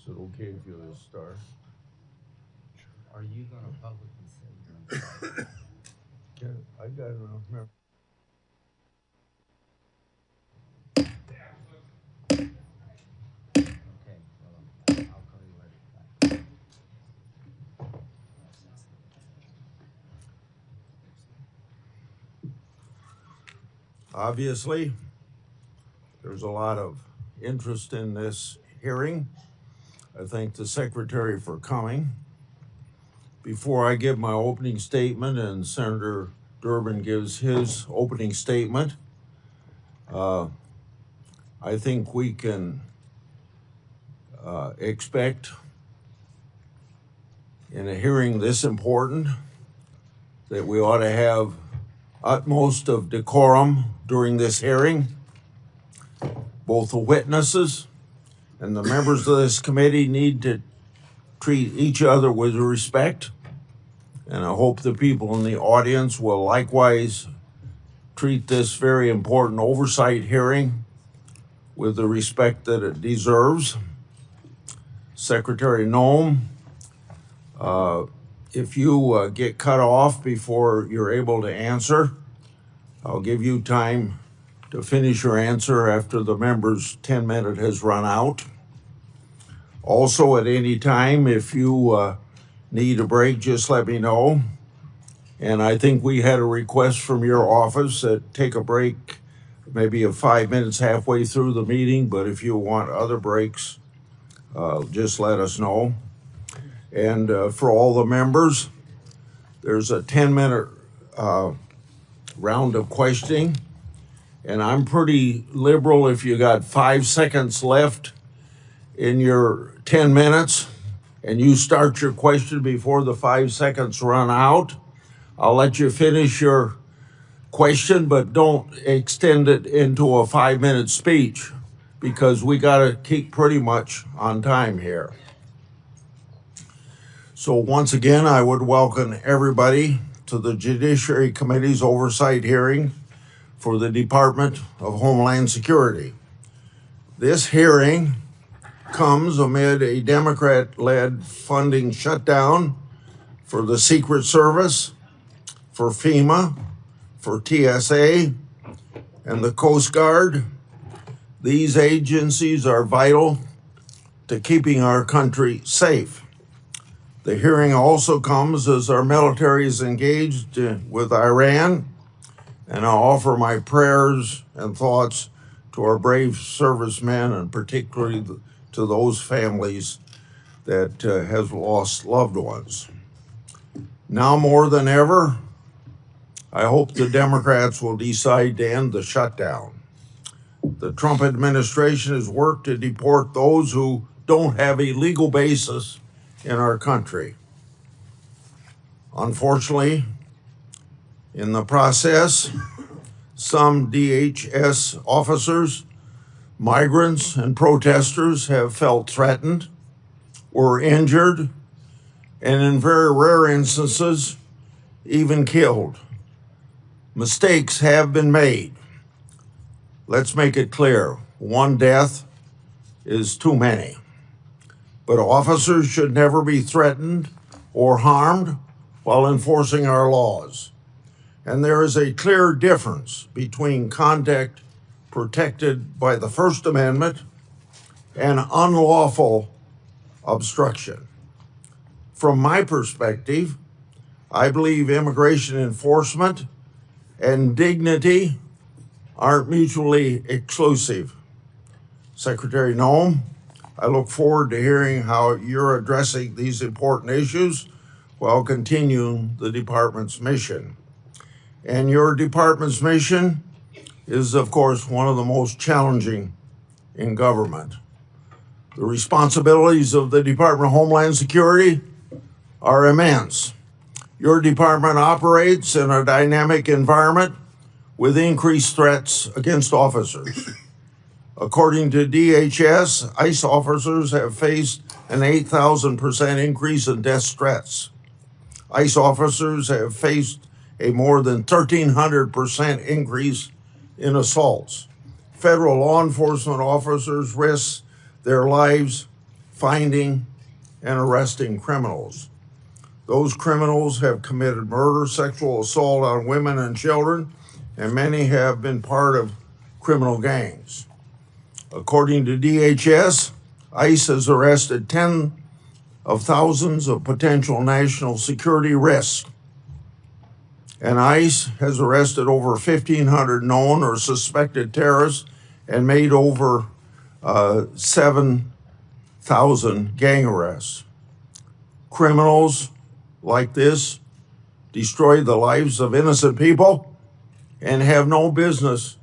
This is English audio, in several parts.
it okay if you start? Are you going to publicly say you're Yeah, I got enough memory. okay? Well, I'll call you later. Obviously, there's a lot of interest in this hearing. I thank the Secretary for coming. Before I give my opening statement and Senator Durbin gives his opening statement, I think we can expect in a hearing this important that we ought to have utmost of decorum during this hearing. Both the witnesses and the members of this committee need to treat each other with respect, and I hope the people in the audience will likewise treat this very important oversight hearing with the respect that it deserves. Secretary Noem, if you get cut off before you're able to answer, I'll give you time to finish your answer after the member's 10-minute has run out. Also, at any time, if you need a break, just let me know. And I think we had a request from your office that take a break maybe of 5 minutes halfway through the meeting, but if you want other breaks, just let us know. And for all the members, there's a 10-minute round of questioning, and I'm pretty liberal. If you got 5 seconds left in your 10 minutes and you start your question before the 5 seconds run out, I'll let you finish your question, but don't extend it into a 5-minute speech because we got to keep pretty much on time here. So once again, I would welcome everybody to the Judiciary Committee's oversight hearing for the Department of Homeland Security. This hearing comes amid a Democrat-led funding shutdown for the Secret Service, for FEMA, for TSA, and the Coast Guard. These agencies are vital to keeping our country safe. The hearing also comes as our military is engaged with Iran, and I offer my prayers and thoughts to our brave servicemen, and particularly to those families that have lost loved ones. Now more than ever, I hope the Democrats will decide to end the shutdown. The Trump administration has worked to deport those who don't have a legal basis in our country. Unfortunately, in the process, some DHS officers, migrants, and protesters have felt threatened, were injured, and in very rare instances, even killed. Mistakes have been made. Let's make it clear, one death is too many. But officers should never be threatened or harmed while enforcing our laws. And there is a clear difference between conduct protected by the First Amendment and unlawful obstruction. From my perspective, I believe immigration enforcement and dignity aren't mutually exclusive. Secretary Noem, I look forward to hearing how you're addressing these important issues while continuing the department's mission. And your department's mission is, of course, one of the most challenging in government. The responsibilities of the Department of Homeland Security are immense. Your department operates in a dynamic environment with increased threats against officers. According to DHS, ICE officers have faced an 8,000% increase in death threats. ICE officers have faced a more than 1,300% increase in assaults. Federal law enforcement officers risk their lives finding and arresting criminals. Those criminals have committed murder, sexual assault on women and children, and many have been part of criminal gangs. According to DHS, ICE has arrested tens of thousands of potential national security risks, and ICE has arrested over 1,500 known or suspected terrorists and made over 7,000 gang arrests. Criminals like this destroy the lives of innocent people and have no business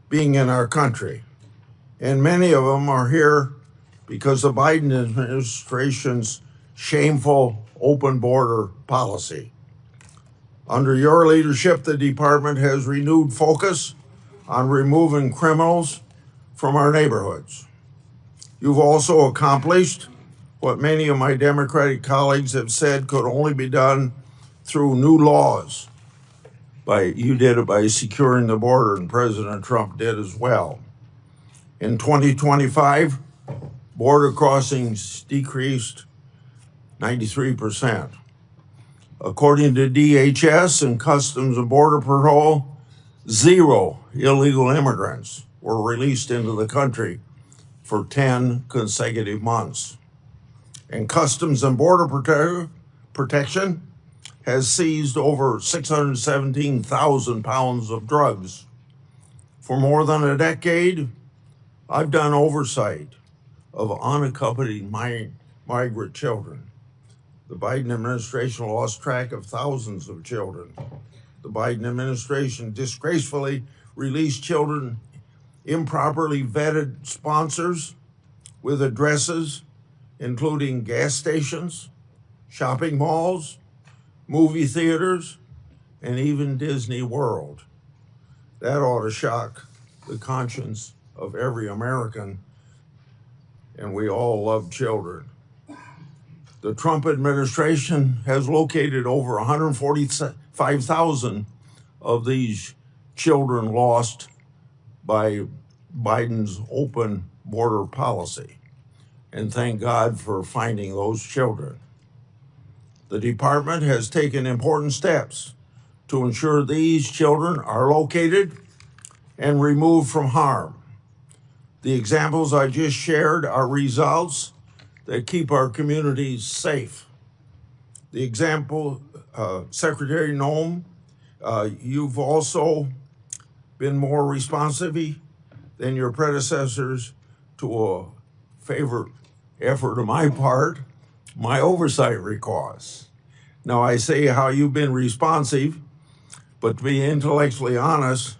being in our country. And many of them are here because of the Biden administration's shameful open border policy. Under your leadership, the department has renewed focus on removing criminals from our neighborhoods. You've also accomplished what many of my Democratic colleagues have said could only be done through new laws. You did it by securing the border, and President Trump did as well. In 2025, border crossings decreased 93%. According to DHS and Customs and Border Patrol, 0 illegal immigrants were released into the country for 10 consecutive months. And Customs and Border Protection has seized over 617,000 pounds of drugs. For more than a decade, I've done oversight of unaccompanied migrant children. The Biden administration lost track of thousands of children. The Biden administration disgracefully released children improperly vetted sponsors with addresses including gas stations, shopping malls, movie theaters, and even Disney World. That ought to shock the conscience of every American, and we all love children. The Trump administration has located over 145,000 of these children lost by Biden's open border policy. And thank God for finding those children. The department has taken important steps to ensure these children are located and removed from harm. The examples I just shared are results that keep our communities safe. The example, Secretary Noem, you've also been more responsive than your predecessors to a favorite effort on my part, my oversight requests. Now, I say how you've been responsive, but to be intellectually honest,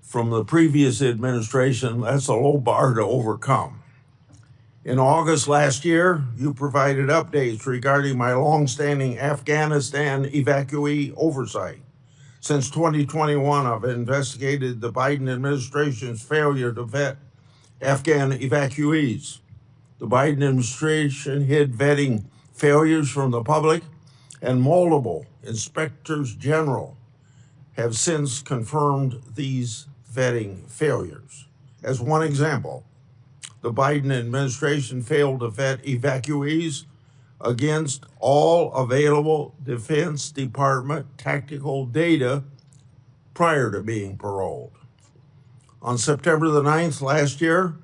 from the previous administration, that's a low bar to overcome. In August last year, you provided updates regarding my longstanding Afghanistan evacuee oversight. Since 2021, I've investigated the Biden administration's failure to vet Afghan evacuees. The Biden administration hid vetting failures from the public, and multiple inspectors general have since confirmed these vetting failures. As one example, the Biden administration failed to vet evacuees against all available Defense Department tactical data prior to being paroled. On September the 9th last year,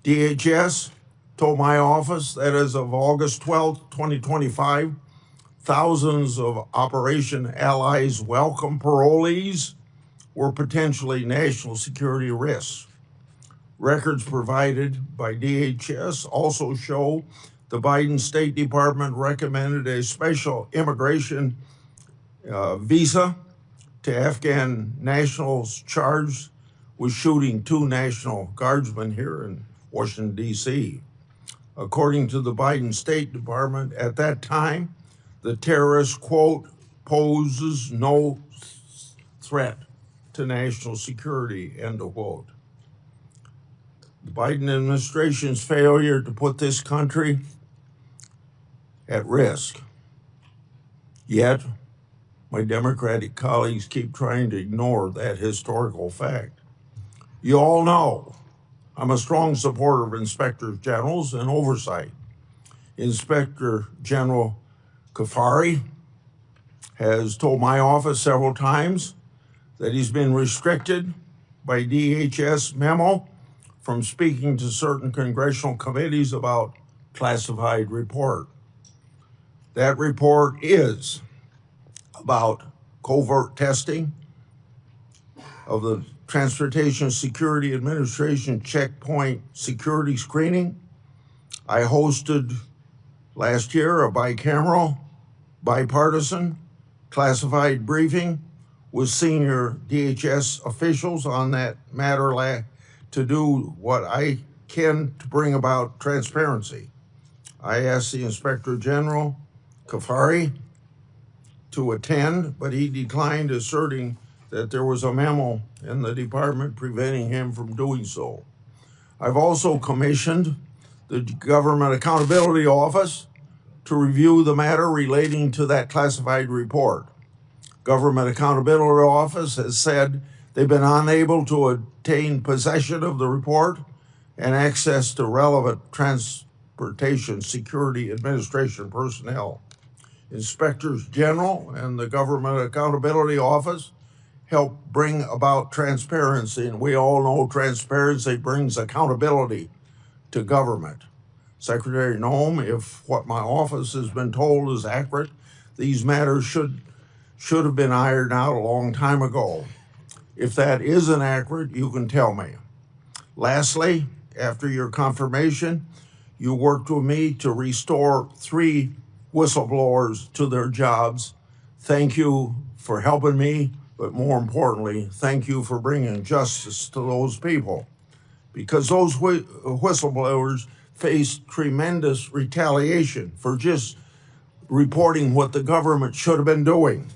DHS told my office that as of August 12, 2025, thousands of Operation Allies Welcome parolees were potentially national security risks. Records provided by DHS also show the Biden State Department recommended a special immigration visa to Afghan nationals charged with shooting 2 National Guardsmen here in Washington, D.C. According to the Biden State Department, at that time, the terrorist, quote, poses no threat to national security, end of quote. The Biden administration's failure to put this country at risk. Yet, my Democratic colleagues keep trying to ignore that historical fact. You all know I'm a strong supporter of inspectors generals and oversight. Inspector General Kafari has told my office several times that he's been restricted by DHS memo from speaking to certain congressional committees about classified report. That report is about covert testing of the Transportation Security Administration checkpoint security screening. I hosted last year a bicameral, bipartisan, classified briefing with senior DHS officials on that matter to do what I can to bring about transparency. I asked the Inspector General, Kafari, to attend, but he declined, asserting that there was a memo in the department preventing him from doing so. I've also commissioned the Government Accountability Office to review the matter relating to that classified report. Government Accountability Office has said they've been unable to obtain possession of the report and access to relevant Transportation Security Administration personnel. Inspectors General and the Government Accountability Office help bring about transparency, and we all know transparency brings accountability to government. Secretary Noem, if what my office has been told is accurate, these matters should have been ironed out a long time ago. If that isn't accurate, you can tell me. Lastly, after your confirmation, you worked with me to restore 3 whistleblowers to their jobs. Thank you for helping me, but more importantly, thank you for bringing justice to those people, because those whistleblowers faced tremendous retaliation for just reporting what the government should have been doing.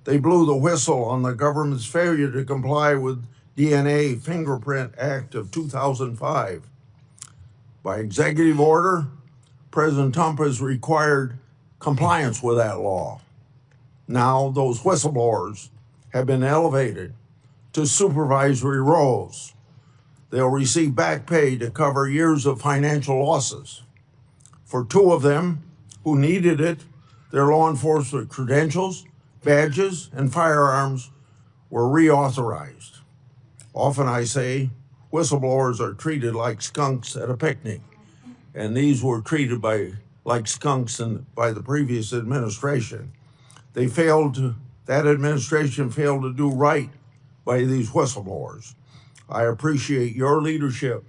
They blew the whistle on the government's failure to comply with DNA Fingerprint Act of 2005. By executive order, President Trump has required compliance with that law. Now those whistleblowers have been elevated to supervisory roles. They'll receive back pay to cover years of financial losses. For 2 of them who needed it, their law enforcement credentials, badges, and firearms were reauthorized. Often I say whistleblowers are treated like skunks at a picnic, and these were treated like skunks by the previous administration. That administration failed to do right by these whistleblowers. I appreciate your leadership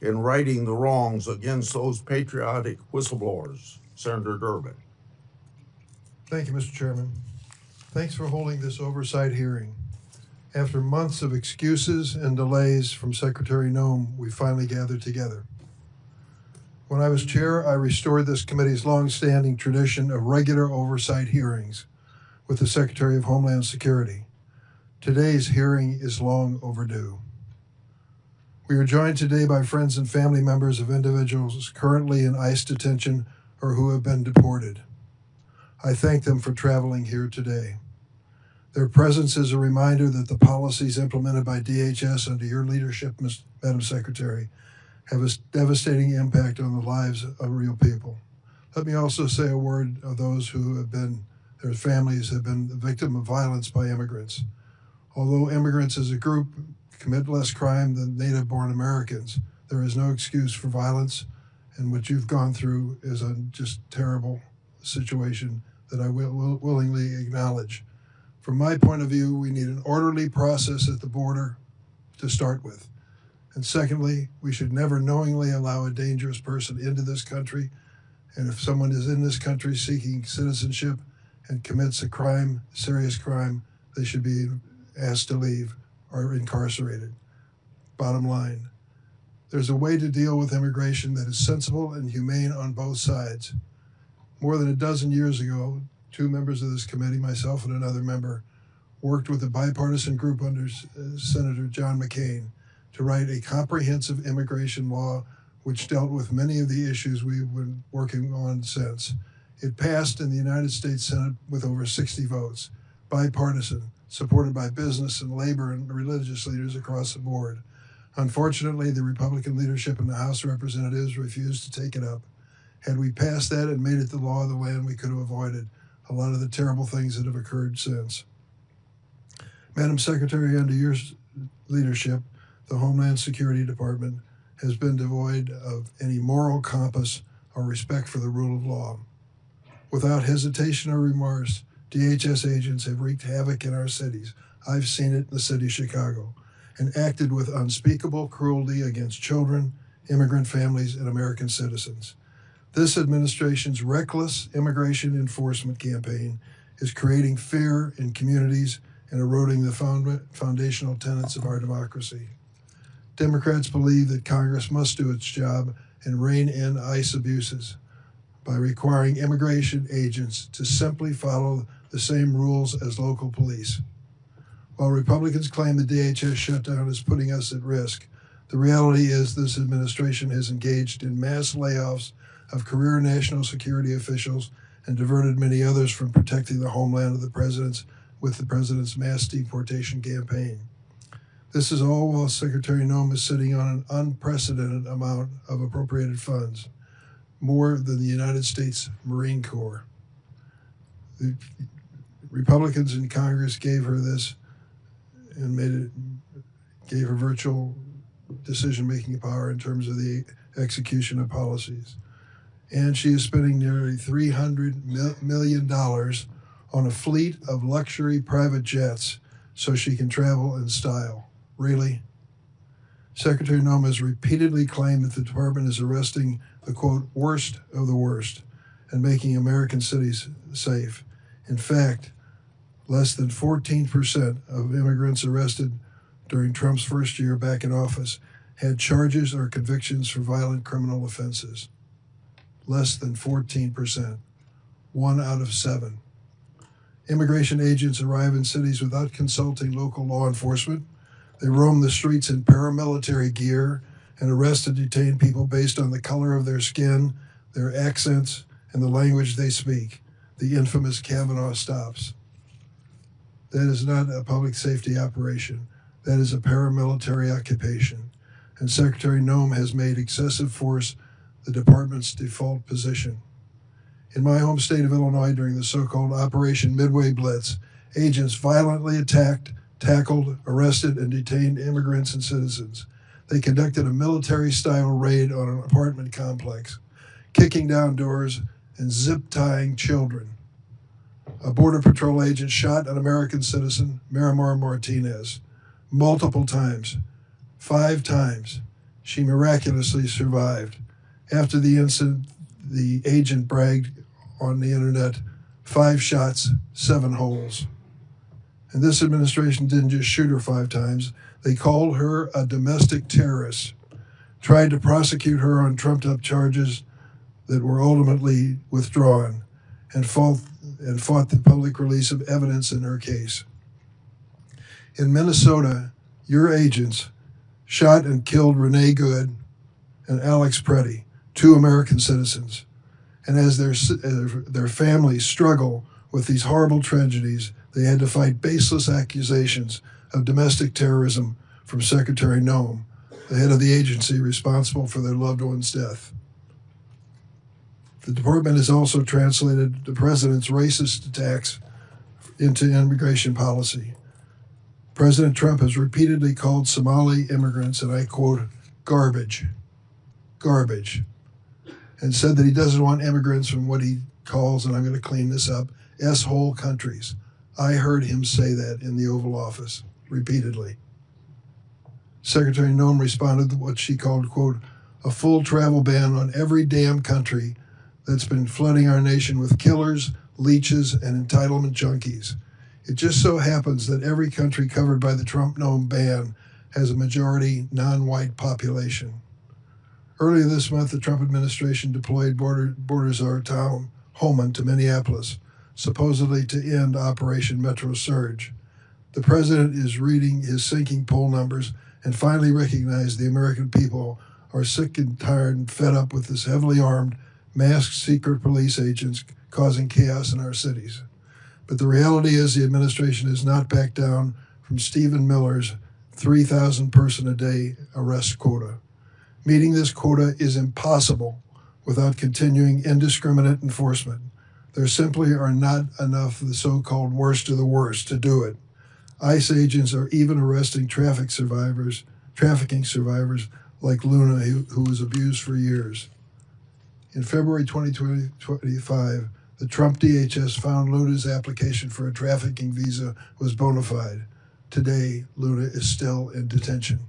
in righting the wrongs against those patriotic whistleblowers. Senator Durbin. Thank you, Mr. Chairman. Thanks for holding this oversight hearing. After months of excuses and delays from Secretary Noem, we finally gathered together. When I was chair, I restored this committee's long-standing tradition of regular oversight hearings with the Secretary of Homeland Security. Today's hearing is long overdue. We are joined today by friends and family members of individuals currently in ICE detention or who have been deported. I thank them for traveling here today. Their presence is a reminder that the policies implemented by DHS under your leadership, Madam Secretary, have a devastating impact on the lives of real people. Let me also say a word of those who have been, their families have been the victim of violence by immigrants. Although immigrants as a group commit less crime than native-born Americans, there is no excuse for violence, and what you've gone through is a just terrible situation that I will willingly acknowledge. From my point of view, we need an orderly process at the border to start with. And secondly, we should never knowingly allow a dangerous person into this country. And if someone is in this country seeking citizenship and commits a crime, serious crime, they should be asked to leave or incarcerated. Bottom line, there's a way to deal with immigration that is sensible and humane on both sides. More than a dozen years ago, 2 members of this committee, myself and another member, worked with a bipartisan group under Senator John McCain to write a comprehensive immigration law which dealt with many of the issues we've been working on since. It passed in the United States Senate with over 60 votes, bipartisan, supported by business and labor and religious leaders across the board. Unfortunately, the Republican leadership in the House of Representatives refused to take it up, Had we passed that and made it the law of the land, we could have avoided a lot of the terrible things that have occurred since. Madam Secretary, under your leadership, the Homeland Security Department has been devoid of any moral compass or respect for the rule of law. Without hesitation or remorse, DHS agents have wreaked havoc in our cities. I've seen it in the city of Chicago, and acted with unspeakable cruelty against children, immigrant families, and American citizens. This administration's reckless immigration enforcement campaign is creating fear in communities and eroding the foundational tenets of our democracy. Democrats believe that Congress must do its job and rein in ICE abuses by requiring immigration agents to simply follow the same rules as local police. While Republicans claim the DHS shutdown is putting us at risk, the reality is this administration has engaged in mass layoffs of career national security officials and diverted many others from protecting the homeland of the president's mass deportation campaign. This is all while Secretary Noem is sitting on an unprecedented amount of appropriated funds, more than the United States Marine Corps. The Republicans in Congress gave her this and gave her virtual decision-making power in terms of the execution of policies. And she is spending nearly $300 million on a fleet of luxury private jets so she can travel in style. Really? Secretary Noem has repeatedly claimed that the department is arresting the, quote, worst of the worst and making American cities safe. In fact, less than 14% of immigrants arrested during Trump's first year back in office had charges or convictions for violent criminal offenses. Less than 14%, 1 out of 7. Immigration agents arrive in cities without consulting local law enforcement. They roam the streets in paramilitary gear and arrest and detain people based on the color of their skin, their accents, and the language they speak, the infamous Kavanaugh stops. That is not a public safety operation. That is a paramilitary occupation. And Secretary Noem has made excessive force the department's default position. In my home state of Illinois, during the so-called Operation Midway Blitz, agents violently attacked, tackled, arrested, and detained immigrants and citizens. They conducted a military-style raid on an apartment complex, kicking down doors and zip-tying children. A Border Patrol agent shot an American citizen, Miramar Martinez, multiple times, 5 times. She miraculously survived. After the incident, the agent bragged on the internet, 5 shots, 7 holes. And this administration didn't just shoot her 5 times. They called her a domestic terrorist, tried to prosecute her on trumped-up charges that were ultimately withdrawn, and fought the public release of evidence in her case. In Minnesota, your agents shot and killed Renee Good and Alex Preddy, 2 American citizens. And as their families struggle with these horrible tragedies, they had to fight baseless accusations of domestic terrorism from Secretary Noem, the head of the agency responsible for their loved one's death. The department has also translated the president's racist attacks into immigration policy. President Trump has repeatedly called Somali immigrants, and I quote, garbage, and said that he doesn't want immigrants from what he calls, and I'm going to clean this up, S-hole countries. I heard him say that in the Oval Office repeatedly. Secretary Noem responded to what she called, quote, a full travel ban on every damn country that's been flooding our nation with killers, leeches, and entitlement junkies. It just so happens that every country covered by the Trump-Noem ban has a majority non-white population. Earlier this month, the Trump administration deployed border czar Tom Homeland to Minneapolis, supposedly to end Operation Metro Surge. The president is reading his sinking poll numbers and finally recognized the American people are sick and tired and fed up with this heavily armed, masked secret police agents causing chaos in our cities. But the reality is the administration has not backed down from Stephen Miller's 3,000 person a day arrest quota. Meeting this quota is impossible without continuing indiscriminate enforcement. There simply are not enough of the so-called worst of the worst to do it. ICE agents are even arresting trafficking survivors like Luna, who was abused for years. In February 2025, the Trump DHS found Luna's application for a trafficking visa was bona fide. Today, Luna is still in detention.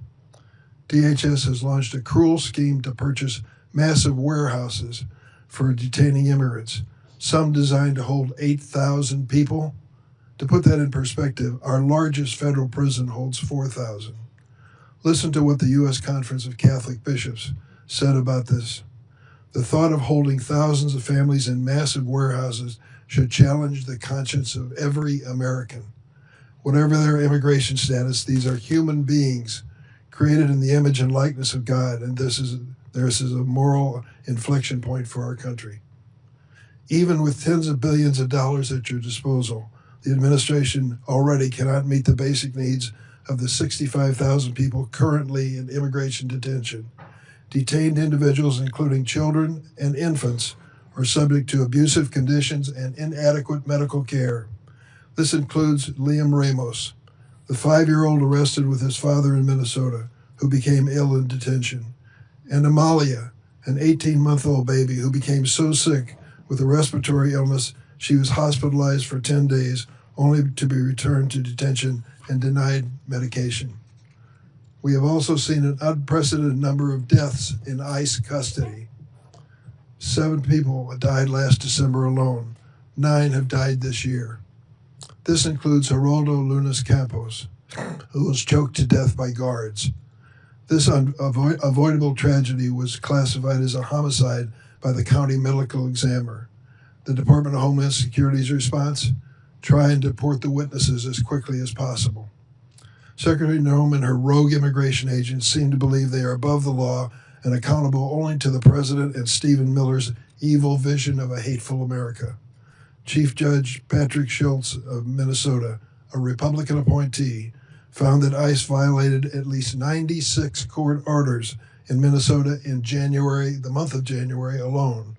DHS has launched a cruel scheme to purchase massive warehouses for detaining immigrants, some designed to hold 8,000 people. To put that in perspective, our largest federal prison holds 4,000. Listen to what the U.S. Conference of Catholic Bishops said about this. The thought of holding thousands of families in massive warehouses should challenge the conscience of every American. Whatever their immigration status, these are human beings created in the image and likeness of God, and this is a moral inflection point for our country. Even with tens of billions of dollars at your disposal, the administration already cannot meet the basic needs of the 65,000 people currently in immigration detention. Detained individuals, including children and infants, are subject to abusive conditions and inadequate medical care. This includes Liam Ramos, the 5-year-old arrested with his father in Minnesota, who became ill in detention, and Amalia, an 18-month-old baby who became so sick with a respiratory illness she was hospitalized for 10 days, only to be returned to detention and denied medication. We have also seen an unprecedented number of deaths in ICE custody. 7 people died last December alone. 9 have died this year. This includes Geraldo Lunas Campos, who was choked to death by guards. This avoidable tragedy was classified as a homicide by the county medical examiner. The Department of Homeland Security's response? Try and deport the witnesses as quickly as possible. Secretary Noem and her rogue immigration agents seem to believe they are above the law and accountable only to the president and Stephen Miller's evil vision of a hateful America. Chief Judge Patrick Schultz of Minnesota, a Republican appointee, found that ICE violated at least 96 court orders in Minnesota in the month of January alone,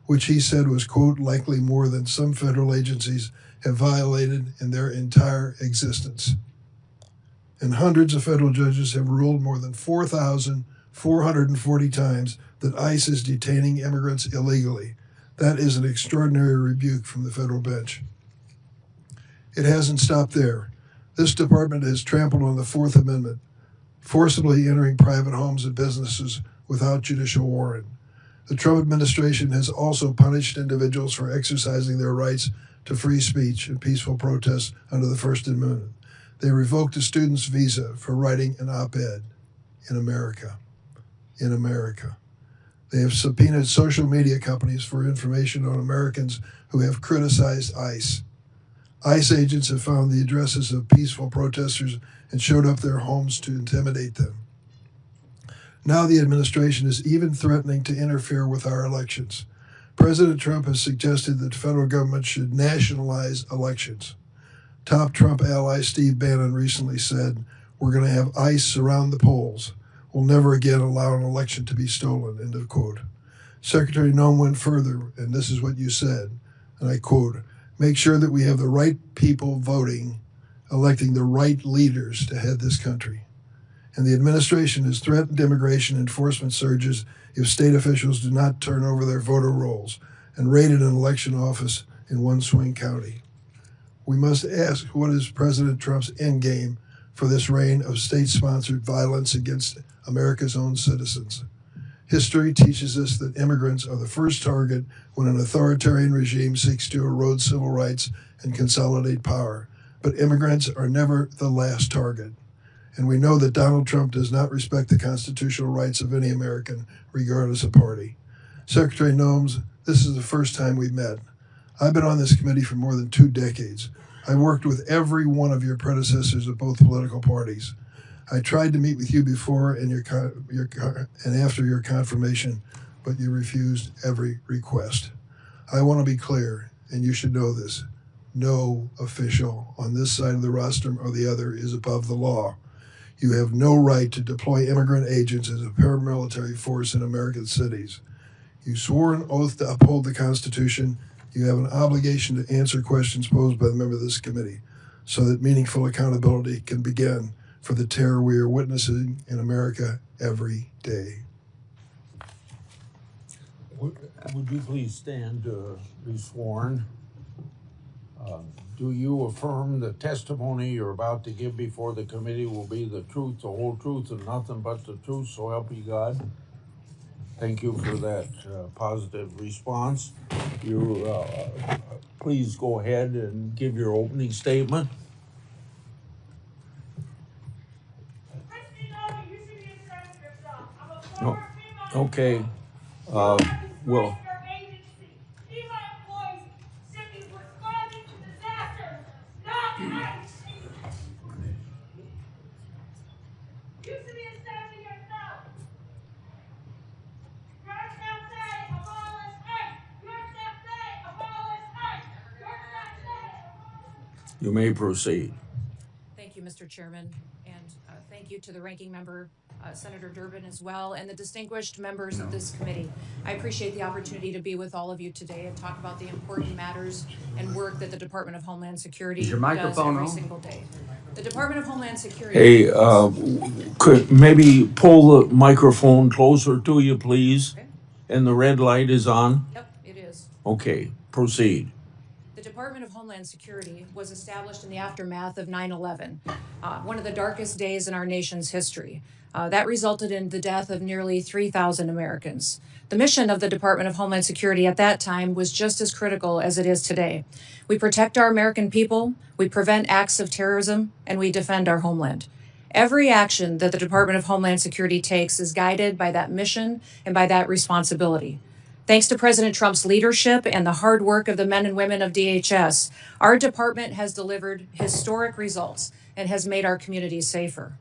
which he said was, quote, likely more than some federal agencies have violated in their entire existence. And hundreds of federal judges have ruled more than 4,440 times that ICE is detaining immigrants illegally. That is an extraordinary rebuke from the federal bench. It hasn't stopped there. This department has trampled on the Fourth Amendment, forcibly entering private homes and businesses without judicial warrant. The Trump administration has also punished individuals for exercising their rights to free speech and peaceful protest under the First Amendment. They revoked a student's visa for writing an op-ed in America. In America. They have subpoenaed social media companies for information on Americans who have criticized ICE. ICE agents have found the addresses of peaceful protesters and showed up their homes to intimidate them. Now the administration is even threatening to interfere with our elections. President Trump has suggested that the federal government should nationalize elections. Top Trump ally Steve Bannon recently said, "We're going to have ICE surround the polls. We'll never again allow an election to be stolen," end of quote. Secretary Noem went further, and this is what you said, and I quote, "Make sure that we have the right people voting, electing the right leaders to head this country." And the administration has threatened immigration enforcement surges if state officials do not turn over their voter rolls and raided an election office in one swing county. We must ask, what is President Trump's endgame for this reign of state-sponsored violence against America's own citizens? History teaches us that immigrants are the first target when an authoritarian regime seeks to erode civil rights and consolidate power. But immigrants are never the last target. And we know that Donald Trump does not respect the constitutional rights of any American, regardless of party. Secretary Noem, this is the first time we've met. I've been on this committee for more than 2 decades. I worked with every one of your predecessors of both political parties. I tried to meet with you before and after your confirmation, but you refused every request. I want to be clear, and you should know this. No official on this side of the rostrum or the other is above the law. You have no right to deploy immigrant agents as a paramilitary force in American cities. You swore an oath to uphold the Constitution. You have an obligation to answer questions posed by the member of this committee so that meaningful accountability can begin for the terror we are witnessing in America every day. Would you please stand to be sworn? Do you affirm the testimony you're about to give before the committee will be the truth, the whole truth, and nothing but the truth, so help you God? Thank you for that positive response. Please go ahead and give your opening statement. Kristi Noem, you should be ashamed of yourself. I'm a No. former female Okay. Well, your agency. Female employees should be responding to disasters, not ICE. You should be ashamed of yourself. Your say abolish ICE. Your say abolish ICE. Your say abolish. you may proceed. Thank you, Mr. Chairman, and thank you to the ranking member, Senator Durbin, as well, and the distinguished members of this committee. I appreciate the opportunity to be with all of you today and talk about the important matters and work that the Department of Homeland Security does every single day. The Department of Homeland Security. Hey, could maybe pull the microphone closer to you, please? Okay. And the red light is on? Yep, it is. Okay, proceed. The Department of Homeland Security was established in the aftermath of 9/11, one of the darkest days in our nation's history. That resulted in the death of nearly 3,000 Americans. The mission of the Department of Homeland Security at that time was just as critical as it is today. We protect our American people, we prevent acts of terrorism, and we defend our homeland. Every action that the Department of Homeland Security takes is guided by that mission and by that responsibility. Thanks to President Trump's leadership and the hard work of the men and women of DHS, our department has delivered historic results and has made our communities safer.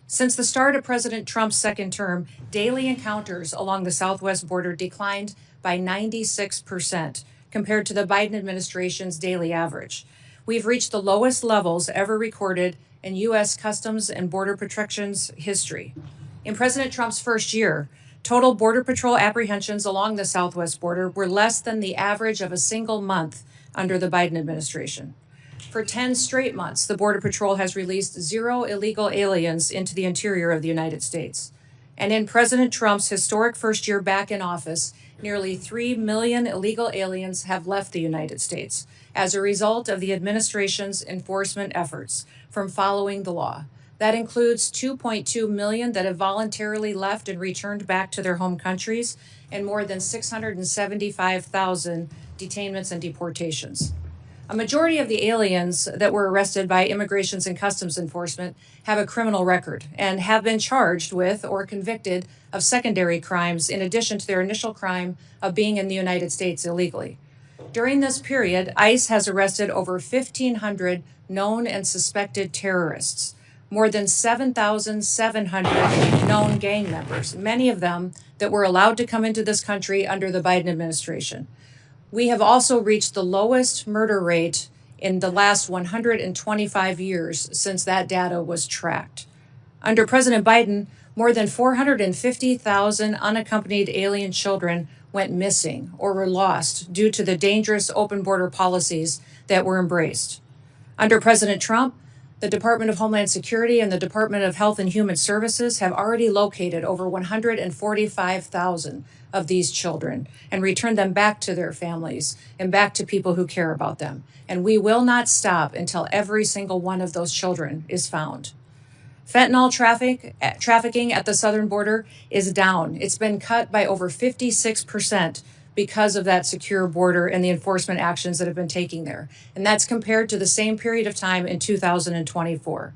Since the start of President Trump's second term, daily encounters along the southwest border declined by 96% compared to the Biden administration's daily average. We've reached the lowest levels ever recorded in U.S. Customs and Border Protection's history. In President Trump's first year, total Border Patrol apprehensions along the southwest border were less than the average of a single month under the Biden administration. For 10 straight months, the Border Patrol has released 0 illegal aliens into the interior of the United States. And in President Trump's historic first year back in office, nearly 3 million illegal aliens have left the United States as a result of the administration's enforcement efforts from following the law. That includes 2.2 million that have voluntarily left and returned back to their home countries, and more than 675,000 detainments and deportations. A majority of the aliens that were arrested by Immigration and Customs Enforcement have a criminal record and have been charged with or convicted of secondary crimes in addition to their initial crime of being in the United States illegally. During this period, ICE has arrested over 1,500 known and suspected terrorists, more than 7,700 known gang members, many of them that were allowed to come into this country under the Biden administration. We have also reached the lowest murder rate in the last 125 years since that data was tracked. Under President Biden, more than 450,000 unaccompanied alien children went missing or were lost due to the dangerous open border policies that were embraced. Under President Trump, the Department of Homeland Security and the Department of Health and Human Services have already located over 145,000 of these children and returned them back to their families and back to people who care about them. And we will not stop until every single one of those children is found. Fentanyl trafficking at the southern border is down. It's been cut by over 56% because of that secure border and the enforcement actions that have been taken there. And that's compared to the same period of time in 2024.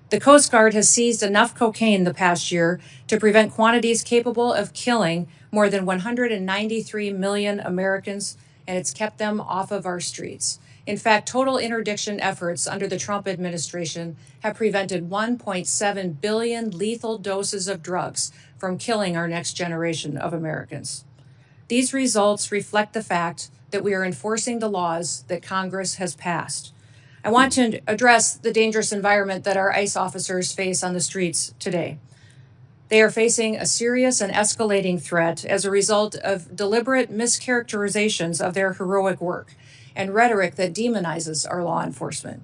The Coast Guard has seized enough cocaine the past year to prevent quantities capable of killing more than 193 million Americans, and it's kept them off of our streets. In fact, total interdiction efforts under the Trump administration have prevented 1.7 billion lethal doses of drugs from killing our next generation of Americans. These results reflect the fact that we are enforcing the laws that Congress has passed. I want to address the dangerous environment that our ICE officers face on the streets today. They are facing a serious and escalating threat as a result of deliberate mischaracterizations of their heroic work and rhetoric that demonizes our law enforcement.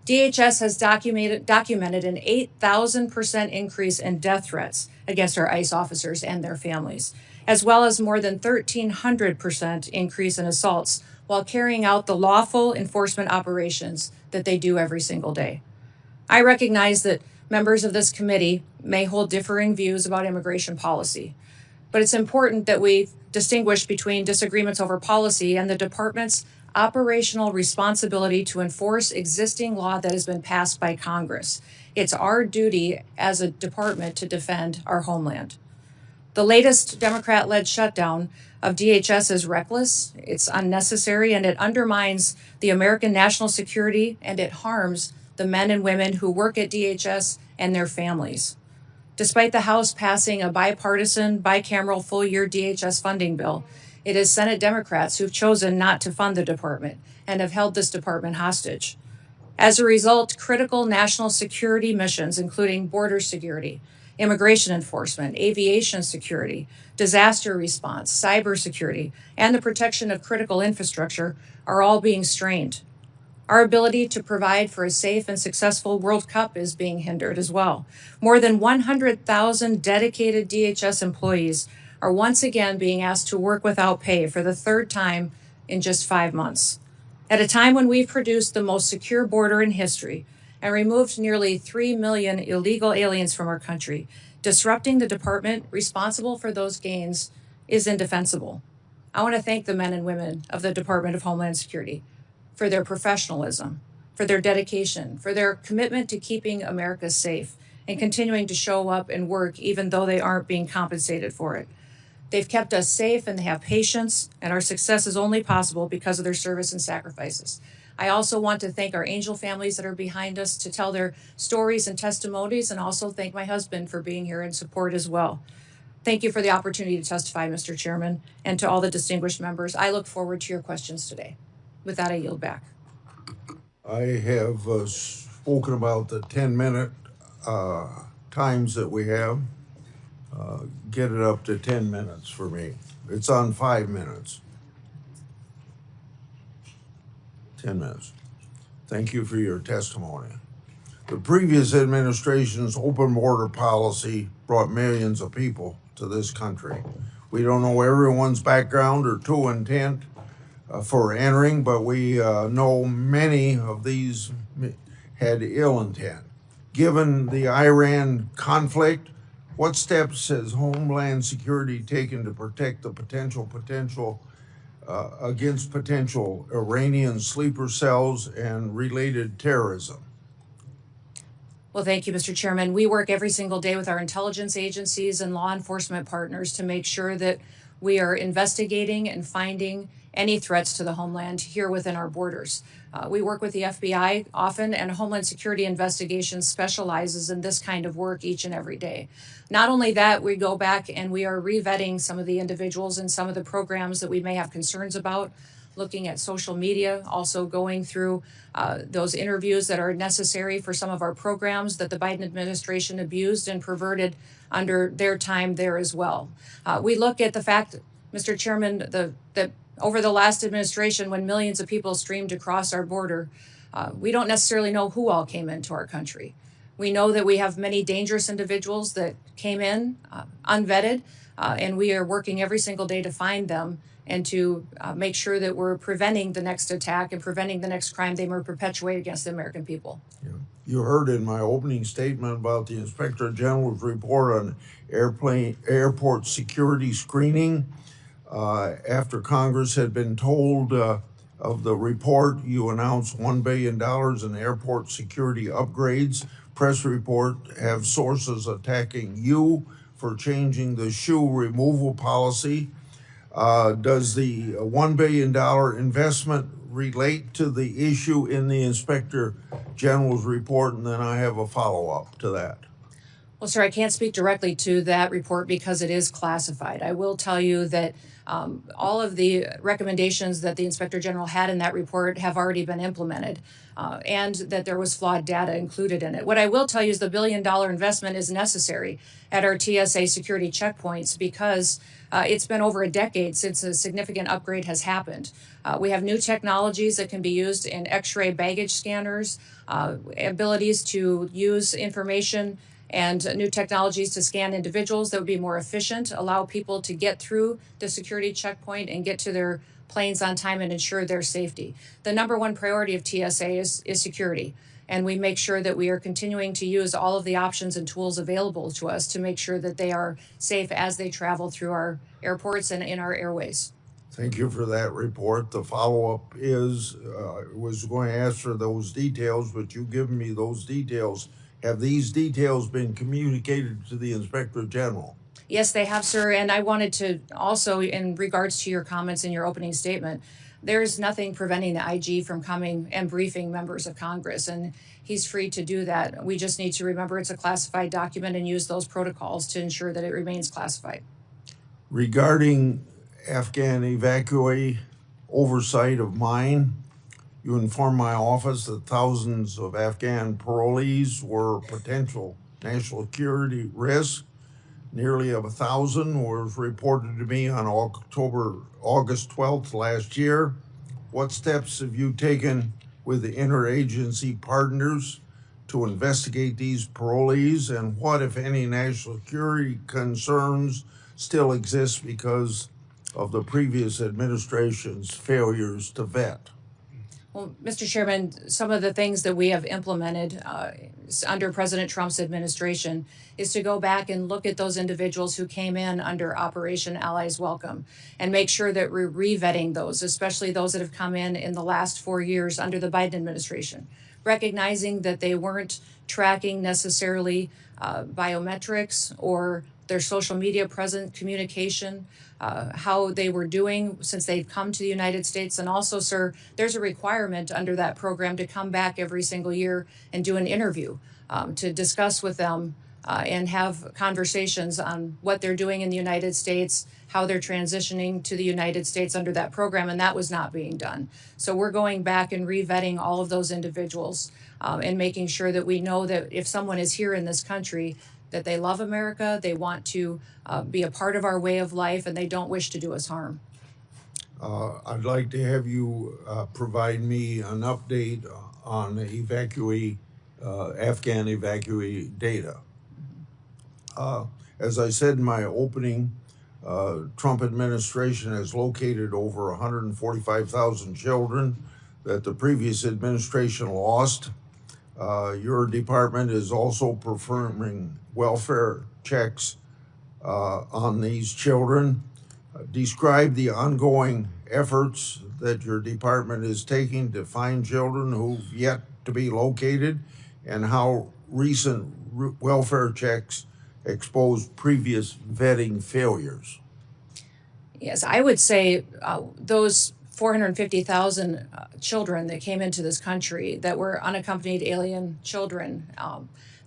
DHS has documented an 8,000% increase in death threats against our ICE officers and their families, as well as more than 1,300% increase in assaults while carrying out the lawful enforcement operations that they do every single day. I recognize that members of this committee may hold differing views about immigration policy, but it's important that we distinguish between disagreements over policy and the department's operational responsibility to enforce existing law that has been passed by Congress. It's our duty as a department to defend our homeland. The latest Democrat-led shutdown of DHS is reckless, it's unnecessary, and it undermines the American national security, and it harms the men and women who work at DHS and their families. Despite the House passing a bipartisan, bicameral full-year DHS funding bill, it is Senate Democrats who've chosen not to fund the department and have held this department hostage. As a result, critical national security missions, including border security, immigration enforcement, aviation security, disaster response, cybersecurity, and the protection of critical infrastructure, are all being strained. Our ability to provide for a safe and successful World Cup is being hindered as well. More than 100,000 dedicated DHS employees are once again being asked to work without pay for the third time in just 5 months. At a time when we've produced the most secure border in history and removed nearly 3 million illegal aliens from our country, disrupting the department responsible for those gains is indefensible. I want to thank the men and women of the Department of Homeland Security for their professionalism, for their dedication, for their commitment to keeping America safe and continuing to show up and work even though they aren't being compensated for it. They've kept us safe and they have patience, and our success is only possible because of their service and sacrifices. I also want to thank our angel families that are behind us to tell their stories and testimonies, and also thank my husband for being here in support as well. Thank you for the opportunity to testify, Mr. Chairman, and to all the distinguished members. I look forward to your questions today. With that, I yield back. I have spoken about the 10-minute times that we have. Get it up to 10 minutes for me. It's on 5 minutes. 10 minutes. Thank you for your testimony. The previous administration's open border policy brought millions of people to this country. We don't know everyone's background or true intent for entering, but we know many of these had ill intent. Given the Iran conflict, what steps has Homeland Security taken to protect the potential against potential Iranian sleeper cells and related terrorism? Well, thank you, Mr. Chairman. We work every single day with our intelligence agencies and law enforcement partners to make sure that we are investigating and finding any threats to the homeland here within our borders. We work with the FBI often, and Homeland Security Investigations specializes in this kind of work each and every day. Not only that, we go back and we are revetting some of the individuals and some of the programs that we may have concerns about, looking at social media, also going through those interviews that are necessary for some of our programs that the Biden administration abused and perverted under their time there as well. We look at the fact, Mr. Chairman, that over the last administration, when millions of people streamed across our border, we don't necessarily know who all came into our country. We know that we have many dangerous individuals that came in unvetted, and we are working every single day to find them and to make sure that we're preventing the next attack and preventing the next crime they may perpetuate against the American people. Yeah. You heard in my opening statement about the Inspector General's report on airport security screening. After Congress had been told of the report, you announced $1 billion in airport security upgrades. Press report have sources attacking you for changing the shoe removal policy. Does the $1 billion investment relate to the issue in the Inspector General's report? And then I have a follow-up to that. Well, Well, sir, I can't speak directly to that report because it is classified. I will tell you that all of the recommendations that the Inspector General had in that report have already been implemented, and that there was flawed data included in it. What I will tell you is the $1 billion investment is necessary at our TSA security checkpoints because it's been over a decade since a significant upgrade has happened. We have new technologies that can be used in X-ray baggage scanners, abilities to use information and new technologies to scan individuals that would be more efficient, allow people to get through the security checkpoint and get to their planes on time and ensure their safety. The number one priority of TSA is security. And we make sure that we are continuing to use all of the options and tools available to us to make sure that they are safe as they travel through our airports and in our airways. Thank you for that report. The follow-up is, was going to ask for those details, but you've given me those details. Have these details been communicated to the Inspector General? Yes, they have, sir. And I wanted to also, in regards to your comments in your opening statement, there's nothing preventing the IG from coming and briefing members of Congress, and he's free to do that. We just need to remember it's a classified document and use those protocols to ensure that it remains classified. Regarding Afghan evacuee oversight of mine, you informed my office that thousands of Afghan parolees were potential national security risks. Nearly 1,000 was reported to me on August 12th last year. What steps have you taken with the interagency partners to investigate these parolees, and what, if any, national security concerns still exist because of the previous administration's failures to vet? Well, Mr. Chairman, some of the things that we have implemented under President Trump's administration is to go back and look at those individuals who came in under Operation Allies Welcome and make sure that we're re-vetting those, especially those that have come in the last 4 years under the Biden administration, recognizing that they weren't tracking necessarily biometrics or their social media present communication, how they were doing since they've come to the United States. And also, sir, there's a requirement under that program to come back every single year and do an interview to discuss with them and have conversations on what they're doing in the United States, how they're transitioning to the United States under that program, and that was not being done. So we're going back and re-vetting all of those individuals and making sure that we know that if someone is here in this country, that they love America, they want to be a part of our way of life, and they don't wish to do us harm. I'd like to have you provide me an update on the Afghan evacuee data. As I said in my opening, Trump administration has located over 145,000 children that the previous administration lost. Your department is also performing welfare checks on these children. Describe the ongoing efforts that your department is taking to find children who've yet to be located, and how recent welfare checks exposed previous vetting failures. Yes, I would say those 450,000 children that came into this country that were unaccompanied alien children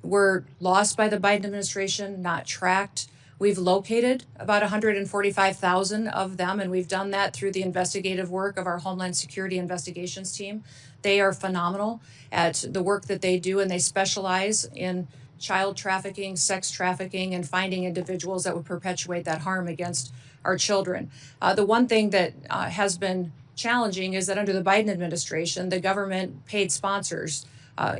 were lost by the Biden administration, not tracked. We've located about 145,000 of them, and we've done that through the investigative work of our Homeland Security Investigations team. They are phenomenal at the work that they do, and they specialize in child trafficking, sex trafficking, and finding individuals that would perpetuate that harm against our children. The one thing that has been challenging is that under the Biden administration, the government paid sponsors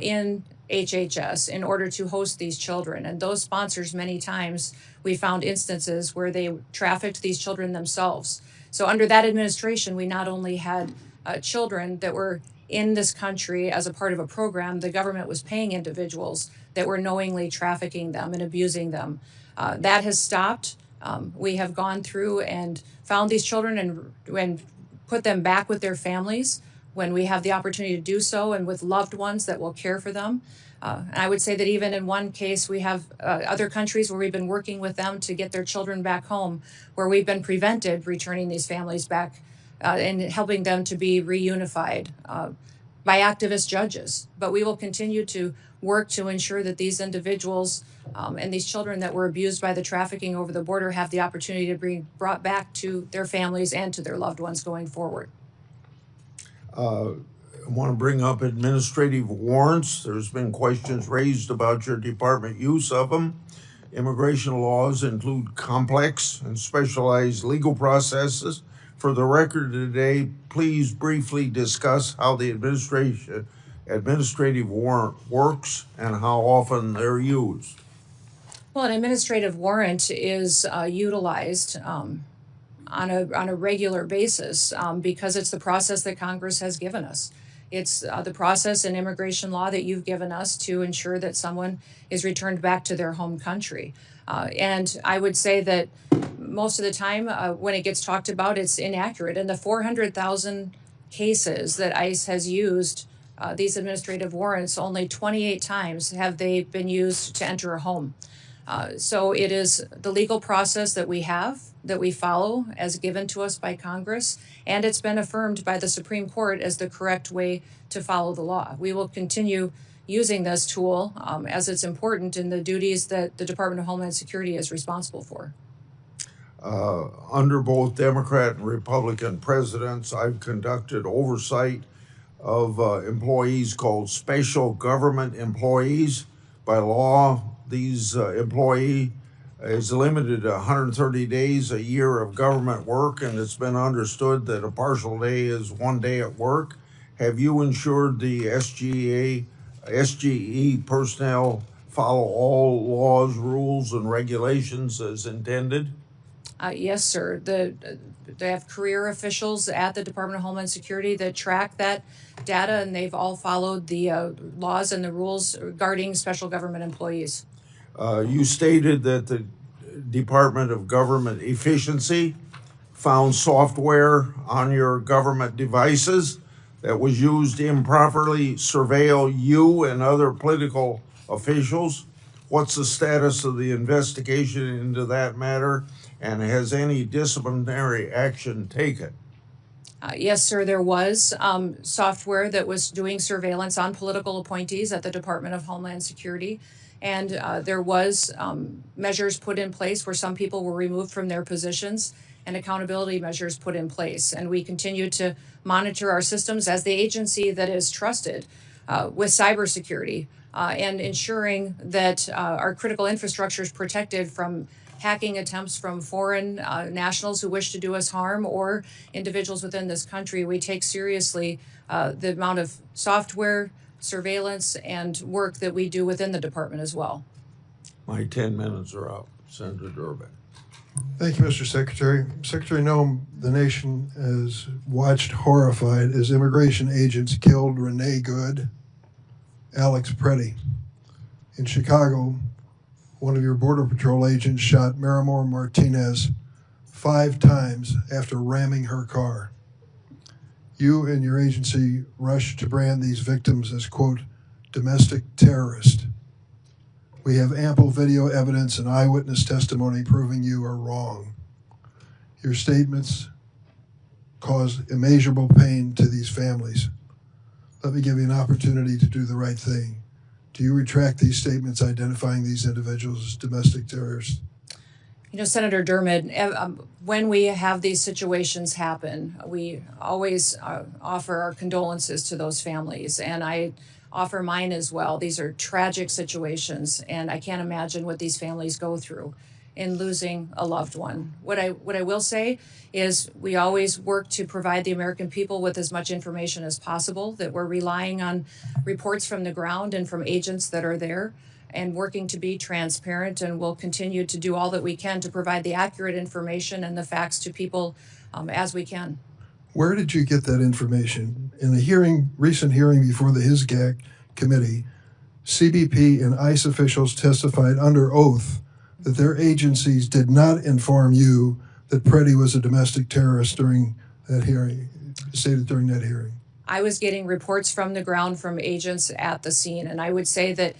in HHS in order to host these children. And those sponsors, many times, we found instances where they trafficked these children themselves. So under that administration, we not only had children that were in this country as a part of a program, the government was paying individuals that were knowingly trafficking them and abusing them. That has stopped. We have gone through and found these children and put them back with their families when we have the opportunity to do so, and with loved ones that will care for them. And I would say that even in one case, we have other countries where we've been working with them to get their children back home, where we've been prevented returning these families back and helping them to be reunified by activist judges. But we will continue to work to ensure that these individuals and these children that were abused by the trafficking over the border have the opportunity to be brought back to their families and to their loved ones going forward. I want to bring up administrative warrants. There's been questions raised about your department use of them. Immigration laws include complex and specialized legal processes. For the record today, please briefly discuss how the administrative warrant works and how often they're used. Well, an administrative warrant is utilized on a regular basis because it's the process that Congress has given us. It's the process in immigration law that you've given us to ensure that someone is returned back to their home country. And I would say that most of the time when it gets talked about, it's inaccurate. In the 400,000 cases that ICE has used these administrative warrants, only 28 times have they been used to enter a home. So it is the legal process that we have, that we follow as given to us by Congress, and it's been affirmed by the Supreme Court as the correct way to follow the law. We will continue using this tool as it's important in the duties that the Department of Homeland Security is responsible for. Under both Democrat and Republican presidents, I've conducted oversight of employees called special government employees. By law, these employee is limited to 130 days a year of government work, and it's been understood that a partial day is 1 day at work. Have you ensured the SGE personnel follow all laws, rules, and regulations as intended? Yes, sir. They have career officials at the Department of Homeland Security that track that data, and they've all followed the laws and the rules regarding special government employees. You stated that the Department of Government Efficiency found software on your government devices that was used to improperly surveil you and other political officials. What's the status of the investigation into that matter, and has any disciplinary action taken? Yes, sir, there was software that was doing surveillance on political appointees at the Department of Homeland Security. And there was measures put in place where some people were removed from their positions and accountability measures put in place. And we continue to monitor our systems as the agency that is trusted with cybersecurity and ensuring that our critical infrastructure is protected from hacking attempts from foreign nationals who wish to do us harm or individuals within this country. We take seriously the amount of software, surveillance, and work that we do within the department as well. My 10 minutes are up. Senator Durbin. Thank you, Mr. Secretary. Secretary Noem, the nation has watched horrified as immigration agents killed Renee Good, Alex Preddy. In Chicago, one of your Border Patrol agents shot Miramor Martinez 5 times after ramming her car. You and your agency rushed to brand these victims as, quote, domestic terrorist. We have ample video evidence and eyewitness testimony proving you are wrong. Your statements caused immeasurable pain to these families. Let me give you an opportunity to do the right thing. Do you retract these statements identifying these individuals as domestic terrorists? You know, Senator Durbin, when we have these situations happen, we always offer our condolences to those families, and I offer mine as well. These are tragic situations, and I can't imagine what these families go through in losing a loved one. What I will say is we always work to provide the American people with as much information as possible, that we're relying on reports from the ground and from agents that are there, and working to be transparent, and we'll continue to do all that we can to provide the accurate information and the facts to people as we can. Where did you get that information? In a recent hearing before the HISGAC committee, CBP and ICE officials testified under oath that their agencies did not inform you that Preddy was a domestic terrorist during that hearing, stated during that hearing. I was getting reports from the ground from agents at the scene, and I would say that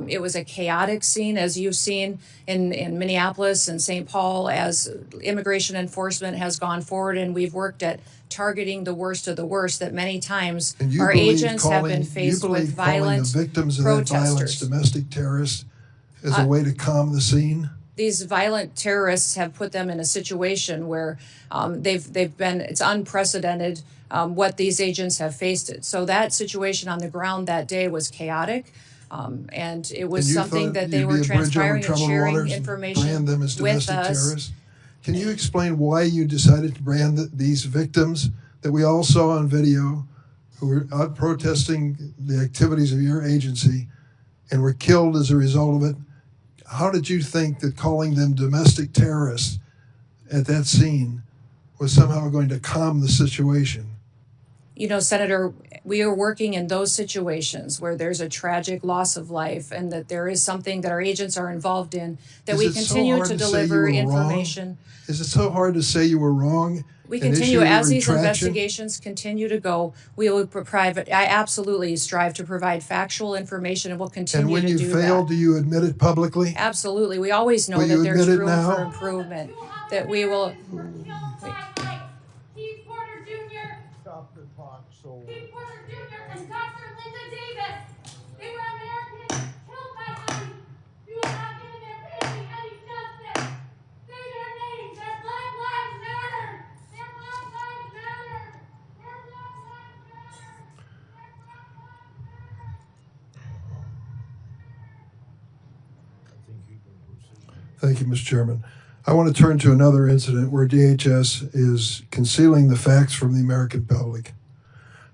it was a chaotic scene, as you've seen in Minneapolis and St. Paul, as immigration enforcement has gone forward, and we've worked at targeting the worst of the worst, that many times And you our believe agents have been faced with violent calling the victims of that violence protesters. domestic terrorists as a way to calm the scene? These violent terrorists have put them in a situation where it's unprecedented what these agents have faced. So that situation on the ground that day was chaotic. And it was And you something thought that they you'd were be a bridge over transpiring and troubled sharing waters, information brand them as with domestic us. terrorists? Can you explain why you decided to brand these victims that we all saw on video, who were out protesting the activities of your agency and were killed as a result of it? How did you think that calling them domestic terrorists at that scene was somehow going to calm the situation? You know, Senator, we are working in those situations where there's a tragic loss of life and that there is something that our agents are involved in, that we continue to deliver information. Is it so hard to say you were wrong? We and continue, issue a as these retraction? investigations continue to go, we will I absolutely strive to provide factual information, and we'll continue And when to you do fail, that. do you admit it publicly? Absolutely. We always know Will that you there's admit it room now? for improvement, that we will. Keith Porter Jr. Stop the clock, so. Keith Porter Jr. and Dr. Linda Davis. They were Americans killed by ICE. You are not giving their family any justice. Say their names. Their Black Lives Matter. Their Black Lives Matter. Their Black Lives Matter. Their Black Lives Matter. Thank you, Mr. Chairman. I want to turn to another incident where DHS is concealing the facts from the American public.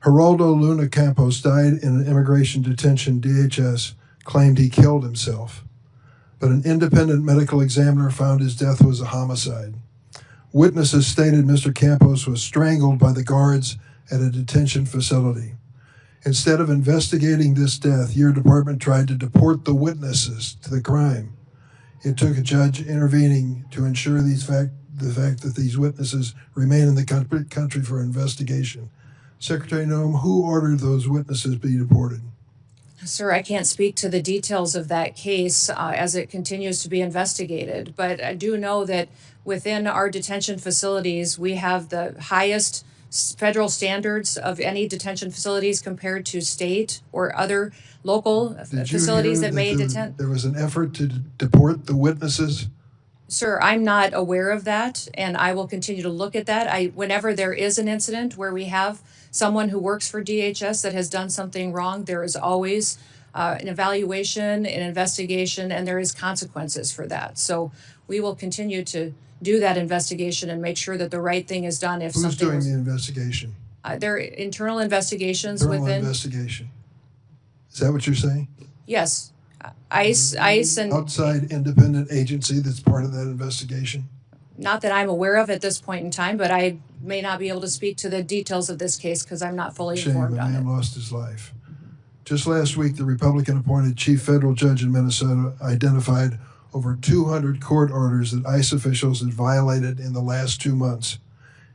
Geraldo Luna Campos died in an immigration detention. DHS claimed he killed himself, but an independent medical examiner found his death was a homicide. Witnesses stated Mr. Campos was strangled by the guards at a detention facility. Instead of investigating this death, your department tried to deport the witnesses to the crime. It took a judge intervening to ensure the fact that these witnesses remain in the country for investigation. Secretary Noem, who ordered those witnesses be deported? Sir, I can't speak to the details of that case as it continues to be investigated, but I do know that within our detention facilities, we have the highest federal standards of any detention facilities compared to state or other local facilities that may detain. There was an effort to deport the witnesses? Sir, I'm not aware of that, and I will continue to look at that. Whenever there is an incident where we have someone who works for DHS that has done something wrong, there is always an evaluation, an investigation, and there is consequences for that. So we will continue to do that investigation and make sure that the right thing is done. Who's doing the investigation? There are internal investigations Internal investigation. Is that what you're saying? Yes. ICE and outside independent agency that's part of that investigation? Not that I'm aware of at this point in time, but I may not be able to speak to the details of this case because I'm not fully informed on it. A man lost his life. Just last week, the Republican-appointed chief federal judge in Minnesota identified over 200 court orders that ICE officials had violated in the last 2 months.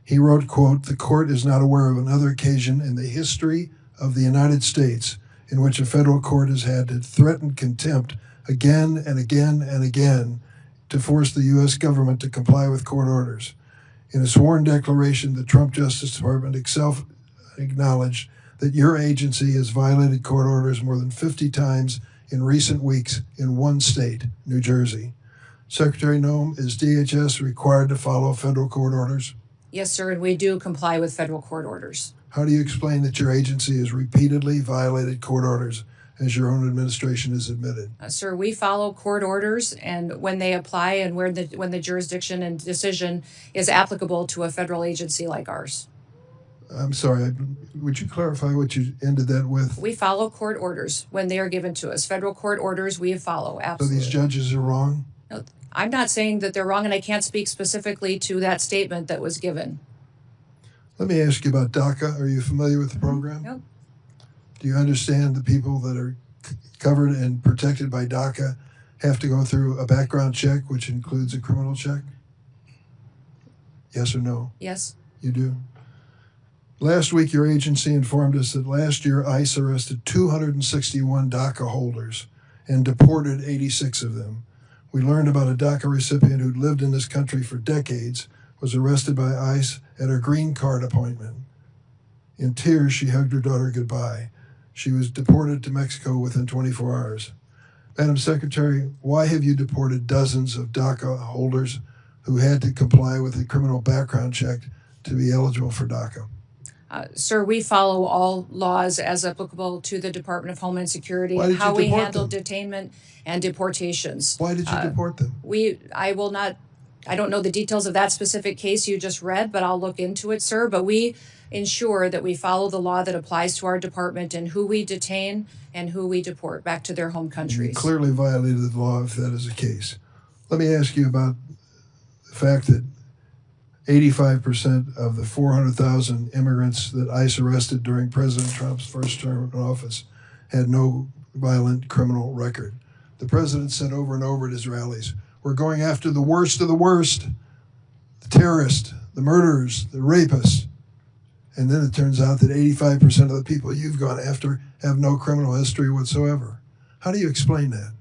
He wrote, quote, "The court is not aware of another occasion in the history of the United States in which a federal court has had to threaten contempt again and again and again to force the U.S. government to comply with court orders. In a sworn declaration, the Trump Justice Department itself acknowledged that your agency has violated court orders more than 50 times in recent weeks in one state, New Jersey. Secretary Noem, is DHS required to follow federal court orders? Yes, sir, and we do comply with federal court orders. How do you explain that your agency has repeatedly violated court orders, as your own administration has admitted? Sir, we follow court orders, and when they apply and when the jurisdiction and decision is applicable to a federal agency like ours. I'm sorry, would you clarify what you ended that with? We follow court orders when they are given to us. Federal court orders we follow, absolutely. So these judges are wrong? No, I'm not saying that they're wrong, and I can't speak specifically to that statement that was given. Let me ask you about DACA. Are you familiar with the program? Nope. Do you understand the people that are covered and protected by DACA have to go through a background check, which includes a criminal check? Yes or no? Yes. You do? Last week, your agency informed us that last year ICE arrested 261 DACA holders and deported 86 of them. We learned about a DACA recipient who'd lived in this country for decades, was arrested by ICE at her green card appointment. In tears, she hugged her daughter goodbye. She was deported to Mexico within 24 hours. Madam Secretary, why have you deported dozens of DACA holders who had to comply with a criminal background check to be eligible for DACA? Sir, we follow all laws as applicable to the Department of Homeland Security Why and did you how we deport handle them? detainment and deportations. Why did you deport them? I don't know the details of that specific case you just read, but I'll look into it, sir. But we ensure that we follow the law that applies to our department and who we detain and who we deport back to their home You countries. clearly violated the law if that is the case. Let me ask you about the fact that 85% of the 400,000 immigrants that ICE arrested during President Trump's first term in office had no violent criminal record. The president said over and over at his rallies, we're going after the worst of the worst, the terrorists, the murderers, the rapists. And then it turns out that 85% of the people you've gone after have no criminal history whatsoever. How do you explain that?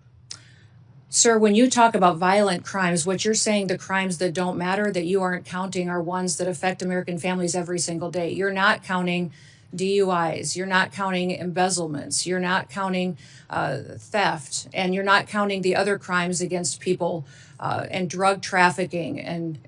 Sir, when you talk about violent crimes, what you're saying, the crimes that don't matter, that you aren't counting, are ones that affect American families every single day. You're not counting DUIs. You're not counting embezzlements. You're not counting theft. And you're not counting the other crimes against people and drug trafficking and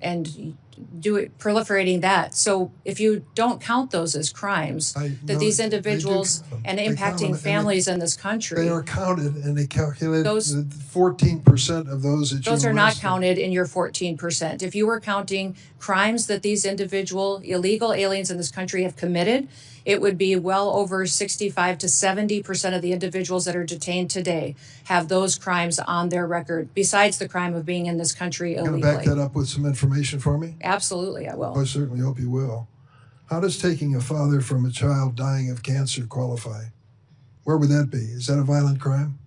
proliferating that. So if you don't count those as crimes, these individuals and impacting families in this country. They are counted, and they calculate 14% of those that those you are not arrested. counted in your 14%. If you were counting crimes that these individual illegal aliens in this country have committed, it would be well over 65 to 70% of the individuals that are detained today have those crimes on their record, besides the crime of being in this country illegally. Can you back that up with some information for me? Absolutely, I will. I certainly hope you will. How does taking a father from a child dying of cancer qualify? Where would that be? Is that a violent crime?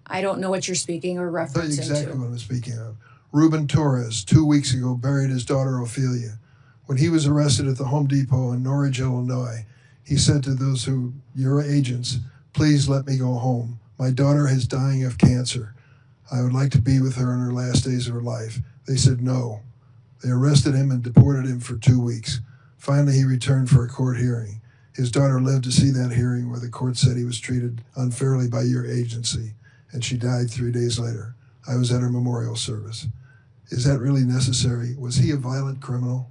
I don't know what you're speaking or I'll tell you referencing exactly to. what I'm speaking of. Ruben Torres, 2 weeks ago, buried his daughter Ophelia. When he was arrested at the Home Depot in Norridge, Illinois, he said to those who, your agents, please let me go home. My daughter is dying of cancer. I would like to be with her in her last days of her life. They said no. They arrested him and deported him for 2 weeks. Finally, he returned for a court hearing. His daughter lived to see that hearing where the court said he was treated unfairly by your agency, and she died 3 days later. I was at her memorial service. Is that really necessary? Was he a violent criminal?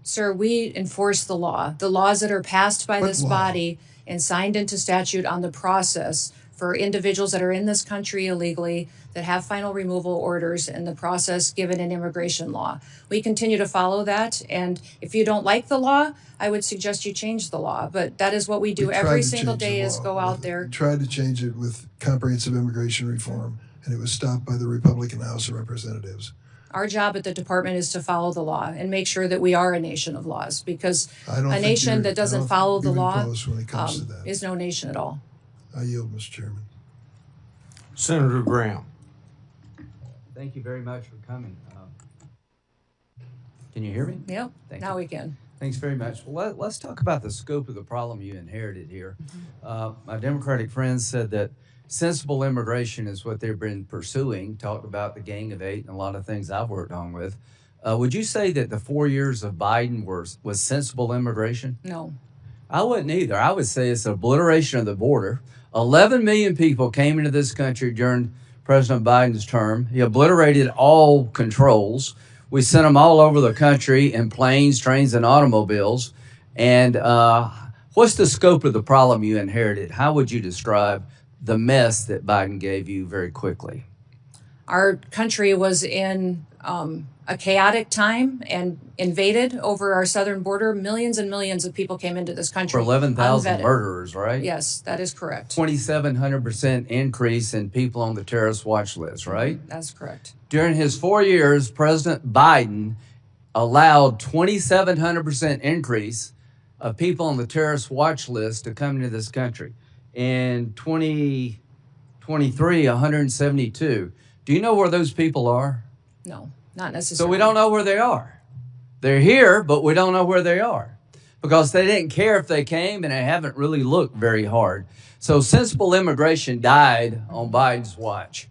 Sir, we enforce the law. The laws that are passed by What this law? body and signed into statute on the process for individuals that are in this country illegally, that have final removal orders, and the process given in immigration law. We continue to follow that, and if you don't like the law, I would suggest you change the law. But that is what we do We tried every to single change the day, is law go out with- there. We tried to change it with comprehensive immigration reform, and it was stopped by the Republican House of Representatives. Our job at the department is to follow the law and make sure that we are a nation of laws, because I don't a think nation you're- that I doesn't don't follow think the you're even law close when it comes to that. is no nation at all. I yield, Mr. Chairman. Senator Graham. Thank you very much for coming. Can you hear me? Yep, Thank now you. we can. Thanks very much. Well, let's talk about the scope of the problem you inherited here. My Democratic friends said that sensible immigration is what they've been pursuing, talked about the Gang of Eight and a lot of things I've worked on with. Would you say that the 4 years of Biden was sensible immigration? No. I wouldn't either. I would say it's obliteration of the border. 11 million people came into this country during President Biden's term. He obliterated all controls. We sent them all over the country in planes, trains, and automobiles. And what's the scope of the problem you inherited? How would you describe the mess that Biden gave you very quickly? Our country was in a chaotic time and invaded over our southern border. Millions and millions of people came into this country. For 11,000 unvetted. murderers, right? Yes, that is correct. 2,700% increase in people on the terrorist watch list, right? That's correct. During his 4 years, President Biden allowed 2,700% increase of people on the terrorist watch list to come into this country. In 2023, 172. Do you know where those people are? No, not So necessarily. we don't know where they are. They're here, but we don't know where they are. because they didn't care if they came, and they haven't really looked very hard. So sensible immigration died on Biden's watch.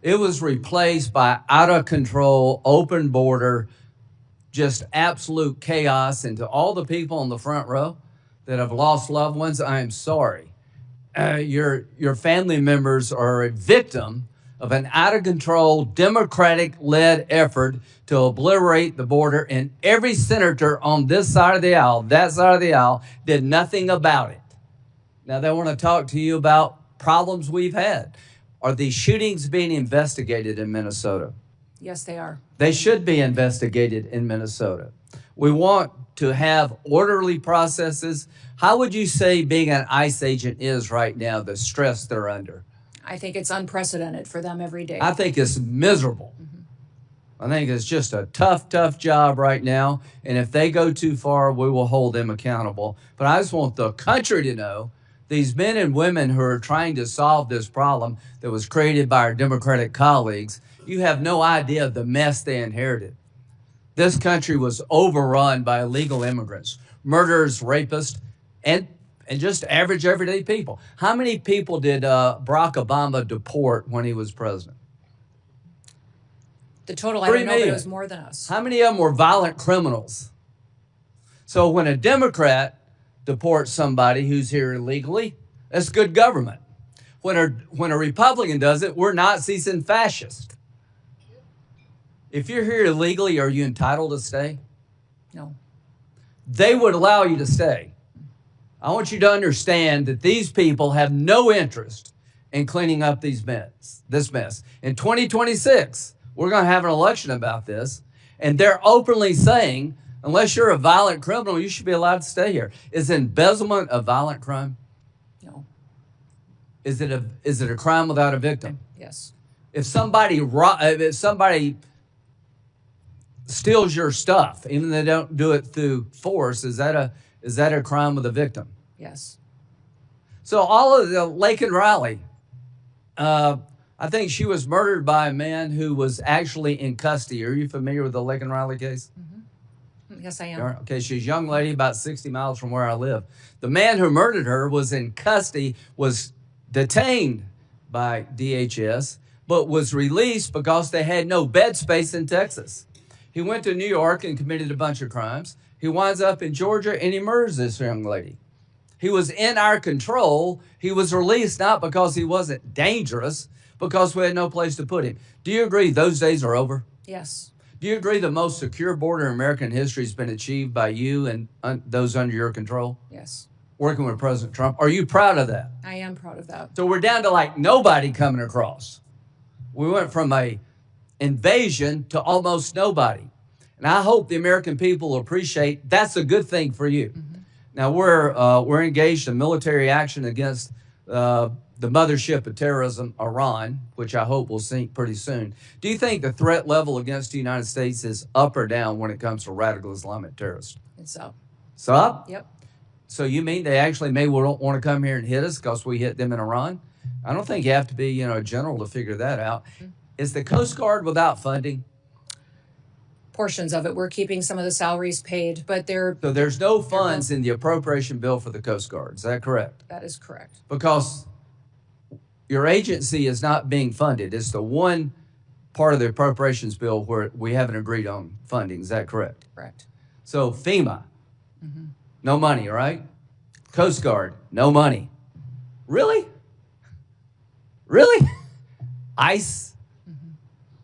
It was replaced by out of control, open border, just absolute chaos. And to all the people on the front row that have lost loved ones, I am sorry. Your family members are a victim of an out of control, Democratic-led effort to obliterate the border, and every senator on this side of the aisle, that side of the aisle, did nothing about it. Now they want to talk to you about problems we've had. Are these shootings being investigated in Minnesota? Yes, they are. They should be investigated in Minnesota. We want to have orderly processes. How would you say being an ICE agent is right now, the stress they're under? I think it's unprecedented for them every day. I think it's miserable. I think it's just a tough, tough job right now. And if they go too far, we will hold them accountable. But I just want the country to know these men and women who are trying to solve this problem that was created by our Democratic colleagues, you have no idea the mess they inherited. This country was overrun by illegal immigrants, murderers, rapists, and just average, everyday people. How many people did Barack Obama deport when he was president? The total, I 3 don't know, but million. it was more than us. How many of them were violent criminals? So when a Democrat deports somebody who's here illegally, that's good government. When a Republican does it, we're Nazis and fascists. If you're here illegally, are you entitled to stay? No. They would allow you to stay. I want you to understand that these people have no interest in cleaning up this mess. In 2026, we're going to have an election about this, and they're openly saying, unless you're a violent criminal, you should be allowed to stay here. Is embezzlement a violent crime? No. Is it a crime without a victim? Yes. If somebody steals your stuff, even though they don't do it through force, is that a crime with a victim? Yes. So all of the Laken Riley, I think she was murdered by a man who was actually in custody. Are you familiar with the Laken Riley case? Yes, I am. Okay, she's a young lady about 60 miles from where I live. The man who murdered her was in custody, was detained by DHS, but was released because they had no bed space in Texas. He went to New York and committed a bunch of crimes. He winds up in Georgia and he murders this young lady. He was in our control. He was released not because he wasn't dangerous, because we had no place to put him. Do you agree those days are over? Yes. Do you agree the most secure border in American history has been achieved by you and those under your control? Yes. Working with President Trump. Are you proud of that? I am proud of that. So we're down to like nobody coming across. We went from a invasion to almost nobody. And I hope the American people will appreciate that's a good thing for you. Now we're engaged in military action against the mothership of terrorism, Iran, which I hope will sink pretty soon. Do you think the threat level against the United States is up or down when it comes to radical Islamic terrorists? It's up. It's up? Yep. So you mean they actually may want to come here and hit us because we hit them in Iran? I don't think you have to be, a general to figure that out. Is the Coast Guard without funding? Portions of it. We're keeping some of the salaries paid, but So there's no funds in the appropriation bill for the Coast Guard. Is that correct? that is correct. Because your agency is not being funded. It's the one part of the appropriations bill where we haven't agreed on funding. Is that correct? Correct. So FEMA, no money, right? Coast Guard, no money. Really? Really? ICE,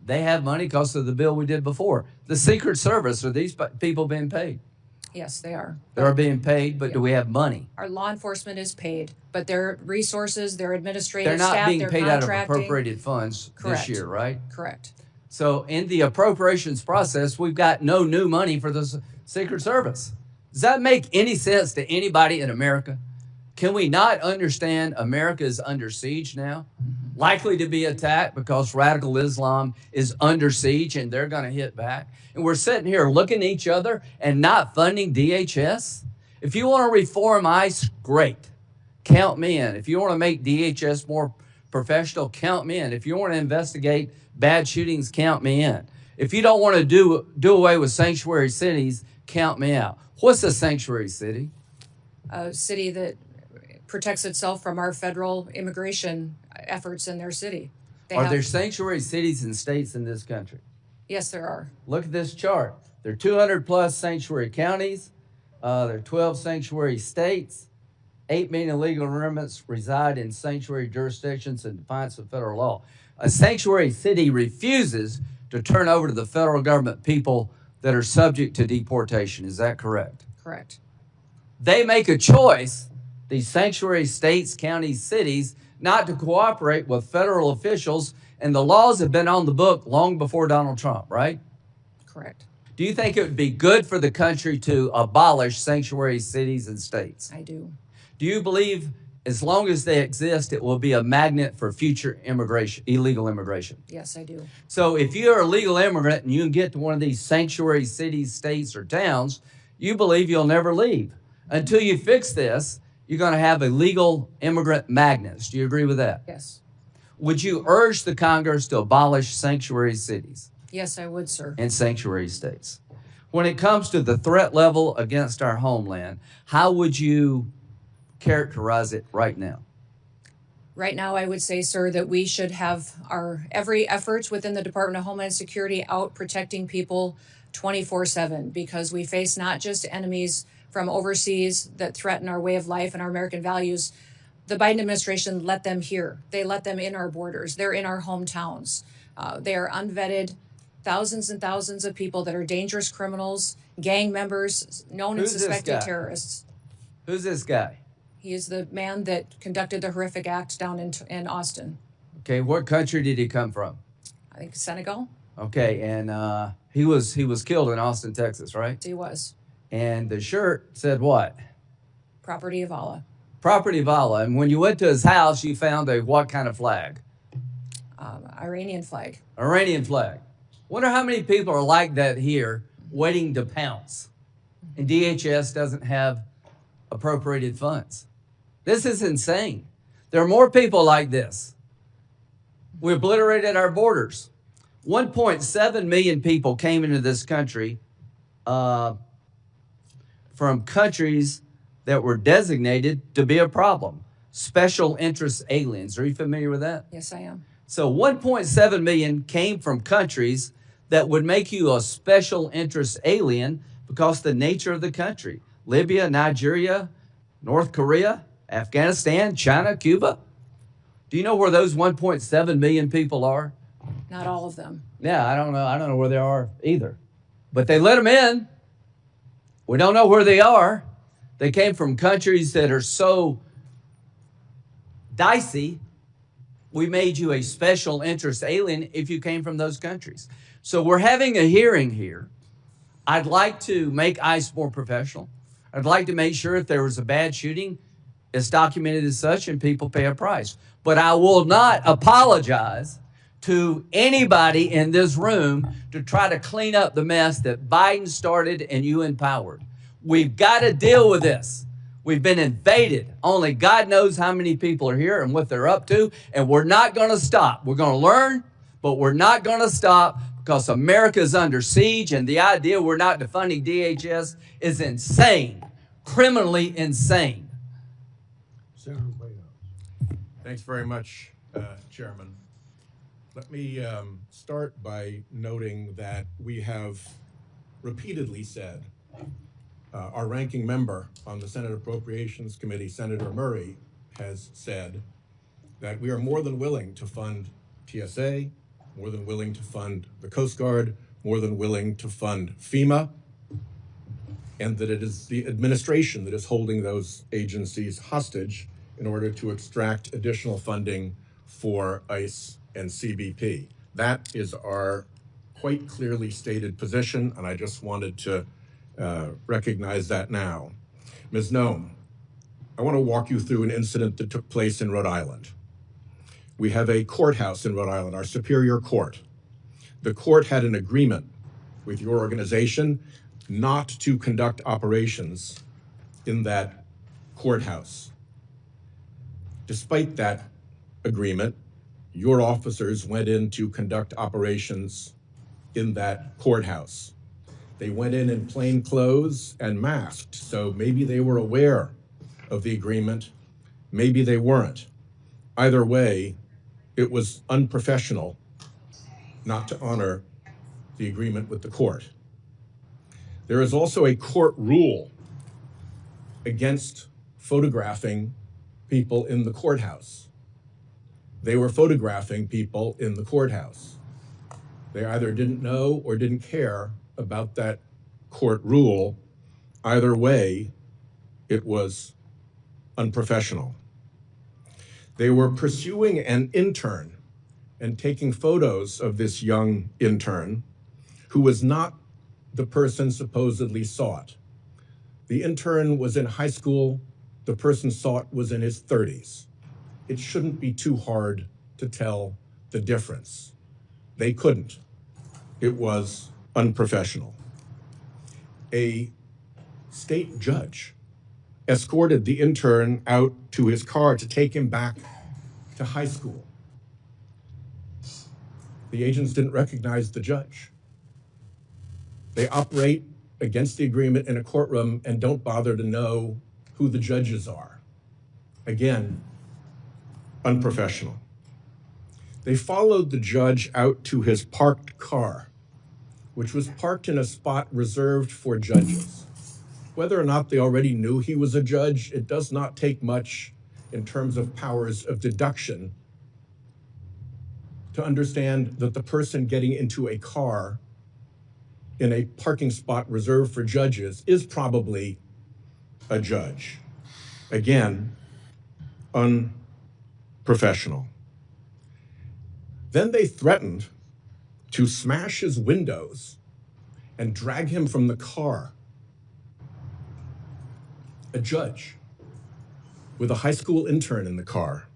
they have money because of the bill we did before. The Secret Service, are these people being paid? Yes, they are. They're being paid, but do we have money? Our law enforcement is paid, but their resources, their administrative They're not staff, being their paid out of contracting. appropriated funds Correct. this year, right? Correct. So in the appropriations process, we've got no new money for the Secret Service. Does that make any sense to anybody in America? Can we not understand America is under siege now? Likely to be attacked because radical Islam is under siege and they're going to hit back. And we're sitting here looking at each other and not funding DHS. If you want to reform ICE, great. Count me in. If you want to make DHS more professional, count me in. If you want to investigate bad shootings, count me in. If you don't want to do away with sanctuary cities, Count me out. What's a sanctuary city? A city that protects itself from our federal immigration efforts in their city. Are there sanctuary cities and states in this country? Yes, there are. Look at this chart. There are 200 plus sanctuary counties. There are 12 sanctuary states. 8 million illegal immigrants reside in sanctuary jurisdictions in defiance of federal law. A sanctuary city refuses to turn over to the federal government people that are subject to deportation. Is that correct? Correct. They make a choice, these sanctuary states, counties, cities, not to cooperate with federal officials, and the laws have been on the book long before Donald Trump, right? Correct. Do you think it would be good for the country to abolish sanctuary cities and states? I do. Do you believe as long as they exist, it will be a magnet for future immigration, illegal immigration? Yes, I do. So if you're a legal immigrant and you can get to one of these sanctuary cities, states, or towns, you believe you'll never leave. Until you fix this, you're going to have illegal immigrant magnets. Do you agree with that? Yes. Would you urge the Congress to abolish sanctuary cities Yes, I would, sir. and sanctuary states? When it comes to the threat level against our homeland, how would you characterize it right now? Right now, I would say, sir, that we should have our every efforts within the Department of Homeland Security out protecting people 24/7, because we face not just enemies from overseas that threaten our way of life and our American values. The Biden administration let them here. They let them in our borders. They're in our hometowns. They are unvetted, thousands and thousands of people that are dangerous criminals, gang members, known and Who's this suspected guy? terrorists. Who's this guy? He is the man that conducted the horrific act down in Austin. Okay, what country did he come from? I think Senegal. Okay, and he was killed in Austin, Texas, right? He was. And the shirt said what? Property of Allah. Property of Allah. And when you went to his house, you found a what kind of flag? Iranian flag. Iranian flag. Wonder how many people are like that here, waiting to pounce. And DHS doesn't have appropriated funds. This is insane. There are more people like this. We obliterated our borders. 1.7 million people came into this country from countries that were designated to be a problem. Special interest aliens. Are you familiar with that? Yes, I am. So 1.7 million came from countries that would make you a special interest alien because of the nature of the country. Libya, Nigeria, North Korea, Afghanistan, China, Cuba. Do you know where those 1.7 million people are? Not all of them. Yeah, I don't know. I don't know where they are either. But they let them in. We don't know where they are. They came from countries that are so dicey. We made you a special interest alien if you came from those countries. So we're having a hearing here. I'd like to make ICE more professional. I'd like to make sure if there was a bad shooting, it's documented as such and people pay a price. But I will not apologize to anybody in this room to try to clean up the mess that Biden started and you empowered. We've got to deal with this. We've been invaded. Only God knows how many people are here and what they're up to, and we're not going to stop. We're going to learn, but we're not going to stop because America is under siege, and the idea we're not defunding DHS is insane, criminally insane. Senator Whitehouse. Thanks very much, Chairman. Let me start by noting that we have repeatedly said, our ranking member on the Senate Appropriations Committee, Senator Murray, has said that we are more than willing to fund TSA, more than willing to fund the Coast Guard, more than willing to fund FEMA, and that it is the administration that is holding those agencies hostage in order to extract additional funding for ICE and CBP. That is our quite clearly stated position, and I just wanted to recognize that now. Ms. Noem, I want to walk you through an incident that took place in Rhode Island. We have a courthouse in Rhode Island, our Superior Court. The court had an agreement with your organization not to conduct operations in that courthouse. Despite that agreement, your officers went in to conduct operations in that courthouse. They went in plain clothes and masked, so maybe they were aware of the agreement, maybe they weren't. Either way, it was unprofessional not to honor the agreement with the court. There is also a court rule against photographing people in the courthouse. They were photographing people in the courthouse. They either didn't know or didn't care about that court rule. Either way, it was unprofessional. They were pursuing an intern and taking photos of this young intern who was not the person supposedly sought. The intern was in high school. The person sought was in his 30s. It shouldn't be too hard to tell the difference. They couldn't. It was unprofessional. A state judge escorted the intern out to his car to take him back to high school. The agents didn't recognize the judge. They operate against the agreement in a courtroom and don't bother to know who the judges are. Again, unprofessional. They followed the judge out to his parked car, which was parked in a spot reserved for judges. Whether or not they already knew he was a judge, it does not take much in terms of powers of deduction to understand that the person getting into a car in a parking spot reserved for judges is probably a judge. Again, unprofessional. Then they threatened to smash his windows and drag him from the car. A judge with a high school intern in the car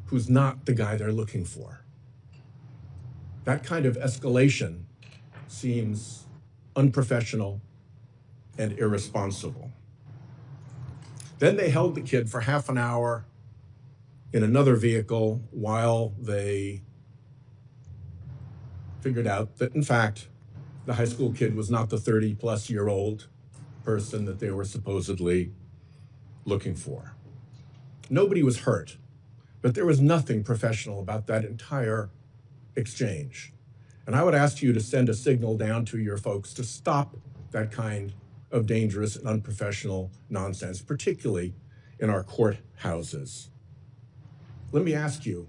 who's not the guy they're looking for. That kind of escalation seems unprofessional and irresponsible. Then they held the kid for half an hour in another vehicle while they figured out that, in fact, the high school kid was not the 30-plus-year-old person that they were supposedly looking for. Nobody was hurt, but there was nothing professional about that entire exchange. And I would ask you to send a signal down to your folks to stop that kind of dangerous and unprofessional nonsense, particularly in our courthouses. Let me ask you,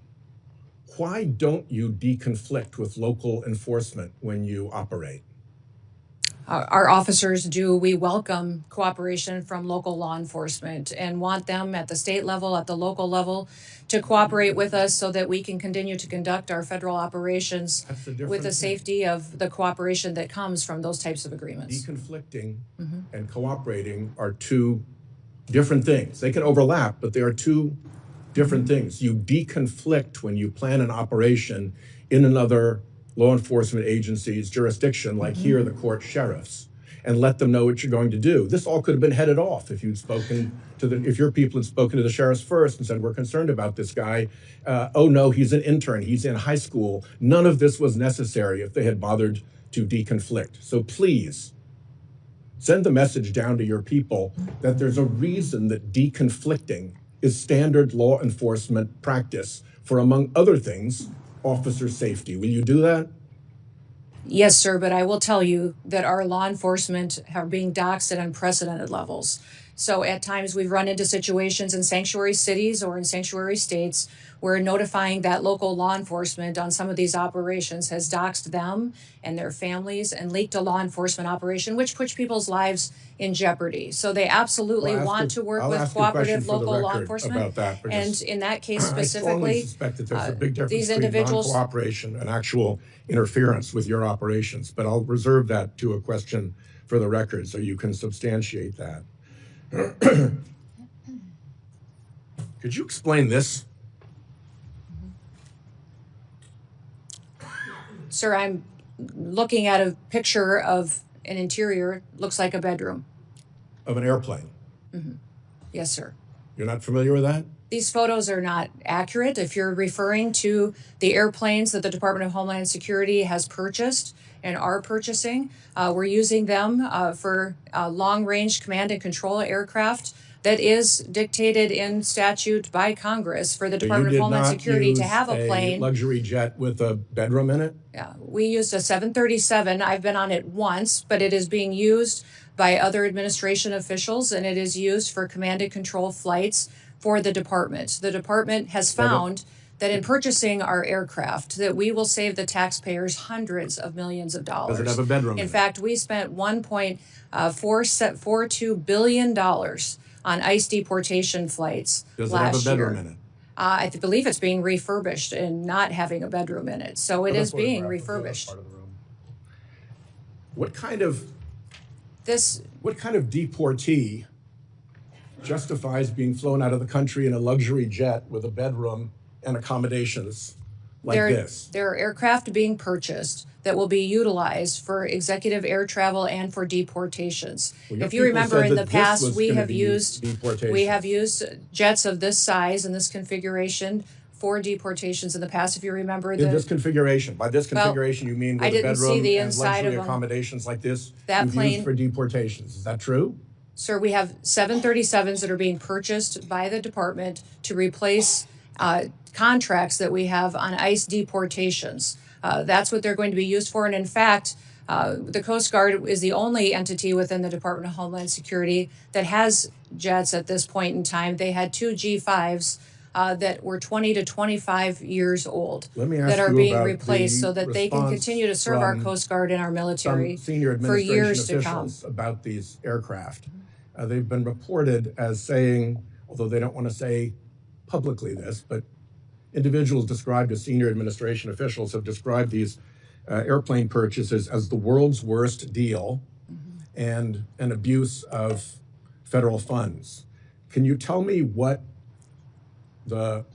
why don't you deconflict with local enforcement when you operate? Our officers do. We welcome cooperation from local law enforcement and want them at the state level, at the local level, to cooperate with us so that we can continue to conduct our federal operations with the safety of the cooperation that comes from those types of agreements. Deconflicting and cooperating are two different things. They can overlap, but they are two different things. You deconflict when you plan an operation in another law enforcement agency's jurisdiction, like here, the court sheriffs, and let them know what you're going to do. This all could have been headed off if you'd spoken to if your people had spoken to the sheriffs first and said, we're concerned about this guy. Oh no, he's an intern, he's in high school. None of this was necessary if they had bothered to deconflict. So please, send the message down to your people that there's a reason that deconflicting is standard law enforcement practice for, among other things, officer safety. Will you do that? Yes, sir, but I will tell you that our law enforcement are being doxxed at unprecedented levels. So at times we've run into situations in sanctuary cities or in sanctuary states where notifying that local law enforcement on some of these operations has doxxed them and their families and leaked a law enforcement operation, which puts people's lives in jeopardy. So they absolutely want to work with cooperative local law enforcement. About that, and in that case I strongly specifically, suspect that there's a big difference these between individuals, non-cooperation and actual interference with your operations. But I'll reserve that to a question for the record so you can substantiate that. Could you explain this? Sir, I'm looking at a picture of an interior, looks like a bedroom. Of an airplane? Yes, sir. You're not familiar with that? These photos are not accurate. If you're referring to the airplanes that the Department of Homeland Security has purchased and are purchasing, we're using them for long-range command and control aircraft that is dictated in statute by Congress for the Department of Homeland Security to have a plane. Luxury jet with a bedroom in it? Yeah, we used a 737. I've been on it once, but it is being used by other administration officials, and it is used for command and control flights for the department. The department has found that in purchasing our aircraft, that we will save the taxpayers hundreds of millions of dollars. Does it have a bedroom? In fact, we spent $1.42 billion on ICE deportation flights last year. Does it have a bedroom in it? I believe it's being refurbished and not having a bedroom in it. So it is being refurbished. What kind of deportee justifies being flown out of the country in a luxury jet with a bedroom and accommodations like this? There are aircraft being purchased that will be utilized for executive air travel and for deportations. Well, if you remember in the past, we have used jets of this size and this configuration for deportations in the past. If you remember in this configuration, by this configuration, you mean with a bedroom and luxury accommodations like this, that plane used for deportations. Is that true? Sir, we have 737s that are being purchased by the department to replace contracts that we have on ICE deportations. That's what they're going to be used for. And in fact, the Coast Guard is the only entity within the Department of Homeland Security that has jets at this point in time. They had two G5s that were 20 to 25 years old that are being replaced so that they can continue to serve our Coast Guard and our military for years to come. About these aircraft. They've been reported as saying, although they don't want to say publicly this, but individuals described as senior administration officials have described these airplane purchases as the world's worst deal and an abuse of federal funds. Can you tell me what the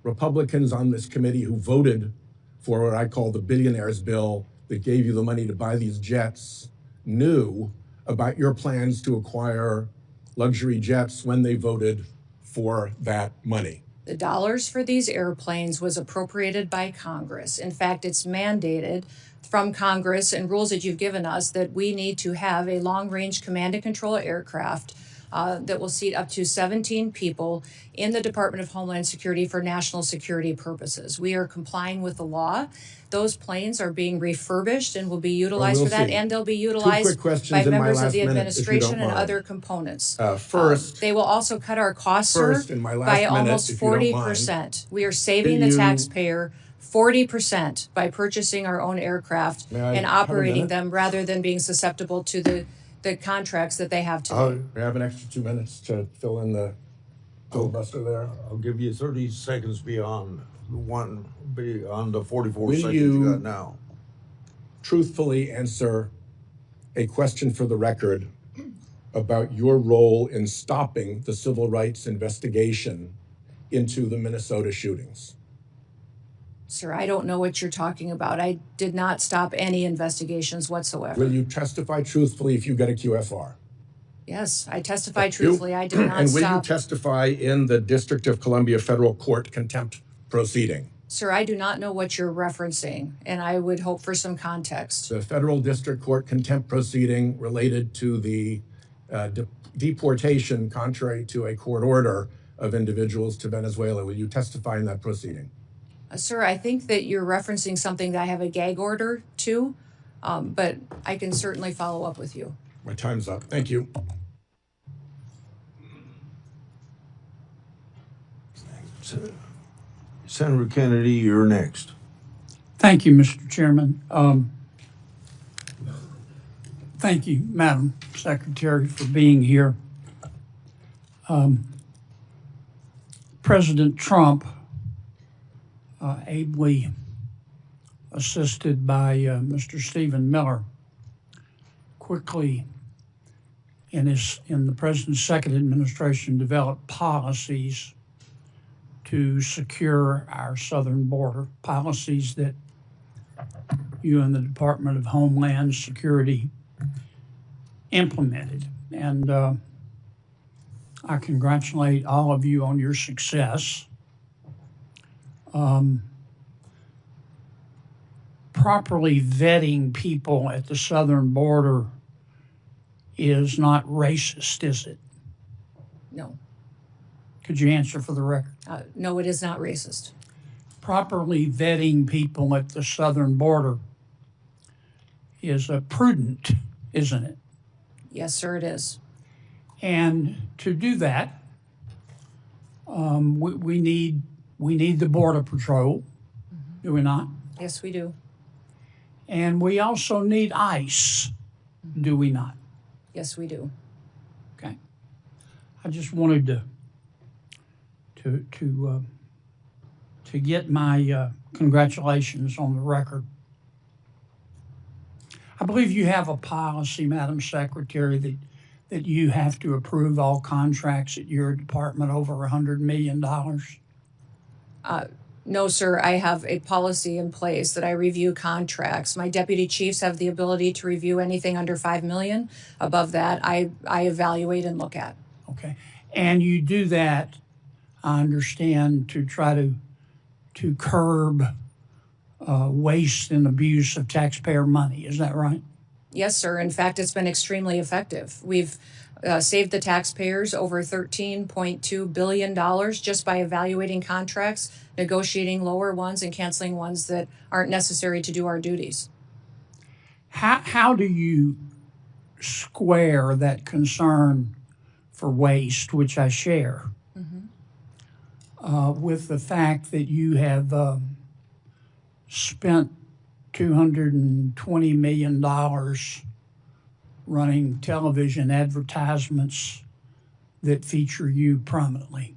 Republicans on this committee who voted for what I call the billionaires bill that gave you the money to buy these jets knew about your plans to acquire luxury jets when they voted for that money? The dollars for these airplanes was appropriated by Congress. In fact, it's mandated from Congress and rules that you've given us that we need to have a long-range command and control aircraft that will seat up to 17 people in the Department of Homeland Security for national security purposes. We are complying with the law. Those planes are being refurbished and will be utilized for that, and they'll be utilized by members of the administration and other components. First, they will also cut our costs, sir, by almost 40%. We are saving the taxpayer 40% by purchasing our own aircraft and operating them rather than being susceptible to the contracts that they have today. We have an extra 2 minutes to fill in the filibuster there. I'll give you 30 seconds beyond the 44 seconds you got now. Truthfully answer a question for the record about your role in stopping the civil rights investigation into the Minnesota shootings? Sir, I don't know what you're talking about. I did not stop any investigations whatsoever. Will you testify truthfully if you get a QFR? Yes, I testify truthfully. I did not stop. And will you testify in the District of Columbia Federal Court contempt proceeding? Sir, I do not know what you're referencing, and I would hope for some context. The Federal District Court contempt proceeding related to the deportation, contrary to a court order, of individuals to Venezuela. Will you testify in that proceeding? Sir, I think that you're referencing something that I have a gag order to, but I can certainly follow up with you. My time's up. Thank you. Senator Kennedy, you're next. Thank you, Mr. Chairman. Thank you, Madam Secretary, for being here. President Trump, ably assisted by Mr. Stephen Miller, quickly in the President's second administration developed policies to secure our southern border, policies that you and the Department of Homeland Security implemented. And I congratulate all of you on your success. Properly vetting people at the southern border is not racist, is it? No. Could you answer for the record? No, it is not racist. Properly vetting people at the southern border is prudent, isn't it? Yes, sir, it is. And to do that, we need the Border Patrol, do we not? Yes, we do. And we also need ICE, do we not? Yes, we do. Okay. I just wanted to get my congratulations on the record. I believe you have a policy, Madam Secretary, that you have to approve all contracts at your department over $100 million. No, sir, I have a policy in place that I review contracts. My deputy chiefs have the ability to review anything under $5 million. Above that, I evaluate and look at. Okay. And you do that, I understand, to try to curb waste and abuse of taxpayer money. Is that right? Yes, sir. In fact, it's been extremely effective. We've saved the taxpayers over $13.2 billion just by evaluating contracts, negotiating lower ones, and canceling ones that aren't necessary to do our duties. How do you square that concern for waste, which I share, with the fact that you have spent $220 million running television advertisements that feature you prominently?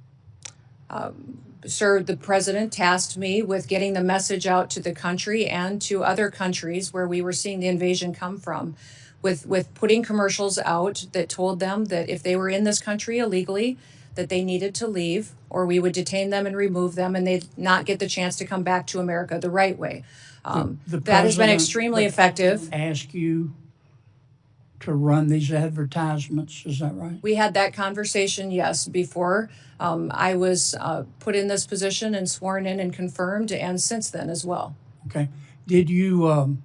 Sir, the president tasked me with getting the message out to the country and to other countries where we were seeing the invasion come from, with putting commercials out that told them that if they were in this country illegally, that they needed to leave, or we would detain them and remove them, and they'd not get the chance to come back to America the right way. That has been extremely effective. Ask you to run these advertisements, is that right? We had that conversation, yes, before I was put in this position and sworn in and confirmed, and since then as well. Okay. Did you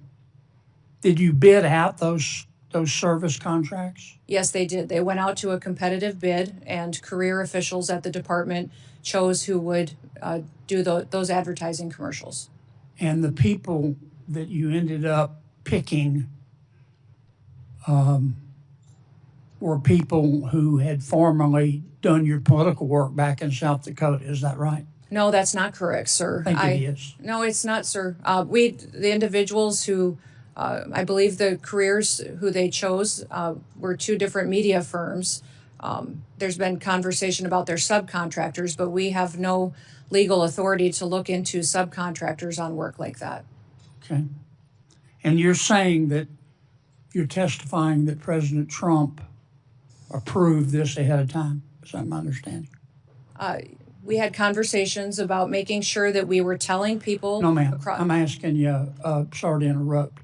bid out those service contracts? Yes, they did. They went out to a competitive bid, and career officials at the department chose who would do those advertising commercials. And the people that you ended up picking were people who had formerly done your political work back in South Dakota, is that right? No, that's not correct, sir. I think it is. No, it's not, sir. The individuals who, I believe the careers who they chose were two different media firms. There's been conversation about their subcontractors, but we have no legal authority to look into subcontractors on work like that. Okay. And you're saying that you're testifying that President Trump approved this ahead of time. Is that my understanding? We had conversations about making sure that we were telling people. No, ma'am. I'm asking you, sorry to interrupt,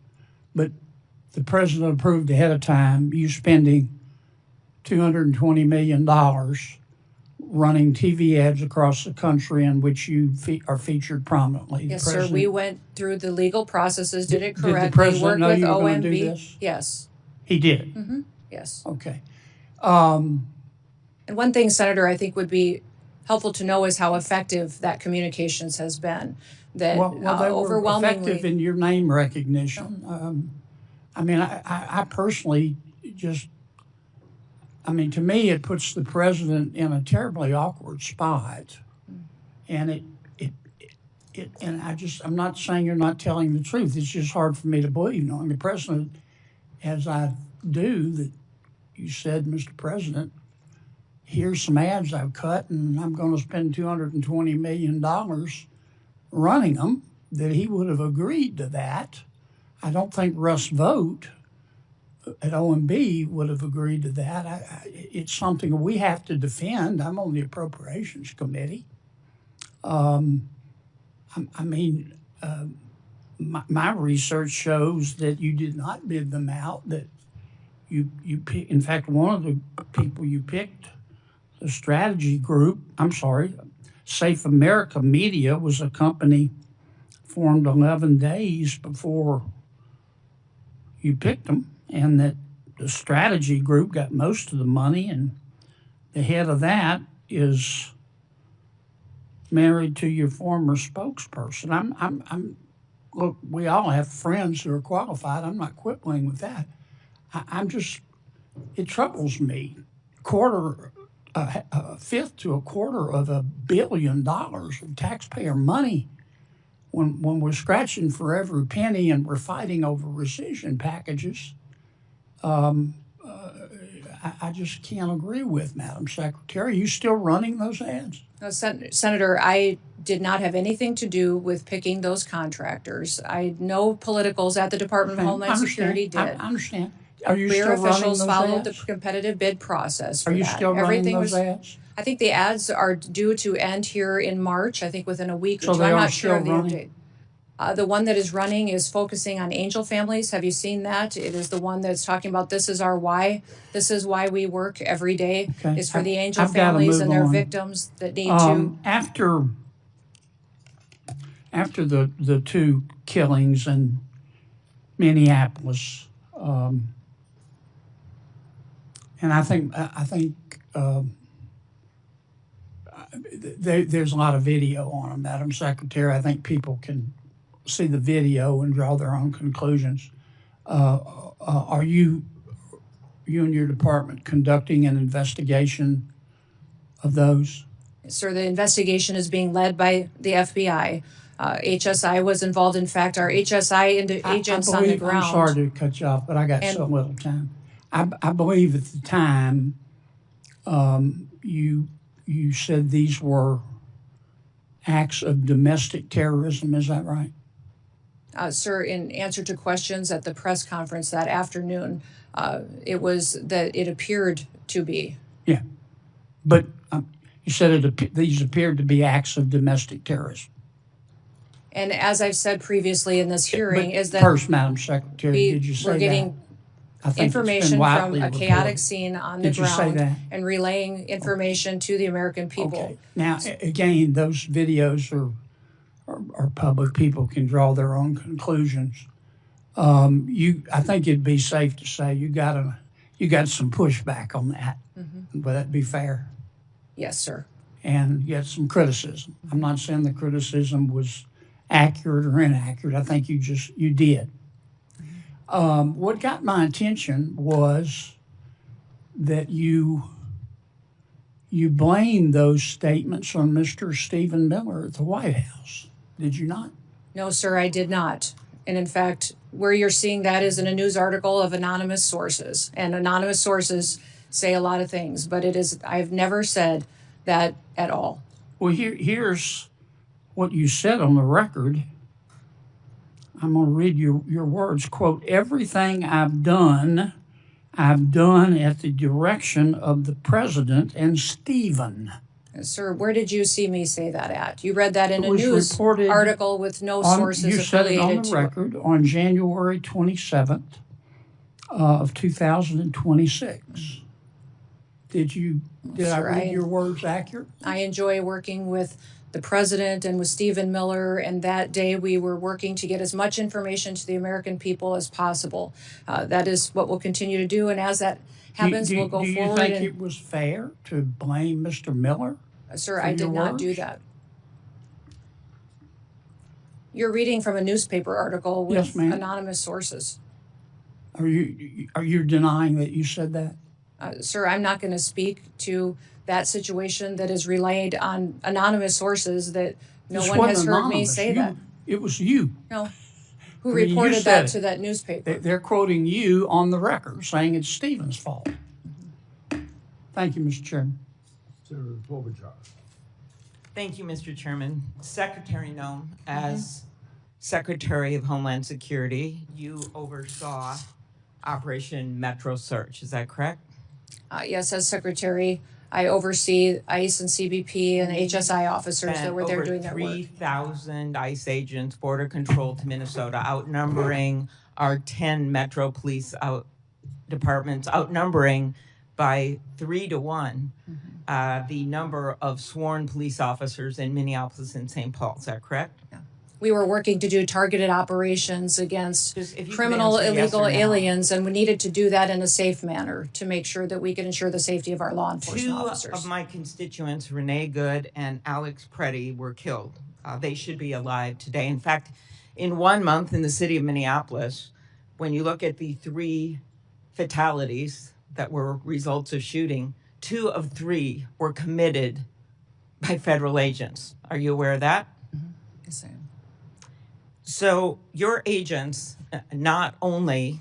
but the president approved ahead of time you spending $220 million running TV ads across the country in which you are featured prominently. Yes, sir. We went through the legal processes, did it correctly. Did the president know worked you with were going to do OMB. this? Yes. He did? Mm-hmm. Yes. Okay. And one thing, Senator, I think would be helpful to know is how effective that communications has been. That well, they were overwhelmingly effective in your name recognition. I mean, I personally just, I mean, to me, it puts the president in a terribly awkward spot. And I'm not saying you're not telling the truth. It's just hard for me to believe, knowing the president, as I do, that you said, Mr. President, here's some ads I've cut, and I'm going to spend $220 million running them, that he would have agreed to that. I don't think Russ Vogt at OMB would have agreed to that. It's something we have to defend. I'm on the Appropriations Committee. My research shows that you did not bid them out, that you in fact, one of the people you picked, the strategy group, Safe America Media was a company formed 11 days before you picked them, and that the strategy group got most of the money, and the head of that is married to your former spokesperson. Look, we all have friends who are qualified. I'm not quibbling with that. It troubles me. A fifth to a quarter of $1 billion of taxpayer money when we're scratching for every penny and we're fighting over rescission packages. I just can't agree with, Madam Secretary. Are you still running those ads? No, Senator, I did not have anything to do with picking those contractors. No politicals at the Department of Homeland Security did. I understand. Are you Career still running officials those followed ads? the competitive bid process for Are you that. still running Everything those was, ads? I think the ads are due to end here in March, I think within a week So or two. they I'm are not sure of the still running? update. The one that is running is focusing on angel families. Have you seen that? It is the one that's talking about this is our why. This is why we work every day. Okay. Is for the angel I've gotta families move and their on. victims that need to. After the two killings in Minneapolis, and I think there's a lot of video on them, Madam Secretary. I think people can see the video and draw their own conclusions. Are you and your department conducting an investigation of those? Sir, the investigation is being led by the FBI. HSI was involved. In fact, our HSI agents on the ground. I'm sorry to cut you off, but I got so little time. I believe at the time you said these were acts of domestic terrorism. Is that right? Sir, in answer to questions at the press conference that afternoon, it was that it appeared to be. Yeah, but you said these appeared to be acts of domestic terrorism. And as I've said previously in this hearing, is that first, Madam Secretary, did you say we're getting information from a chaotic scene on the ground and relaying information to the American people. Okay. Now, again, those videos are public. People can draw their own conclusions. I think it'd be safe to say you got some pushback on that. Mm-hmm. Would that be fair? Yes, sir. And you had some criticism. I'm not saying the criticism was accurate or inaccurate. I think you did. What got my attention was that you blamed those statements on Mr. Stephen Miller at the White House. Did you not? No, sir, I did not. And in fact, where you're seeing that is in a news article of anonymous sources. And anonymous sources say a lot of things, but I've never said that at all. Well, here's what you said on the record. I'm going to read your words. Quote, "Everything I've done at the direction of the president and Stephen." Sir, where did you see me say that at? You read that in a news article with no sources affiliated to it. You said it on the record on January 27th of 2026. Did I read your words accurate? I enjoy working with the president and with Stephen Miller, and that day we were working to get as much information to the American people as possible. That is what we'll continue to do, and as that happens, we'll go forward. Do you think it was fair to blame Mr. Miller? Sir, I did not do that. You're reading from a newspaper article with anonymous sources. Are you denying that you said that? Sir, I'm not going to speak to that situation that is relayed on anonymous sources that no one has heard me say that. It was you. No. Who reported that to that newspaper? They're quoting you on the record, saying it's Stephen's fault. Thank you, Mr. Chairman. Senator Klobuchar. Thank you, Mr. Chairman. Secretary Noem, as Secretary of Homeland Security, you oversaw Operation Metro Search. Is that correct? Yes, as Secretary, I oversee ICE and CBP and HSI officers that were there doing their work. 3,000 ICE agents, border control to Minnesota, outnumbering our 10 Metro Police departments, outnumbering by 3 to 1. the number of sworn police officers in Minneapolis and St. Paul. Is that correct? We were working to do targeted operations against Just if you could criminal, answer yes illegal or no. aliens, and we needed to do that in a safe manner to make sure that we could ensure the safety of our law enforcement Two officers. of my constituents, Renee Good and Alex Preddy, were killed. They should be alive today. In fact, in 1 month in the city of Minneapolis, when you look at the 3 fatalities that were results of shooting, 2 of 3 were committed by federal agents. Are you aware of that? Yes, I am. So your agents, not only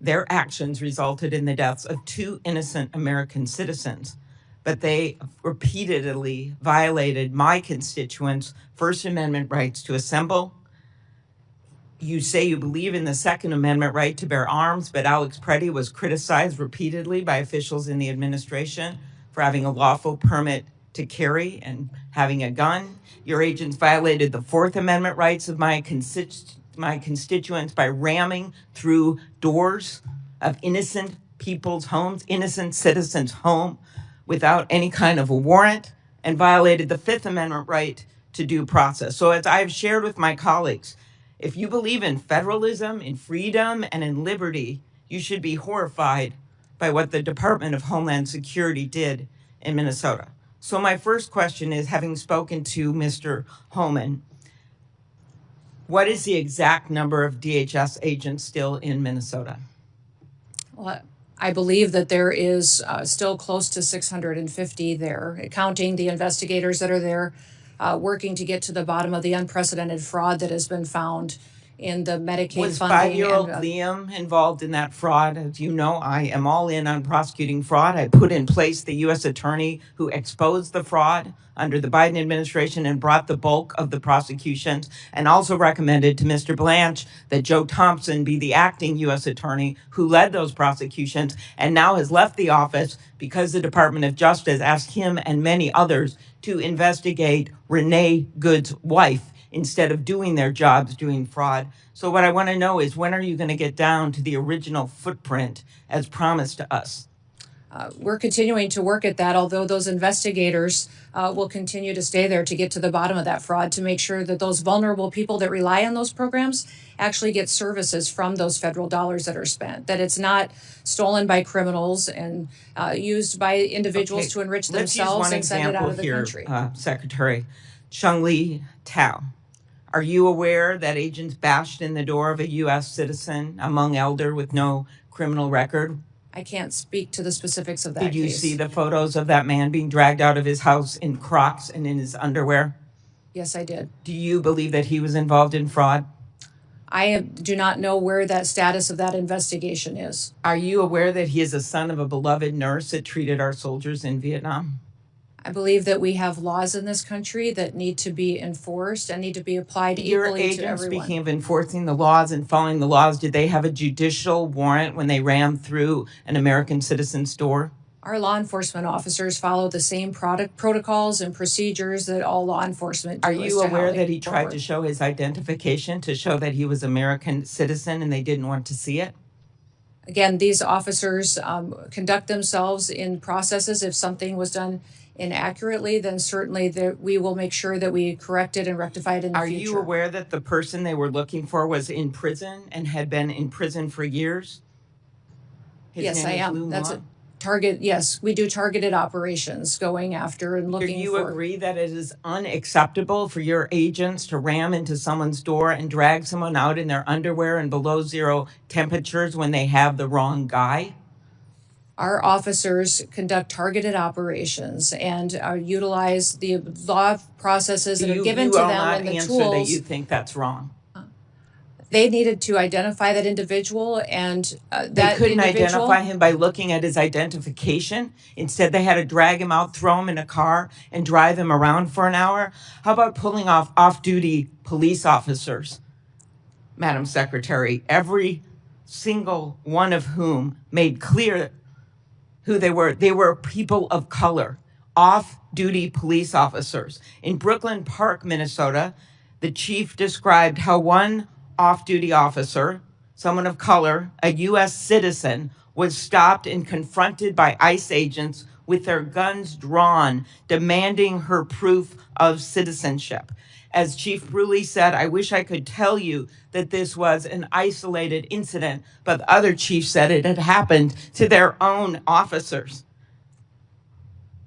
their actions resulted in the deaths of 2 innocent American citizens, but they repeatedly violated my constituents' First Amendment rights to assemble. You say you believe in the Second Amendment right to bear arms, but Alex Preddy was criticized repeatedly by officials in the administration for having a lawful permit to carry and having a gun. Your agents violated the Fourth Amendment rights of my constituents by ramming through doors of innocent people's homes, innocent citizens' home, without any kind of a warrant, and violated the Fifth Amendment right to due process. So as I've shared with my colleagues, if you believe in federalism, in freedom, and in liberty, you should be horrified by what the Department of Homeland Security did in Minnesota. So my first question is, having spoken to Mr. Homan, what is the exact number of DHS agents still in Minnesota? Well, I believe that there is still close to 650 there, counting the investigators that are there, working to get to the bottom of the unprecedented fraud that has been found in the Medicaid Was funding. 5-year-old Liam involved in that fraud? As you know, I am all in on prosecuting fraud. I put in place the U.S. attorney who exposed the fraud under the Biden administration and brought the bulk of the prosecutions, and also recommended to Mr. Blanche that Joe Thompson be the acting U.S. attorney who led those prosecutions and now has left the office because the Department of Justice asked him and many others to investigate Renee Good's wife instead of doing their jobs doing fraud. So what I want to know is, when are you going to get down to the original footprint as promised to us? We're continuing to work at that, although those investigators will continue to stay there to get to the bottom of that fraud, to make sure that those vulnerable people that rely on those programs actually get services from those federal dollars that are spent, that it's not stolen by criminals and used by individuals to enrich themselves and send it out of the country. Secretary Chung-Li Tao, are you aware that agents bashed in the door of a U.S. citizen, a Hmong elder with no criminal record? I can't speak to the specifics of that Did you case. see the photos of that man being dragged out of his house in Crocs and in his underwear? Yes, I did. Do you believe that he was involved in fraud? Do not know where that status of that investigation is. Are you aware that he is a son of a beloved nurse that treated our soldiers in Vietnam? I believe that we have laws in this country that need to be enforced and need to be applied Your equally to agents, everyone. speaking of enforcing the laws and following the laws, did they have a judicial warrant when they rammed through an American citizen's door? Our law enforcement officers follow the same protocols and procedures that all law enforcement do. Are as you to how aware they that he move tried forward. to show his identification to show that he was American citizen and they didn't want to see it? Again, these officers conduct themselves in processes. If something was done inaccurately, then certainly we will make sure that we correct it and rectify it in the Are future. you aware that the person they were looking for was in prison and had been in prison for years? His Yes, name I is am. Lou That's a Muller. target. Yes, we do targeted operations going after and Do looking you for. agree that it is unacceptable for your agents to ram into someone's door and drag someone out in their underwear in below zero temperatures when they have the wrong guy? Our officers conduct targeted operations and utilize the law processes that are given to them and the answer tools. that you think that's wrong. They needed to identify that individual, and They couldn't identify him by looking at his identification. Instead, they had to drag him out, throw him in a car, and drive him around for an hour. How about pulling off-duty police officers, Madam Secretary, every single one of whom made clear who they were? They were people of color, off-duty police officers. In Brooklyn Park, Minnesota, the chief described how one off-duty officer, someone of color, a U.S. citizen, was stopped and confronted by ICE agents with their guns drawn, demanding her proof of citizenship. As Chief Bruley said, I wish I could tell you that this was an isolated incident, but the other chief said it had happened to their own officers.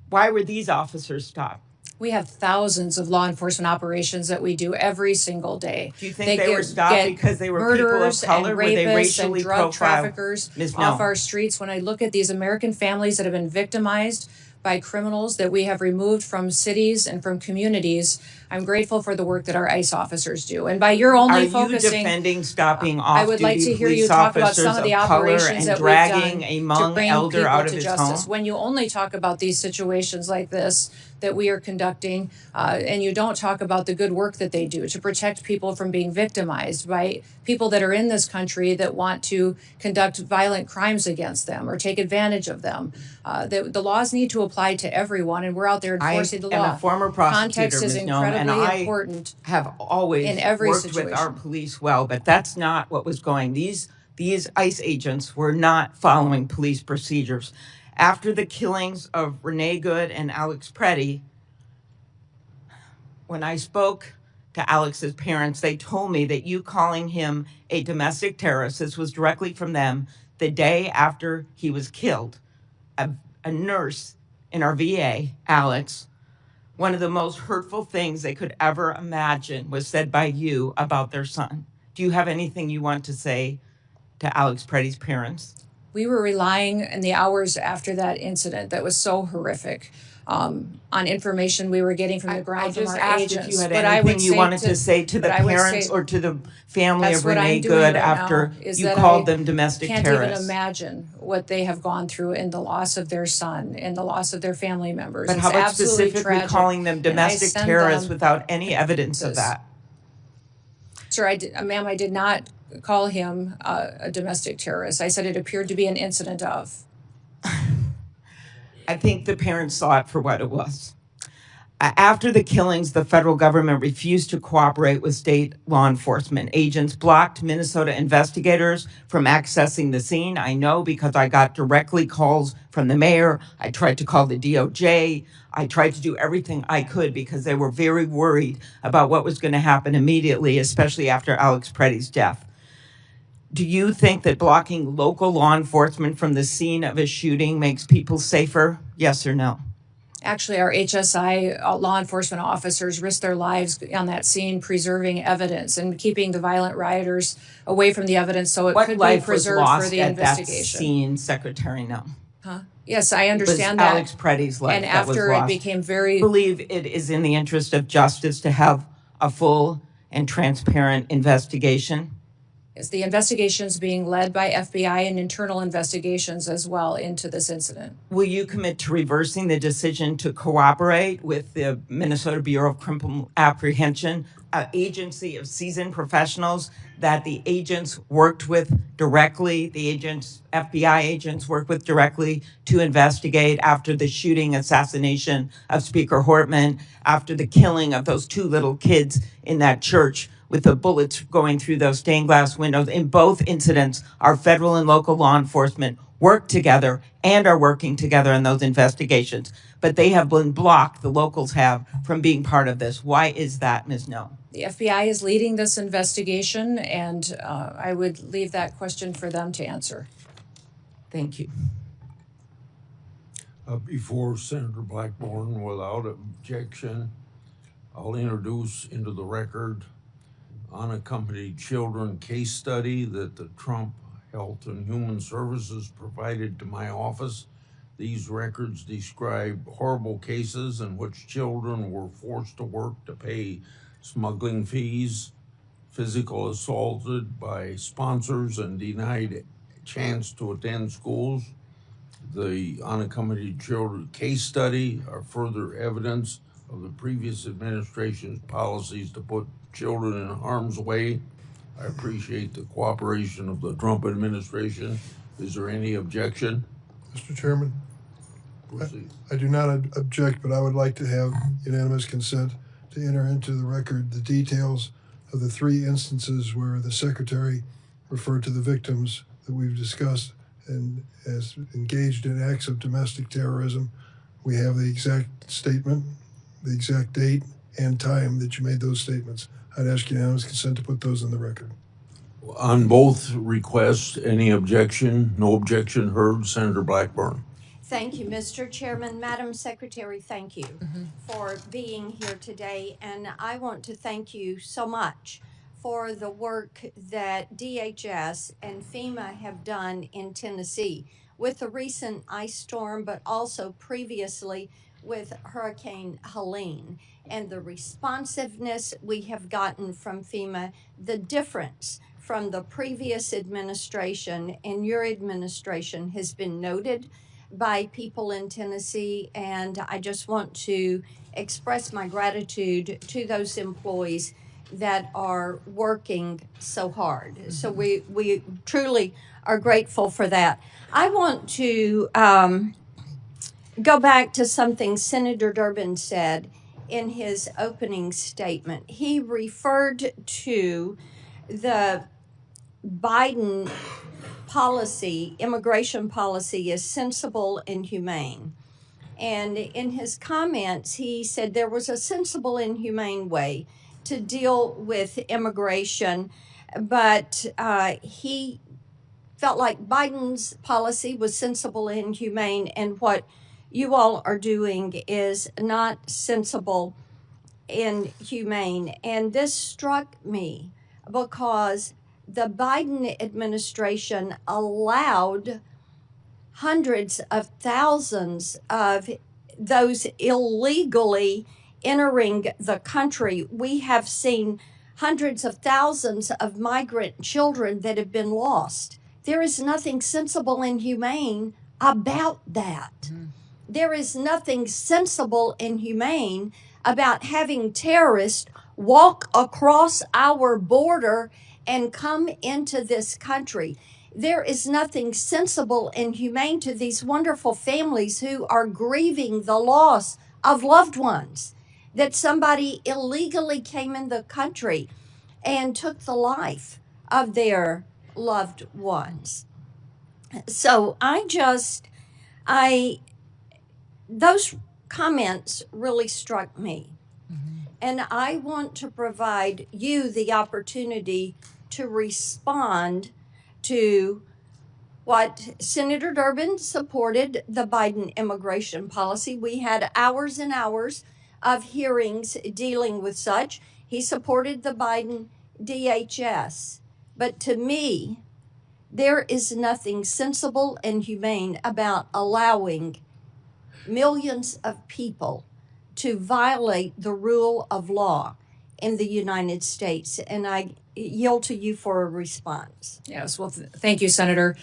Why were these officers stopped? We have thousands of law enforcement operations that we do every single day. Do you think they were stopped because they were people of murderers color? and Were they rapists racially and drug profiled? traffickers Ms. off Noem. our streets. When I look at these American families that have been victimized by criminals that we have removed from cities and from communities, I'm grateful for the work that our ICE officers do. And by your only Are focusing, you defending stopping I would like to off-duty hear you police talk about officers some of the of color operations and that we've dragging done a to Hmong bring elder people out of to his justice. home? When you only talk about these situations like this that we are conducting, and you don't talk about the good work that they do to protect people from being victimized by people that are in this country that want to conduct violent crimes against them or take advantage of them. The laws need to apply to everyone, and we're out there enforcing the law. I am a former prosecutor, Context is Ms. Noem, and incredibly I important. have always in every worked with our situation. police well, but that's not what was going. These ICE agents were not following police procedures. After the killings of Renee Good and Alex Preddy, when I spoke to Alex's parents, they told me that you calling him a domestic terrorist, this was directly from them, the day after he was killed. A nurse in our VA, Alex, one of the most hurtful things they could ever imagine was said by you about their son. Do you have anything you want to say to Alex Preddy's parents? We were relying in the hours after that incident that was so horrific on information we were getting from the ground from our I just agents. asked if you had But I anything would you say wanted to say to the but I would parents say or to the family that's of what I'm Renee doing Good right after now, is you that called I them domestic can't terrorists. even imagine what they have gone through in the loss of their son and the loss of their family members. But It's how about absolutely specifically tragic. calling them And I domestic send terrorists them- without any evidence of This- that? Sir, ma'am, I did not call him a domestic terrorist. I said it appeared to be an incident of. I think the parents saw it for what it was. After the killings, the federal government refused to cooperate with state law enforcement. Agents blocked Minnesota investigators from accessing the scene. I know because I got directly calls from the mayor. I tried to call the DOJ. I tried to do everything I could because they were very worried about what was going to happen immediately, especially after Alex Preddy's death. Do you think that blocking local law enforcement from the scene of a shooting makes people safer? Yes or no? Actually, our HSI law enforcement officers risked their lives on that scene, preserving evidence and keeping the violent rioters away from the evidence so it What could be life was preserved lost for the at that investigation. scene, Secretary Noem? Yes, I understand was that. Alex Preddy's life And that was after it lost. became I very, believe it is in the interest of justice to have a full and transparent investigation. is the investigations being led by FBI and internal investigations as well into this incident. Will you commit to reversing the decision to cooperate with the Minnesota Bureau of Criminal Apprehension, an agency of seasoned professionals that the agents worked with directly, FBI agents worked with directly to investigate after the shooting assassination of Speaker Hortman, after the killing of those two little kids in that church with the bullets going through those stained glass windows? In both incidents, our federal and local law enforcement worked together and are working together in those investigations. But they have been blocked, the locals have, from being part of this. Why is that, Ms. Noem? The FBI is leading this investigation, and I would leave that question for them to answer. Thank you. Before Senator Blackburn, without objection, I'll introduce into the record unaccompanied children case study that the Trump Health and Human Services provided to my office. These records describe horrible cases in which children were forced to work to pay smuggling fees, physical assaulted by sponsors, and denied a chance to attend schools. The unaccompanied children case study are further evidence of the previous administration's policies to put children in harm's way. I appreciate the cooperation of the Trump administration. Is there any objection? Mr. Chairman, Proceed. I do not object, but I would like to have unanimous consent to enter into the record the details of the 3 instances where the Secretary referred to the victims that we've discussed and as engaged in acts of domestic terrorism We have the exact statement, the exact date and time that you made those statements. I'd ask unanimous consent to put those in the record. On both requests, any objection? No objection heard. Senator Blackburn. Thank you, Mr. Chairman. Madam Secretary, thank you for being here today. And I want to thank you so much for the work that DHS and FEMA have done in Tennessee with the recent ice storm, but also previously with Hurricane Helene, and the responsiveness we have gotten from FEMA, the difference from the previous administration and your administration has been noted by people in Tennessee, and I just want to express my gratitude to those employees that are working so hard. So we truly are grateful for that. I want to go back to something Senator Durbin said in his opening statement. He referred to the Biden policy, immigration policy, is sensible and humane. And in his comments, he said there was a sensible and humane way to deal with immigration, but he felt like Biden's policy was sensible and humane, and what you all are doing is not sensible and humane. And this struck me because the Biden administration allowed hundreds of thousands of those illegally entering the country. We have seen hundreds of thousands of migrant children that have been lost. There is nothing sensible and humane about that. There is nothing sensible and humane about having terrorists walk across our border and come into this country. There is nothing sensible and humane to these wonderful families who are grieving the loss of loved ones, that somebody illegally came in the country and took the life of their loved ones. So those comments really struck me. And I want to provide you the opportunity to respond to what Senator Durbin supported, the Biden immigration policy. We had hours and hours of hearings dealing with such. He supported the Biden DHS. But to me, there is nothing sensible and humane about allowing millions of people to violate the rule of law in the United States. And I yield to you for a response. Yes, well, thank you, Senator.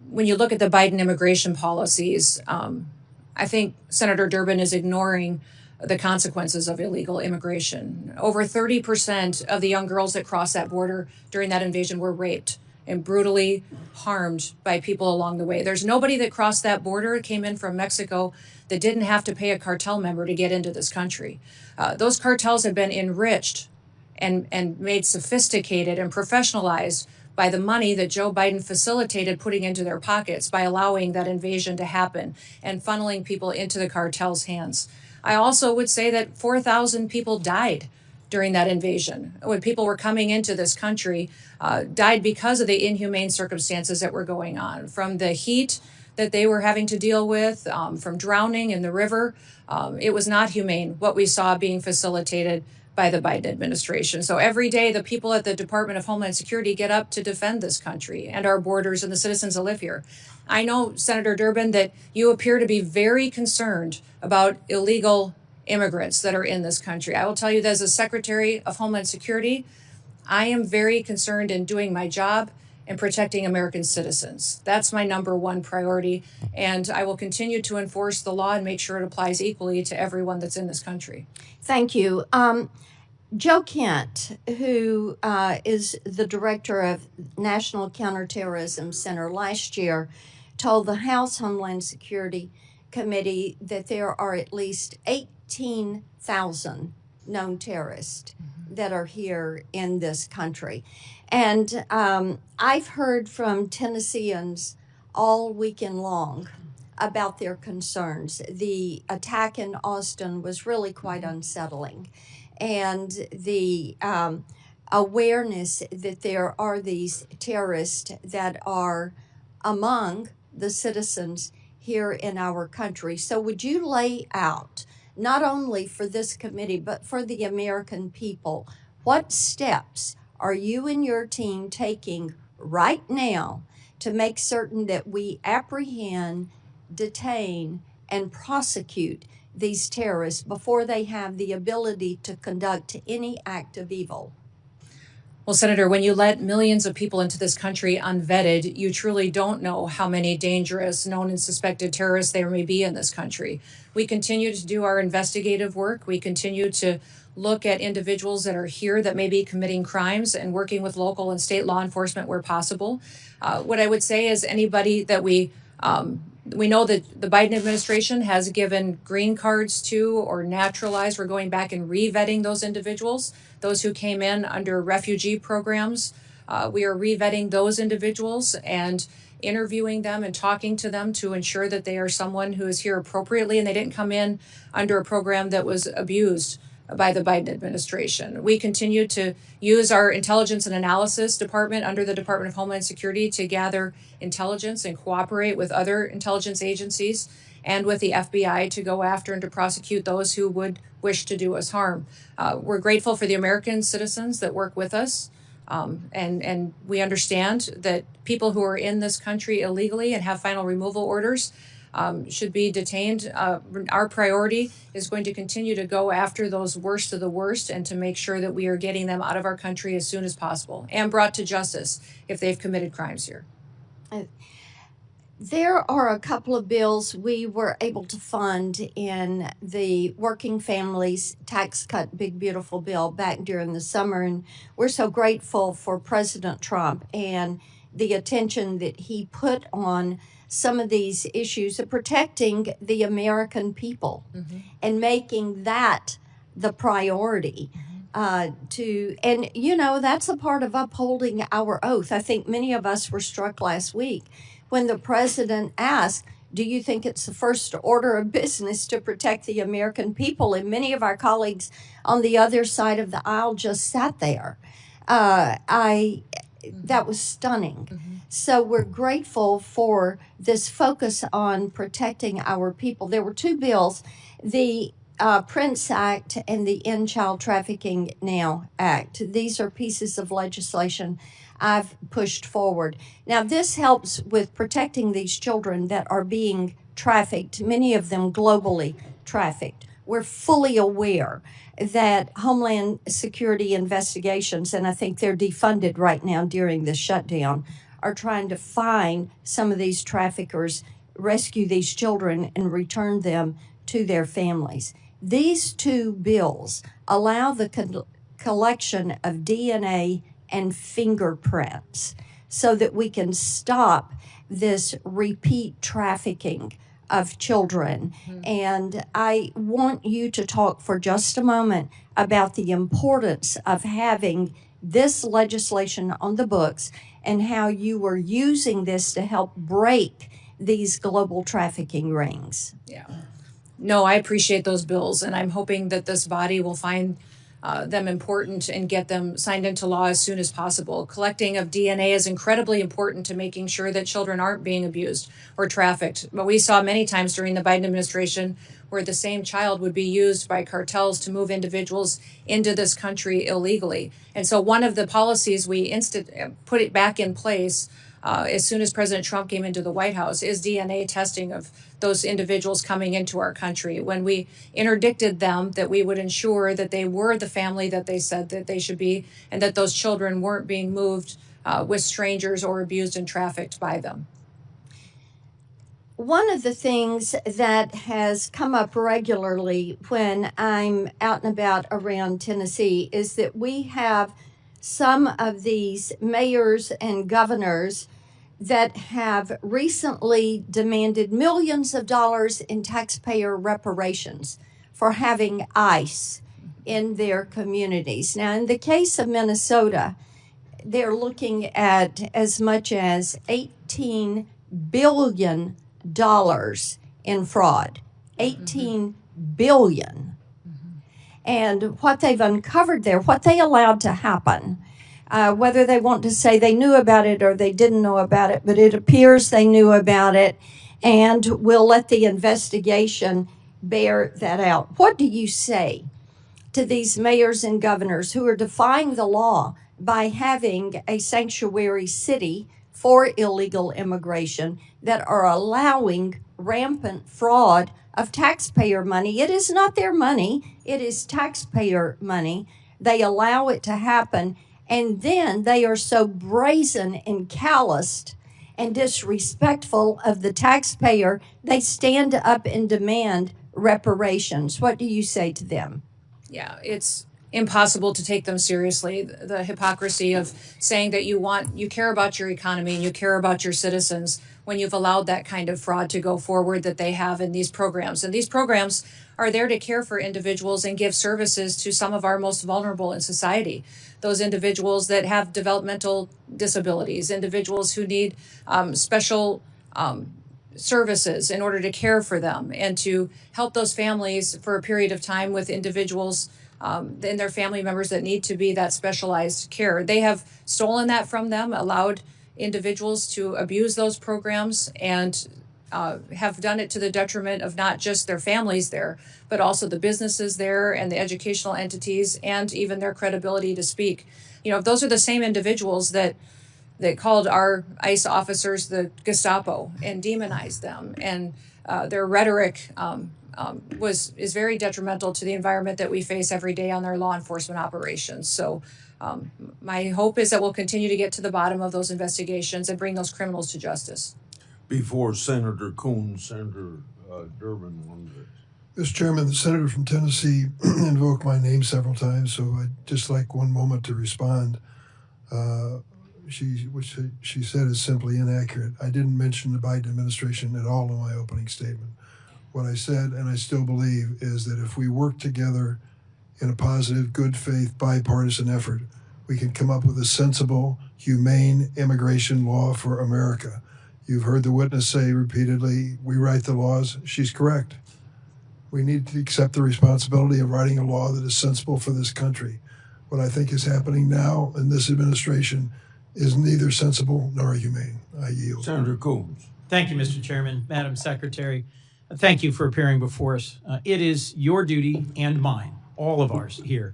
When you look at the Biden immigration policies, I think Senator Durbin is ignoring the consequences of illegal immigration. Over 30% of the young girls that crossed that border during that invasion were raped and brutally harmed by people along the way. There's nobody that crossed that border, came in from Mexico, that didn't have to pay a cartel member to get into this country. Those cartels have been enriched and made sophisticated and professionalized by the money that Joe Biden facilitated putting into their pockets by allowing that invasion to happen and funneling people into the cartel's hands. I also would say that 4,000 people died during that invasion. When people were coming into this country, died because of the inhumane circumstances that were going on, from the heat that they were having to deal with, from drowning in the river. It was not humane what we saw being facilitated by the Biden administration. So every day, the people at the Department of Homeland Security get up to defend this country and our borders and the citizens that live here. I know, Senator Durbin, that you appear to be very concerned about illegal immigrants that are in this country. I will tell you that as a Secretary of Homeland Security, I am very concerned in doing my job and protecting American citizens. That's my number one priority, and I will continue to enforce the law and make sure it applies equally to everyone that's in this country. Thank you. Joe Kent, who is the director of National Counterterrorism Center, last year told the House Homeland Security Committee that there are at least 18,000 known terrorists that are here in this country. And I've heard from Tennesseans all weekend long about their concerns. The attack in Austin was really quite unsettling. And the awareness that there are these terrorists that are among the citizens here in our country. So would you lay out, not only for this committee, but for the American people, what steps are you and your team taking right now to make certain that we apprehend, detain, and prosecute these terrorists before they have the ability to conduct any act of evil? Well, Senator, when you let millions of people into this country unvetted, you truly don't know how many dangerous, known and suspected terrorists there may be in this country. We continue to do our investigative work. We continue to look at individuals that are here that may be committing crimes and working with local and state law enforcement where possible. What I would say is anybody that we know that the Biden administration has given green cards to or naturalized. We're going back and re-vetting those individuals, those who came in under refugee programs. We are re-vetting those individuals and interviewing them and talking to them to ensure that they are someone who is here appropriately and they didn't come in under a program that was abused by the Biden administration. We continue to use our intelligence and analysis department under the Department of Homeland Security to gather intelligence and cooperate with other intelligence agencies and with the FBI to go after and to prosecute those who would wish to do us harm. We're grateful for the American citizens that work with us. And we understand that people who are in this country illegally and have final removal orders should be detained. Our priority is going to continue to go after those worst of the worst and to make sure that we are getting them out of our country as soon as possible and brought to justice if they've committed crimes here. There are a couple of bills we were able to fund in the Working Families Tax Cut Big Beautiful Bill back during the summer, and we're so grateful for President Trump and the attention that he put on some of these issues of protecting the American people and making that the priority. And that's a part of upholding our oath. I think many of us were struck last week when the president asked, do you think it's the first order of business to protect the American people? And many of our colleagues on the other side of the aisle just sat there. That was stunning. So we're grateful for this focus on protecting our people. There were two bills, the Prince Act and the End Child Trafficking Now Act. These are pieces of legislation I've pushed forward. Now, this helps with protecting these children that are being trafficked, many of them globally trafficked. We're fully aware that Homeland Security investigations, and I think they're defunded right now during the shutdown, are trying to find some of these traffickers, rescue these children, and return them to their families. These two bills allow the collection of DNA and fingerprints so that we can stop this repeat trafficking of children. And I want you to talk for just a moment about the importance of having this legislation on the books and how you are using this to help break these global trafficking rings. Yeah. No, I appreciate those bills, and I'm hoping that this body will find them important and get them signed into law as soon as possible. Collecting of DNA is incredibly important to making sure that children aren't being abused or trafficked. But we saw many times during the Biden administration where the same child would be used by cartels to move individuals into this country illegally. And so one of the policies we put it back in place as soon as President Trump came into the White House is DNA testing of those individuals coming into our country. When we interdicted them, that we would ensure that they were the family that they said that they should be, and that those children weren't being moved with strangers or abused and trafficked by them. One of the things that has come up regularly when I'm out and about around Tennessee is that we have some of these mayors and governors that have recently demanded millions of dollars in taxpayer reparations for having ICE in their communities. Now, in the case of Minnesota, they're looking at as much as $18 billion in fraud. 18 billion. And what they've uncovered there, what they allowed to happen, whether they want to say they knew about it or they didn't know about it, but it appears they knew about it, and we'll let the investigation bear that out. What do you say to these mayors and governors who are defying the law by having a sanctuary city for illegal immigration, that are allowing rampant fraud of taxpayer money? It is not their money, it is taxpayer money. They allow it to happen, and then they are so brazen and calloused and disrespectful of the taxpayer, they stand up and demand reparations. What do you say to them? Yeah, it's impossible to take them seriously. The hypocrisy of saying that you care about your economy and you care about your citizens when you've allowed that kind of fraud to go forward that they have in these programs. And these programs are there to care for individuals and give services to some of our most vulnerable in society. Those individuals that have developmental disabilities, individuals who need special services in order to care for them and to help those families for a period of time with individuals and their family members that need to be that specialized care. They have stolen that from them, allowed individuals to abuse those programs, and have done it to the detriment of not just their families there, but also the businesses there and the educational entities and even their credibility to speak. You know, those are the same individuals that called our ICE officers the Gestapo and demonized them, and their rhetoric is very detrimental to the environment that we face every day on their law enforcement operations. So my hope is that we'll continue to get to the bottom of those investigations and bring those criminals to justice. Before Senator Coons, Senator Durbin wanted to. Mr. Chairman, the senator from Tennessee invoked my name several times, so I'd just like one moment to respond. What she said is simply inaccurate. I didn't mention the Biden administration at all in my opening statement. What I said, and I still believe, is that if we work together in a positive, good faith, bipartisan effort, we can come up with a sensible, humane immigration law for America. You've heard the witness say repeatedly, we write the laws. She's correct. We need to accept the responsibility of writing a law that is sensible for this country. What I think is happening now in this administration is neither sensible nor humane. I yield. Senator Coons. Thank you, Mr. Chairman. Madam Secretary, thank you for appearing before us. It is your duty and mine, all of ours here,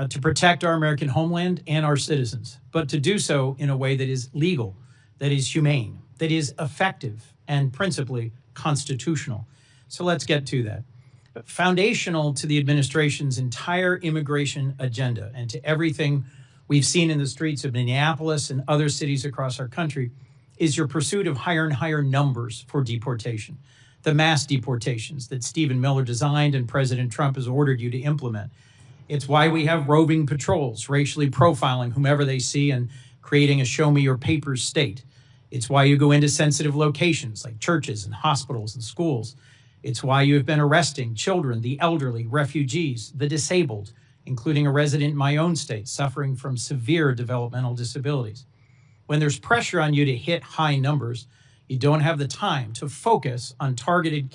to protect our American homeland and our citizens, but to do so in a way that is legal, that is humane, that is effective, and principally constitutional. So let's get to that. Foundational to the administration's entire immigration agenda and to everything we've seen in the streets of Minneapolis and other cities across our country is your pursuit of higher and higher numbers for deportation. The mass deportations that Stephen Miller designed and President Trump has ordered you to implement. It's why we have roving patrols, racially profiling whomever they see and creating a show me your papers state. It's why you go into sensitive locations like churches and hospitals and schools. It's why you have been arresting children, the elderly, refugees, the disabled, including a resident in my own state suffering from severe developmental disabilities. When there's pressure on you to hit high numbers, you don't have the time to focus on targeted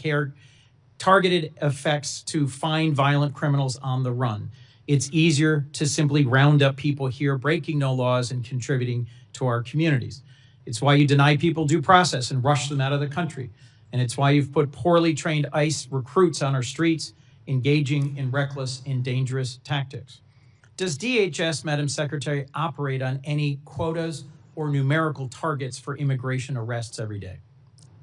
effects to find violent criminals on the run. It's easier to simply round up people here breaking no laws and contributing to our communities. It's why you deny people due process and rush them out of the country. And it's why you've put poorly trained ICE recruits on our streets, engaging in reckless and dangerous tactics. Does DHS, Madam Secretary, operate on any quotas or numerical targets for immigration arrests every day?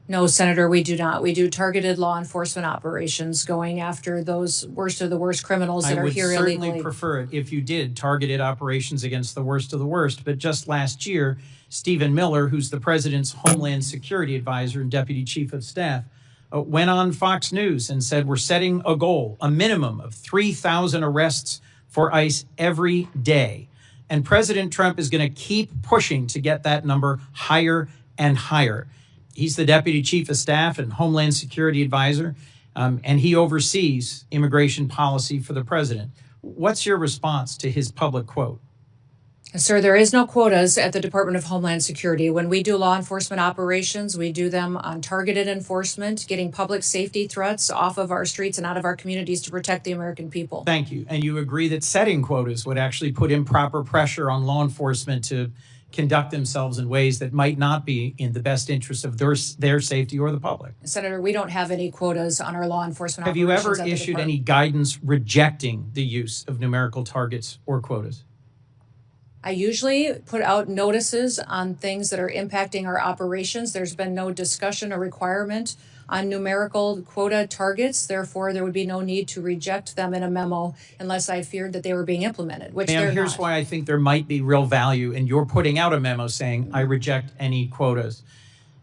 No, Senator, we do not. We do targeted law enforcement operations going after those worst of the worst criminals that are here illegally. I would certainly prefer it if you did targeted operations against the worst of the worst. But just last year, Stephen Miller, who's the president's Homeland Security Advisor and Deputy Chief of Staff, went on Fox News and said, we're setting a goal, a minimum of 3,000 arrests for ICE every day. And President Trump is going to keep pushing to get that number higher and higher. He's the Deputy Chief of Staff and Homeland Security Advisor, and he oversees immigration policy for the president. What's your response to his public quote? Sir, there is no quotas at the Department of Homeland Security. When we do law enforcement operations, we do them on targeted enforcement, getting public safety threats off of our streets and out of our communities to protect the American people. Thank you. And you agree that setting quotas would actually put improper pressure on law enforcement to conduct themselves in ways that might not be in the best interest of their safety or the public. Senator, we don't have any quotas on our law enforcement Have you operations ever at the issued department. any guidance rejecting the use of numerical targets or quotas? I usually put out notices on things that are impacting our operations. There's been no discussion or requirement on numerical quota targets. Therefore, there would be no need to reject them in a memo unless I feared that they were being implemented, which Ma'am, they're here's not. why I think there might be real value in your putting out a memo saying, I reject any quotas.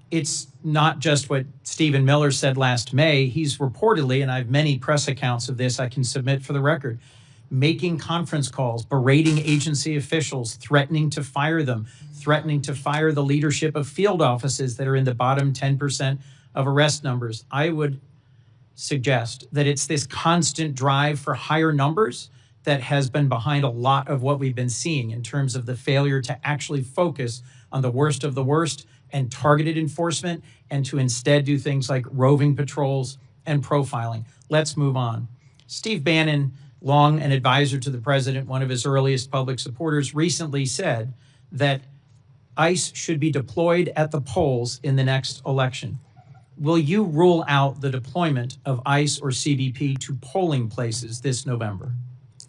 It's not just what Stephen Miller said last May. He's reportedly, and I have many press accounts of this I can submit for the record, making conference calls, berating agency officials, threatening to fire them, threatening to fire the leadership of field offices that are in the bottom 10% of arrest numbers. I would suggest that it's this constant drive for higher numbers that has been behind a lot of what we've been seeing in terms of the failure to actually focus on the worst of the worst and targeted enforcement, and to instead do things like roving patrols and profiling. Let's move on. Steve Bannon, long an advisor to the president, one of his earliest public supporters, recently said that ICE should be deployed at the polls in the next election. Will you rule out the deployment of ICE or CBP to polling places this November?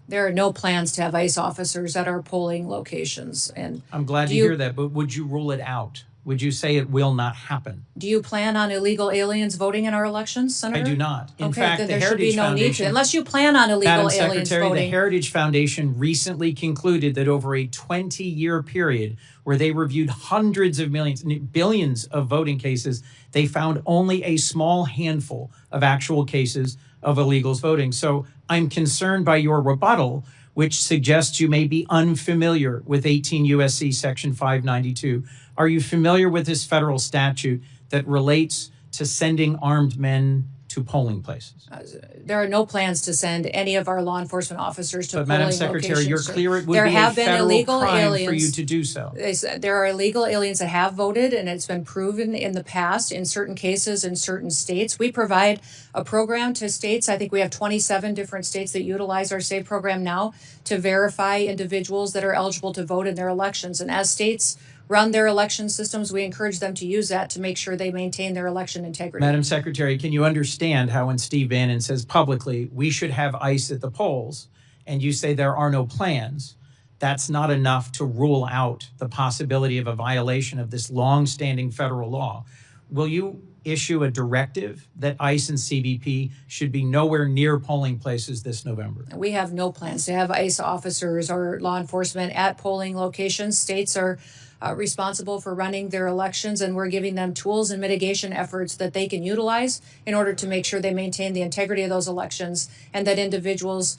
There are no plans to have ICE officers at our polling locations. And I'm glad to hear that, but would you rule it out? Would you say it will not happen? do you plan on illegal aliens voting in our elections, Senator? I do not. In Okay, fact, then the there should be Heritage no need Foundation, to, unless you plan on illegal Madam aliens Secretary, voting. the Heritage Foundation recently concluded that over a 20-year period where they reviewed hundreds of millions, billions of voting cases, they found only a small handful of actual cases of illegals voting. So I'm concerned by your rebuttal, which suggests you may be unfamiliar with 18 U.S.C. Section 592. Are you familiar with this federal statute that relates to sending armed men to polling places? There are no plans to send any of our law enforcement officers to But polling Madam Secretary, locations. you're sir. clear it would There be a have been federal illegal crime aliens. for you to do so. There are illegal aliens that have voted, and it's been proven in the past in certain cases in certain states. We provide a program to states. I think we have 27 different states that utilize our SAVE program now to verify individuals that are eligible to vote in their elections. And as states run their election systems, we encourage them to use that to make sure they maintain their election integrity. Madam Secretary, can you understand how when Steve Bannon says publicly we should have ICE at the polls, and you say there are no plans, that's not enough to rule out the possibility of a violation of this long-standing federal law? Will you issue a directive that ICE and CBP should be nowhere near polling places this November? We have no plans to have ICE officers or law enforcement at polling locations. States are responsible for running their elections, and we're giving them tools and mitigation efforts that they can utilize in order to make sure they maintain the integrity of those elections and that individuals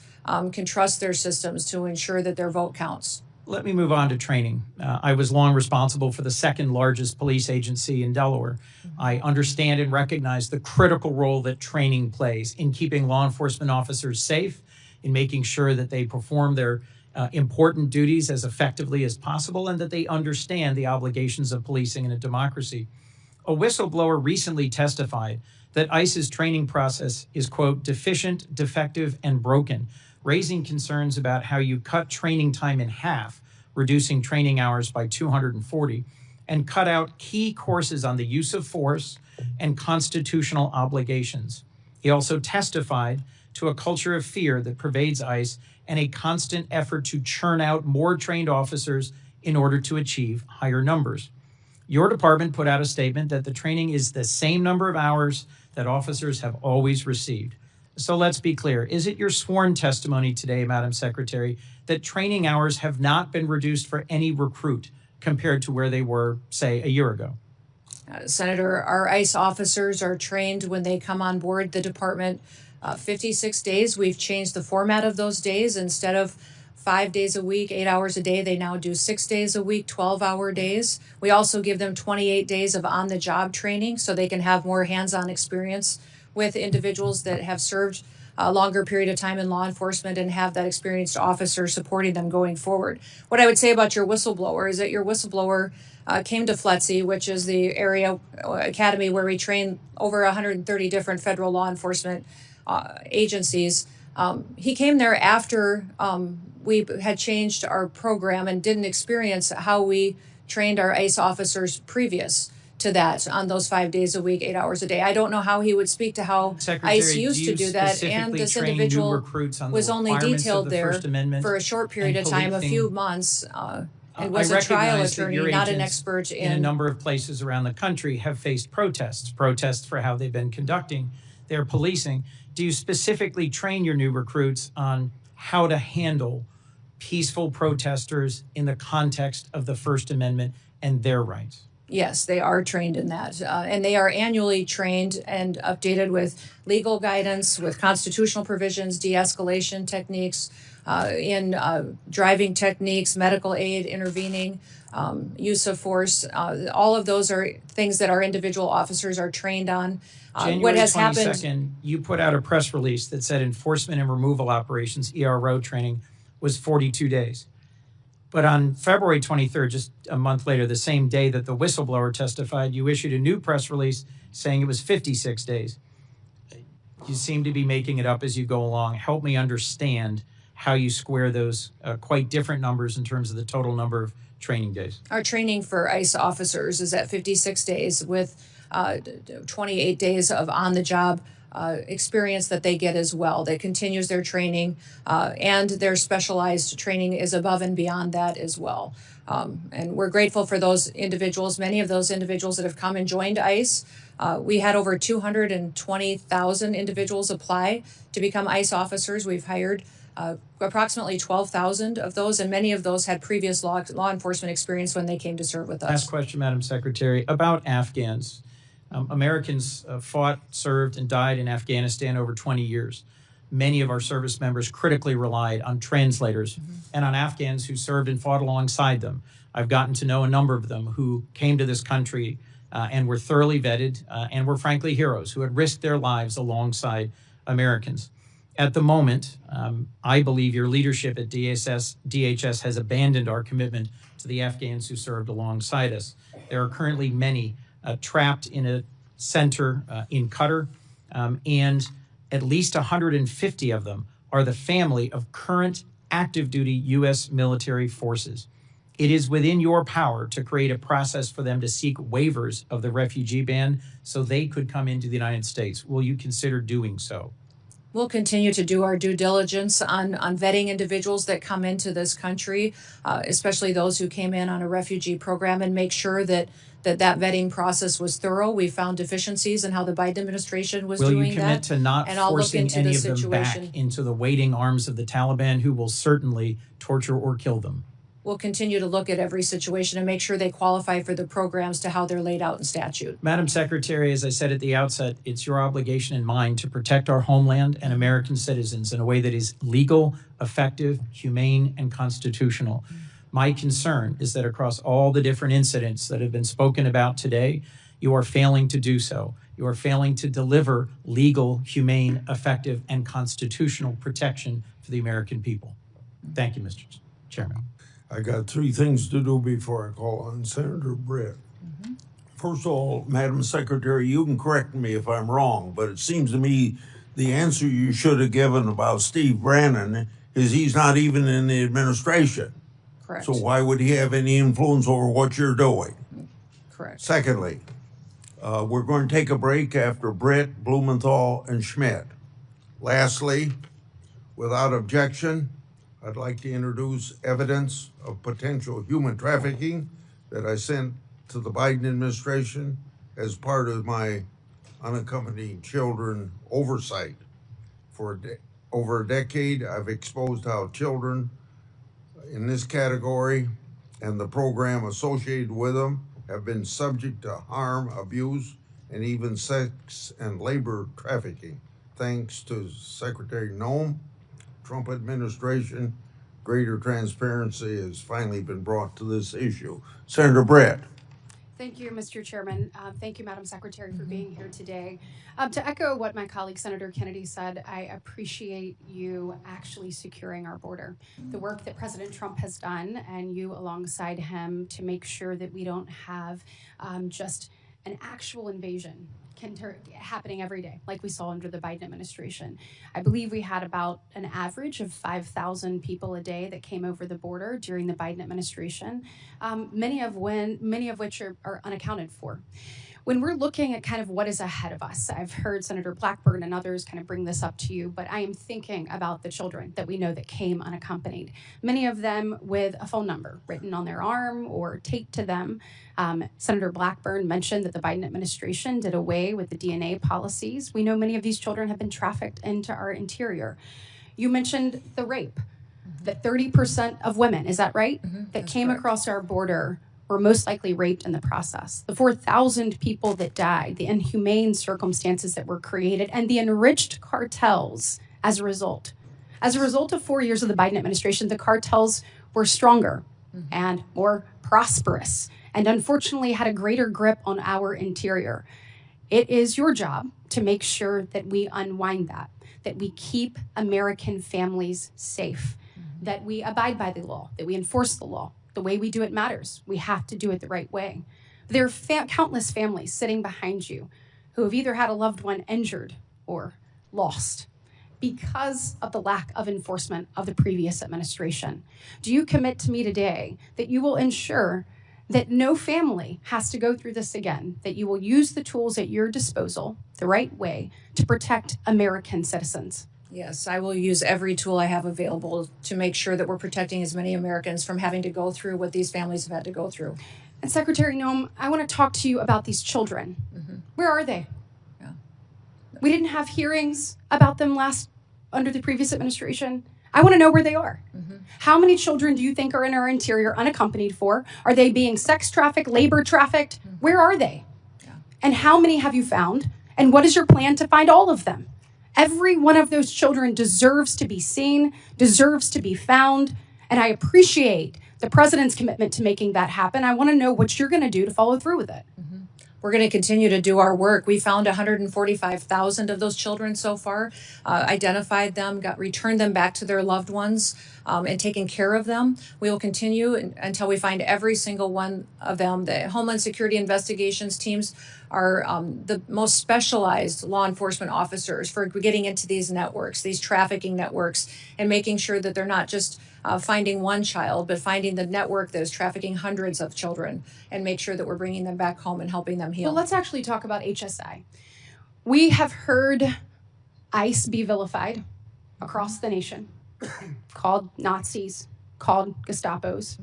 can trust their systems to ensure that their vote counts. Let me move on to training. I was long responsible for the second largest police agency in Delaware. I understand and recognize the critical role that training plays in keeping law enforcement officers safe, in making sure that they perform their important duties as effectively as possible, and that they understand the obligations of policing in a democracy. A whistleblower recently testified that ICE's training process is, quote, deficient, defective, and broken, raising concerns about how you cut training time in half, reducing training hours by 240, and cut out key courses on the use of force and constitutional obligations. He also testified to a culture of fear that pervades ICE and a constant effort to churn out more trained officers in order to achieve higher numbers. Your department put out a statement that the training is the same number of hours that officers have always received. So let's be clear. Is it your sworn testimony today, Madam Secretary, that training hours have not been reduced for any recruit compared to where they were, say, a year ago? Senator, our ICE officers are trained when they come on board the department 56 days. We've changed the format of those days. Instead of 5 days a week, 8 hours a day, they now do 6 days a week, 12-hour days. We also give them 28 days of on-the-job training so they can have more hands-on experience with individuals that have served a longer period of time in law enforcement and have that experienced officer supporting them going forward. What I would say about your whistleblower is that your whistleblower came to FLETC, which is the area academy where we train over 130 different federal law enforcement agencies. He came there after we had changed our program and didn't experience how we trained our ICE officers previous to that on those 5 days a week, 8 hours a day. I don't know how he would speak to how Secretary, ICE used to do that, and this individual was only detailed there for a short period of time, a few months, and was a trial attorney, not an expert in a number of places around the country have faced protests for how they've been conducting their policing. Do you specifically train your new recruits on how to handle peaceful protesters in the context of the First Amendment and their rights? Yes, they are trained in that. And they are annually trained and updated with legal guidance, with constitutional provisions, de-escalation techniques, in driving techniques, medical aid, intervening, use of force. All of those are things that our individual officers are trained on. What has happened? You put out a press release that said enforcement and removal operations, ERO training, was 42 days. But on February 23rd, just a month later, the same day that the whistleblower testified, you issued a new press release saying it was 56 days. You seem to be making it up as you go along. Help me understand how you square those quite different numbers in terms of the total number of training days. Our training for ICE officers is at 56 days with 28 days of on-the-job experience that they get as well. That continues their training, and their specialized training is above and beyond that as well. And we're grateful for those individuals, many of those individuals that have come and joined ICE. We had over 220,000 individuals apply to become ICE officers. We've hired approximately 12,000 of those, and many of those had previous law enforcement experience when they came to serve with us. Last question, Madam Secretary, about Afghans. Americans fought, served, and died in Afghanistan over 20 years. Many of our service members critically relied on translators and on Afghans who served and fought alongside them. I've gotten to know a number of them who came to this country and were thoroughly vetted and were frankly heroes who had risked their lives alongside Americans. At the moment, I believe your leadership at DHS has abandoned our commitment to the Afghans who served alongside us. There are currently many trapped in a center in Qatar, and at least 150 of them are the family of current active duty U.S. military forces. It is within your power to create a process for them to seek waivers of the refugee ban so they could come into the United States. Will you consider doing so? We'll continue to do our due diligence on vetting individuals that come into this country, especially those who came in on a refugee program, and make sure that vetting process was thorough. We found deficiencies in how the Biden administration was doing that. Will you commit to not forcing any of them back into the waiting arms of the Taliban, who will certainly torture or kill them? We'll continue to look at every situation and make sure they qualify for the programs to how they're laid out in statute. Madam Secretary, as I said at the outset, it's your obligation and mine to protect our homeland and American citizens in a way that is legal, effective, humane, and constitutional. My concern is that across all the different incidents that have been spoken about today, you are failing to do so. You are failing to deliver legal, humane, effective, and constitutional protection for the American people. Thank you, Mr. Chairman. I got three things to do before I call on Senator Britt. First of all, Madam Secretary, you can correct me if I'm wrong, but it seems to me the answer you should have given about Steve Bannon is he's not even in the administration. Correct. So why would he have any influence over what you're doing? Correct. Secondly, we're going to take a break after Britt, Blumenthal, and Schmidt. Lastly, without objection, I'd like to introduce evidence of potential human trafficking that I sent to the Biden administration as part of my unaccompanied children oversight. For over a decade, I've exposed how children in this category and the program associated with them have been subject to harm, abuse, and even sex and labor trafficking. Thanks to Secretary Noem, Trump administration, greater transparency has finally been brought to this issue. Senator Britt. Thank you, Mr. Chairman. Thank you, Madam Secretary, for being here today. To echo what my colleague Senator Kennedy said, I appreciate you actually securing our border. The work that President Trump has done, and you alongside him, to make sure that we don't have just an actual invasion happening every day, like we saw under the Biden administration. I believe we had about an average of 5,000 people a day that came over the border during the Biden administration, many of which are unaccounted for. When we're looking at kind of what is ahead of us, I've heard Senator Blackburn and others kind of bring this up to you, but I am thinking about the children that we know that came unaccompanied, many of them with a phone number written on their arm or taped to them. Senator Blackburn mentioned that the Biden administration did away with the DNA policies. We know many of these children have been trafficked into our interior. You mentioned the rape, that 30% of women, is that right, that came across our border were most likely raped in the process. The 4,000 people that died, the inhumane circumstances that were created, and the enriched cartels as a result. As a result of 4 years of the Biden administration, the cartels were stronger and more prosperous, and unfortunately had a greater grip on our interior. It is your job to make sure that we unwind that we keep American families safe, that we abide by the law, that we enforce the law. The way we do it matters. We have to do it the right way. There are countless families sitting behind you who have either had a loved one injured or lost because of the lack of enforcement of the previous administration. Do you commit to me today that you will ensure that no family has to go through this again, that you will use the tools at your disposal the right way to protect American citizens? Yes, I will use every tool I have available to make sure that we're protecting as many Americans from having to go through what these families have had to go through. And Secretary Noem, I want to talk to you about these children. Where are they? Yeah. We didn't have hearings about them under the previous administration. I want to know where they are. How many children do you think are in our interior unaccompanied for? Are they being sex trafficked, labor trafficked? Where are they? Yeah. And how many have you found? And what is your plan to find all of them? Every one of those children deserves to be seen, deserves to be found, and I appreciate the president's commitment to making that happen. I want to know what you're going to do to follow through with it. We're going to continue to do our work. We found 145,000 of those children so far, identified them, returned them back to their loved ones, and taken care of them. We will continue until we find every single one of them. The Homeland Security investigations teams are the most specialized law enforcement officers for getting into these networks, these trafficking networks, and making sure that they're not just finding one child, but finding the network that is trafficking hundreds of children, and make sure that we're bringing them back home and helping them heal. Well, let's actually talk about HSI. We have heard ICE be vilified across the nation, called Nazis, called Gestapos.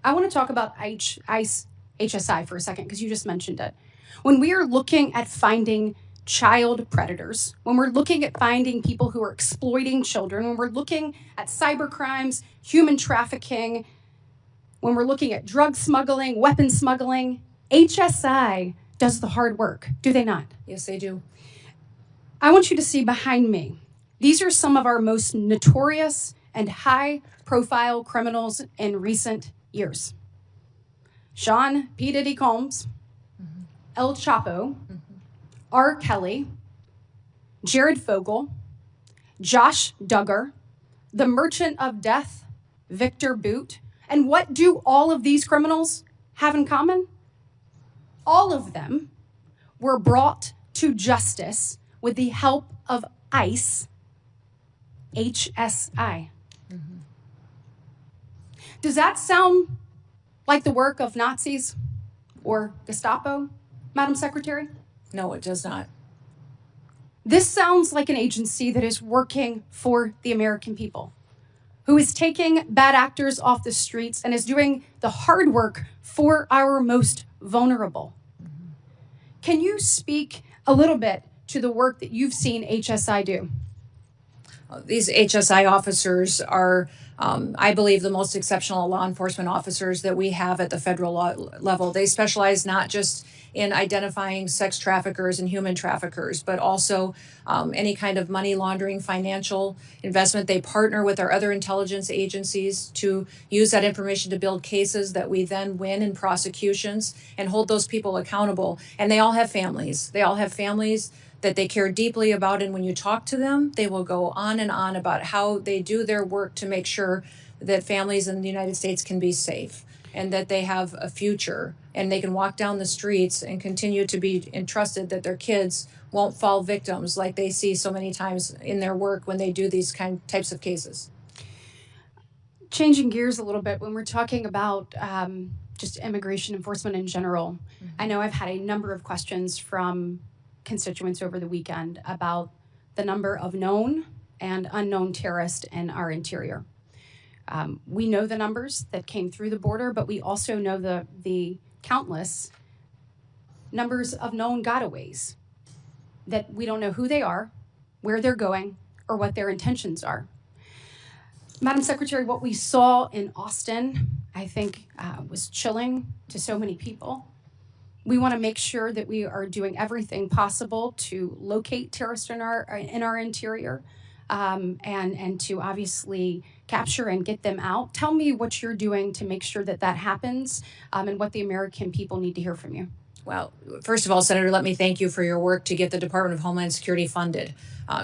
I want to talk about ICE HSI for a second, because you just mentioned it. When we are looking at finding child predators, when we're looking at finding people who are exploiting children, when we're looking at cyber crimes, human trafficking, when we're looking at drug smuggling, weapon smuggling, HSI does the hard work, do they not? Yes, they do. I want you to see behind me. These are some of our most notorious and high-profile criminals in recent years. Sean P. Diddy Combs, El Chapo, R. Kelly, Jared Fogle, Josh Duggar, the Merchant of Death, Victor Boot. And what do all of these criminals have in common? All of them were brought to justice with the help of ICE, HSI. Does that sound like the work of Nazis or Gestapo, Madam Secretary? No, it does not. This sounds like an agency that is working for the American people, who is taking bad actors off the streets and is doing the hard work for our most vulnerable. Can you speak a little bit to the work that you've seen HSI do? These HSI officers are, I believe, the most exceptional law enforcement officers that we have at the federal level. They specialize not just in identifying sex traffickers and human traffickers, but also any kind of money laundering, financial investment. They partner with our other intelligence agencies to use that information to build cases that we then win in prosecutions and hold those people accountable. And they all have families. They all have families that they care deeply about. And when you talk to them, they will go on and on about how they do their work to make sure that families in the United States can be safe and that they have a future and they can walk down the streets and continue to be entrusted that their kids won't fall victims like they see so many times in their work when they do these types of cases. Changing gears a little bit, when we're talking about just immigration enforcement in general, I know I've had a number of questions from constituents over the weekend about the number of known and unknown terrorists in our interior. We know the numbers that came through the border, but we also know the countless numbers of known gotaways that we don't know who they are, where they're going, or what their intentions are. Madam Secretary, what we saw in Austin, I think, was chilling to so many people. We want to make sure that we are doing everything possible to locate terrorists in our interior, and to obviously capture and get them out. Tell me what you're doing to make sure that that happens, and what the American people need to hear from you. Well, first of all, Senator, let me thank you for your work to get the Department of Homeland Security funded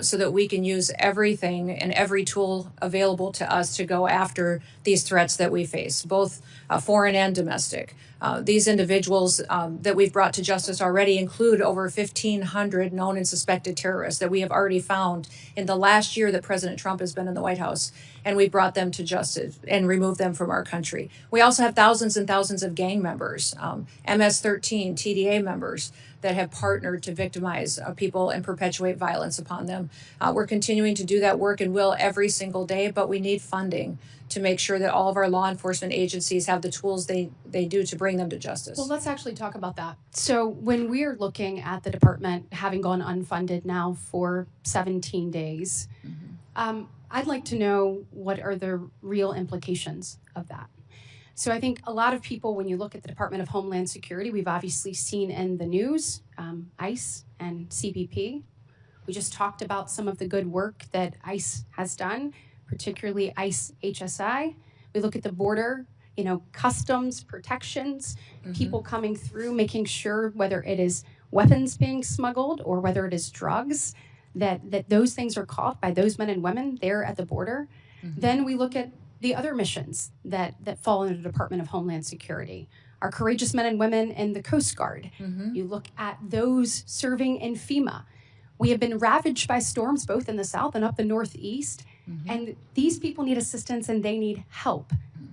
so that we can use everything and every tool available to us to go after these threats that we face, both foreign and domestic. These individuals that we've brought to justice already include over 1,500 known and suspected terrorists that we have already found in the last year that President Trump has been in the White House, and we brought them to justice and removed them from our country. We also have thousands and thousands of gang members, MS-13, TDA members that have partnered to victimize people and perpetuate violence upon them. We're continuing to do that work and will every single day, but we need funding to make sure that all of our law enforcement agencies have the tools they do to bring them to justice. Well, let's actually talk about that. So when we're looking at the department having gone unfunded now for 17 days, I'd like to know what are the real implications of that. So I think a lot of people, when you look at the Department of Homeland Security, we've obviously seen in the news, ICE and CBP. We just talked about some of the good work that ICE has done, particularly ICE HSI. We look at the border, customs protections, people coming through, making sure whether it is weapons being smuggled or whether it is drugs, that those things are caught by those men and women there at the border. Then we look at the other missions that fall under the Department of Homeland Security, our courageous men and women in the Coast Guard. You look at those serving in FEMA. We have been ravaged by storms both in the South and up the Northeast, and these people need assistance and they need help.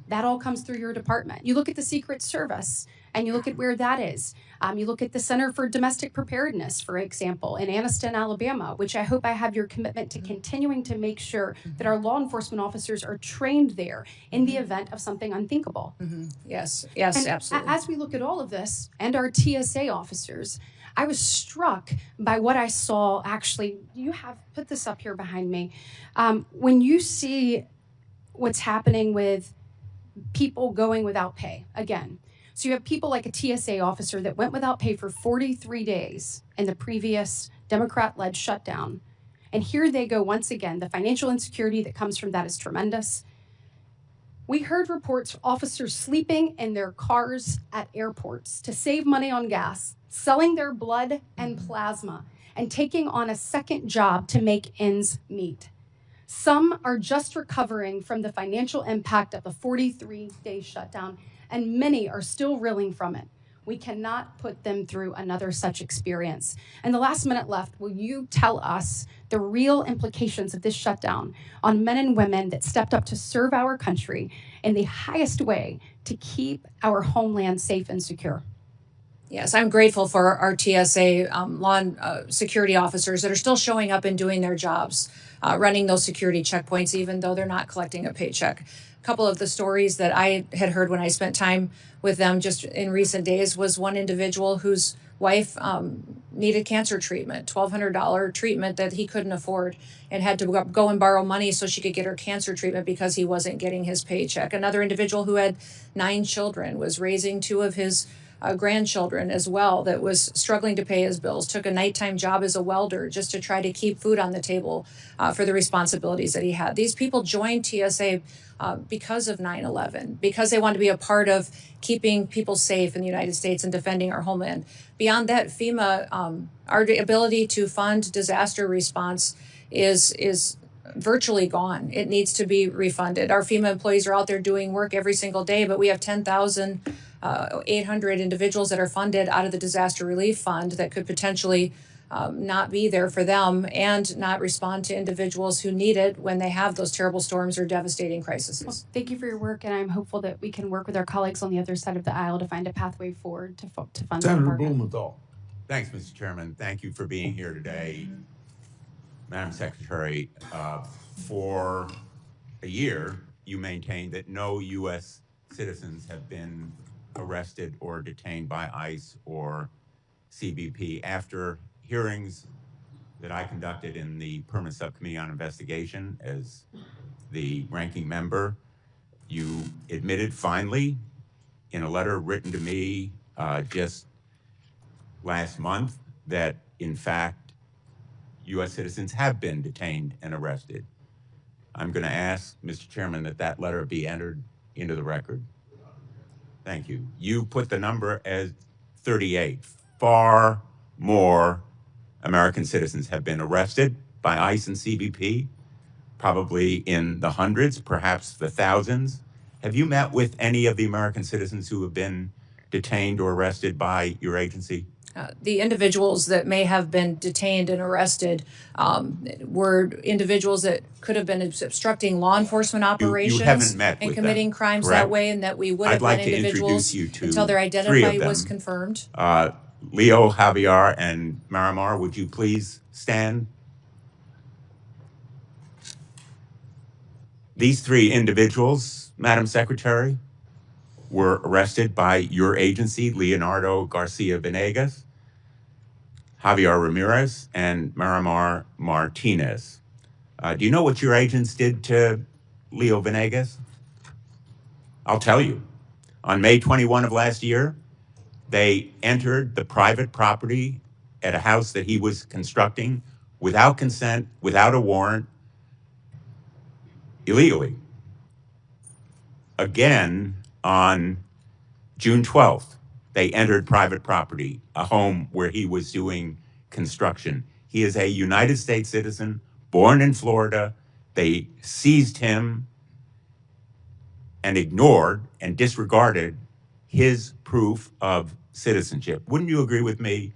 That all comes through your department. You look at the Secret Service and you look at where that is. You look at the Center for Domestic Preparedness, for example, in Anniston, Alabama, which I hope I have your commitment to continuing to make sure that our law enforcement officers are trained there in the event of something unthinkable. Yes, And absolutely. as we look at all of this and our TSA officers, I was struck by what I saw. Actually, you have put this up here behind me. When you see what's happening with people going without pay, again, so you have people like a TSA officer that went without pay for 43 days in the previous Democrat-led shutdown. And here they go once again. The financial insecurity that comes from that is tremendous. We heard reports of officers sleeping in their cars at airports to save money on gas, selling their blood and plasma, and taking on a second job to make ends meet. Some are just recovering from the financial impact of the 43-day shutdown, and many are still reeling from it. We cannot put them through another such experience. In the last minute left, will you tell us the real implications of this shutdown on men and women that stepped up to serve our country in the highest way to keep our homeland safe and secure? Yes, I'm grateful for our TSA law and security officers that are still showing up and doing their jobs, running those security checkpoints, even though they're not collecting a paycheck. A couple of the stories that I had heard when I spent time with them just in recent days was one individual whose wife needed cancer treatment, $1,200 treatment that he couldn't afford, and had to go and borrow money so she could get her cancer treatment because he wasn't getting his paycheck. Another individual who had 9 children was raising 2 of his grandchildren as well that was struggling to pay his bills, took a nighttime job as a welder just to try to keep food on the table for the responsibilities that he had. These people joined TSA because of 9/11, because they wanted to be a part of keeping people safe in the United States and defending our homeland. Beyond that, FEMA, our ability to fund disaster response is virtually gone. It needs to be refunded. Our FEMA employees are out there doing work every single day, but we have 10,800 individuals that are funded out of the disaster relief fund that could potentially not be there for them and not respond to individuals who need it when they have those terrible storms or devastating crises. Well, thank you for your work, and I'm hopeful that we can work with our colleagues on the other side of the aisle to find a pathway forward to fund the Senator program. Blumenthal. Thanks, Mr. Chairman. Thank you for being here today. Madam Secretary, for a year, you maintained that no U.S. citizens have been arrested or detained by ICE or CBP. After hearings that I conducted in the Permanent Subcommittee on Investigation as the ranking member, you admitted finally in a letter written to me just last month that, in fact, U.S. citizens have been detained and arrested. I'm going to ask, Mr. Chairman, that that letter be entered into the record. Thank you. You put the number as 38. Far more American citizens have been arrested by ICE and CBP, probably in the hundreds, perhaps the thousands. Have you met with any of the American citizens who have been detained or arrested by your agency? The individuals that may have been detained and arrested were individuals that could have been obstructing law enforcement operations you haven't met and with committing them, crimes correct? that way, and that we would I'd have like let to individuals introduce you to until their 3 of identity them. was confirmed. Leo, Javier, and Marimar, would you please stand? These 3 individuals, Madam Secretary, were arrested by your agency, Leonardo Garcia Venegas, Javier Ramirez, and Marimar Martinez. Do you know what your agents did to Leo Venegas? I'll tell you. On May 21 of last year, they entered the private property at a house that he was constructing without consent, without a warrant, illegally. Again, on June 12th, they entered private property, a home where he was doing construction. He is a United States citizen, born in Florida. They seized him and ignored and disregarded his proof of citizenship. Wouldn't you agree with me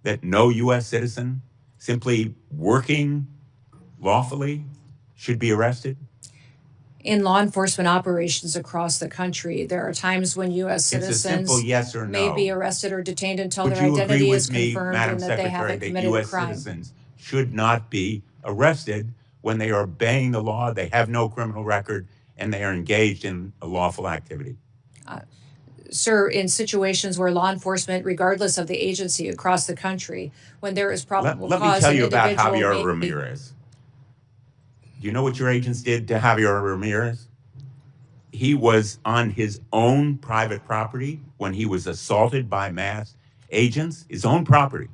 that no U.S. citizen simply working lawfully should be arrested? In law enforcement operations across the country, there are times when U.S. It's a citizens simple yes or may no. be arrested or detained until Would their you identity agree is with me, confirmed Madam and that they Secretary, haven't that committed a U.S. crime. citizens should not be arrested when they are obeying the law, they have no criminal record, and they are engaged in a lawful activity? Sir, in situations where law enforcement, regardless of the agency across the country, when there is probable Let me cause, tell an you about individual Javier may- Ramirez. Do you know what your agents did to Javier Ramirez? He was on his own private property when he was assaulted by masked agents, his own property,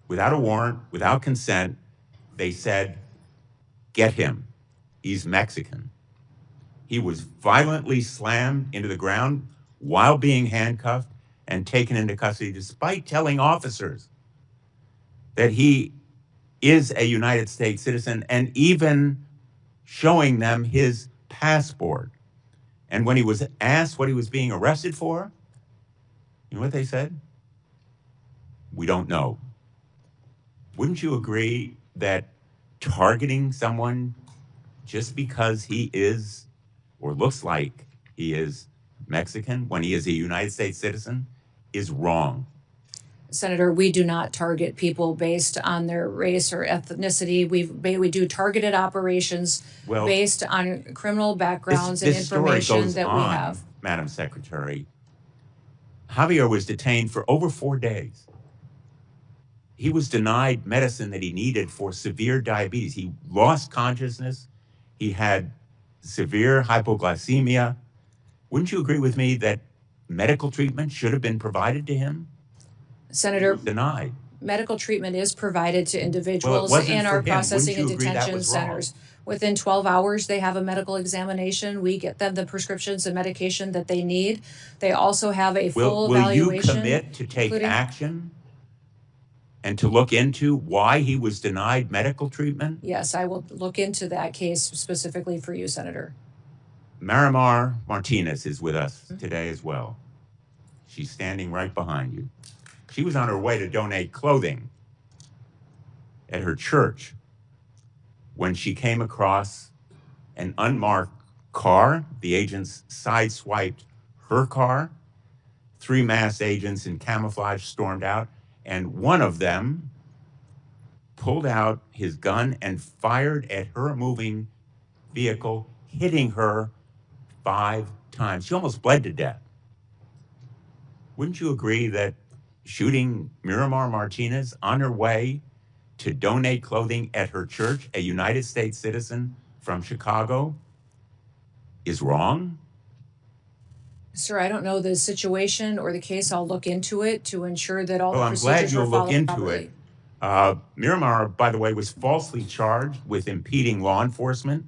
without a warrant, without consent. They said, get him. He's Mexican. He was violently slammed into the ground while being handcuffed and taken into custody, despite telling officers that he is a United States citizen and even showing them his passport. And when he was asked what he was being arrested for, you know what they said? We don't know. Wouldn't you agree that targeting someone just because he is or looks like he is Mexican when he is a United States citizen is wrong? Senator, we do not target people based on their race or ethnicity. We do targeted operations based on criminal backgrounds and this story information goes that on, we have. Madam Secretary. Javier was detained for over 4 days. He was denied medicine that he needed for severe diabetes. He lost consciousness. He had severe hypoglycemia. Wouldn't you agree with me that medical treatment should have been provided to him? Senator, Denied. medical treatment is provided to individuals wasn't in for our him. processing and Wouldn't you agree that detention was wrong? centers. Within 12 hours, they have a medical examination. We get them the prescriptions and medication that they need. They also have a full Will you evaluation. commit to take including- action and to look into why he was denied medical treatment? Yes, I will look into that case specifically for you, Senator. Marimar Martinez is with us today as well. She's standing right behind you. She was on her way to donate clothing at her church when she came across an unmarked car. The agents sideswiped her car. 3 masked agents in camouflage stormed out, and one of them pulled out his gun and fired at her moving vehicle, hitting her 5 times. She almost bled to death. Wouldn't you agree that shooting Miramar Martinez on her way to donate clothing at her church, a United States citizen from Chicago, is wrong? Sir, I don't know the situation or the case. I'll look into it to ensure that all Well, the I'm glad procedures were you'll look followed into properly. it. Miramar, by the way, was falsely charged with impeding law enforcement,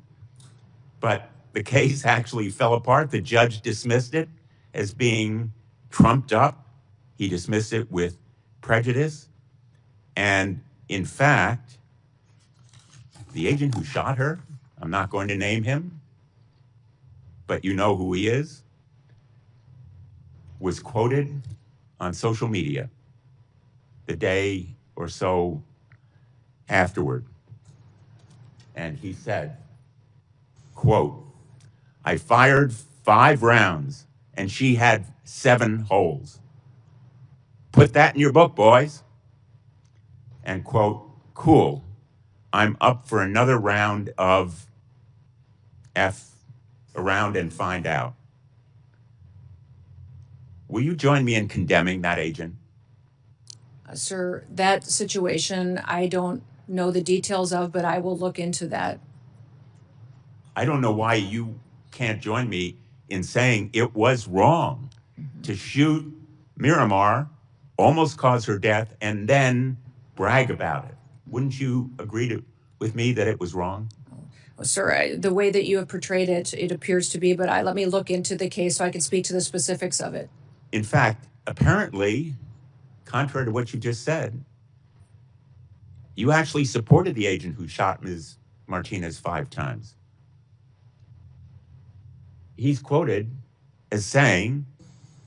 but the case actually fell apart. The judge dismissed it as being trumped up. He dismissed it with prejudice. And in fact, the agent who shot her, I'm not going to name him, but you know who he is, was quoted on social media the day or so afterward. And he said, quote, "I fired 5 rounds and she had 7 holes. Put that in your book, boys." And quote, "Cool, I'm up for another round of F around and find out." Will you join me in condemning that agent? Sir, that situation, I don't know the details of, but I will look into that. I don't know why you can't join me in saying it was wrong to shoot Miramar, almost cause her death, and then brag about it. Wouldn't you agree with me that it was wrong? Sir, the way that you have portrayed it, it appears to be, but let me look into the case so I can speak to the specifics of it. In fact, apparently, contrary to what you just said, you actually supported the agent who shot Ms. Martinez 5 times. He's quoted as saying,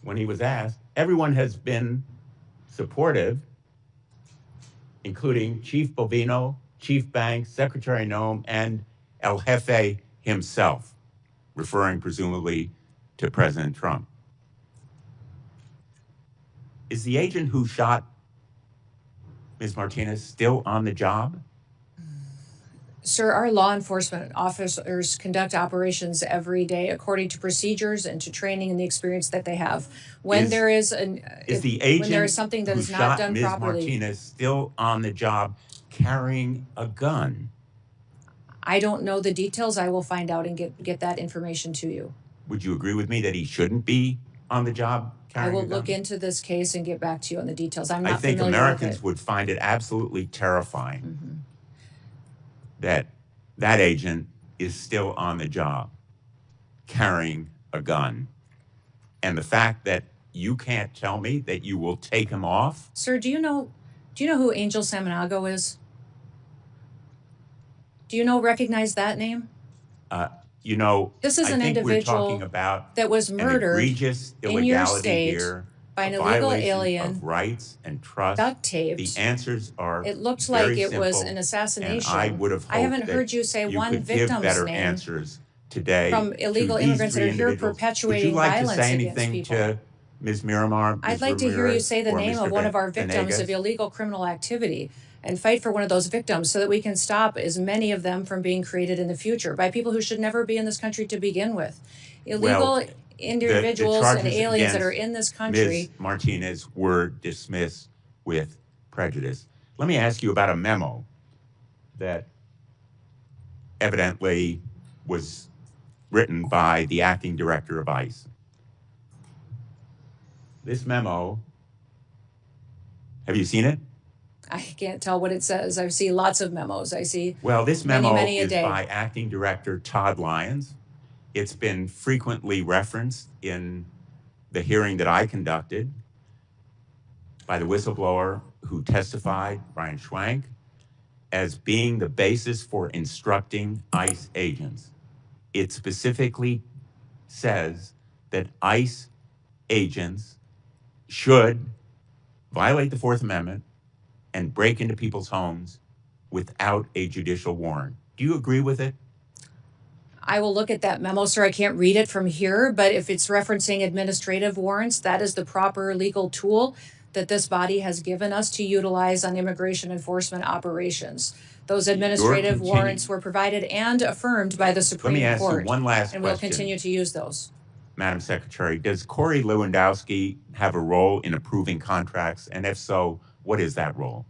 when he was asked, everyone has been supportive, including Chief Bovino, Chief Banks, Secretary Noem, and El Jefe himself, referring presumably to President Trump. Is the agent who shot Ms. Martinez still on the job? Sir, our law enforcement officers conduct operations every day according to procedures and to training and the experience that they have. When Is there is the agent when there is something that who is not shot done Ms. properly, Martinez still on the job carrying a gun? I don't know the details. I will find out and get that information to you. Would you agree with me that he shouldn't be on the job I carrying will a gun? look into this case and get back to you on the details. I'm not I think familiar Americans with it. would find it absolutely terrifying that that agent is still on the job carrying a gun. And the fact that you can't tell me that you will take him off? Sir, do you know who Angel Samanago is? Do you recognize that name? You know, This is I an think individual we're talking about that was an murdered egregious in your illegality state here, by an a illegal violation alien, of rights and trust. duct taped. The answers are It looked very like it was simple, an assassination. And I would have hoped I haven't that heard you say one could victim's give better name answers today from illegal to these immigrants that 3 are here individuals. perpetuating Would you like violence to say against anything people. to Ms. Miramar? I'd Ms. like to hear you Ramirez, say the or name Mr. of one of our victims Venegas? of illegal criminal activity and fight for one of those victims so that we can stop as many of them from being created in the future by people who should never be in this country to begin with. Illegal Well, individuals the and charges aliens that are against in this country. Ms. Martinez were dismissed with prejudice. Let me ask you about a memo that evidently was written by the acting director of ICE. This memo, have you seen it? I can't tell what it says. I see lots of memos. I see Well, this memo many a is day. by Acting Director Todd Lyons. It's been frequently referenced in the hearing that I conducted by the whistleblower who testified, Brian Schwank, as being the basis for instructing ICE agents. It specifically says that ICE agents should violate the Fourth Amendment and break into people's homes without a judicial warrant. Do you agree with it? I will look at that memo, sir. I can't read it from here, but if it's referencing administrative warrants, that is the proper legal tool that this body has given us to utilize on immigration enforcement operations. Those administrative warrants were provided and affirmed by the Supreme Court. Let me ask you one last and question. we'll continue to use those. Madam Secretary, does Corey Lewandowski have a role in approving contracts? And if so, what is that role?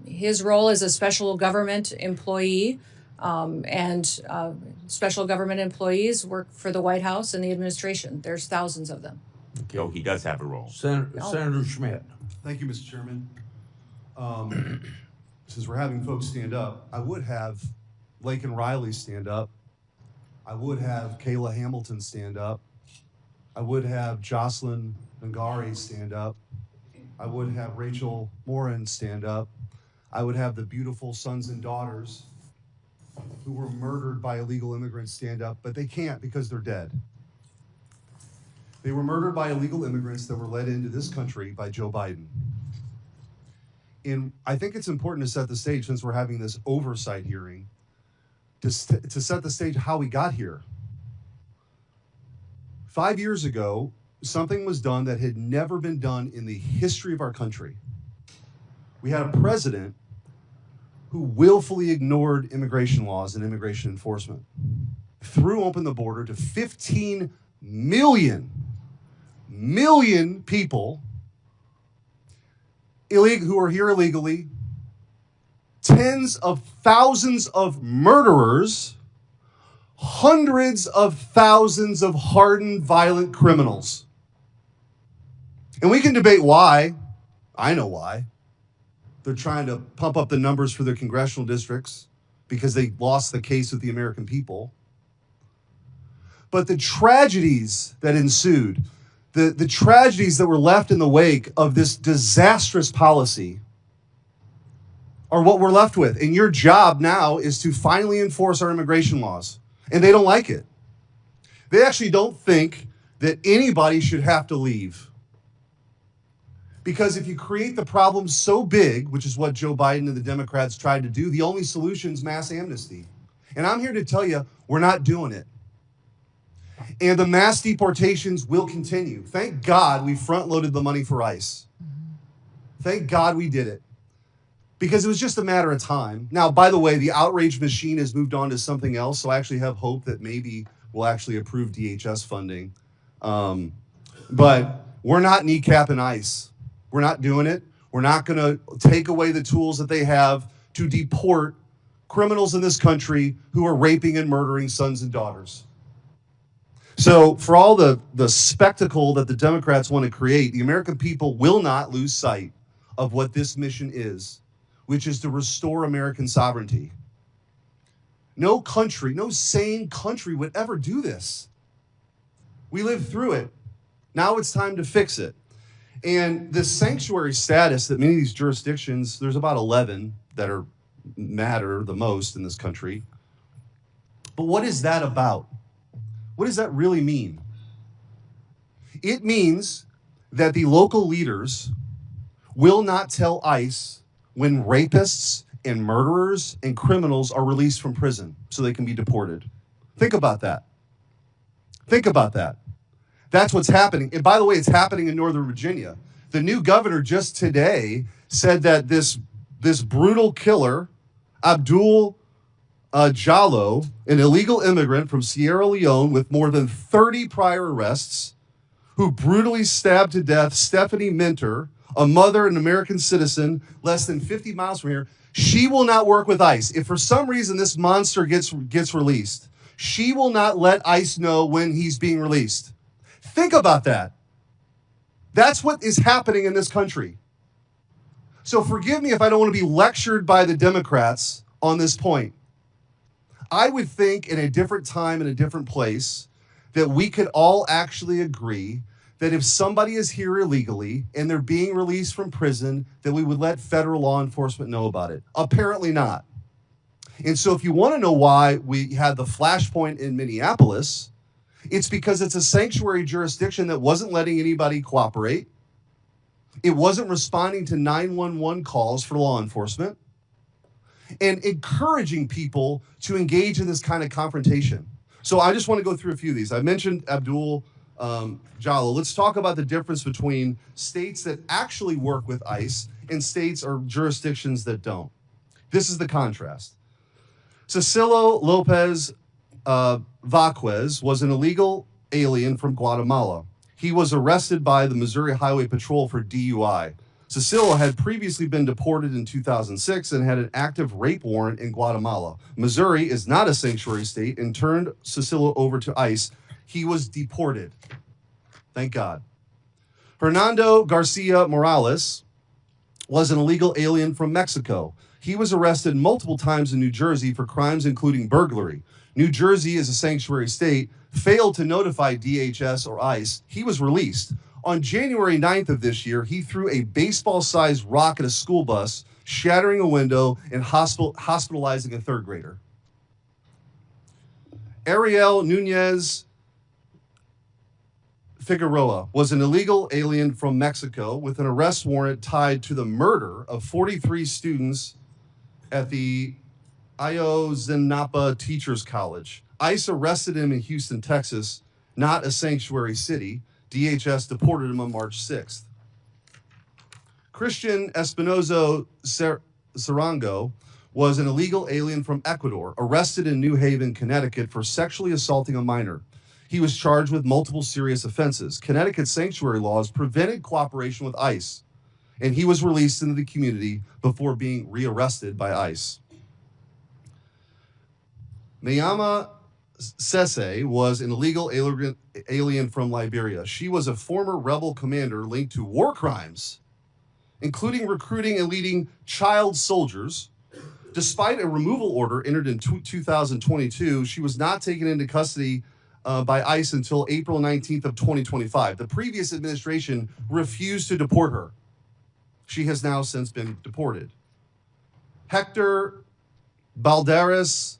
His role as a special government employee, special government employees work for the White House and the administration. There's thousands of them. So he does have a role. Senator Schmidt. Thank you, Mr. Chairman. Since we're having folks stand up, I would have Laken Riley stand up. I would have Kayla Hamilton stand up. I would have Jocelyn Ngari stand up. I would have Rachel Morin stand up. I would have the beautiful sons and daughters who were murdered by illegal immigrants stand up, but they can't because they're dead. They were murdered by illegal immigrants that were led into this country by Joe Biden. And I think it's important to set the stage, since we're having this oversight hearing, to set the stage how we got here. 5 years ago, something was done that had never been done in the history of our country. We had a president who willfully ignored immigration laws and immigration enforcement, threw open the border to 15 million people who are here illegally, tens of thousands of murderers, hundreds of thousands of hardened, violent criminals. And we can debate why. I know why. They're trying to pump up the numbers for their congressional districts because they lost the case with the American people. But the tragedies that ensued, the tragedies that were left in the wake of this disastrous policy are what we're left with. And your job now is to finally enforce our immigration laws. And they don't like it. They actually don't think that anybody should have to leave. Because if you create the problem so big, which is what Joe Biden and the Democrats tried to do, the only solution is mass amnesty. And I'm here to tell you, we're not doing it. And the mass deportations will continue. Thank God we front-loaded the money for ICE. Thank God we did it. Because it was just a matter of time. Now, by the way, the outrage machine has moved on to something else, so I actually have hope that maybe we'll actually approve DHS funding. But we're not kneecapping ICE. We're not doing it. We're not going to take away the tools that they have to deport criminals in this country who are raping and murdering sons and daughters. So for all the spectacle that the Democrats want to create, the American people will not lose sight of what this mission is, which is to restore American sovereignty. No country, no sane country would ever do this. We lived through it. Now it's time to fix it. And this sanctuary status that many of these jurisdictions, there's about 11 that matter the most in this country. But what is that about? What does that really mean? It means that the local leaders will not tell ICE when rapists and murderers and criminals are released from prison so they can be deported. Think about that. Think about that. That's what's happening. And by the way, it's happening in Northern Virginia. The new governor just today said that this brutal killer, Abdul Jallo, an illegal immigrant from Sierra Leone with more than 30 prior arrests, who brutally stabbed to death Stephanie Minter, a mother, an American citizen, less than 50 miles from here. She will not work with ICE. If for some reason this monster gets released, she will not let ICE know when he's being released. Think about that. That's what is happening in this country. So forgive me if I don't want to be lectured by the Democrats on this point. I would think in a different time, in a different place, that we could all actually agree that if somebody is here illegally and they're being released from prison, that we would let federal law enforcement know about it. Apparently not. And so if you want to know why we had the flashpoint in Minneapolis, it's because it's a sanctuary jurisdiction that wasn't letting anybody cooperate. It wasn't responding to 911 calls for law enforcement and encouraging people to engage in this kind of confrontation. So I just want to go through a few of these. I mentioned Abdul Jallo. Let's talk about the difference between states that actually work with ICE and states or jurisdictions that don't. This is the contrast. Cecilio Lopez Vaquez was an illegal alien from Guatemala. He was arrested by the Missouri Highway Patrol for DUI. Cecilio had previously been deported in 2006 and had an active rape warrant in Guatemala. Missouri is not a sanctuary state and turned Cecilio over to ICE. He was deported. Thank God. Hernando Garcia Morales was an illegal alien from Mexico. He was arrested multiple times in New Jersey for crimes including burglary. New Jersey is a sanctuary state, failed to notify DHS or ICE. He was released. On January 9th of this year, he threw a baseball-sized rock at a school bus, shattering a window and hospitalizing a third grader. Ariel Nunez Figueroa was an illegal alien from Mexico with an arrest warrant tied to the murder of 43 students at the Ayotzinapa Teachers College. ICE arrested him in Houston, Texas, not a sanctuary city. DHS deported him on March 6th. Christian Espinozo Sarango was an illegal alien from Ecuador, arrested in New Haven, Connecticut for sexually assaulting a minor. He was charged with multiple serious offenses. Connecticut sanctuary laws prevented cooperation with ICE, and he was released into the community before being rearrested by ICE. Mayama Sese was an illegal alien from Liberia. She was a former rebel commander linked to war crimes, including recruiting and leading child soldiers. Despite a removal order entered in 2022, she was not taken into custody by ICE until April 19th of 2025. The previous administration refused to deport her. She has now since been deported. Hector Balderas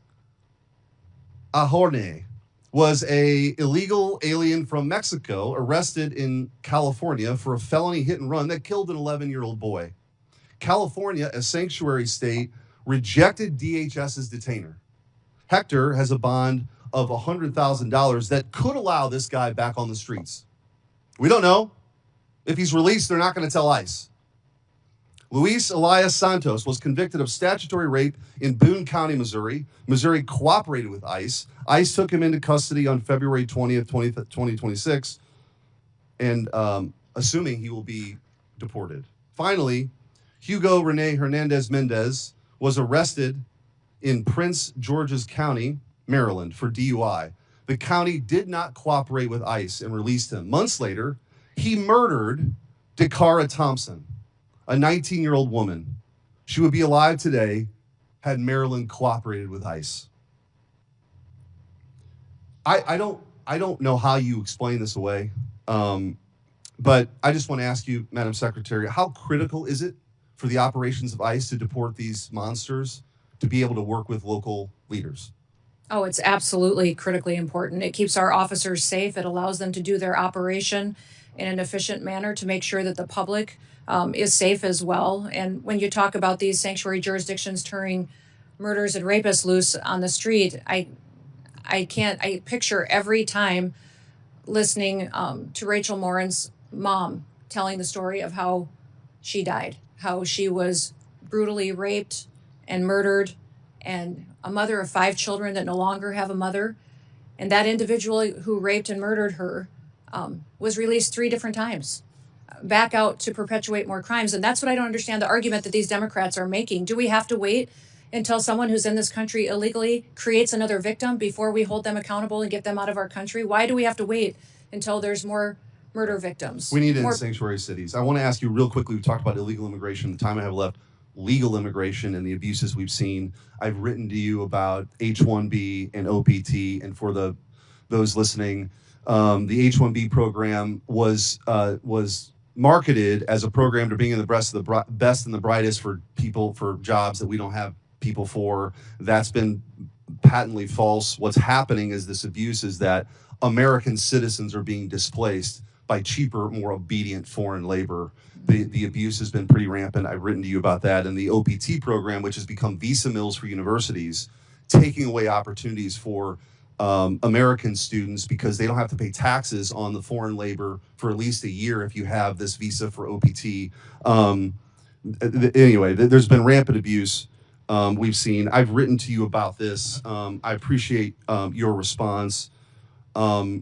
Ahorne was an illegal alien from Mexico arrested in California for a felony hit and run that killed an 11-year-old boy. California, a sanctuary state, rejected DHS's detainer. Hector has a bond of $100,000 that could allow this guy back on the streets. We don't know. If he's released, they're not going to tell ICE. Luis Elias Santos was convicted of statutory rape in Boone County, Missouri. Missouri cooperated with ICE. ICE took him into custody on February 20th, 2026, and assuming he will be deported. Finally, Hugo Rene Hernandez Mendez was arrested in Prince George's County, Maryland, for DUI. The county did not cooperate with ICE and released him. Months later, he murdered Dakara Thompson, a 19-year-old woman. She would be alive today had Maryland cooperated with ICE. I don't know how you explain this away, but I just want to ask you, Madam Secretary, how critical is it for the operations of ICE to deport these monsters to be able to work with local leaders? Oh, it's absolutely critically important. It keeps our officers safe. It allows them to do their operation in an efficient manner to make sure that the public is safe as well. And when you talk about these sanctuary jurisdictions turning murders and rapists loose on the street, I picture every time listening to Rachel Morin's mom telling the story of how she died, how she was brutally raped and murdered, and a mother of 5 children that no longer have a mother. And that individual who raped and murdered her was released 3 different times, back out to perpetuate more crimes. And that's what I don't understand, the argument that these Democrats are making. Do we have to wait until someone who's in this country illegally creates another victim before we hold them accountable and get them out of our country? Why do we have to wait until there's more murder victims. We need it in More- sanctuary cities. I want to ask you real quickly. We talked about illegal immigration. The time I have left, legal immigration and the abuses we've seen. I've written to you about H-1B and OPT, and for those listening, the H-1B program was marketed as a program to bring in the best and the brightest for people for jobs that we don't have people for. That's been patently false. What's happening is this abuse is that American citizens are being displaced by cheaper, more obedient foreign labor. The abuse has been pretty rampant. I've written to you about that. And the OPT program, which has become visa mills for universities, taking away opportunities for American students because they don't have to pay taxes on the foreign labor for at least a year if you have this visa for OPT. Anyway, there's been rampant abuse. We've seen. I've written to you about this. I appreciate your response. I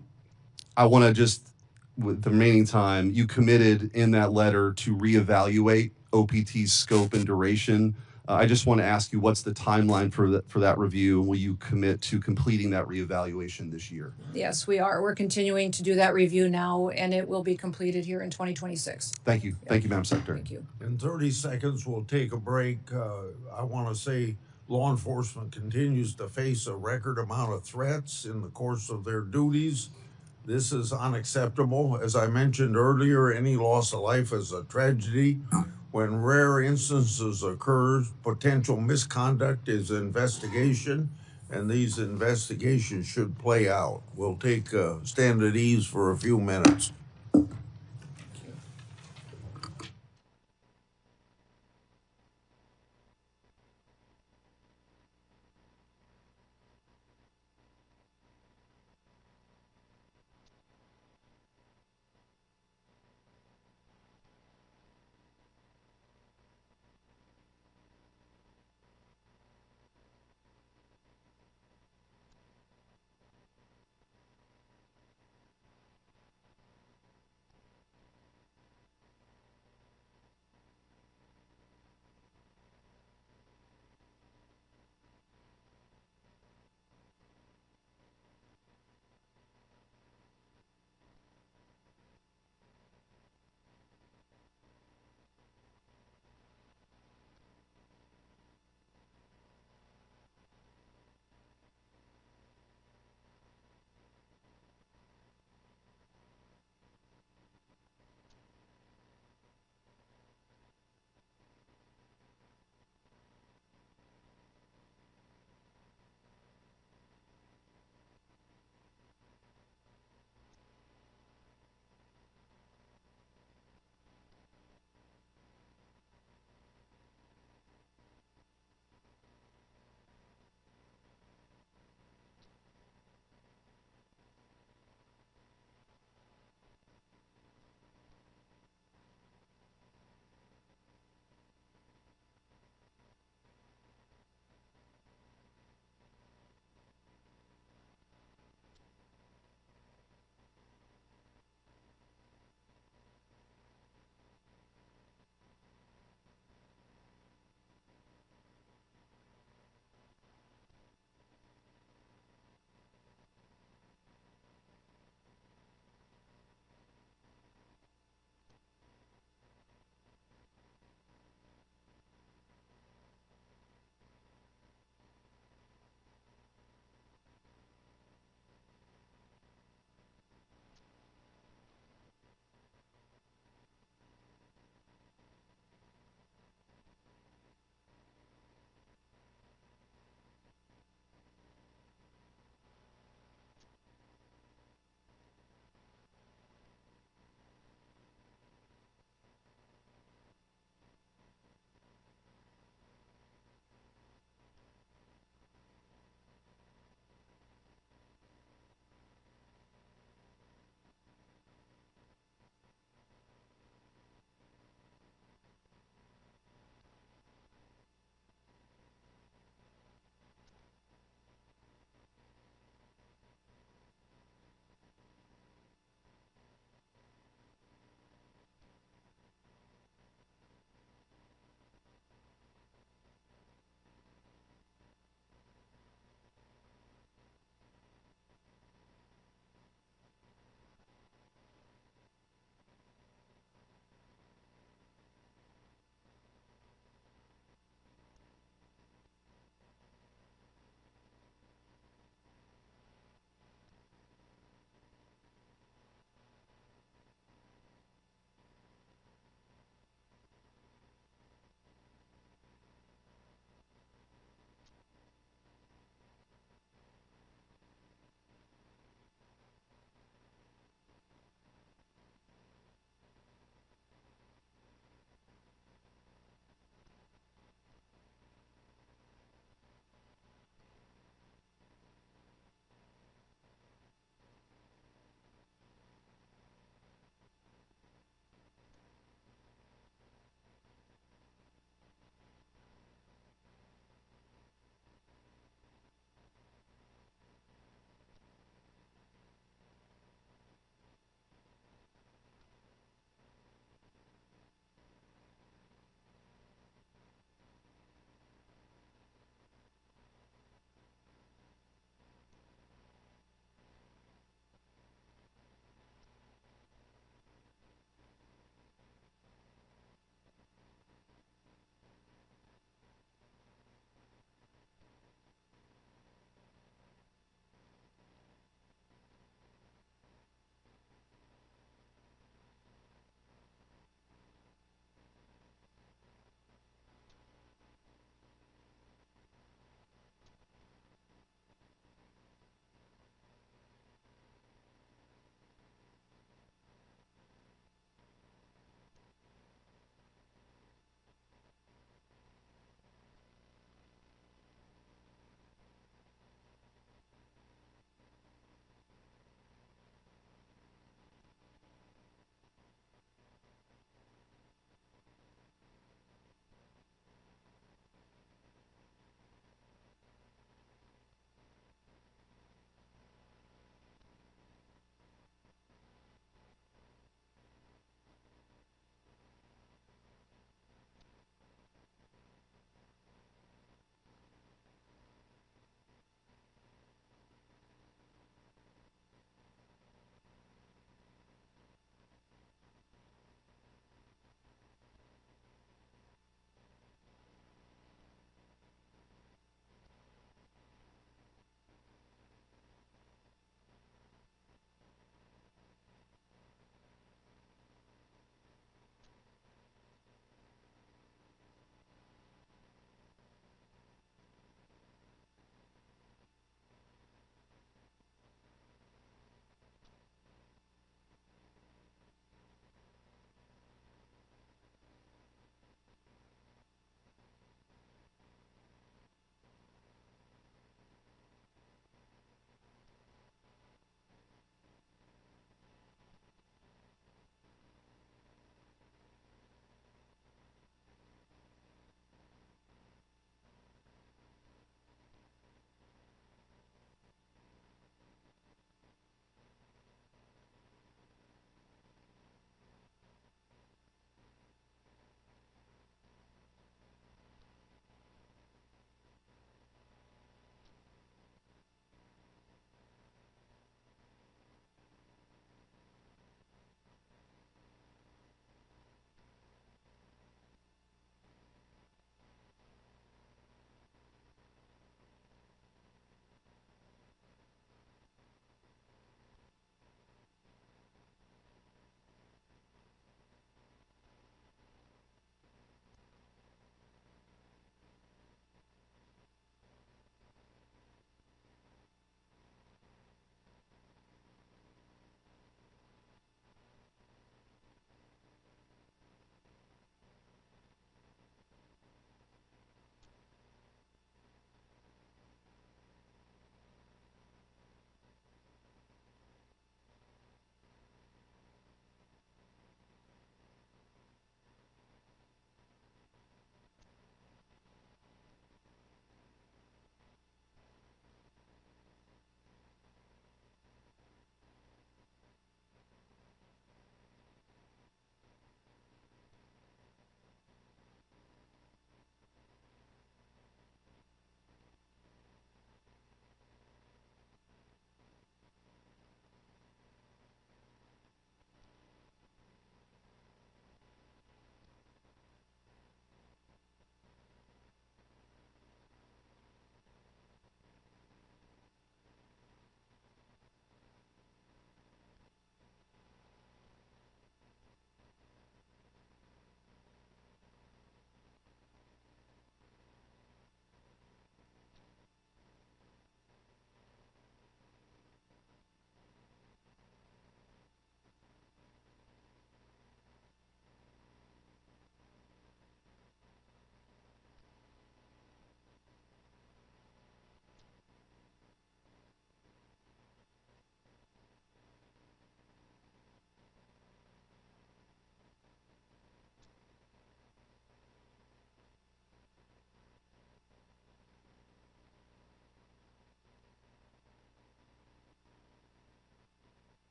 want to just, with the remaining time, you committed in that letter to reevaluate OPT's scope and duration. I just want to ask you, what's the timeline for that review? Will you commit to completing that reevaluation this year? Yes, we are. We're continuing to do that review now, and it will be completed here in 2026. Thank you. Thank you, Madam Secretary. Thank you. In 30 seconds, we'll take a break. I want to say law enforcement continues to face a record amount of threats in the course of their duties. This is unacceptable. As I mentioned earlier, any loss of life is a tragedy. When rare instances occur, potential misconduct is investigation, and these investigations should play out. We'll stand at ease for a few minutes.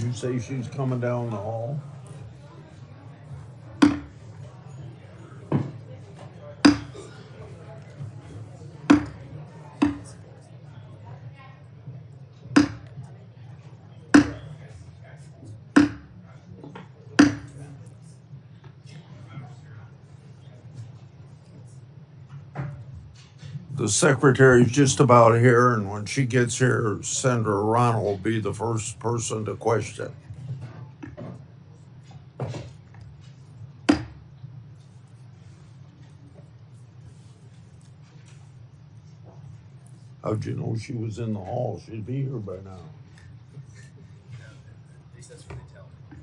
You say she's coming down the hall? The secretary's just about here, and when she gets here, Senator Ronald will be the first person to question. How'd you know she was in the hall? She'd be here by now. At least that's what they tell me.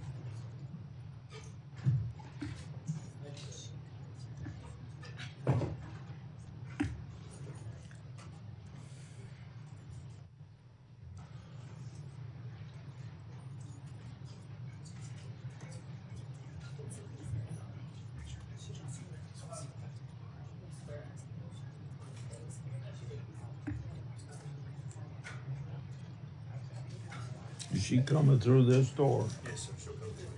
Is she coming through this door? Yes, sir. She'll go through here.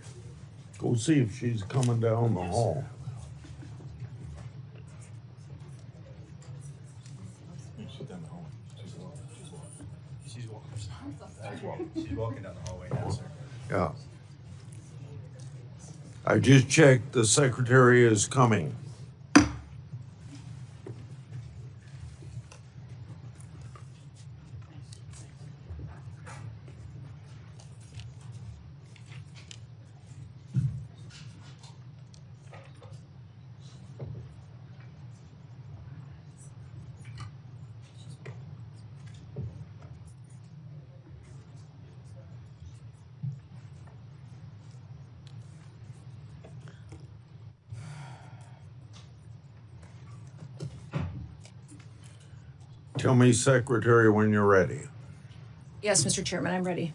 Go see if she's coming down the hall. She's down the hall. She's walking down the hallway now, sir. Yeah. I just checked, the secretary is coming. Tell me, Secretary, when you're ready. Yes, Mr. Chairman, I'm ready.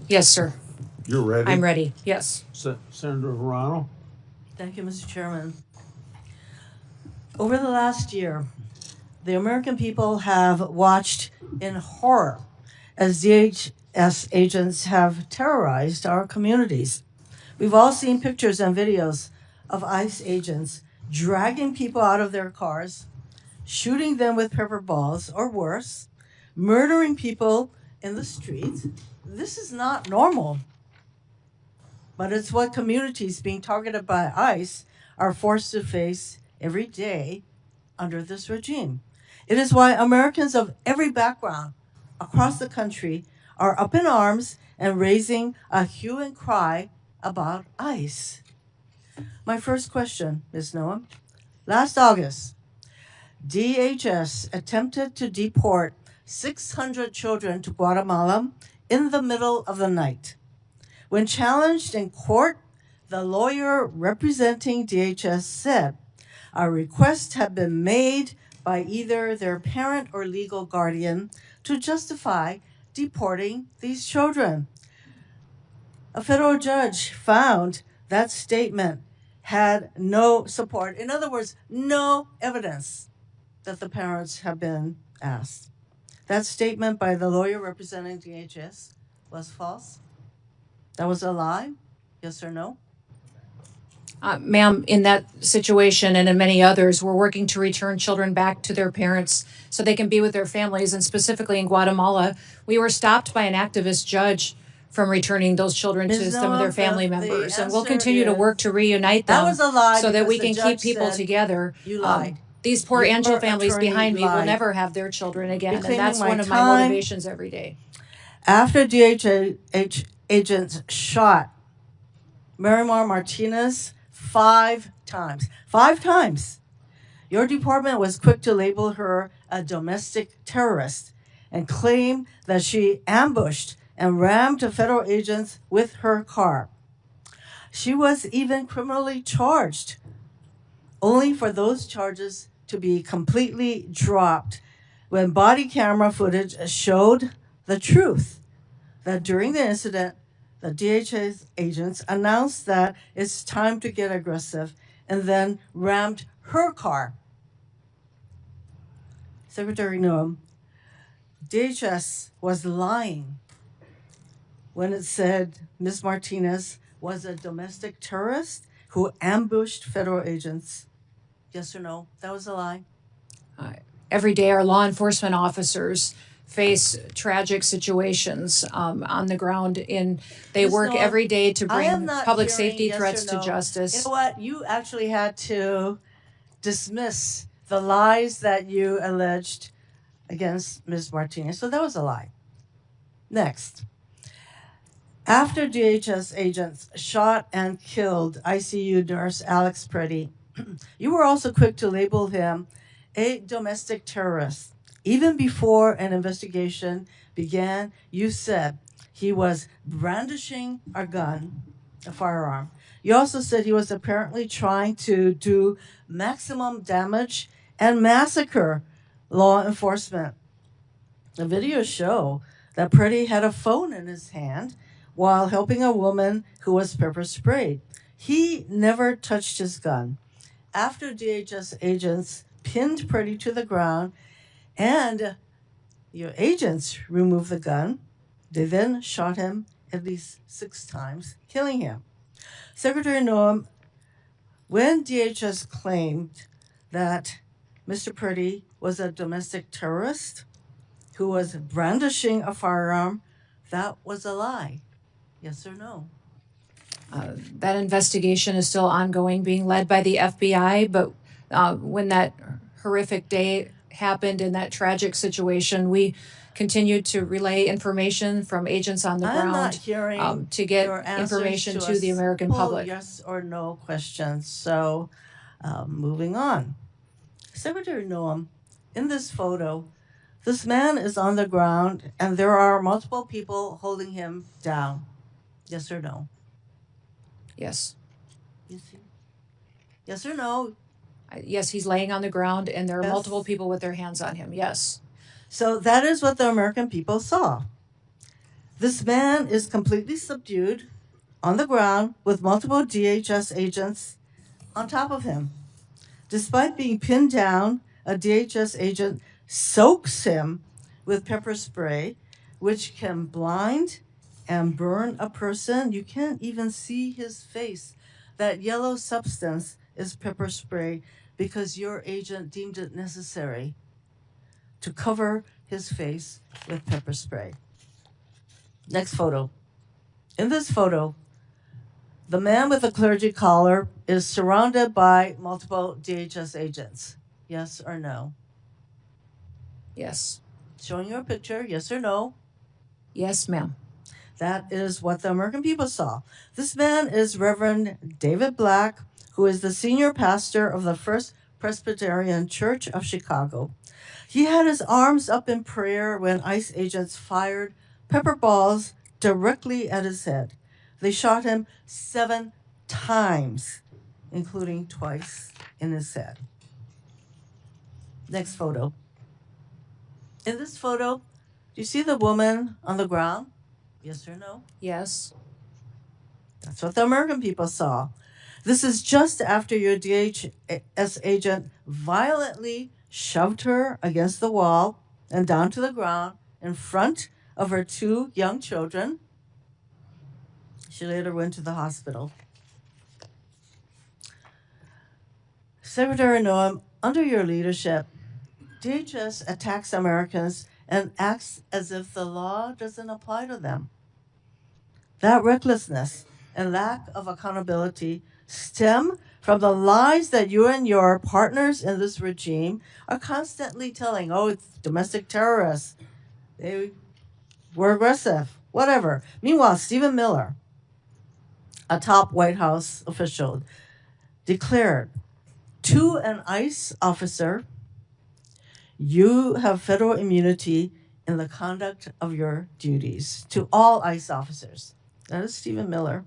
Yes, sir. You're ready? I'm ready, yes. Senator Ronald? Thank you, Mr. Chairman. Over the last year, the American people have watched in horror as DHS agents have terrorized our communities. We've all seen pictures and videos of ICE agents dragging people out of their cars, shooting them with pepper balls or worse, murdering people in the streets. This is not normal, but it's what communities being targeted by ICE are forced to face every day under this regime. It is why Americans of every background across the country are up in arms and raising a hue and cry about ICE. My first question, Ms. Noem. Last August, DHS attempted to deport 600 children to Guatemala in the middle of the night. When challenged in court, the lawyer representing DHS said a request had been made by either their parent or legal guardian to justify deporting these children. A federal judge found that statement had no support. In other words, no evidence that the parents have been asked. That statement by the lawyer representing DHS was false? That was a lie? Yes or no? Ma'am, in that situation and in many others, we're working to return children back to their parents so they can be with their families. And specifically in Guatemala, we were stopped by an activist judge from returning those children to some of their family members. And we'll continue to work to reunite them was a lie so that we because can the keep judge people said together. you lied. These poor Your Angel families attorney behind me will lied. never have their children again. And Reclaiming that's my one of my time. motivations every day. After DHS agents shot Marimar Martinez 5 times, 5 times, your department was quick to label her a domestic terrorist and claim that she ambushed and rammed federal agents with her car. She was even criminally charged, only for those charges to be completely dropped when body camera footage showed the truth that during the incident, the DHS agents announced that it's time to get aggressive and then rammed her car. Secretary Noem, DHS was lying when it said Ms. Martinez was a domestic terrorist who ambushed federal agents? Yes or no? That was a lie. Every day, our law enforcement officers face tragic situations on the ground. They Ms. work Noem, every day to I am bring not public hearing safety yes or threats to no. justice. You know what? You actually had to dismiss the lies that you alleged against Ms. Martinez. So that was a lie. Next. After DHS agents shot and killed ICU nurse Alex Pretty, you were also quick to label him a domestic terrorist. Even before an investigation began, you said he was brandishing a gun, a firearm. You also said he was apparently trying to do maximum damage and massacre law enforcement. The videos show that Pretty had a phone in his hand while helping a woman who was pepper sprayed. He never touched his gun. After DHS agents pinned Pretty to the ground and your agents removed the gun, they then shot him at least 6 times, killing him. Secretary Noem, when DHS claimed that Mr. Pretty was a domestic terrorist who was brandishing a firearm, that was a lie. Yes or no? That investigation is still ongoing, being led by the FBI. But when that horrific day happened in that tragic situation, we continued to relay information from agents on the I'm not ground hearing to get your answers information to a the American simple public. Yes or no questions. So, moving on. Secretary Noem, in this photo, this man is on the ground and there are multiple people holding him down. Yes or no? Yes. You see? Yes or no? Yes, he's laying on the ground and there are Yes. multiple people with their hands on him. Yes. So that is what the American people saw. This man is completely subdued on the ground with multiple DHS agents on top of him. Despite being pinned down, a DHS agent soaks him with pepper spray, which can blind and burn a person. You can't even see his face. That yellow substance is pepper spray because your agent deemed it necessary to cover his face with pepper spray. Next photo. In this photo, the man with the clergy collar is surrounded by multiple DHS agents. Yes or no? Yes. Showing you a picture, yes or no? Yes, ma'am. That is what the American people saw. This man is Reverend David Black, who is the senior pastor of the First Presbyterian Church of Chicago. He had his arms up in prayer when ICE agents fired pepper balls directly at his head. They shot him 7 times, including twice in his head. Next photo. In this photo, do you see the woman on the ground? Yes or no? Yes. That's what the American people saw. This is just after your DHS agent violently shoved her against the wall and down to the ground in front of her 2 young children. She later went to the hospital. Secretary Noem, under your leadership, DHS attacks Americans and acts as if the law doesn't apply to them. That recklessness and lack of accountability stem from the lies that you and your partners in this regime are constantly telling. Oh, it's domestic terrorists. They were aggressive, whatever. Meanwhile, Stephen Miller, a top White House official, declared to an ICE officer, you have federal immunity in the conduct of your duties. To all ICE officers. That is Stephen Miller.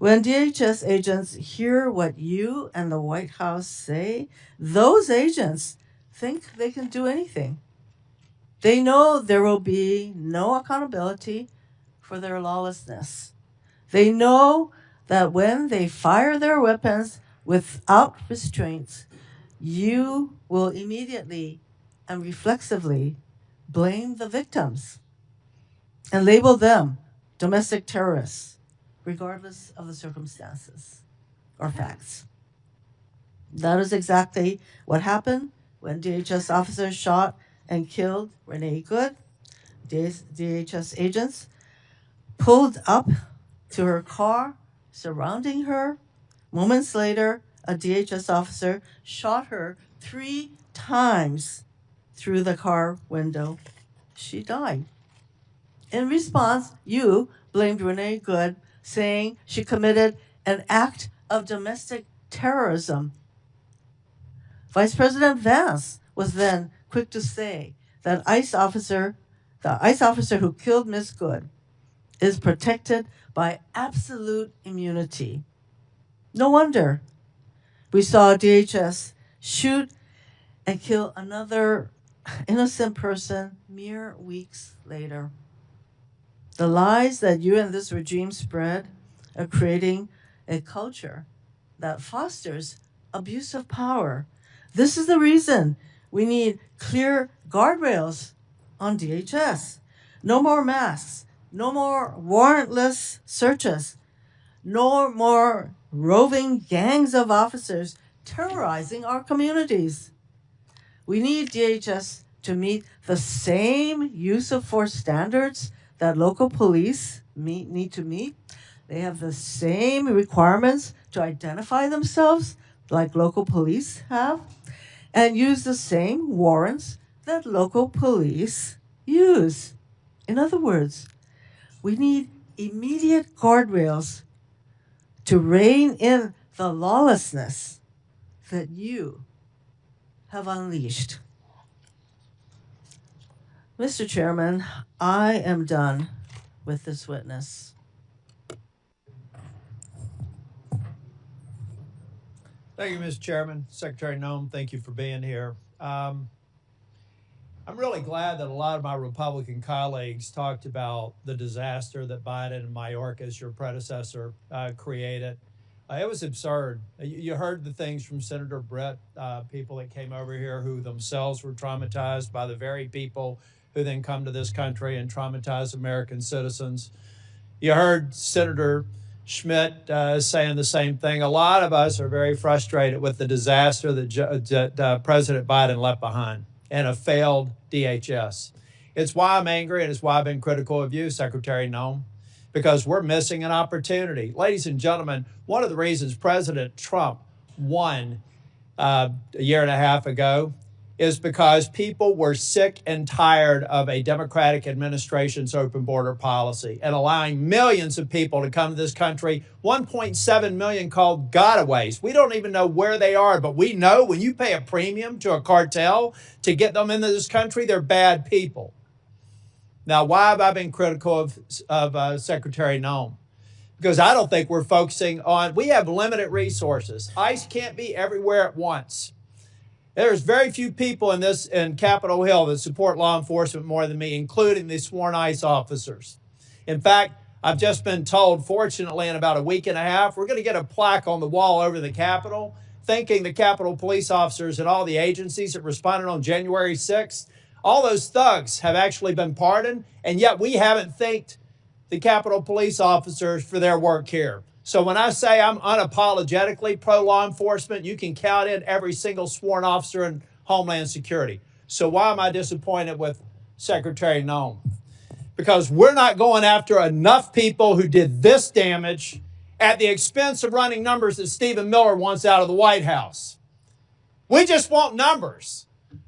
When DHS agents hear what you and the White House say, those agents think they can do anything. They know there will be no accountability for their lawlessness. They know that when they fire their weapons without restraints, you will immediately and reflexively blame the victims and label them domestic terrorists, regardless of the circumstances or facts. That is exactly what happened when DHS officers shot and killed Renee Good. DHS agents pulled up to her car, surrounding her. Moments later, a DHS officer shot her 3 times through the car window. She died. In response, you blamed Renee Good, saying she committed an act of domestic terrorism. Vice President Vance was then quick to say that the ICE officer who killed Ms. Good is protected by absolute immunity. No wonder we saw DHS shoot and kill another innocent person mere weeks later. The lies that you and this regime spread are creating a culture that fosters abuse of power. This is the reason we need clear guardrails on DHS. No more masks, no more warrantless searches, no more roving gangs of officers terrorizing our communities. We need DHS to meet the same use of force standards that local police need to meet. They have the same requirements to identify themselves like local police have, and use the same warrants that local police use. In other words, we need immediate guardrails to rein in the lawlessness that you have unleashed. Mr. Chairman, I am done with this witness. Thank you, Mr. Chairman. Secretary Noem, thank you for being here. I'm really glad that a lot of my Republican colleagues talked about the disaster that Biden and Mayorkas, your predecessor, created. It was absurd. You heard the things from Senator Britt, people that came over here who themselves were traumatized by the very people who then come to this country and traumatize American citizens. You heard Senator Schmidt saying the same thing. A lot of us are very frustrated with the disaster that President Biden left behind and a failed DHS. It's why I'm angry, and it's why I've been critical of you, Secretary Noem, because we're missing an opportunity. Ladies and gentlemen, one of the reasons President Trump won a year and a half ago is because people were sick and tired of a Democratic administration's open border policy and allowing millions of people to come to this country, 1.7 million called gotaways. We don't even know where they are, but we know when you pay a premium to a cartel to get them into this country, they're bad people. Now, why have I been critical of Secretary Noem? Because I don't think we're focusing on, we have limited resources. ICE can't be everywhere at once. There's very few people in Capitol Hill that support law enforcement more than me, including the sworn ICE officers. In fact, I've just been told, fortunately, in about a week and a half, we're going to get a plaque on the wall over the Capitol, thanking the Capitol police officers and all the agencies that responded on January 6th. All those thugs have actually been pardoned, and yet we haven't thanked the Capitol police officers for their work here. So when I say I'm unapologetically pro-law enforcement, you can count in every single sworn officer in Homeland Security. So why am I disappointed with Secretary Noem? Because we're not going after enough people who did this damage at the expense of running numbers that Stephen Miller wants out of the White House. We just want numbers.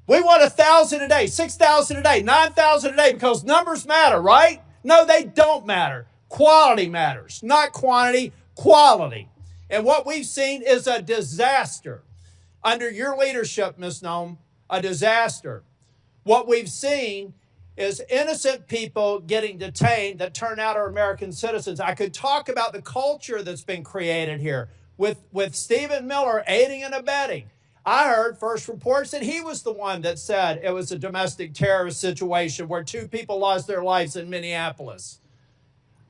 We want 1,000 a day, 6,000 a day, 9,000 a day, because numbers matter, right? No, they don't matter. Quality matters, not quantity, quality. And what we've seen is a disaster. Under your leadership, Ms. Noem, a disaster. What we've seen is innocent people getting detained that turn out are American citizens. I could talk about the culture that's been created here with Stephen Miller aiding and abetting. I heard first reports that he was the one that said it was a domestic terrorist situation where 2 people lost their lives in Minneapolis.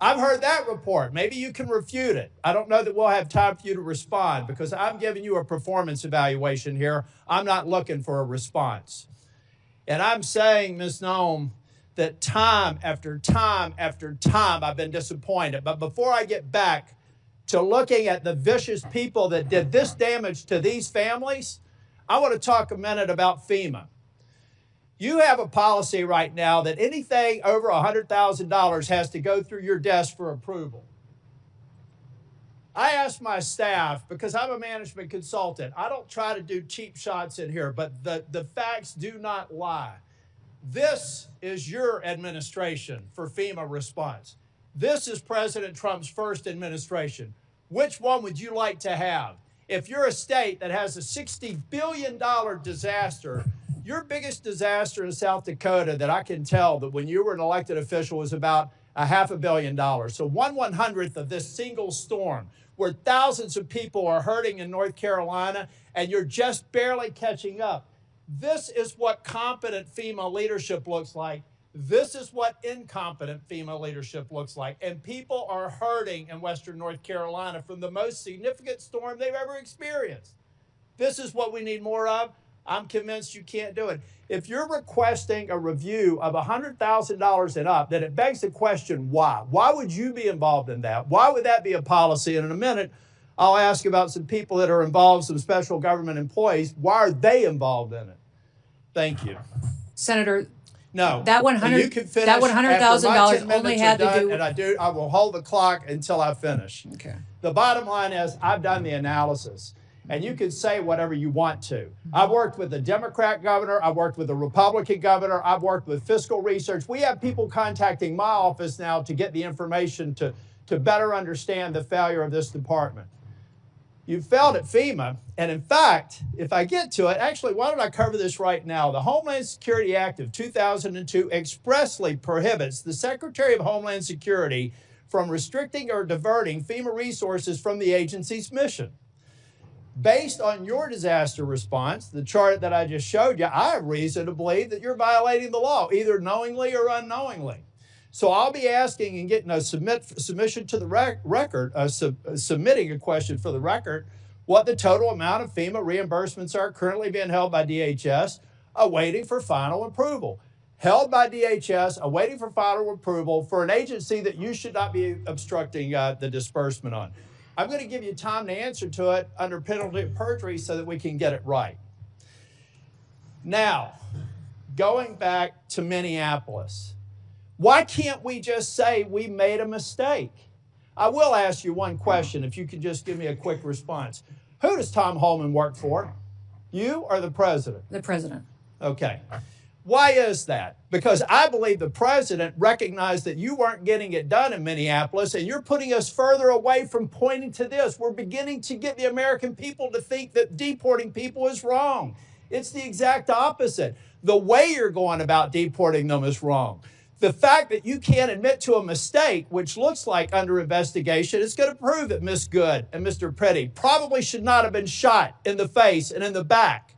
I've heard that report. Maybe you can refute it. I don't know that we'll have time for you to respond because I'm giving you a performance evaluation here. I'm not looking for a response. And I'm saying, Ms. Noem, that time after time after time I've been disappointed. But before I get back to looking at the vicious people that did this damage to these families, I want to talk a minute about FEMA. You have a policy right now that anything over $100,000 has to go through your desk for approval. I asked my staff, because I'm a management consultant, I don't try to do cheap shots in here, but the facts do not lie. This is your administration for FEMA response. This is President Trump's first administration. Which one would you like to have? If you're a state that has a $60 billion disaster, your biggest disaster in South Dakota that I can tell that when you were an elected official was about $500 million. So 1/100th of this single storm where thousands of people are hurting in North Carolina and you're just barely catching up. This is what competent FEMA leadership looks like. This is what incompetent FEMA leadership looks like. And people are hurting in Western North Carolina from the most significant storm they've ever experienced. This is what we need more of. I'm convinced you can't do it. If you're requesting a review of $100,000 and up, then it begs the question, why? Why would you be involved in that? Why would that be a policy? And in a minute, I'll ask about some people that are involved, some special government employees. Why are they involved in it? Thank you. Senator, no, that $100,000 only had to do. And I will hold the clock until I finish. Okay. The bottom line is I've done the analysis. And you can say whatever you want to. I've worked with a Democrat governor. I've worked with a Republican governor. I've worked with fiscal research. We have people contacting my office now to get the information to better understand the failure of this department. You failed at FEMA. And in fact, if I get to it, actually, why don't I cover this right now? The Homeland Security Act of 2002 expressly prohibits the Secretary of Homeland Security from restricting or diverting FEMA resources from the agency's mission. Based on your disaster response, the chart that I just showed you, I have reason to believe that you're violating the law, either knowingly or unknowingly. So I'll be asking and getting a submission to the record, submitting a question for the record, what the total amount of FEMA reimbursements are currently being held by DHS, awaiting for final approval. Held by DHS, awaiting for final approval for an agency that you should not be obstructing the disbursement on. I'm going to give you time to answer to it under penalty of perjury so that we can get it right. Now, going back to Minneapolis, why can't we just say we made a mistake? I will ask you one question, if you could just give me a quick response. Who does Tom Homan work for? You or the president? The president. Okay. Why is that? Because I believe the president recognized that you weren't getting it done in Minneapolis, and you're putting us further away from pointing to this. We're beginning to get the American people to think that deporting people is wrong. It's the exact opposite. The way you're going about deporting them is wrong. The fact that you can't admit to a mistake, which looks like under investigation, is going to prove that Ms. Good and Mr. Petty probably should not have been shot in the face and in the back.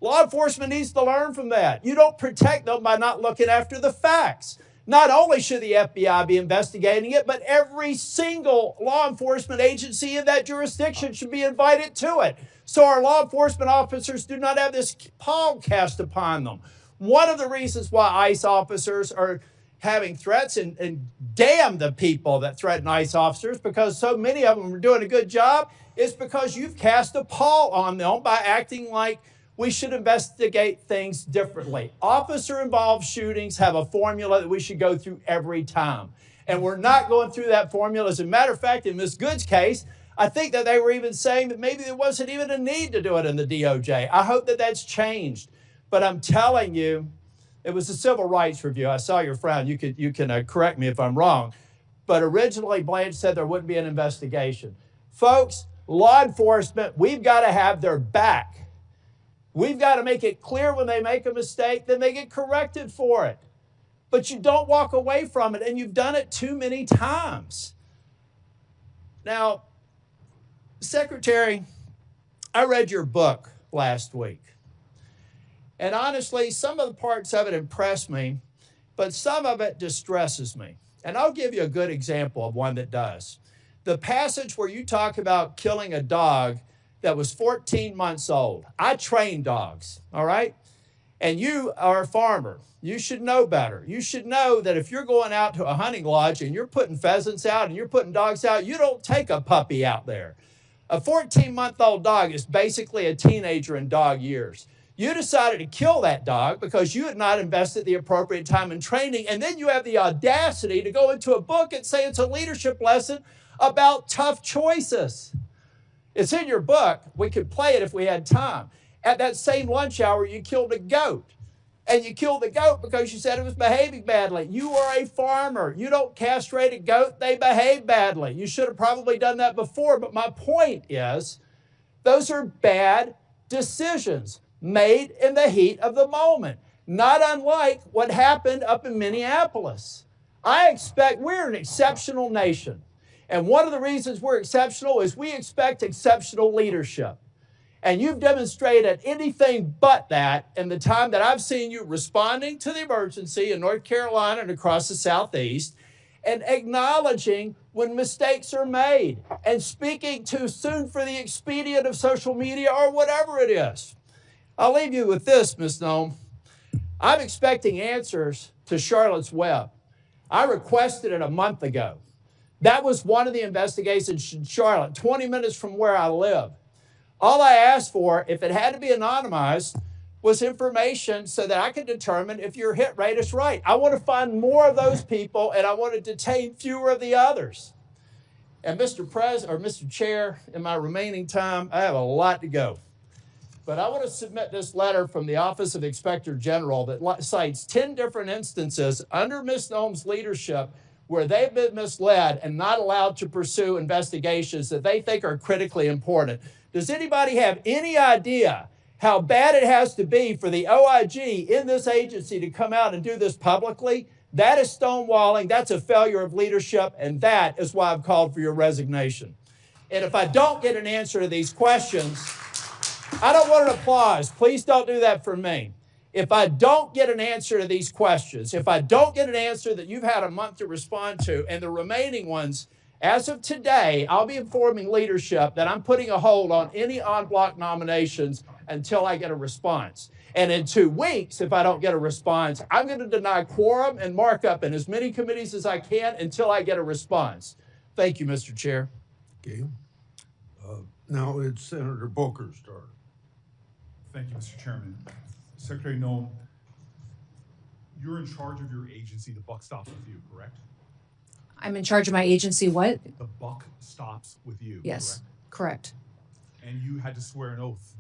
Law enforcement needs to learn from that. You don't protect them by not looking after the facts. Not only should the FBI be investigating it, but every single law enforcement agency in that jurisdiction should be invited to it, so our law enforcement officers do not have this pall cast upon them. One of the reasons why ICE officers are having threats, and damn the people that threaten ICE officers, because so many of them are doing a good job, is because you've cast a pall on them by acting like we should investigate things differently. Officer-involved shootings have a formula that we should go through every time. And we're not going through that formula. As a matter of fact, in Ms. Good's case, I think that they were even saying that maybe there wasn't even a need to do it in the DOJ. I hope that that's changed. But I'm telling you, it was a civil rights review. I saw your frown. You can correct me if I'm wrong. But originally, Blanche said there wouldn't be an investigation. Folks, law enforcement, we've got to have their back. We've got to make it clear when they make a mistake, then they get corrected for it. But you don't walk away from it, and you've done it too many times. Now, Secretary, I read your book last week. And honestly, some of the parts of it impressed me, but some of it distresses me. And I'll give you a good example of one that does. The passage where you talk about killing a dog that was 14 months old. I train dogs, all right? And you are a farmer. You should know better. You should know that if you're going out to a hunting lodge and you're putting pheasants out and you're putting dogs out, you don't take a puppy out there. A 14-month-old dog is basically a teenager in dog years. You decided to kill that dog because you had not invested the appropriate time in training, and then you have the audacity to go into a book and say it's a leadership lesson about tough choices. It's in your book. We could play it if we had time. At that same lunch hour, you killed a goat. And you killed the goat because you said it was behaving badly. You are a farmer. You don't castrate a goat. They behave badly. You should have probably done that before. But my point is, those are bad decisions made in the heat of the moment, not unlike what happened up in Minneapolis. We're an exceptional nation. And one of the reasons we're exceptional is we expect exceptional leadership. And you've demonstrated anything but that in the time that I've seen you responding to the emergency in North Carolina and across the Southeast, and acknowledging when mistakes are made, and speaking too soon for the expedient of social media or whatever it is. I'll leave you with this, Ms. Noem. I'm expecting answers to Charlotte's Web. I requested it a month ago. That was one of the investigations in Charlotte, 20 minutes from where I live. All I asked for, if it had to be anonymized, was information so that I could determine if your hit rate is right. I want to find more of those people, and I want to detain fewer of the others. And Mr. Chair, in my remaining time, I have a lot to go. But I want to submit this letter from the Office of Inspector General that cites 10 different instances under Ms. Noem's leadership where they've been misled and not allowed to pursue investigations that they think are critically important. Does anybody have any idea how bad it has to be for the OIG in this agency to come out and do this publicly? That is stonewalling. That's a failure of leadership, and that is why I've called for your resignation. And if I don't get an answer to these questions, I don't want an applause. Please don't do that for me. If I don't get an answer to these questions, if I don't get an answer that you've had a month to respond to, and the remaining ones, as of today, I'll be informing leadership that I'm putting a hold on any en-bloc nominations until I get a response. And in 2 weeks, if I don't get a response, I'm going to deny quorum and markup in as many committees as I can until I get a response. Thank you, Mr. Chair. Okay. Now it's Senator Booker's turn. Thank you, Mr. Chairman. Secretary Noem, you're in charge of your agency. The buck stops with you, correct? I'm in charge of my agency, what? The buck stops with you, Yes, correct. And you had to swear an oath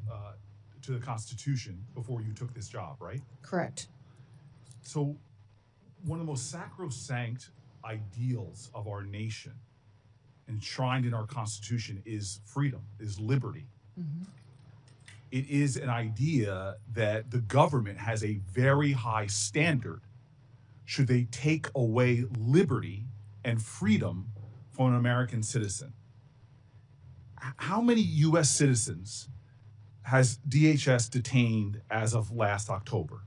to the Constitution before you took this job, right? Correct. So one of the most sacrosanct ideals of our nation, enshrined in our Constitution, is freedom, is liberty. Mm-hmm. It is an idea that the government has a very high standard should they take away liberty and freedom from an American citizen. How many U.S. citizens has DHS detained as of last October?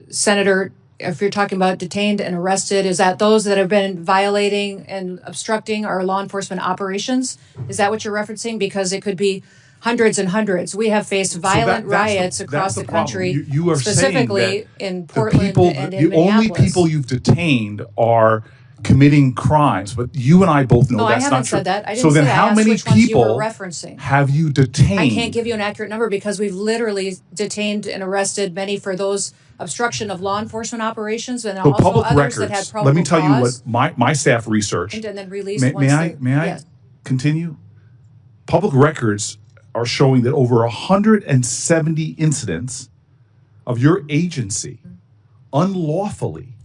Senator, if you're talking about detained and arrested, is that those that have been violating and obstructing our law enforcement operations? Is that what you're referencing? Because it could be hundreds and hundreds. We have faced violent riots across the country, you are specifically in Portland and in the Minneapolis. only people you've detained are committing crimes, but you and I both know that's not true. No, I haven't said that. I didn't so say then that. how many people referencing. have you detained? I can't give you an accurate number because we've literally detained and arrested many for those obstruction of law enforcement operations, and so also public others records, that had probable let me tell cause. you what my staff researched. And then released May I continue? Public records are showing that over 170 incidents of your agency unlawfully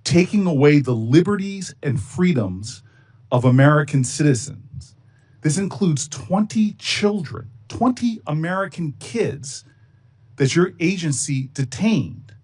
taking away the liberties and freedoms of American citizens. This includes 20 children, 20 American kids that your agency detained.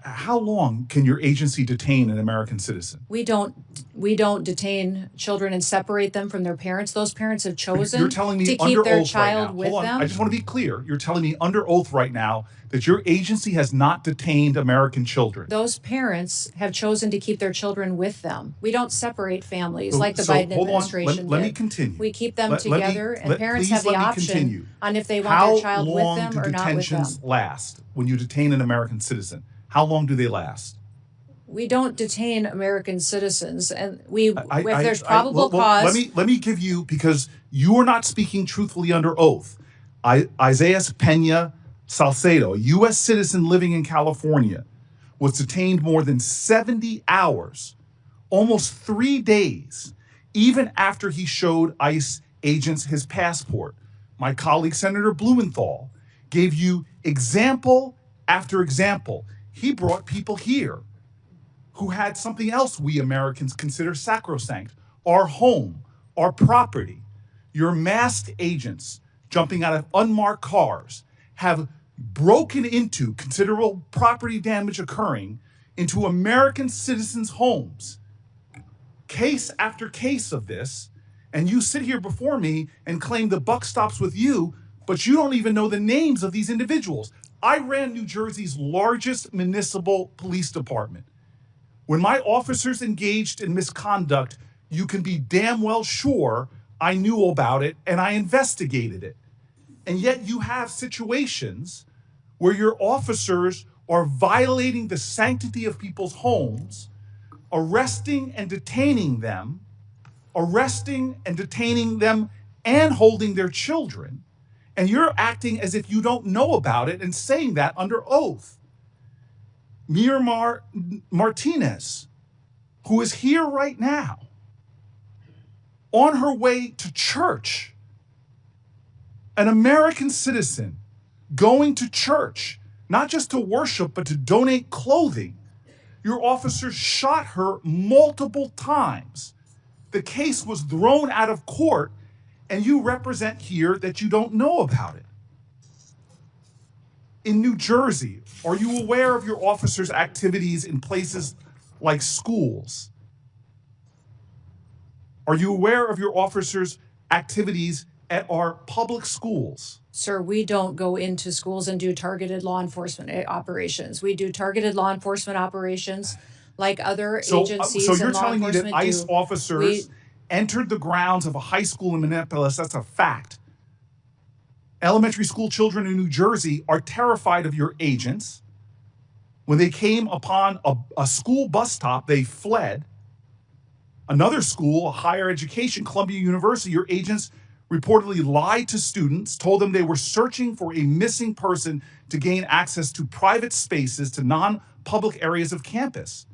How long can your agency detain an American citizen? We don't detain children and separate them from their parents. Those parents have chosen You're telling me to under keep their oath right child now. with Hold on. them. I just want to be clear. You're telling me under oath right now that your agency has not detained American children. Those parents have chosen to keep their children with them. We don't separate families So- like the so Biden hold on. administration Let me did. continue. We keep them Let me- together, and parents please have the let me option continue. on if they want How their child with long them do or not with them. detentions last when you detain an American citizen? How long do they last? We don't detain American citizens, and if there's well, probable cause. Let me give you, because you are not speaking truthfully under oath. Isaiah Pena Salcedo, a U.S. citizen living in California, was detained more than 70 hours, almost 3 days, even after he showed ICE agents his passport. My colleague, Senator Blumenthal, gave you example after example. He brought people here who had something else we Americans consider sacrosanct: our home, our property. Your masked agents jumping out of unmarked cars have broken into, considerable property damage occurring, into American citizens' homes. Case after case of this, and you sit here before me and claim the buck stops with you, but you don't even know the names of these individuals. I ran New Jersey's largest municipal police department. When my officers engaged in misconduct, you can be damn well sure I knew about it and I investigated it. And yet you have situations where your officers are violating the sanctity of people's homes, arresting and detaining them and holding their children, and you're acting as if you don't know about it and saying that under oath. Miramar Martinez, who is here right now, on her way to church, an American citizen going to church, not just to worship, but to donate clothing. Your officers shot her multiple times. The case was thrown out of court, and you represent here that you don't know about it. In New Jersey, are you aware of your officers' activities in places like schools? Are you aware of your officers' activities at our public schools? Sir, we don't go into schools and do targeted law enforcement operations. We do targeted law enforcement operations like other agencies So you're and law telling me that enforcement ICE do. officers entered the grounds of a high school in Minneapolis? That's a fact. Elementary school children in New Jersey are terrified of your agents. When they came upon a school bus stop, they fled. Another school, a higher education, Columbia University, your agents reportedly lied to students, told them they were searching for a missing person to gain access to private spaces, to non-public areas of campus.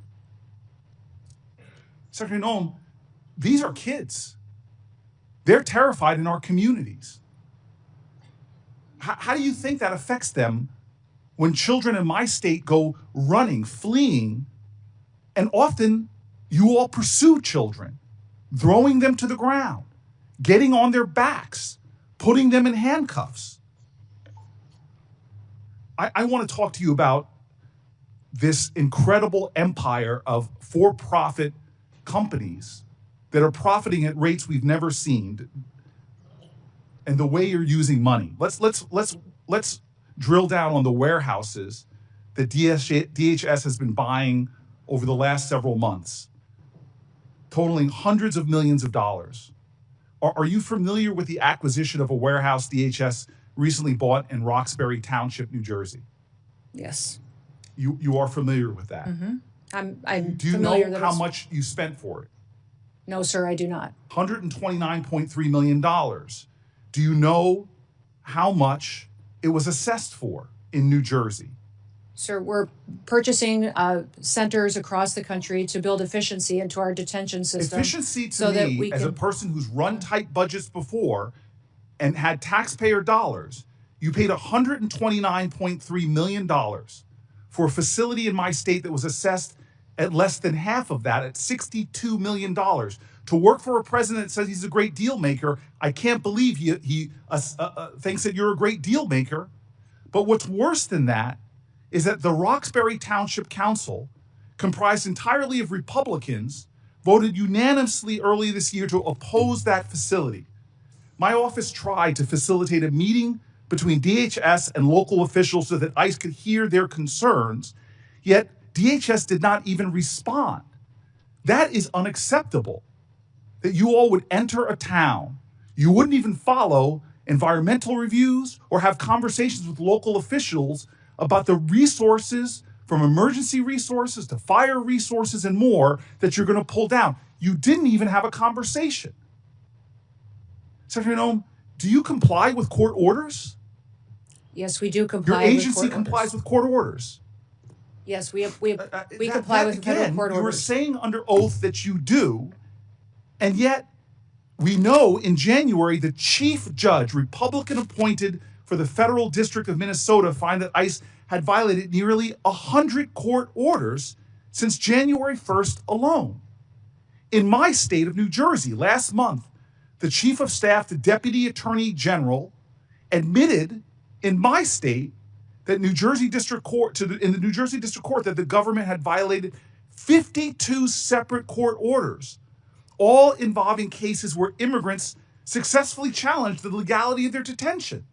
Secretary Noem, these are kids. They're terrified in our communities. How do you think that affects them when children in my state go running, fleeing, and often you all pursue children, throwing them to the ground, getting on their backs, putting them in handcuffs? I want to talk to you about this incredible empire of for-profit companies that are profiting at rates we've never seen, and the way you're using money. Let's drill down on the warehouses that DHS has been buying over the last several months, totaling hundreds of millions of dollars. Are you familiar with the acquisition of a warehouse DHS recently bought in Roxbury Township, New Jersey? Yes. You are familiar with that? Mm-hmm. I'm Do you familiar know how much you spent for it? No, sir, I do not. $129.3 million. Do you know how much it was assessed for in New Jersey? Sir, we're purchasing centers across the country to build efficiency into our detention system. Efficiency to so that me, we as a can, person who's run tight budgets before and had taxpayer dollars, you paid $129.3 million for a facility in my state that was assessed at less than half of that, at $62 million. To work for a president that says he's a great deal maker, I can't believe he thinks that you're a great deal maker. But what's worse than that is that the Roxbury Township Council, comprised entirely of Republicans, voted unanimously early this year to oppose that facility. My office tried to facilitate a meeting between DHS and local officials so that ICE could hear their concerns, yet DHS did not even respond. That is unacceptable, that you all would enter a town, you wouldn't even follow environmental reviews or have conversations with local officials about the resources, from emergency resources to fire resources and more, that you're going to pull down. You didn't even have a conversation. Secretary Noem, do you comply with court orders? Yes, we do Your comply with agency court complies orders. with court orders. Yes, we comply That with federal again, court you were orders. saying under oath that you do, and yet we know in January the chief judge, Republican appointed for the Federal District of Minnesota, found that ICE had violated nearly 100 court orders since January 1st alone. In my state of New Jersey, last month, the chief of staff to Deputy Attorney General admitted in my state that in the New Jersey District Court that the government had violated 52 separate court orders, all involving cases where immigrants successfully challenged the legality of their detention.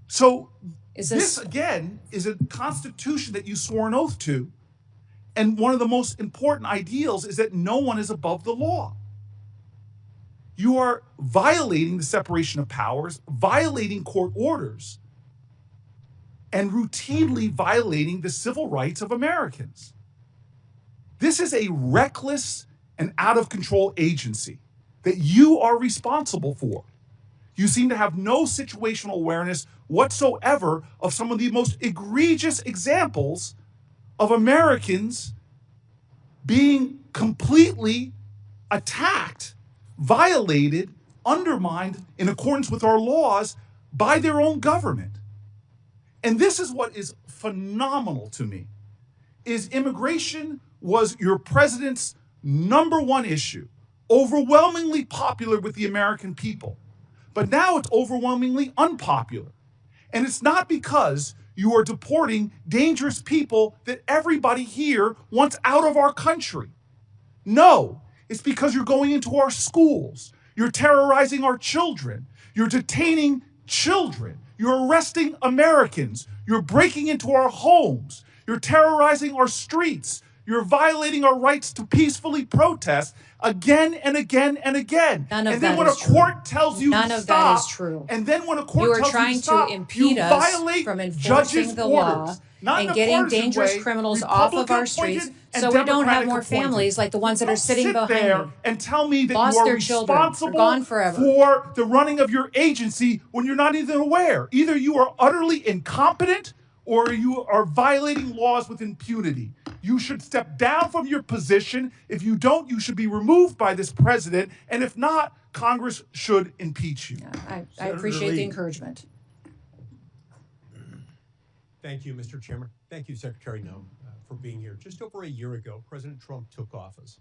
So this again is a constitution that you swore an oath to, and one of the most important ideals is that no one is above the law. You are violating the separation of powers, violating court orders, and routinely violating the civil rights of Americans. This is a reckless and out-of-control agency that you are responsible for. You seem to have no situational awareness whatsoever of some of the most egregious examples of Americans being completely attacked, violated, undermined in accordance with our laws by their own government. And this is what is phenomenal to me, is immigration was your president's number one issue, overwhelmingly popular with the American people. But now it's overwhelmingly unpopular. And it's not because you are deporting dangerous people that everybody here wants out of our country. No, it's because you're going into our schools. You're terrorizing our children. You're detaining children. You're arresting Americans. You're breaking into our homes. You're terrorizing our streets. You're violating our rights to peacefully protest again and again and again. None of and then that when a is true. court tells you None to of stop, that is true. and then when a court You are tells you trying to stop, to impede you us violate from enforcing judges' the orders. law Not in and a getting partisan dangerous way, criminals off of our streets Republican-appointed and so we don't have more Democratic-appointed. families like the ones that are Don't sitting sit behind there me. and tell me that Lost you are their children. They're responsible gone forever. for the running of your agency when you're not even aware. Either you are utterly incompetent or you are violating laws with impunity. You should step down from your position. If you don't, you should be removed by this president. And if not, Congress should impeach you. I appreciate the encouragement. Thank you, Mr. Chairman. Thank you, Secretary Noem, for being here. Just over a year ago, President Trump took office.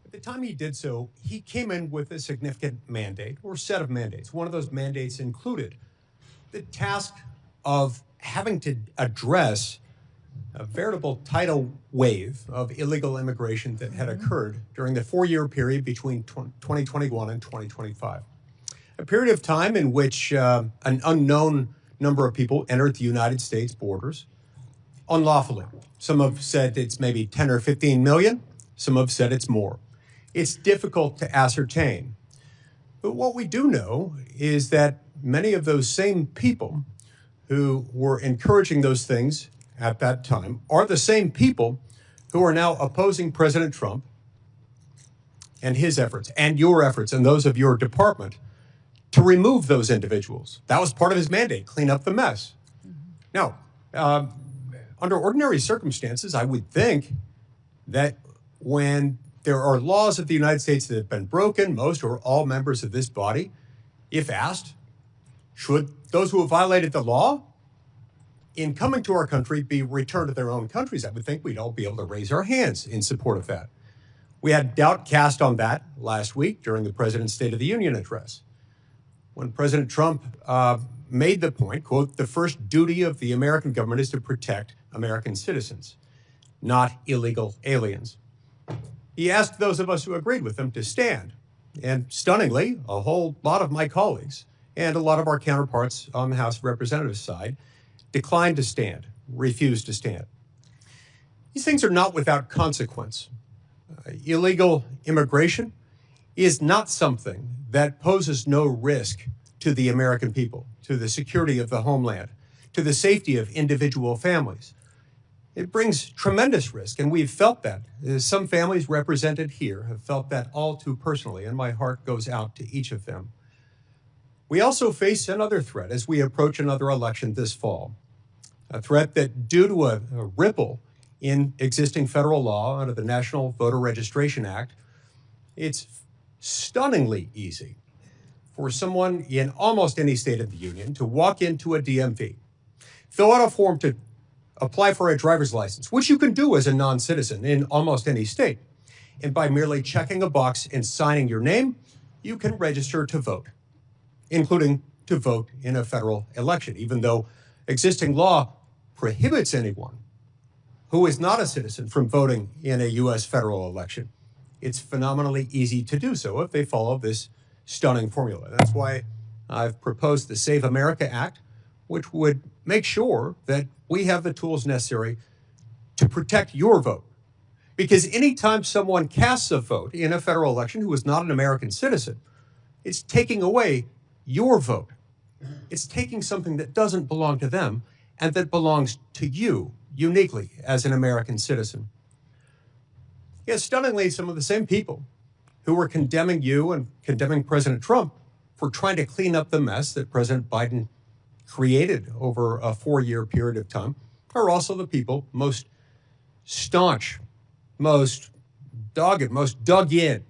At the time he did so, he came in with a significant mandate or set of mandates. One of those mandates included the task of having to address a veritable tidal wave of illegal immigration that had occurred during the 4-year period between 2021 and 2025. A period of time in which an unknown number of people entered the United States borders unlawfully. Some have said it's maybe 10 or 15 million. Some have said it's more. It's difficult to ascertain. But what we do know is that many of those same people who were encouraging those things at that time are the same people who are now opposing President Trump and his efforts and your efforts and those of your department to remove those individuals. That was part of his mandate, clean up the mess. Now, under ordinary circumstances, I would think that when there are laws of the United States that have been broken, most or all members of this body, if asked, should those who have violated the law in coming to our country be returned to their own countries? I would think we'd all be able to raise our hands in support of that. We had doubt cast on that last week during the President's State of the Union address, when President Trump made the point, quote, the first duty of the American government is to protect American citizens, not illegal aliens. He asked those of us who agreed with him to stand. And stunningly, a whole lot of my colleagues and a lot of our counterparts on the House of Representatives side declined to stand, refused to stand. These things are not without consequence. Illegal immigration is not something that poses no risk to the American people, to the security of the homeland, to the safety of individual families. It brings tremendous risk, and we've felt that. Some families represented here have felt that all too personally, and my heart goes out to each of them. We also face another threat as we approach another election this fall, a threat that, due to a ripple in existing federal law under the National Voter Registration Act, it's stunningly easy for someone in almost any state of the union to walk into a DMV, fill out a form to apply for a driver's license, which you can do as a non-citizen in almost any state. And by merely checking a box and signing your name, you can register to vote, including to vote in a federal election, even though existing law prohibits anyone who is not a citizen from voting in a U.S. federal election. It's phenomenally easy to do so if they follow this stunning formula. That's why I've proposed the Save America Act, which would make sure that we have the tools necessary to protect your vote. Because anytime someone casts a vote in a federal election who is not an American citizen, it's taking away your vote. It's taking something that doesn't belong to them and that belongs to you uniquely as an American citizen. Yet stunningly, some of the same people who were condemning you and condemning President Trump for trying to clean up the mess that President Biden created over a 4-year period of time are also the people most staunch, most dogged, most dug in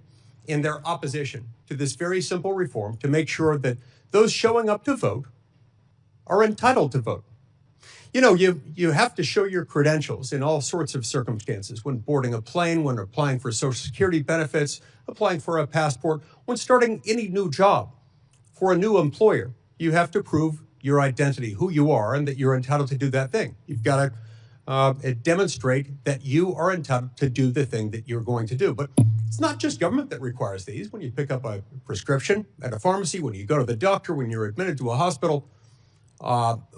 their opposition to this very simple reform to make sure that those showing up to vote are entitled to vote. You know, you have to show your credentials in all sorts of circumstances, when boarding a plane, when applying for Social Security benefits, applying for a passport, when starting any new job for a new employer. You have to prove your identity, who you are, and that you're entitled to do that thing. You've got to demonstrate that you are entitled to do the thing that you're going to do. But it's not just government that requires these. When you pick up a prescription at a pharmacy, when you go to the doctor, when you're admitted to a hospital,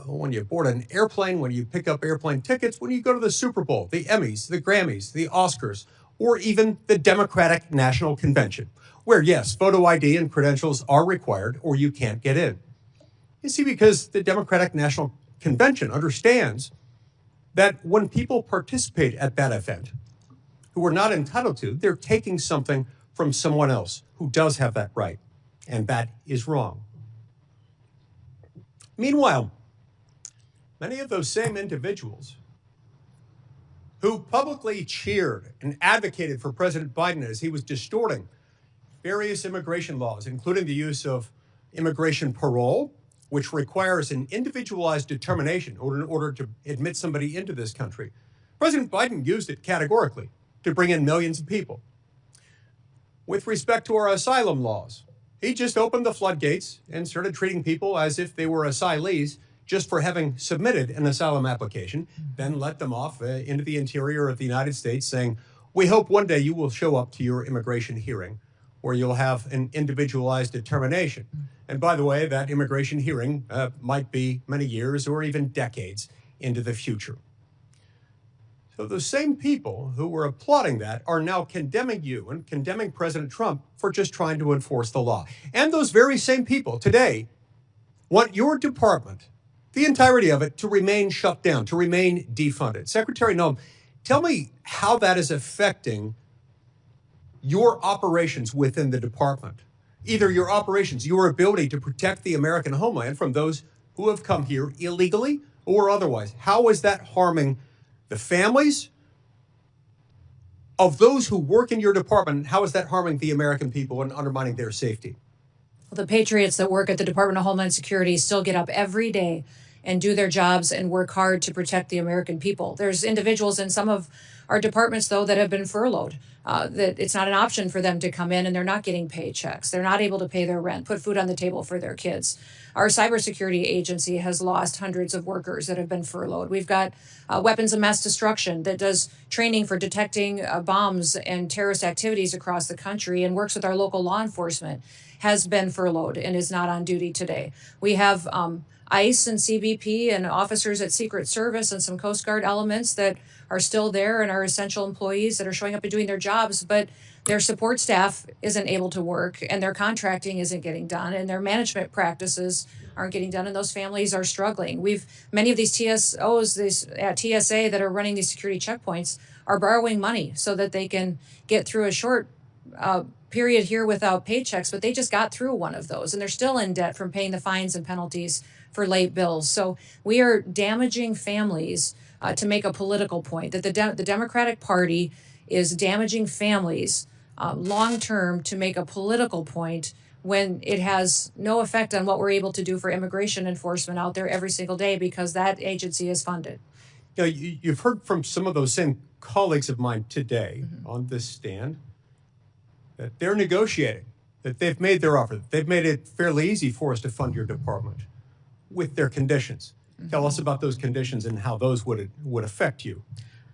when you board an airplane, when you pick up airplane tickets, when you go to the Super Bowl, the Emmys, the Grammys, the Oscars, or even the Democratic National Convention, where, yes, photo ID and credentials are required or you can't get in. You see, because the Democratic National Convention understands that when people participate at that event who are not entitled to, they're taking something from someone else who does have that right, and that is wrong. Meanwhile, many of those same individuals who publicly cheered and advocated for President Biden as he was distorting various immigration laws, including the use of immigration parole, which requires an individualized determination in order to admit somebody into this country. President Biden used it categorically to bring in millions of people. With respect to our asylum laws, he just opened the floodgates and started treating people as if they were asylees just for having submitted an asylum application, then let them off into the interior of the United States saying, we hope one day you will show up to your immigration hearing where you'll have an individualized determination. And by the way, that immigration hearing might be many years or even decades into the future. So the same people who were applauding that are now condemning you and condemning President Trump for just trying to enforce the law. And those very same people today want your department, the entirety of it, to remain shut down, to remain defunded. Secretary Noem, tell me how that is affecting your operations within the department. Either your operations, your ability to protect the American homeland from those who have come here illegally or otherwise. How is that harming the families of those who work in your department? How is that harming the American people and undermining their safety? The patriots that work at the Department of Homeland Security still get up every day and do their jobs and work hard to protect the American people. There's individuals in some of our departments, though, that have been furloughed. That it's not an option for them to come in, and they're not getting paychecks. They're not able to pay their rent, put food on the table for their kids. Our cybersecurity agency has lost hundreds of workers that have been furloughed. We've got weapons of mass destruction that does training for detecting bombs and terrorist activities across the country and works with our local law enforcement, has been furloughed and is not on duty today. We have ICE and CBP and officers at Secret Service and some Coast Guard elements that are still there and are essential employees that are showing up and doing their jobs, but their support staff isn't able to work, and their contracting isn't getting done, and their management practices aren't getting done, and those families are struggling. Many of these TSOs at TSA that are running these security checkpoints are borrowing money so that they can get through a short period here without paychecks, but they just got through one of those, and they're still in debt from paying the fines and penalties for late bills. So we are damaging families to make a political point, that the Democratic Party is damaging families long-term to make a political point when it has no effect on what we're able to do for immigration enforcement out there every single day because that agency is funded. You know, you've heard from some of those same colleagues of mine today on this stand that they're negotiating, that they've made their offer, that they've made it fairly easy for us to fund your department with their conditions. Tell us about those conditions and how those would affect you.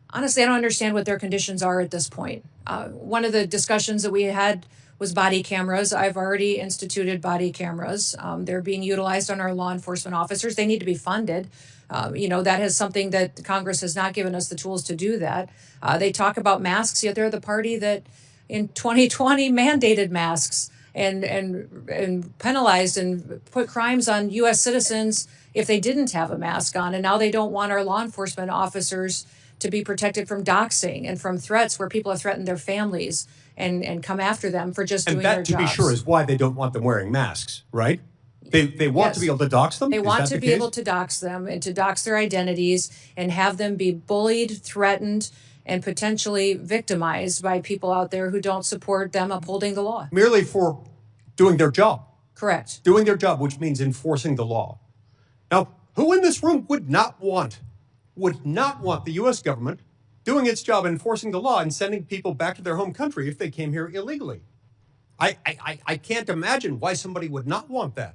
Honestly, I don't understand what their conditions are at this point. One of the discussions that we had was body cameras. I've already instituted body cameras. They're being utilized on our law enforcement officers. They need to be funded. That is something that Congress has not given us the tools to do that. They talk about masks, yet they're the party that in 2020 mandated masks and penalized and put crimes on U.S. citizens if they didn't have a mask on. And now they don't want our law enforcement officers to be protected from doxing and from threats where people have threatened their families and come after them for just doing their jobs. And that, to be sure, is why they don't want them wearing masks, right? They want to be able to dox them? They want to be able to dox them and to dox their identities and have them be bullied, threatened, and potentially victimized by people out there who don't support them upholding the law. Merely for doing their job. Correct. Doing their job, which means enforcing the law. Now, who in this room would not want the U.S. government doing its job enforcing the law and sending people back to their home country if they came here illegally? I can't imagine why somebody would not want that.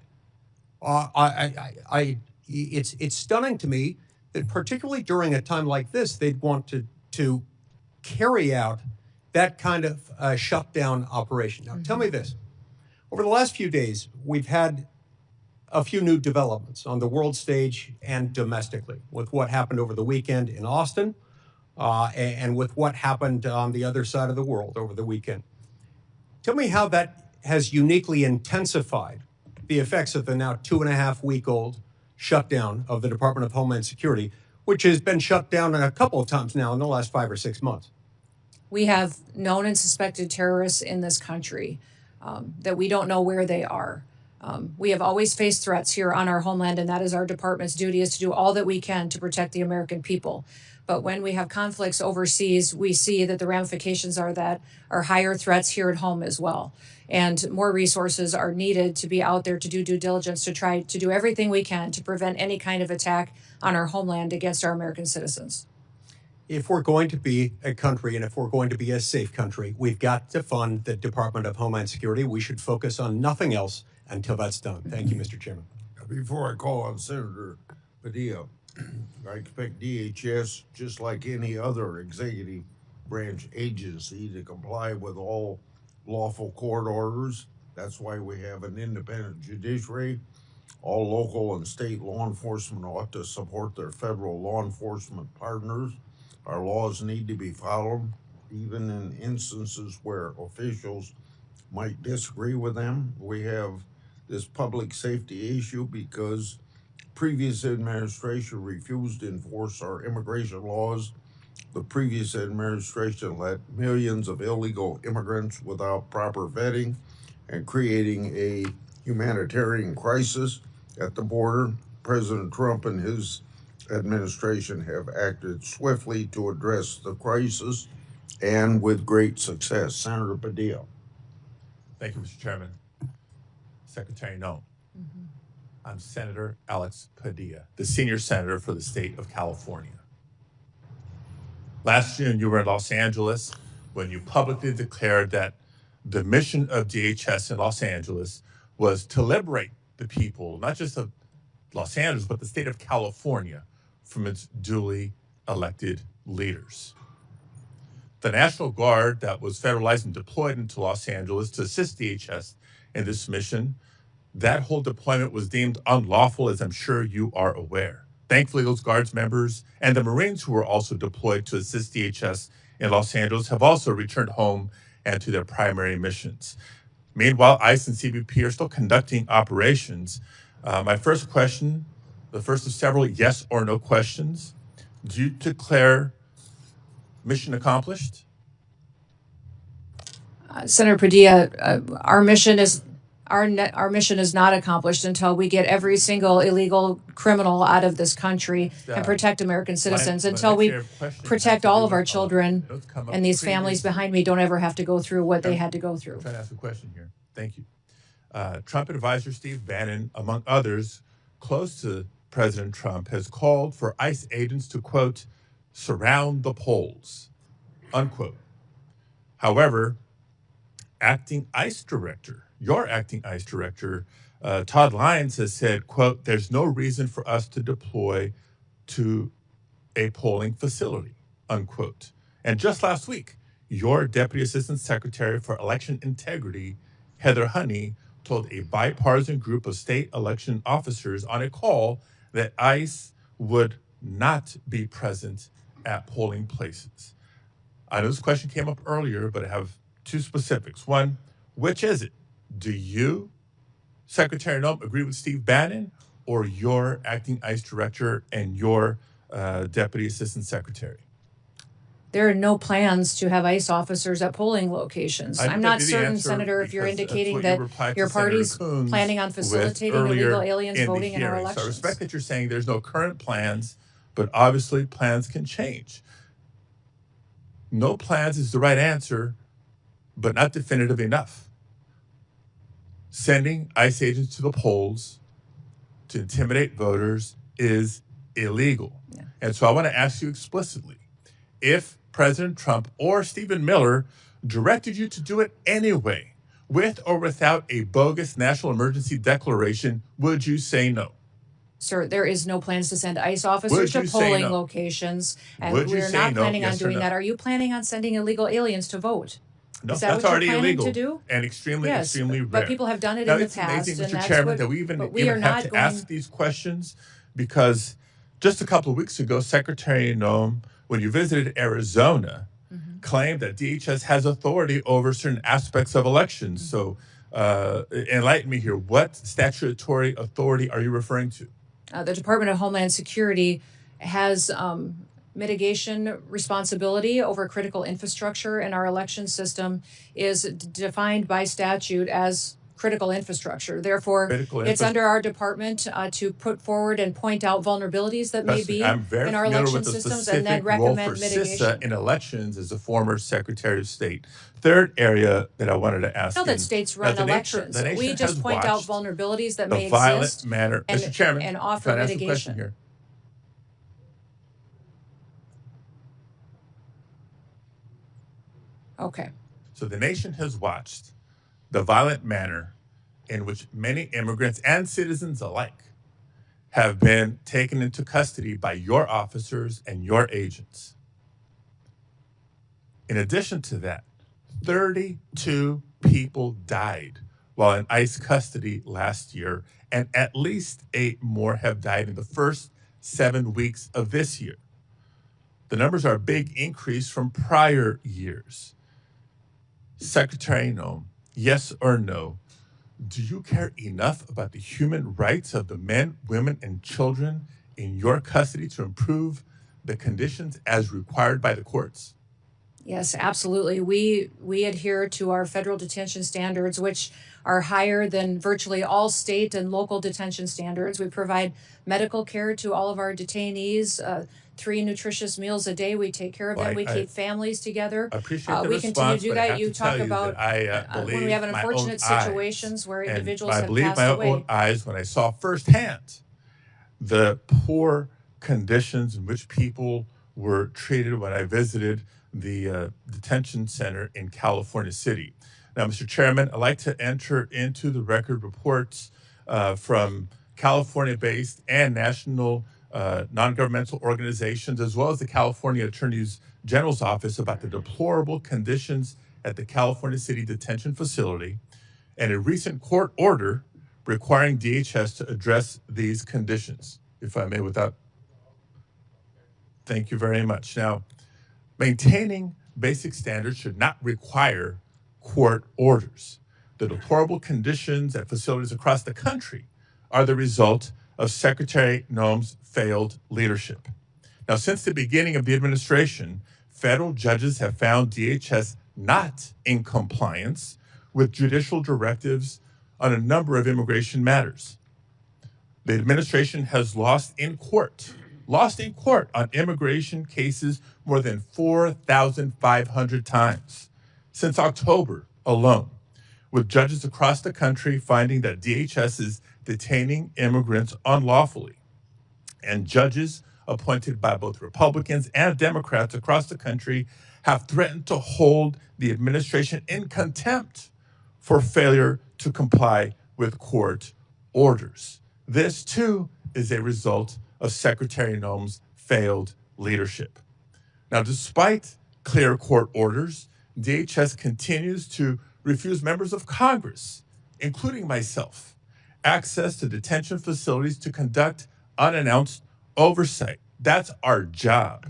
It's stunning to me that particularly during a time like this, they'd want to carry out that kind of shutdown operation. Now, tell me this. Over the last few days, we've had a few new developments on the world stage and domestically with what happened over the weekend in Austin and with what happened on the other side of the world over the weekend. Tell me how that has uniquely intensified the effects of the now 2.5-week-old shutdown of the Department of Homeland Security, which has been shut down a couple of times now in the last 5 or 6 months. We have known and suspected terrorists in this country that we don't know where they are. We have always faced threats here on our homeland, and that is our department's duty, is to do all that we can to protect the American people. But when we have conflicts overseas, we see that the ramifications are higher threats here at home as well. And more resources are needed to be out there to do due diligence, to try to do everything we can to prevent any kind of attack on our homeland against our American citizens. If we're going to be a country and if we're going to be a safe country, we've got to fund the Department of Homeland Security. We should focus on nothing else until that's done. Thank you, Mr. Chairman. Before I call on Senator Padilla, I expect DHS, just like any other executive branch agency, to comply with all lawful court orders. That's why we have an independent judiciary. All local and state law enforcement ought to support their federal law enforcement partners. Our laws need to be followed, even in instances where officials might disagree with them. We have this public safety issue because previous administration refused to enforce our immigration laws. The previous administration let millions of illegal immigrants without proper vetting and creating a humanitarian crisis at the border. President Trump and his administration have acted swiftly to address the crisis and with great success. Senator Padilla. Thank you, Mr. Chairman. Secretary Noem. I'm Senator Alex Padilla, the senior senator for the state of California. Last June, you were in Los Angeles when you publicly declared that the mission of DHS in Los Angeles was to liberate the people, not just of Los Angeles, but the state of California from its duly elected leaders. The National Guard that was federalized and deployed into Los Angeles to assist DHS in this mission, that whole deployment was deemed unlawful, as I'm sure you are aware. Thankfully, those Guards members and the Marines who were also deployed to assist DHS in Los Angeles have also returned home and to their primary missions. Meanwhile, ICE and CBP are still conducting operations. My first question, the first of several yes or no questions, do you declare mission accomplished? Senator Padilla, our mission is not accomplished until we get every single illegal criminal out of this country and protect American citizens, until we protect all of our children and these families behind me don't ever have to go through what they had to go through. I'm trying to ask a question here. Thank you. Trump advisor Steve Bannon, among others close to President Trump, has called for ICE agents to, quote, surround the polls, unquote. However, your acting ICE director, Todd Lyons, has said, quote, there's no reason for us to deploy to a polling facility, unquote. And just last week, your Deputy Assistant Secretary for Election Integrity, Heather Honey, told a bipartisan group of state election officers on a call that ICE would not be present at polling places. I know this question came up earlier, but I have two specifics. One, which is it? Do you, Secretary Noem, agree with Steve Bannon, or your acting ICE director and your Deputy Assistant Secretary? There are no plans to have ICE officers at polling locations. I'm not certain, Senator, if you're indicating that your party's planning on facilitating illegal aliens voting in our elections. So I respect that you're saying there's no current plans, but obviously plans can change. No plans is the right answer, but not definitive enough. Sending ICE agents to the polls to intimidate voters is illegal. Yeah. And so I want to ask you explicitly, if President Trump or Stephen Miller directed you to do it anyway, with or without a bogus national emergency declaration, would you say no? Sir, there is no plans to send ICE officers to polling locations, and we're not planning on doing that. Are you planning on sending illegal aliens to vote? No, is that that's what already you're planning illegal to do? And extremely rare. But people have done it in the past. It's amazing, and Mr. that's Chairman, what, that we even are have not to ask these questions, because just a couple of weeks ago, Secretary Noem, when you visited Arizona, claimed that DHS has authority over certain aspects of elections. So enlighten me here. What statutory authority are you referring to? The Department of Homeland Security has mitigation responsibility over critical infrastructure, and our election system is defined by statute as critical infrastructure. Therefore, it's under our department to put forward and point out vulnerabilities that may be in our election systems, and then recommend mitigation. CISA in elections as a former Secretary of State. Third area that I wanted to ask. I know that states run elections. We just point out vulnerabilities that may exist Mr. Chairman, and offer mitigation. Here. Okay. So the nation has watched the violent manner in which many immigrants and citizens alike have been taken into custody by your officers and your agents. In addition to that, 32 people died while in ICE custody last year, and at least 8 more have died in the first 7 weeks of this year. The numbers are a big increase from prior years. Secretary Noem, yes or no, do you care enough about the human rights of the men, women, and children in your custody to improve the conditions as required by the courts? Yes, absolutely. We adhere to our federal detention standards, which are higher than virtually all state and local detention standards. We provide medical care to all of our detainees. 3 nutritious meals a day. We take care of them. Well, we keep families together. I appreciate the We continue response, to do but I that. have You to tell talk you about that I when we have unfortunate situations where individuals I have believe passed my away. own eyes when I saw firsthand the poor conditions in which people were treated when I visited the detention center in California City. Now, Mr. Chairman, I'd like to enter into the record reports from California-based and national non-governmental organizations, as well as the California Attorney General's Office, about the deplorable conditions at the California City Detention Facility and a recent court order requiring DHS to address these conditions. If I may, without... Thank you very much. Now, maintaining basic standards should not require court orders. The deplorable conditions at facilities across the country are the result of Secretary Noem's failed leadership. Now, since the beginning of the administration, federal judges have found DHS not in compliance with judicial directives on a number of immigration matters. The administration has lost in court on immigration cases more than 4,500 times since October alone, with judges across the country finding that DHS is detaining immigrants unlawfully. And judges appointed by both Republicans and Democrats across the country have threatened to hold the administration in contempt for failure to comply with court orders. This, too, is a result of Secretary Noem's failed leadership. Now, despite clear court orders, DHS continues to refuse members of Congress, including myself, access to detention facilities to conduct unannounced oversight. That's our job.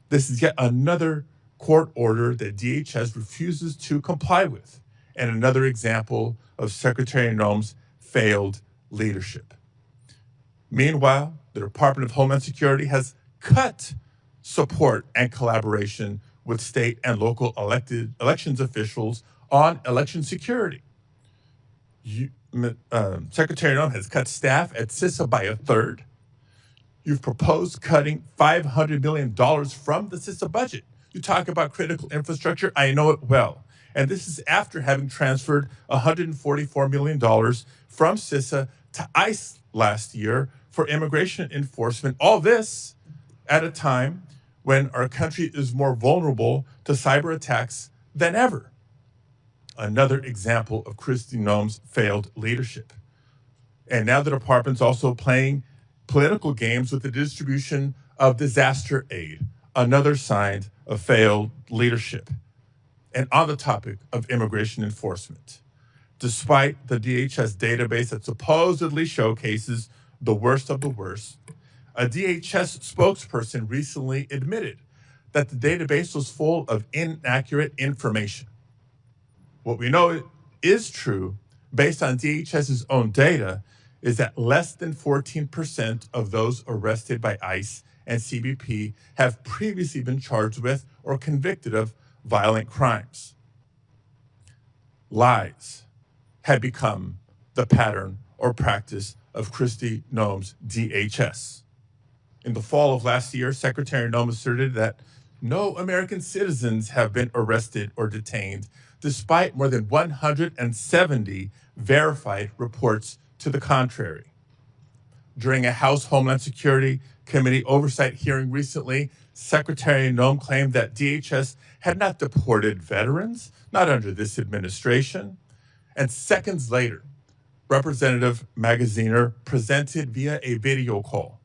This is yet another court order that DHS refuses to comply with, and another example of Secretary Noem's failed leadership. Meanwhile, the Department of Homeland Security has cut support and collaboration with state and local elections officials on election security. Secretary Noem has cut staff at CISA by a third. You've proposed cutting $500 million from the CISA budget. You talk about critical infrastructure, I know it well. And this is after having transferred $144 million from CISA to ICE last year for immigration enforcement. All this at a time when our country is more vulnerable to cyber attacks than ever. Another example of Kristi Noem's failed leadership. And now the department's also playing political games with the distribution of disaster aid, another sign of failed leadership. And on the topic of immigration enforcement, despite the DHS database that supposedly showcases the worst of the worst, a DHS spokesperson recently admitted that the database was full of inaccurate information. What we know is true, based on DHS's own data, is that less than 14% of those arrested by ICE and CBP have previously been charged with or convicted of violent crimes. Lies had become the pattern or practice of Kristi Noem's DHS. In the fall of last year, Secretary Noem asserted that no American citizens have been arrested or detained, despite more than 170 verified reports to the contrary. During a House Homeland Security Committee oversight hearing recently, Secretary Noem claimed that DHS had not deported veterans, not under this administration. And seconds later, Representative Magaziner presented via a video call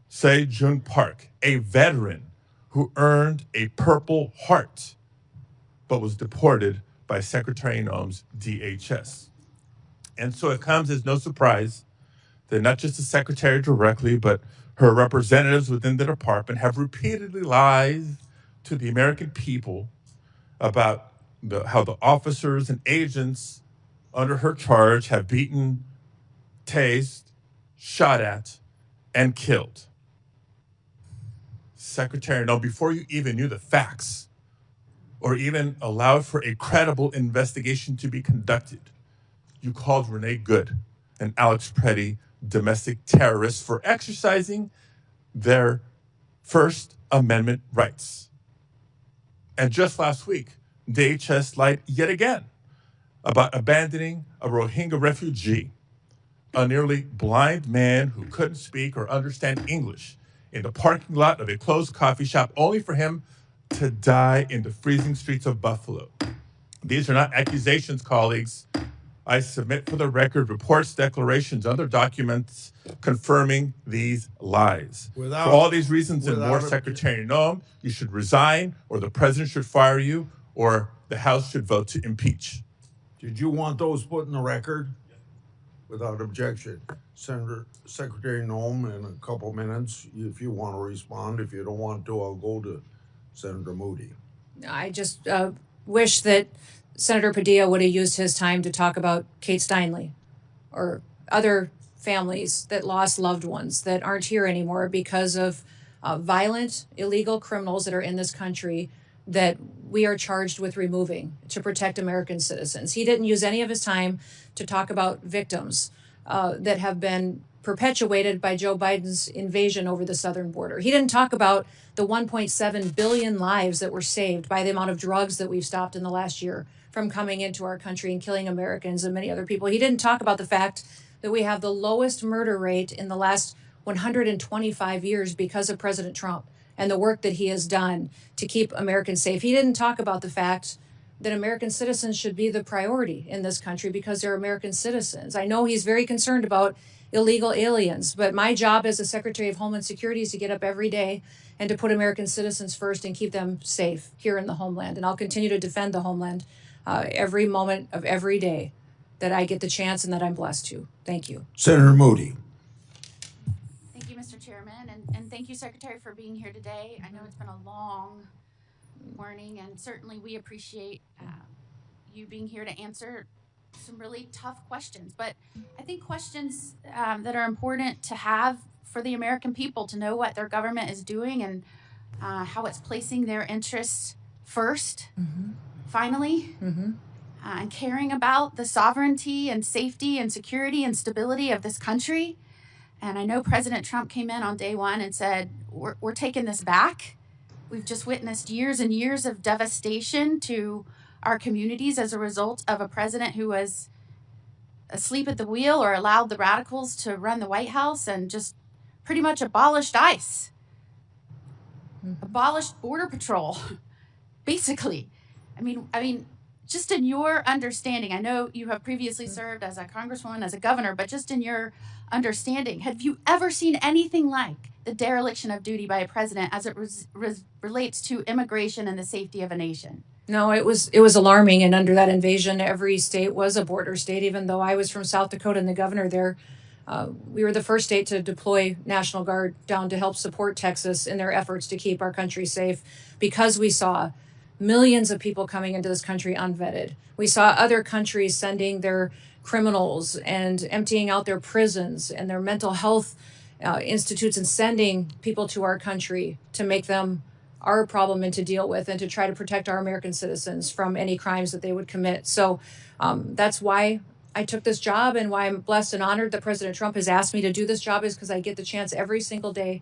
Se Jun Park, a veteran who earned a Purple Heart, but was deported by Secretary Noem's DHS. And so it comes as no surprise that not just the secretary directly, but her representatives within the department have repeatedly lied to the American people about how the officers and agents under her charge have beaten, tased, shot at, and killed. Secretary Noem, before you even knew the facts or even allowed for a credible investigation to be conducted, you called Renee Good and Alex Preddy domestic terrorists for exercising their First Amendment rights. And just last week, DHS lied yet again about abandoning a Rohingya refugee, a nearly blind man who couldn't speak or understand English, in the parking lot of a closed coffee shop, only for him to die in the freezing streets of Buffalo. These are not accusations, colleagues. I submit for the record reports, declarations, other documents confirming these lies. For all these reasons and more, Secretary Noem, you should resign, or the president should fire you, or the House should vote to impeach. Did you want those put in the record? Without objection. Secretary Noem, in a couple minutes, if you want to respond. If you don't want to, I'll go to Senator Moody. I just wish that Senator Padilla would have used his time to talk about Kate Steinle or other families that lost loved ones that aren't here anymore because of violent, illegal criminals that are in this country that we are charged with removing to protect American citizens. He didn't use any of his time to talk about victims that have been perpetuated by Joe Biden's invasion over the southern border. He didn't talk about the 1.7 billion lives that were saved by the amount of drugs that we've stopped in the last year from coming into our country and killing Americans and many other people. He didn't talk about the fact that we have the lowest murder rate in the last 125 years because of President Trump and the work that he has done to keep Americans safe. He didn't talk about the fact that American citizens should be the priority in this country because they're American citizens. I know he's very concerned about illegal aliens, but my job as a Secretary of Homeland Security is to get up every day and to put American citizens first and keep them safe here in the homeland. And I'll continue to defend the homeland every moment of every day that I get the chance and that I'm blessed to. Thank you. Senator Moody. Thank you, Mr. Chairman, and thank you, Secretary, for being here today. I know it's been a long morning, and certainly we appreciate you being here to answer some really tough questions. But I think questions that are important to have for the American people to know what their government is doing and how it's placing their interests first, finally, and caring about the sovereignty and safety and security and stability of this country. And I know President Trump came in on day one and said, we're taking this back. We've just witnessed years and years of devastation to our communities as a result of a president who was asleep at the wheel or allowed the radicals to run the White House and just pretty much abolished ICE, abolished Border Patrol, basically. I mean, just in your understanding, I know you have previously served as a congresswoman, as a governor, but just in your understanding, have you ever seen anything like the dereliction of duty by a president as it relates to immigration and the safety of a nation? No, it was alarming. And under that invasion, every state was a border state. Even though I was from South Dakota and the governor there, we were the first state to deploy National Guard down to help support Texas in their efforts to keep our country safe, because we saw millions of people coming into this country unvetted. We saw other countries sending their criminals and emptying out their prisons and their mental health institutes and sending people to our country to make them our problem and to deal with and to try to protect our American citizens from any crimes that they would commit. So that's why I took this job, and why I'm blessed and honored that President Trump has asked me to do this job, is because I get the chance every single day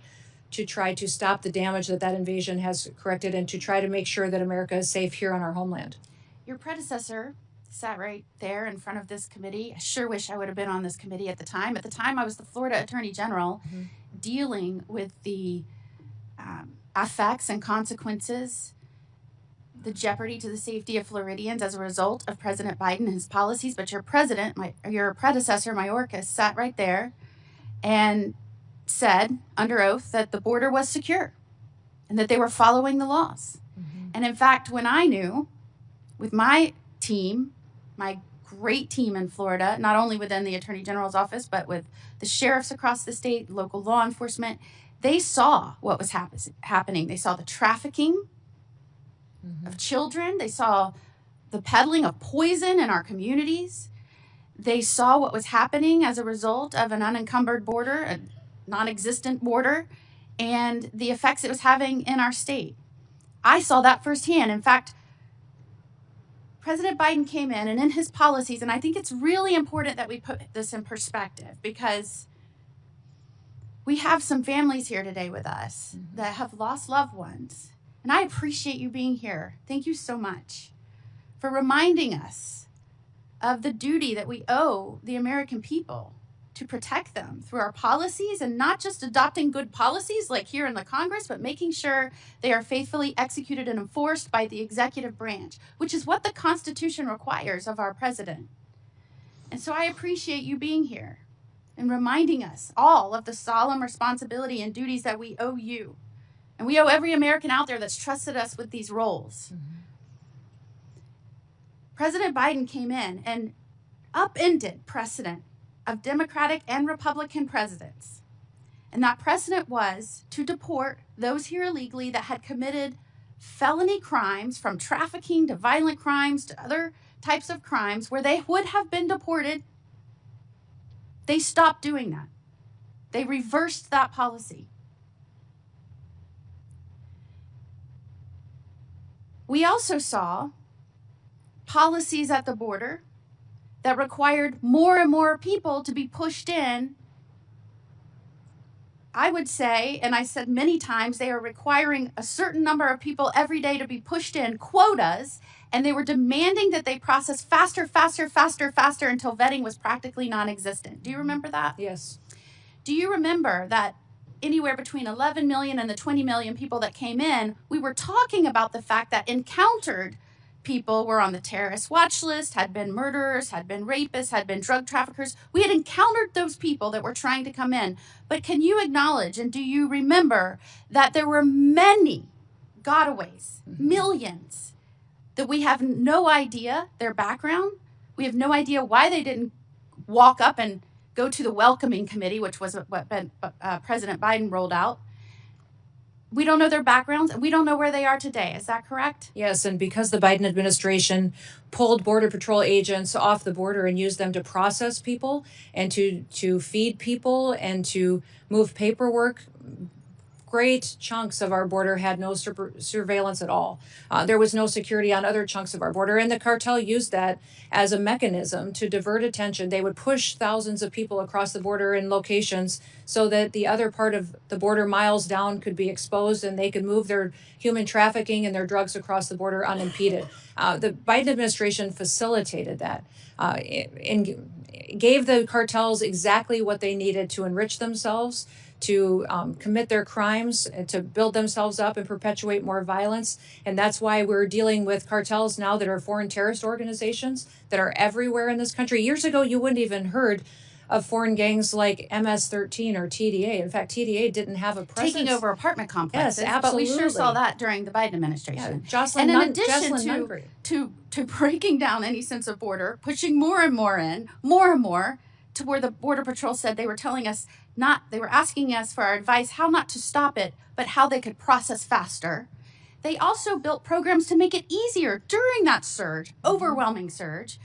to try to stop the damage that invasion has corrected and to try to make sure that America is safe here on our homeland. Your predecessor sat right there in front of this committee. I sure wish I would have been on this committee at the time. At the time, I was the Florida Attorney General dealing with the effects and consequences, the jeopardy to the safety of Floridians as a result of President Biden and his policies. But your predecessor, Mayorkas, sat right there and said under oath that the border was secure and that they were following the laws. And in fact, when I knew, with my team, my great team in Florida, not only within the Attorney General's office, but with the sheriffs across the state, local law enforcement, they saw what was happening. They saw the trafficking of children. They saw the peddling of poison in our communities. They saw what was happening as a result of an unencumbered border, a non-existent border, and the effects it was having in our state. I saw that firsthand. In fact, President Biden came in, and in his policies, and I think it's really important that we put this in perspective, because We have some families here today with us that have lost loved ones. And I appreciate you being here. Thank you so much for reminding us of the duty that we owe the American people to protect them through our policies, and not just adopting good policies like here in the Congress, but making sure they are faithfully executed and enforced by the executive branch, which is what the Constitution requires of our president. And so I appreciate you being here and reminding us all of the solemn responsibility and duties that we owe you. And we owe every American out there that's trusted us with these roles. President Biden came in and upended precedent of Democratic and Republican presidents. And that precedent was to deport those here illegally that had committed felony crimes, from trafficking to violent crimes to other types of crimes where they would have been deported. They stopped doing that. They reversed that policy. We also saw policies at the border that required more and more people to be pushed in. I would say, and I said many times, they are requiring a certain number of people every day to be pushed in, quotas, and they were demanding that they process faster until vetting was practically non-existent. Do you remember that? Yes. Do you remember that anywhere between 11 million and the 20 million people that came in, we were talking about the fact that encountered people were on the terrorist watch list, had been murderers, had been rapists, had been drug traffickers. We had encountered those people that were trying to come in. But can you acknowledge, and do you remember, that there were many gotaways, millions, that we have no idea their background? We have no idea why they didn't walk up and go to the welcoming committee, which was what President Biden rolled out. We don't know their backgrounds, and we don't know where they are today. Is that correct? Yes, and because the Biden administration pulled Border Patrol agents off the border and used them to process people and to feed people and to move paperwork, great chunks of our border had no surveillance at all. There was no security on other chunks of our border, and the cartel used that as a mechanism to divert attention. They would push thousands of people across the border in locations so that the other part of the border miles down could be exposed and they could move their human trafficking and their drugs across the border unimpeded. The Biden administration facilitated that and gave the cartels exactly what they needed to enrich themselves, to commit their crimes, and to build themselves up and perpetuate more violence. And that's why we're dealing with cartels now that are foreign terrorist organizations that are everywhere in this country. Years ago, you wouldn't even heard of foreign gangs like MS-13 or TDA. In fact, TDA didn't have a presence. Taking over apartment complexes. Yes, absolutely. But we sure saw that during the Biden administration. Yeah, and in addition to breaking down any sense of border, pushing more and more in, more and more, to where the Border Patrol said they were telling us they were asking us for our advice how not to stop it, but how they could process faster. They also built programs to make it easier during that surge, overwhelming surge,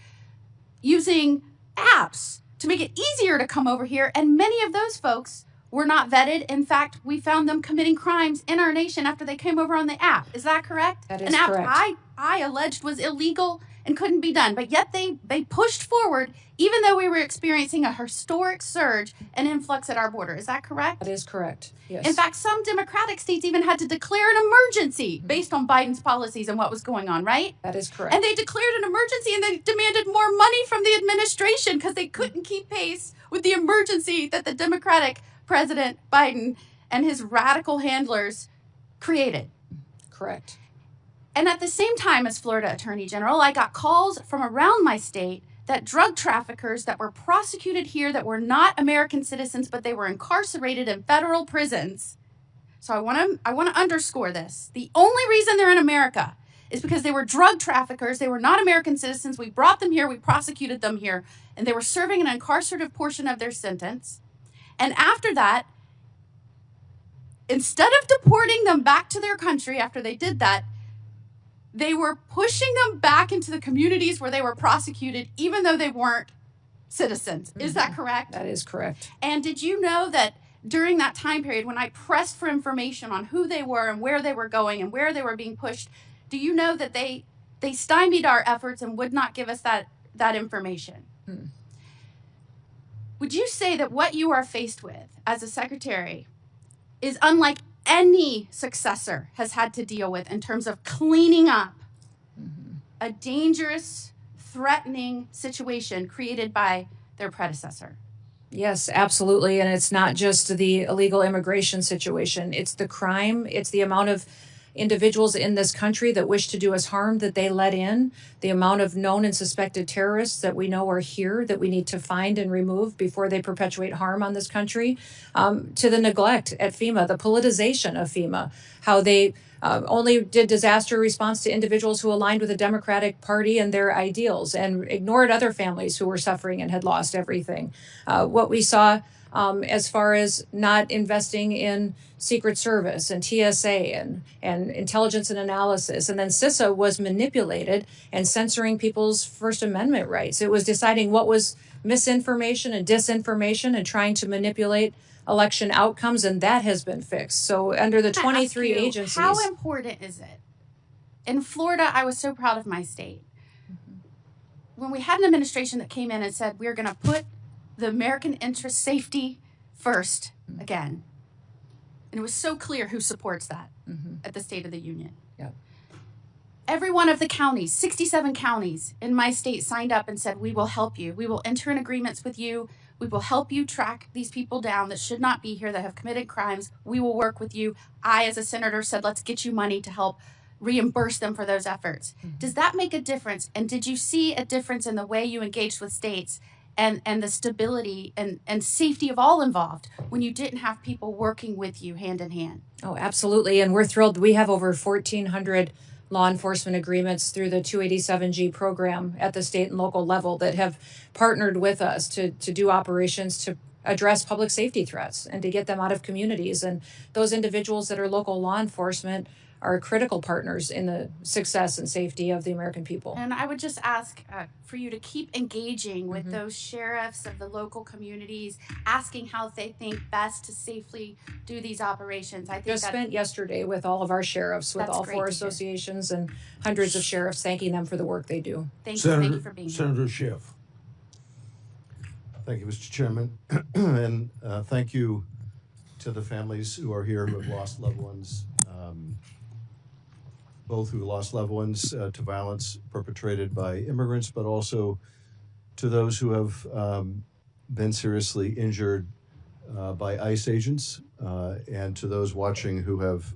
using apps to make it easier to come over here. And many of those folks were not vetted. In fact, we found them committing crimes in our nation after they came over on the app. Is that correct? That is An app correct. I alleged was illegal and couldn't be done. But yet they pushed forward, even though we were experiencing a historic surge and influx at our border. Is that correct? That is correct. Yes. In fact, some Democratic states even had to declare an emergency based on Biden's policies and what was going on, right? That is correct. And they declared an emergency and they demanded more money from the administration because they couldn't keep pace with the emergency that the Democratic President Biden and his radical handlers created. Correct. And at the same time as Florida Attorney General, I got calls from around my state that drug traffickers that were prosecuted here that were not American citizens, but they were incarcerated in federal prisons. So I want to underscore this. The only reason they're in America is because they were drug traffickers. They were not American citizens. We brought them here. We prosecuted them here. And they were serving an incarcerative portion of their sentence. And after that, instead of deporting them back to their country after they did that, they were pushing them back into the communities where they were prosecuted, even though they weren't citizens. Is that correct? That is correct. And did you know that during that time period, when I pressed for information on who they were and where they were going and where they were being pushed, do you know that they stymied our efforts and would not give us that information? Would you say that what you are faced with as a secretary is unlike any successor has had to deal with in terms of cleaning up a dangerous, threatening situation created by their predecessor? Yes, absolutely. And it's not just the illegal immigration situation. It's the crime. It's the amount of individuals in this country that wish to do us harm that they let in, the amount of known and suspected terrorists that we know are here that we need to find and remove before they perpetuate harm on this country, to the neglect at FEMA, the politicization of FEMA, how they only did disaster response to individuals who aligned with the Democratic Party and their ideals and ignored other families who were suffering and had lost everything. What we saw as far as not investing in Secret Service and TSA and intelligence and analysis. And then CISA was manipulated and censoring people's First Amendment rights. It was deciding what was misinformation and disinformation and trying to manipulate election outcomes, and that has been fixed. So under the 23 agencies. How important is it? In Florida, I was so proud of my state. When we had an administration that came in and said, we're going to put the American interest safety first again. And it was so clear who supports that at the State of the Union. Yep. Every one of the counties, 67 counties in my state signed up and said, we will help you. We will enter in agreements with you. We will help you track these people down that should not be here, that have committed crimes. We will work with you. I, as a senator, said, let's get you money to help reimburse them for those efforts. Does that make a difference? And did you see a difference in the way you engaged with states and the stability and safety of all involved when you didn't have people working with you hand in hand? Oh, absolutely. And we're thrilled. We have over 1,400 law enforcement agreements through the 287G program at the state and local level that have partnered with us to do operations to address public safety threats and to get them out of communities. And those individuals that are local law enforcement are critical partners in the success and safety of the American people. And I would just ask for you to keep engaging with those sheriffs of the local communities, asking how they think best to safely do these operations. I think Just spent yesterday with all of our sheriffs, with all four associations and hundreds of sheriffs, thanking them for the work they do. Thank you for being here. Senator Schiff. Thank you, Mr. Chairman. And thank you to the families who are here who have lost loved ones, both who lost loved ones to violence perpetrated by immigrants, but also to those who have been seriously injured by ICE agents, and to those watching who have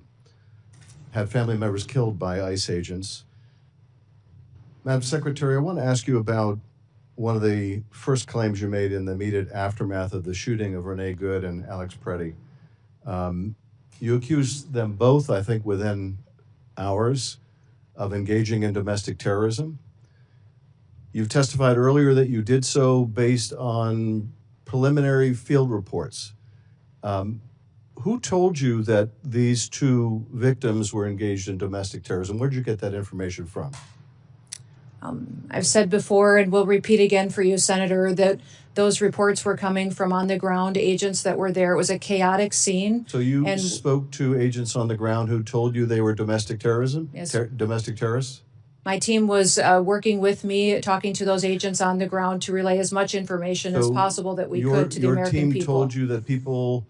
had family members killed by ICE agents. Madam Secretary, I want to ask you about one of the first claims you made in the immediate aftermath of the shooting of Renee Good and Alex Preddy. You accused them both, I think, within hours of engaging in domestic terrorism. You've testified earlier that you did so based on preliminary field reports. Who told you that these two victims were engaged in domestic terrorism? Where did you get that information from? I've said before, and will repeat again for you, Senator, that those reports were coming from on-the-ground agents that were there. It was a chaotic scene. So you spoke to agents on the ground who told you they were domestic terrorism? Yes. Domestic terrorists? My team was working with me, talking to those agents on the ground to relay as much information as possible that we could to the American people. Your team told you that people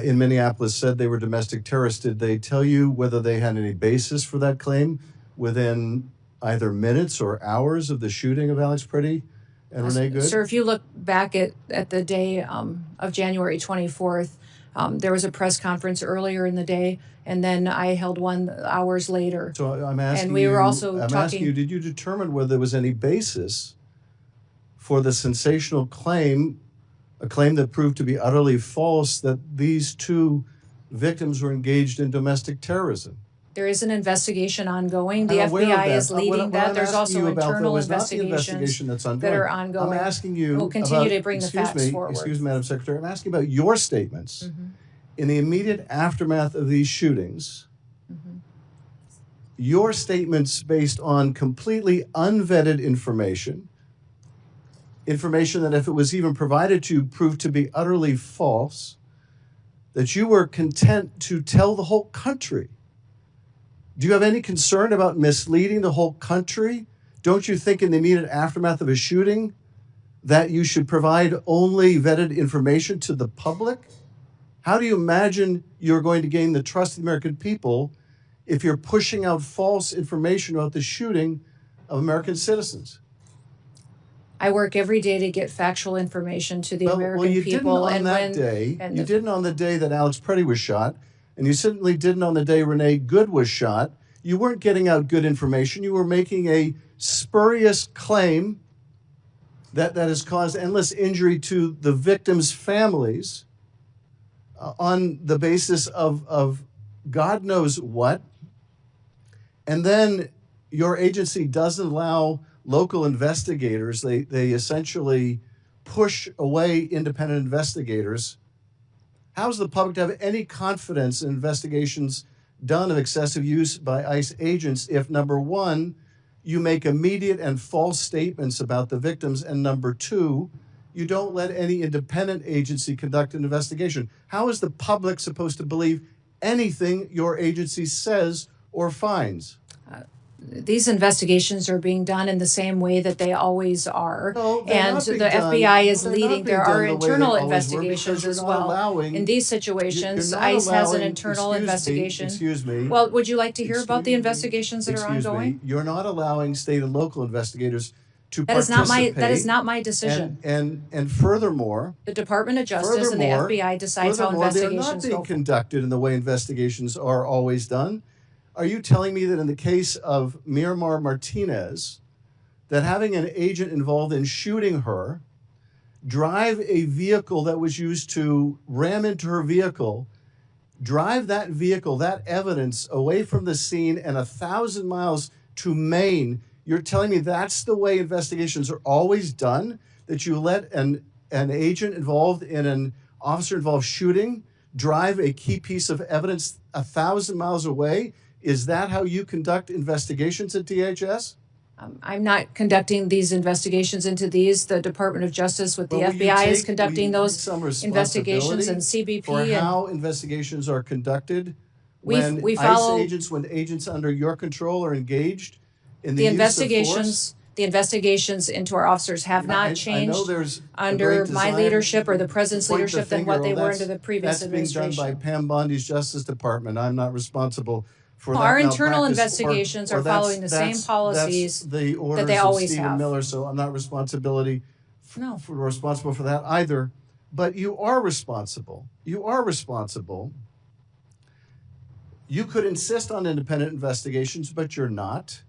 in Minneapolis said they were domestic terrorists. Did they tell you whether they had any basis for that claim within either minutes or hours of the shooting of Alex Preddy and Renee Good? Sir, if you look back at the day of January 24th, there was a press conference earlier in the day, and then I held one hours later. So I'm asking and we were also I'm asking you, did you determine whether there was any basis for the sensational claim, a claim that proved to be utterly false, that these two victims were engaged in domestic terrorism? There is an investigation ongoing. The FBI is leading that. There's also internal investigations that are ongoing. I'm asking you We'll continue to bring the facts forward. Excuse me, Madam Secretary. I'm asking about your statements. In the immediate aftermath of these shootings, your statements based on completely unvetted information that if it was even provided to you proved to be utterly false, that you were content to tell the whole country. Do you have any concern about misleading the whole country? Don't you think in the immediate aftermath of a shooting, that you should provide only vetted information to the public? How do you imagine you're going to gain the trust of the American people if you're pushing out false information about the shooting of American citizens? I work every day to get factual information to the American you people. Didn't on that day. You didn't on the day that Alex Preddy was shot, and you certainly didn't on the day Renee Good was shot. You weren't getting out good information. You were making a spurious claim that has caused endless injury to the victims' families on the basis of God knows what. And then your agency doesn't allow local investigators. They essentially push away independent investigators. How's the public to have any confidence in investigations done of excessive use by ICE agents if, number one, you make immediate and false statements about the victims, and number two, you don't let any independent agency conduct an investigation? How is the public supposed to believe anything your agency says or finds? These investigations are being done in the same way that they always are. No, and not the being done- FBI is they're not leading. being There done are the way they internal always were, investigations because as you're not well. allowing- In these situations, you're not ICE has an allowing- internal investigation. Excuse me. Well, would you like to hear about the investigations that are ongoing? You're not allowing state and local investigators to That is not participate. my decision. And furthermore, The Department of Justice and the FBI decides how they're not investigations being go. conducted in the way investigations are always done. Are you telling me that in the case of Miramar Martinez, that having an agent involved in shooting her, drive a vehicle that was used to ram into her vehicle, drive that vehicle, that evidence away from the scene and 1,000 miles to Maine, you're telling me that's the way investigations are always done? That you let an agent involved in an officer-involved shooting drive a key piece of evidence 1,000 miles away? Is that how you conduct investigations at DHS? I'm not conducting these investigations into these. The Department of Justice with the FBI is conducting those investigations, and CBP. For how investigations are conducted when we follow when agents under your control are engaged in the the use investigations. of force? The investigations into our officers have not changed I know there's under my leadership or the president's point the leadership than what they finger, were under the previous administration. That's being done by Pam Bondi's Justice Department. I'm not responsible for that. Our internal malpractice, investigations or are following the same policies that's the orders that they of always Stephen have. Miller, so I'm not responsible for that either. But you are responsible. You are responsible. You could insist on independent investigations, but you're not.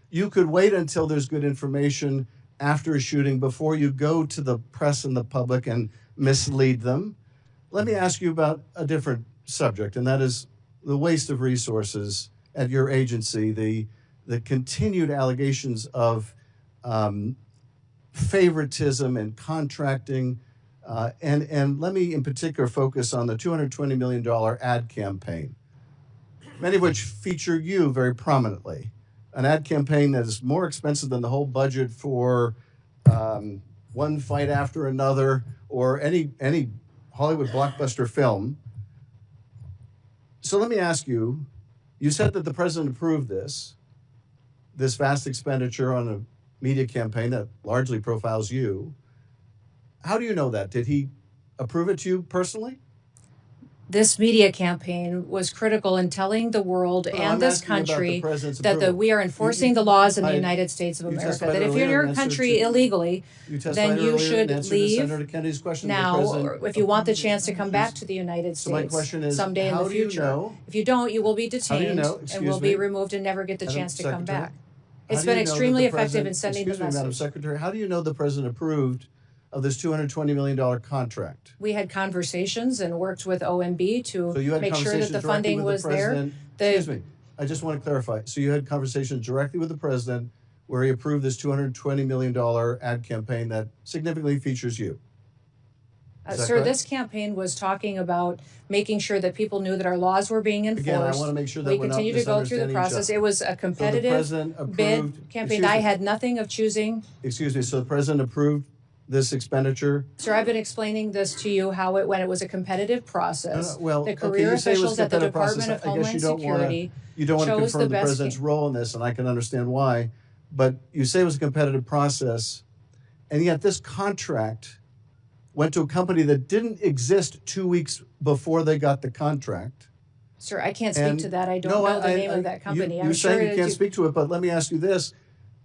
You could wait until there's good information after a shooting before you go to the press and the public and mislead them. Let me ask you about a different subject, and that is the waste of resources at your agency, the continued allegations of favoritism and contracting, and let me in particular focus on the $220 million ad campaign, many of which feature you very prominently. An ad campaign that is more expensive than the whole budget for One Fight After Another or any Hollywood blockbuster film. So let me ask you, you said that the president approved this vast expenditure on a media campaign that largely profiles you. How do you know that? Did he approve it to you personally? This media campaign was critical in telling the world and this country that we are enforcing the laws in the United States of America. That if you're in your country illegally, then you should leave now, or if you want the chance to come back to the United States someday in the future. If you don't, you will be detained and will be removed and never get the chance to come back. It's been extremely effective in sending the message. Madam Secretary, how do you know the president approved of this $220 million contract? We had conversations and worked with OMB to make sure that the funding was there. Excuse me, I just want to clarify. So you had conversations directly with the president where he approved this $220 million ad campaign that significantly features you? Sir, this campaign was talking about making sure that people knew that our laws were being enforced. Again, I want to make sure that we we're not continue to go through the process. It was a competitive bid campaign. I had nothing of choosing. Excuse me, so the president approved this expenditure? Sir, I've been explaining this to you how it went. It was a competitive process. Well, the career officials at the Department of Homeland Security you don't want to chose confirm the the president's role in this, and I can understand why. But you say it was a competitive process, And yet this contract went to a company that didn't exist 2 weeks before they got the contract. Sir, I can't speak And to that. I don't no, know the name of that company. You're I'm saying sure you can't speak to it, but let me ask you this.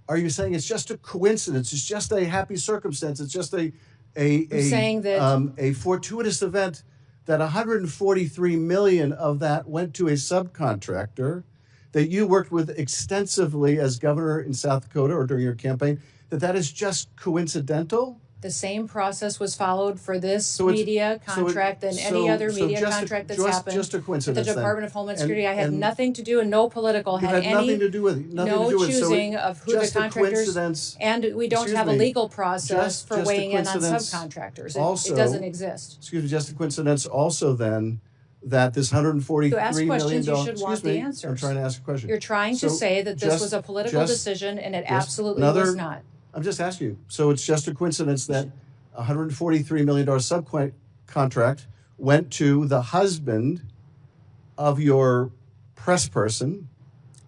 Are you saying it's just a coincidence? It's just a happy circumstance? It's just a saying that a fortuitous event that 143 million of that went to a subcontractor that you worked with extensively as governor in South Dakota or during your campaign, that is just coincidental? the same process was followed for this So it's- media contract than any other media just contract that's happened. Just a With coincidence the then. Department of Homeland And- Security, I had and nothing to do and no political you had had nothing any to do with it. Nothing no to do with it. So choosing of who the just a contractors coincidence. and we don't Excuse have a me. legal process for Just a weighing in on coincidence subcontractors. also- It doesn't exist. Excuse me, just a coincidence also then that this $143 To ask million questions, you should want excuse me, the answers. I'm trying to ask a question. You're trying to So say that this just- was a political just- decision and it just absolutely another- was not. I'm just asking you. So it's just a coincidence that a $143 million subcontract went to the husband of your press person,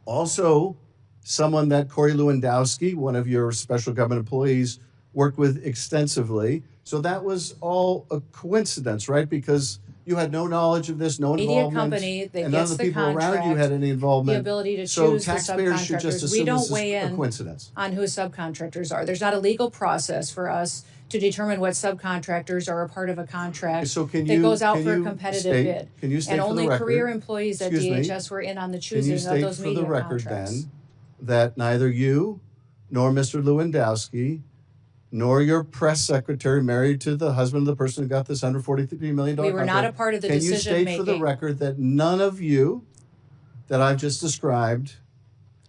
also someone that Corey Lewandowski, one of your special government employees, worked with extensively. So that was all a coincidence, right? Because you had no knowledge of this, no Media involvement, company that and none of gets the the people around you contract, had any involvement. the ability to so choose the taxpayers should just subcontractors. assume We don't this is weigh a in coincidence. on who subcontractors are. There's not a legal process for us to determine what subcontractors are a part of a contract So can that you- goes out can for a you competitive state- bid. can you state and for the only record- career employees at excuse me, DHS were in on the Can you choosing of state those for media the record contracts. then that neither you nor Mr. Lewandowski nor your press secretary married to the husband of the person who got this $143 million We were not a part of the Can you decision state for the making. record that none of you that I've just described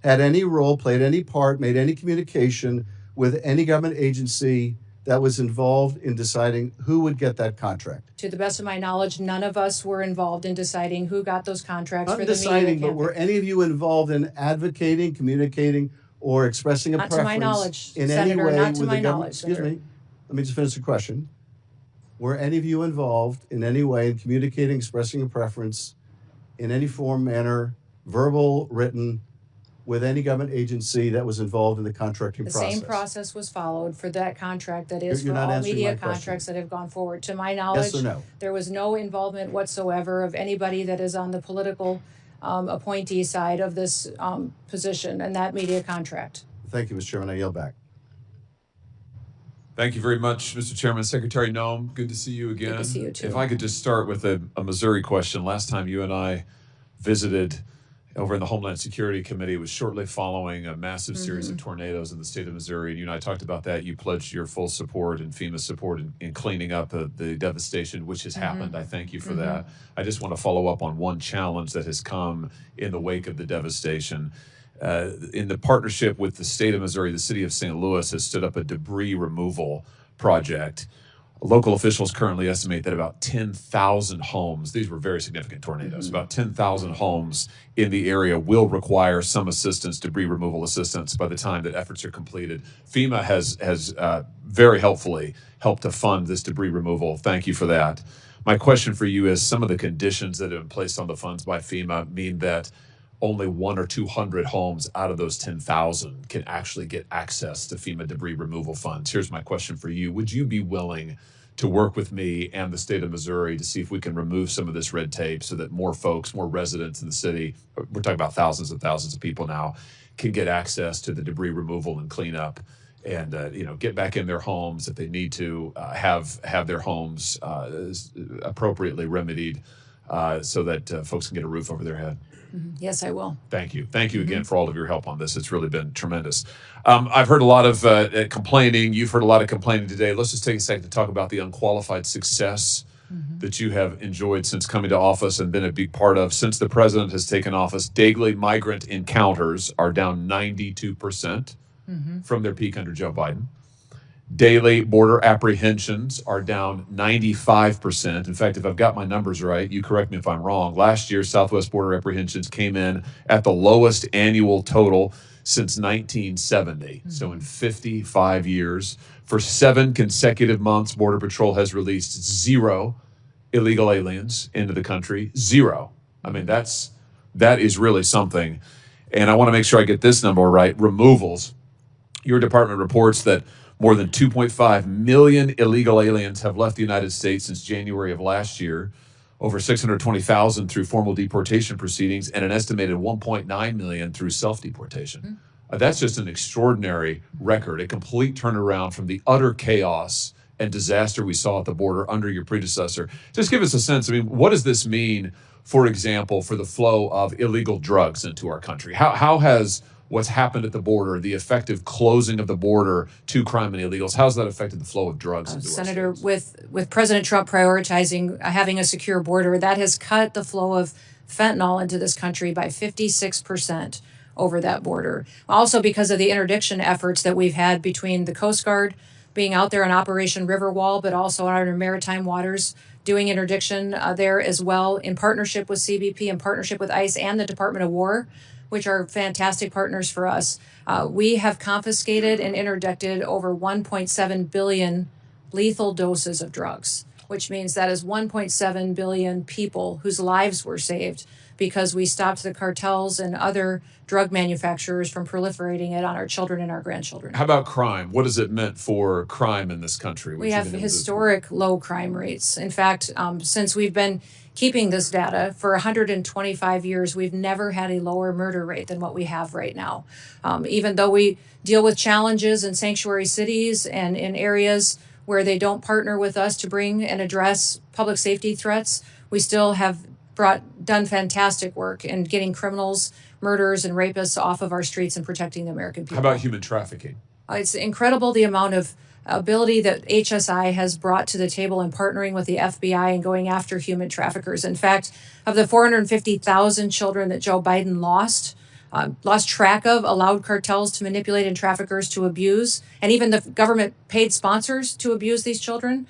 had any role, played any part, made any communication with any government agency that was involved in deciding who would get that contract? To the best of my knowledge, none of us were involved in deciding who got those contracts Not for the media deciding, but campaign. were any of you involved in advocating, communicating, or expressing a Not to my preference knowledge, in Senator, any way not to with my the government? knowledge, Excuse Senator. me. Let me just finish the question. Were any of you involved in any way in communicating, expressing a preference in any form, manner, verbal, written, with any government agency that was involved in the contracting The process? same process was followed for that contract that is You're for not all answering media my question. contracts that have gone forward. To my knowledge, or no? there was no involvement whatsoever of anybody that is on the political appointee side of this position and that media contract. Thank you, Mr. Chairman. I yield back. Thank you very much, Mr. Chairman. Secretary Noem, good to see you again. Good to see you, too. If I could just start with a Missouri question. Last time you and I visited over in the Homeland Security Committee, it was shortly following a massive series of tornadoes in the state of Missouri. And you and I talked about that. You pledged your full support and FEMA's support in cleaning up the devastation which has happened. I thank you for that. I just want to follow up on one challenge that has come in the wake of the devastation. In the partnership with the state of Missouri, the city of St. Louis has stood up a debris removal project. Local officials currently estimate that about 10,000 homes, these were very significant tornadoes, about 10,000 homes in the area will require some assistance, debris removal assistance, by the time that efforts are completed. FEMA has very helpfully helped to fund this debris removal. Thank you for that. My question for you is, some of the conditions that have been placed on the funds by FEMA mean that only 100 or 200 homes out of those 10,000 can actually get access to FEMA debris removal funds. Here's my question for you. Would you be willing to work with me and the state of Missouri to see if we can remove some of this red tape so that more folks, more residents in the city, we're talking about thousands and thousands of people now, can get access to the debris removal and cleanup and get back in their homes if they need to, have their homes appropriately remedied so that folks can get a roof over their head? Yes, I will. Thank you. Thank you again for all of your help on this. It's really been tremendous. I've heard a lot of complaining. You've heard a lot of complaining today. Let's just take a second to talk about the unqualified success that you have enjoyed since coming to office and been a big part of. Since the president has taken office, daily migrant encounters are down 92% from their peak under Joe Biden. Daily border apprehensions are down 95%. In fact, if I've got my numbers right, you correct me if I'm wrong, last year Southwest border apprehensions came in at the lowest annual total since 1970. So in 55 years, for 7 consecutive months, Border Patrol has released 0 illegal aliens into the country. 0. I mean, that is really something. And I want to make sure I get this number right. Removals. Your department reports that More than 2.5 million illegal aliens have left the United States since January of last year, over 620,000 through formal deportation proceedings, and an estimated 1.9 million through self-deportation. That's just an extraordinary record, a complete turnaround from the utter chaos and disaster we saw at the border under your predecessor. Just give us a sense, I mean, what does this mean, for example, for the flow of illegal drugs into our country? How has what's happened at the border, the effective closing of the border to crime and illegals, how's that affected the flow of drugs into Senator, our states? with President Trump prioritizing having a secure border, that has cut the flow of fentanyl into this country by 56% over that border. Also because of the interdiction efforts that we've had between the Coast Guard being out there on Operation Riverwall, but also on our maritime waters, doing interdiction there as well in partnership with CBP, in partnership with ICE and the Department of War, which are fantastic partners for us. We have confiscated and interdicted over 1.7 billion lethal doses of drugs, which means that is 1.7 billion people whose lives were saved because we stopped the cartels and other drug manufacturers from proliferating it on our children and our grandchildren. How about crime? What has it meant for crime in this country? We have historic low crime rates. In fact, since we've been keeping this data for 125 years, we've never had a lower murder rate than what we have right now. Even though we deal with challenges in sanctuary cities and in areas where they don't partner with us to bring and address public safety threats, we still have done fantastic work in getting criminals, murderers, and rapists off of our streets and protecting the American people. How about human trafficking? It's incredible the amount of ability that HSI has brought to the table in partnering with the FBI and going after human traffickers. In fact, of the 450,000 children that Joe Biden lost track of, allowed cartels to manipulate and traffickers to abuse, and even the government paid sponsors to abuse these children,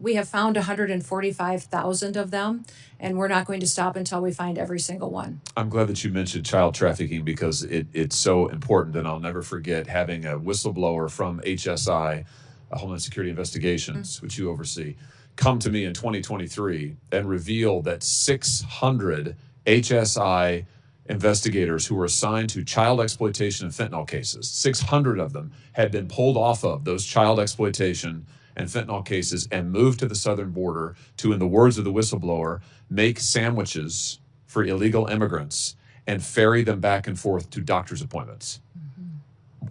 we have found 145,000 of them, and we're not going to stop until we find every single one. I'm glad that you mentioned child trafficking because it's so important, and I'll never forget having a whistleblower from HSI, Homeland Security Investigations, which you oversee, come to me in 2023 and reveal that 600 HSI investigators who were assigned to child exploitation and fentanyl cases, 600 of them had been pulled off of those child exploitation and fentanyl cases and moved to the southern border to, in the words of the whistleblower, make sandwiches for illegal immigrants and ferry them back and forth to doctor's appointments.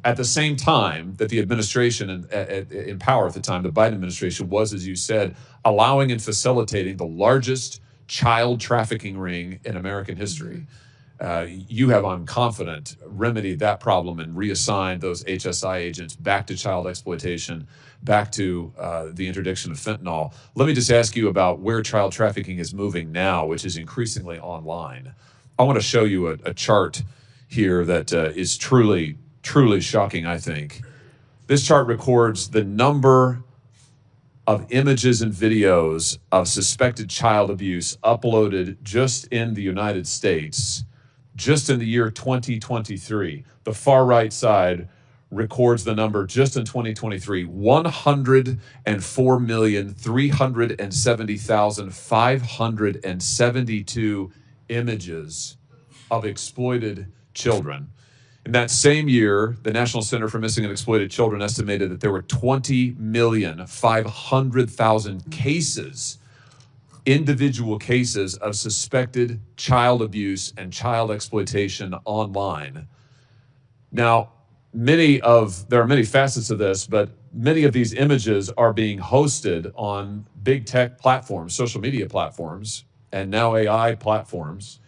At the same time that the administration in power at the time, the Biden administration, was, as you said, allowing and facilitating the largest child trafficking ring in American history. You have, I'm confident, remedied that problem and reassigned those HSI agents back to child exploitation, back to the interdiction of fentanyl. Let me just ask you about where child trafficking is moving now, which is increasingly online. I want to show you a chart here that is truly shocking, I think. This chart records the number of images and videos of suspected child abuse uploaded just in the United States, just in the year 2023. The far right side records the number just in 2023, 104,370,572 images of exploited children. In that same year, the National Center for Missing and Exploited Children estimated that there were 20,500,000 cases, individual cases of suspected child abuse and child exploitation online. Now, there are many facets of this, but many of these images are being hosted on big tech platforms, social media platforms, and now AI platforms.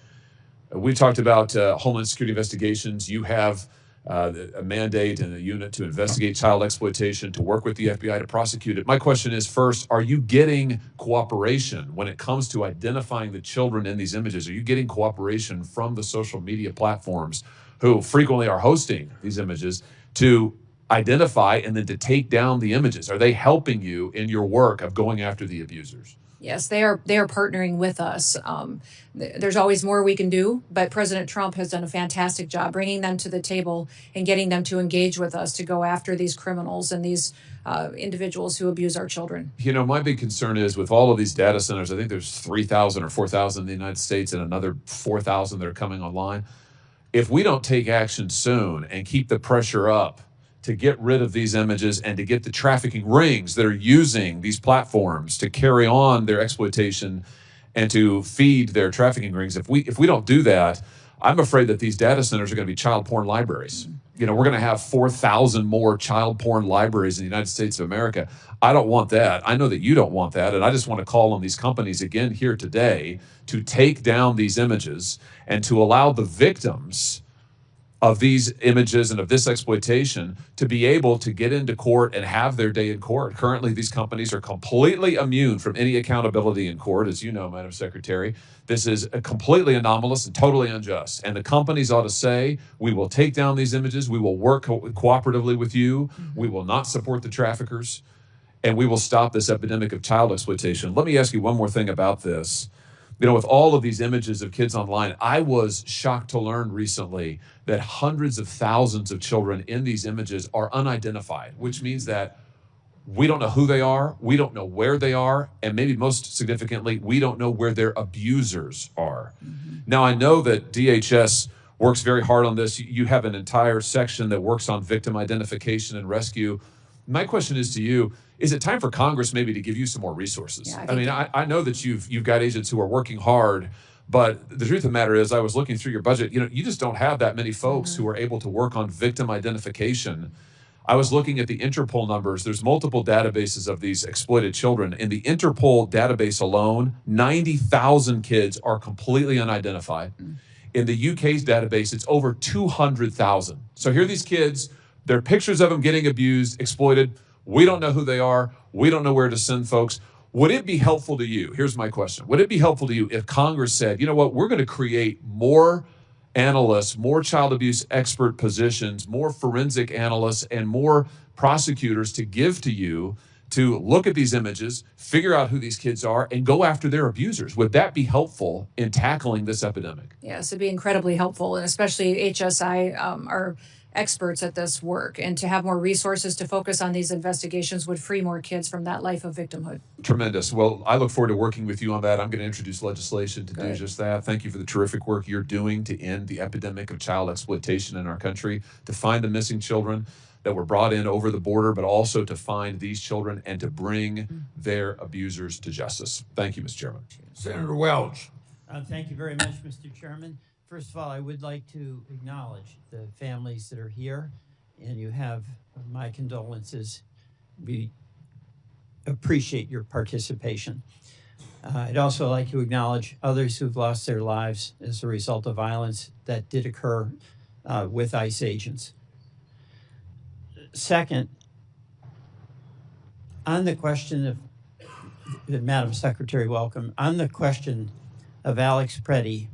We talked about Homeland Security investigations. You have a mandate and a unit to investigate child exploitation, to work with the FBI to prosecute it. My question is, first, are you getting cooperation when it comes to identifying the children in these images? Are you getting cooperation from the social media platforms who frequently are hosting these images to identify and then to take down the images? Are they helping you in your work of going after the abusers? Yes, they are partnering with us. There's always more we can do, but President Trump has done a fantastic job bringing them to the table and getting them to engage with us to go after these criminals and these individuals who abuse our children. You know, my big concern is with all of these data centers, I think there's 3,000 or 4,000 in the United States and another 4,000 that are coming online. If we don't take action soon and keep the pressure up to get rid of these images and to get the trafficking rings that are using these platforms to carry on their exploitation and to feed their trafficking rings. If we don't do that, I'm afraid that these data centers are going to be child porn libraries. You know, we're going to have 4,000 more child porn libraries in the United States of America. I don't want that. I know that you don't want that. And I just want to call on these companies again here today to take down these images and to allow the victims of these images and of this exploitation to be able to get into court and have their day in court. Currently, these companies are completely immune from any accountability in court, as you know, Madam Secretary. This is completely anomalous and totally unjust. And the companies ought to say, we will take down these images, we will work cooperatively with you, we will not support the traffickers, and we will stop this epidemic of child exploitation. Let me ask you one more thing about this. You know, with all of these images of kids online, I was shocked to learn recently that hundreds of thousands of children in these images are unidentified, which means that we don't know who they are, we don't know where they are, and maybe most significantly, we don't know where their abusers are. Now, I know that DHS works very hard on this. You have an entire section that works on victim identification and rescue. My question is to you, is it time for Congress maybe to give you some more resources? Yeah, I mean, I know that you've got agents who are working hard, but the truth of the matter is, I was looking through your budget, you know, you just don't have that many folks who are able to work on victim identification. I was looking at the Interpol numbers. There's multiple databases of these exploited children. In the Interpol database alone, 90,000 kids are completely unidentified. In the UK's database, it's over 200,000. So here are these kids, there are pictures of them getting abused, exploited. We don't know who they are. We don't know where to send folks. Would it be helpful to you? Here's my question. Would it be helpful to you if Congress said, you know what, we're going to create more analysts, more child abuse expert positions, more forensic analysts, and more prosecutors to give to you to look at these images, figure out who these kids are, and go after their abusers? Would that be helpful in tackling this epidemic? Yes, it'd be incredibly helpful, and especially HSI are experts at this work, and to have more resources to focus on these investigations would free more kids from that life of victimhood. Tremendous. Well, I look forward to working with you on that. I'm going to introduce legislation to do just that. Thank you for the terrific work you're doing to end the epidemic of child exploitation in our country, to find the missing children that were brought in over the border, but also to find these children and to bring their abusers to justice. Thank you, Mr. Chairman. Senator Welch. Thank you very much, Mr. Chairman. First of all, I would like to acknowledge the families that are here, and you have my condolences. We appreciate your participation. I'd also like to acknowledge others who've lost their lives as a result of violence that did occur with ICE agents. Second, on the question of, Madam Secretary, welcome, on the question of Alex Preddy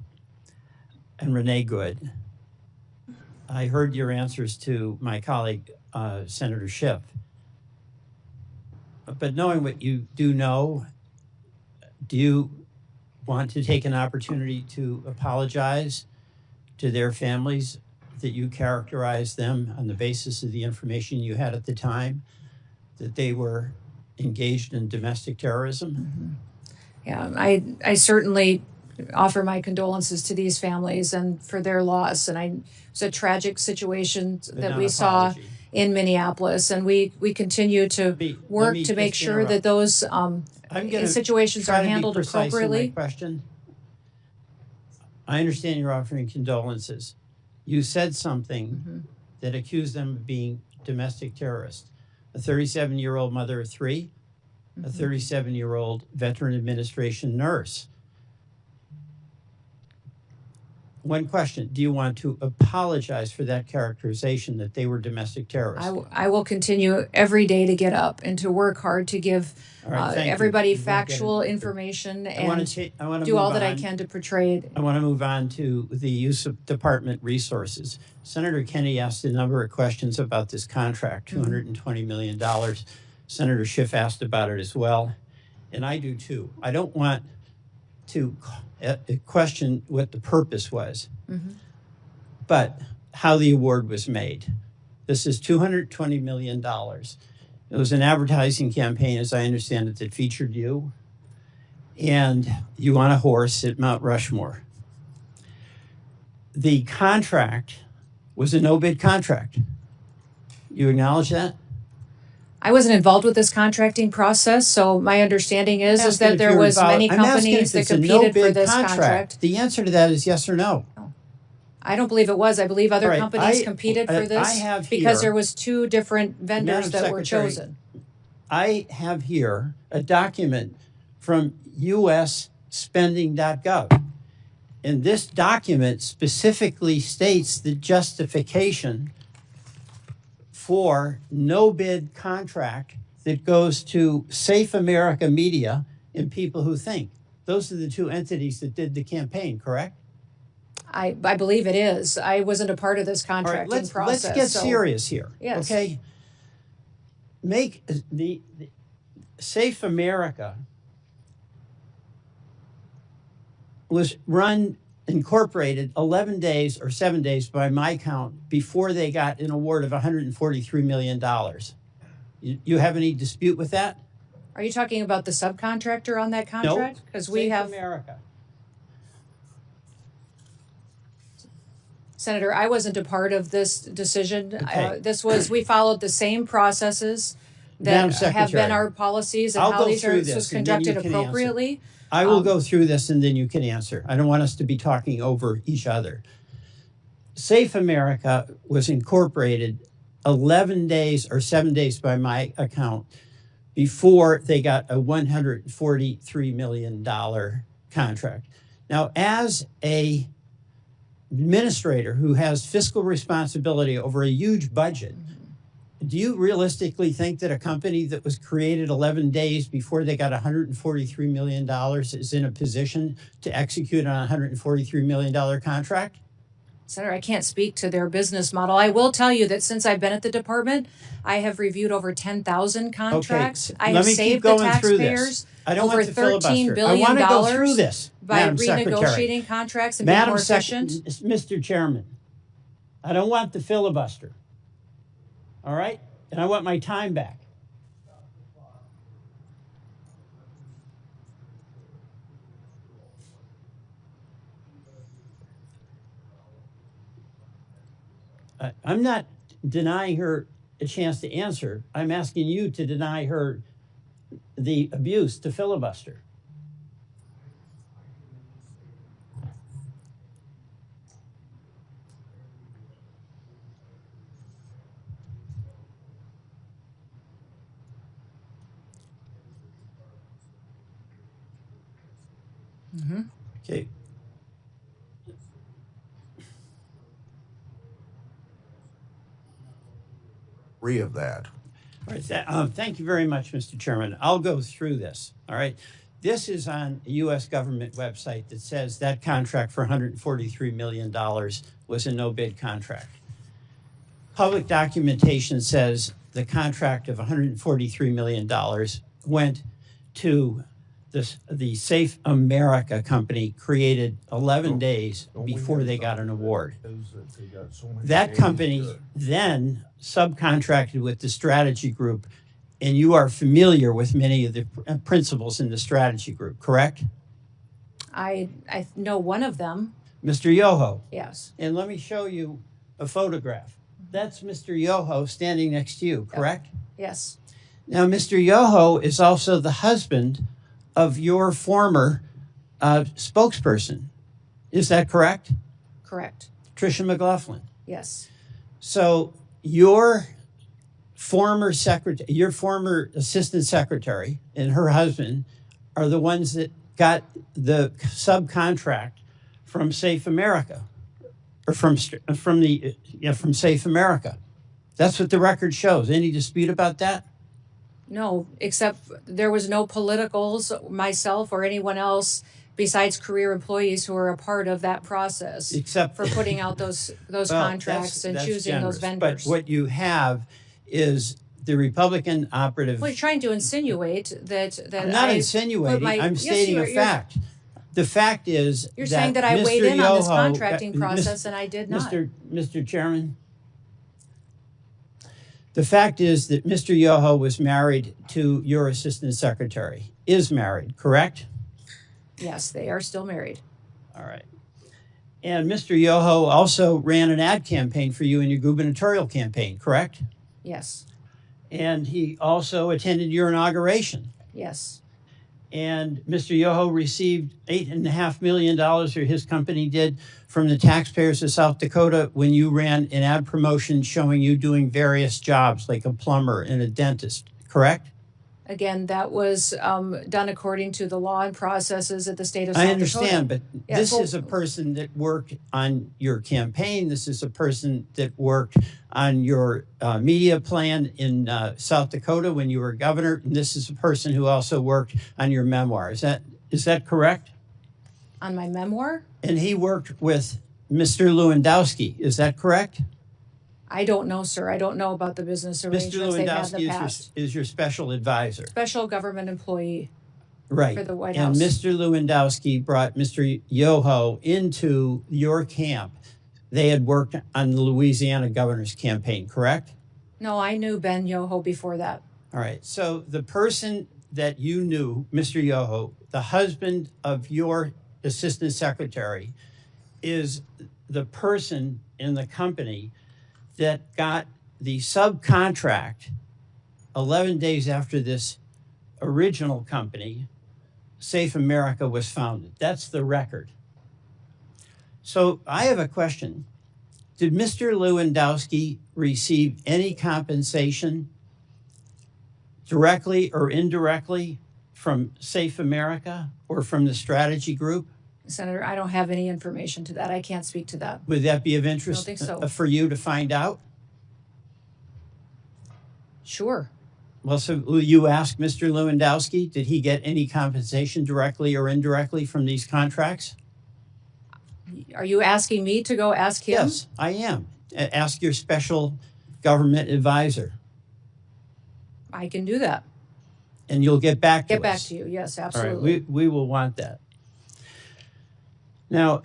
and Renee Good, I heard your answers to my colleague, Senator Schiff. But knowing what you do know, do you want to take an opportunity to apologize to their families that you characterized them on the basis of the information you had at the time, that they were engaged in domestic terrorism? Yeah, I certainly offer my condolences to these families and for their loss. And it's a tragic situation that we saw in Minneapolis, and we continue to work to make sure that those situations are handled appropriately. Question. I understand you're offering condolences. You said something that accused them of being domestic terrorists. A 37-year-old mother of three, a 37-year-old Veteran Administration nurse. One question, do you want to apologize for that characterization that they were domestic terrorists? I will continue every day to get up and to work hard to give everybody factual information and do all that I can to portray it. I want to move on to the use of department resources. Senator Kennedy asked a number of questions about this contract, $220 million. Senator Schiff asked about it as well, and I do too. I don't want to question what the purpose was, but how the award was made. This is $220 million. It was an advertising campaign, as I understand it, that featured you, and you on a horse at Mount Rushmore. The contract was a no-bid contract. You acknowledge that? I wasn't involved with this contracting process, so my understanding is that there was many companies that competed for this contract. The answer to that is yes or no. I don't believe it was. I believe other All right, companies competed for this I have because here- there was 2 different vendors Madam that were Secretary, chosen. I have here a document from usspending.gov. And this document specifically states the justification for no bid contract that goes to Safe America Media and People Who Think. Those are the 2 entities that did the campaign, correct? I believe it is. I wasn't a part of this All right, contracting process. let's get so- serious here. Yes. Okay. Make the Safe America was incorporated 11 days or 7 days by my count before they got an award of $143 million. You have any dispute with that? Are you talking about the subcontractor on that contract? Because we Safe have America. Senator, I wasn't a part of this decision. Okay. We followed the same processes Madam that have Secretary, been our policies and I'll how go these through this this was and then you conducted can answer. appropriately. I will go through this and then you can answer. I don't want us to be talking over each other. Safe America was incorporated 11 days or 7 days by my account before they got a $143 million contract. Now, as a administrator who has fiscal responsibility over a huge budget, do you realistically think that a company that was created 11 days before they got $143 million is in a position to execute on a $143 million contract? Senator, I can't speak to their business model. I will tell you that since I've been at the department, I have reviewed over 10,000 contracts. I let have me keep saved the going through this. taxpayers I don't over want to filibuster. $13 I billion want to go through this, by Madam Secretary. renegotiating contracts and being Madam more efficient. Mr. Chairman, I don't want the filibuster. All right? And I want my time back. I'm not denying her a chance to answer. I'm asking you to deny her the abuse to filibuster. Mm-hmm. Okay. Free of that. All right, thank you very much, Mr. Chairman. I'll go through this. All right. This is on a U.S. government website that says that contract for $143 million was a no-bid contract. Public documentation says the contract of $143 million went to the Safe America company, created 11 days before they got an award. That company then subcontracted with the strategy group, and you are familiar with many of the principals in the strategy group, correct? I know one of them. Mr. Yoho. Yes. And let me show you a photograph. That's Mr. Yoho standing next to you, correct? Yes. Now, Mr. Yoho is also the husband of your former spokesperson. Is that correct? Correct. Tricia McLaughlin. Yes. So your former assistant secretary and her husband are the ones that got the subcontract from Safe America, or from Safe America. That's what the record shows. Any dispute about that? No, except there was no politicals, myself or anyone else besides career employees who were a part of that process. Except for putting out those contracts and choosing generous. those vendors. But what you have is the Republican operative. Well, you're trying to insinuate that I'm not insinuating. I'm stating a fact. The fact is you're saying that I weighed in on this contracting process and I did not. Mr. Chairman, the fact is that Mr. Yoho was married to your assistant secretary. Is married, correct? Yes, they are still married. All right. And Mr. Yoho also ran an ad campaign for you in your gubernatorial campaign, correct? Yes. And he also attended your inauguration. Yes. And Mr. Yoho received $8.5 million, or his company did, from the taxpayers of South Dakota when you ran an ad promotion showing you doing various jobs like a plumber and a dentist, correct? Again, that was done according to the law and processes at the state of South I Dakota. understand, but Yeah, this well, is a person that worked on your campaign. This is a person that worked on your media plan in South Dakota when you were governor. And this is a person who also worked on your memoir. Is that correct? on my memoir. And he worked with Mr. Lewandowski. Is that correct? I don't know, sir. I don't know about the business arrangements they've had in the past. Is your special advisor. Special government employee. Right. For the White And House. Mr. Lewandowski brought Mr. Yoho into your camp. They had worked on the Louisiana governor's campaign, correct? No, I knew Ben Yoho before that. All right. So the person that you knew, Mr. Yoho, the husband of your assistant secretary, is the person in the company that got the subcontract 11 days after this original company, Safe America, was founded. That's the record. So I have a question. Did Mr. Lewandowski receive any compensation directly or indirectly from Safe America or from the strategy group? Senator, I don't have any information to that. I can't speak to that. Would that be of interest I don't think so. for you to find out? Sure. Well, so will you ask Mr. Lewandowski, did he get any compensation directly or indirectly from these contracts? Are you asking me to go ask him? Yes, I am. Ask your special government advisor. I can do that. And you'll get back to us. Get back to you. Yes, absolutely. All right, we will want that. Now,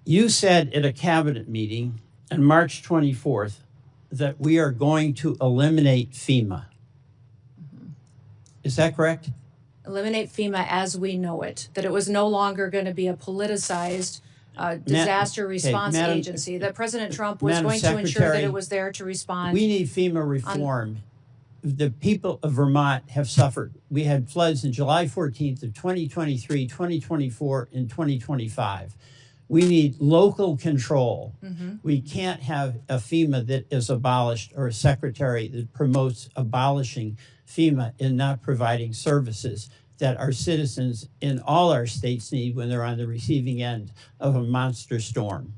you said at a cabinet meeting on March 24th that we are going to eliminate FEMA. Is that correct? Eliminate FEMA as we know it, that it was no longer going to be a politicized disaster response agency, that President Trump was going to ensure that it was there to respond. We need FEMA reform. The people of Vermont have suffered. We had floods in July 14th of 2023, 2024, and 2025. We need local control. We can't have a FEMA that is abolished or a secretary that promotes abolishing FEMA and not providing services that our citizens in all our states need when they're on the receiving end of a monster storm.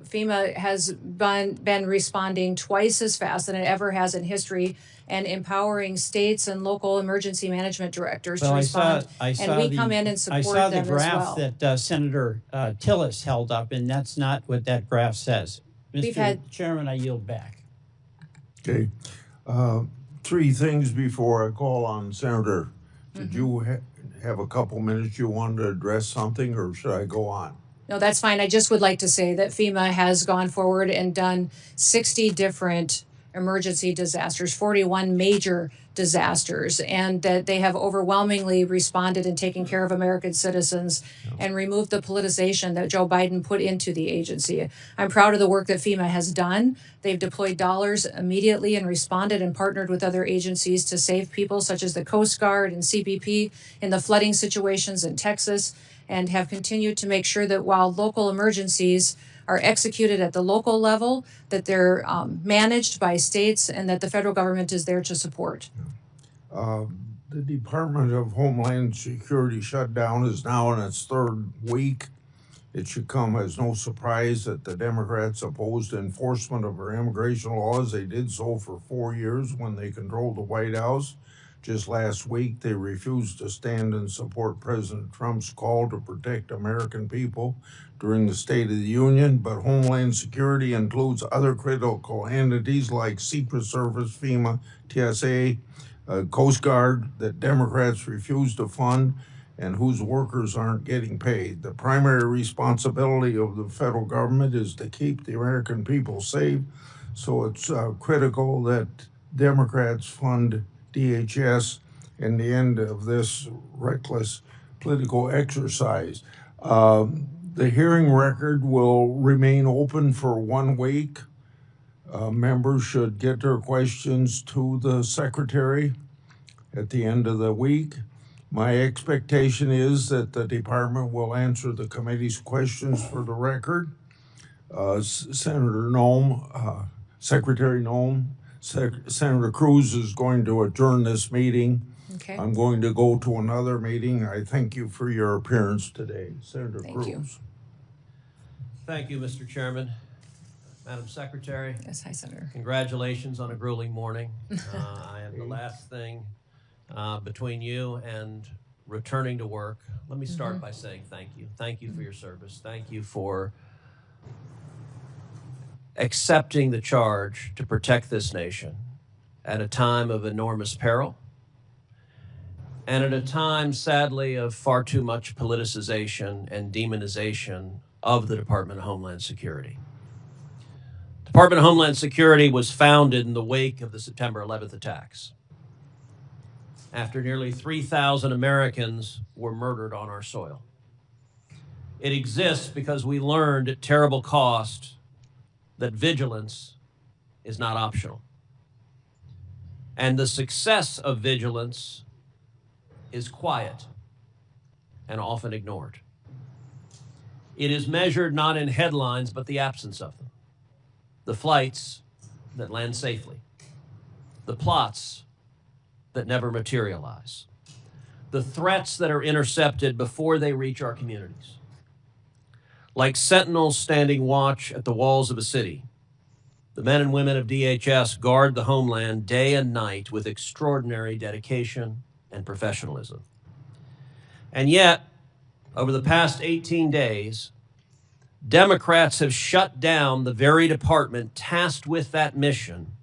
FEMA has been responding twice as fast than it ever has in history and empowering states and local emergency management directors to respond. And we come in and support them as well. I saw the graph that Senator Tillis held up, and that's not what that graph says. Mr. Chairman, I yield back. Okay. Three things before I call on Senator. Did you have a couple minutes you wanted to address something, or should I go on? No, that's fine. I just would like to say that FEMA has gone forward and done 60 different emergency disasters, 41 major disasters, and that they have overwhelmingly responded and taken care of American citizens and removed the politicization that Joe Biden put into the agency. I'm proud of the work that FEMA has done. They've deployed dollars immediately and responded and partnered with other agencies to save people such as the Coast Guard and CBP in the flooding situations in Texas, and have continued to make sure that while local emergencies are executed at the local level, that they're managed by states and that the federal government is there to support. The Department of Homeland Security shutdown is now in its third week. It should come as no surprise that the Democrats opposed enforcement of our immigration laws. They did so for 4 years when they controlled the White House. Just last week, they refused to stand and support President Trump's call to protect American people during the State of the Union, but Homeland Security includes other critical entities like Secret Service, FEMA, TSA, Coast Guard that Democrats refuse to fund and whose workers aren't getting paid. The primary responsibility of the federal government is to keep the American people safe, so it's critical that Democrats fund DHS in the end of this reckless political exercise. The hearing record will remain open for 1 week. Members should get their questions to the secretary at the end of the week. My expectation is that the department will answer the committee's questions for the record. Senator Noem, Secretary Noem, Senator Cruz is going to adjourn this meeting. Okay. I'm going to go to another meeting. I thank you for your appearance today, Senator Cruz. You. Thank you, Mr. Chairman. Madam Secretary. Yes, hi, Senator. Congratulations on a grueling morning. I am the last thing between you and returning to work. Let me start by saying thank you. Thank you for your service. Thank you for accepting the charge to protect this nation at a time of enormous peril and at a time, sadly, of far too much politicization and demonization of the Department of Homeland Security. Department of Homeland Security was founded in the wake of the September 11th attacks, after nearly 3,000 Americans were murdered on our soil. It exists because we learned at terrible cost that vigilance is not optional. And the success of vigilance is quiet and often ignored. It is measured not in headlines, but the absence of them. The flights that land safely. The plots that never materialize. The threats that are intercepted before they reach our communities. Like sentinels standing watch at the walls of a city, the men and women of DHS guard the homeland day and night with extraordinary dedication and professionalism. And yet, over the past 18 days, Democrats have shut down the very department tasked with that mission,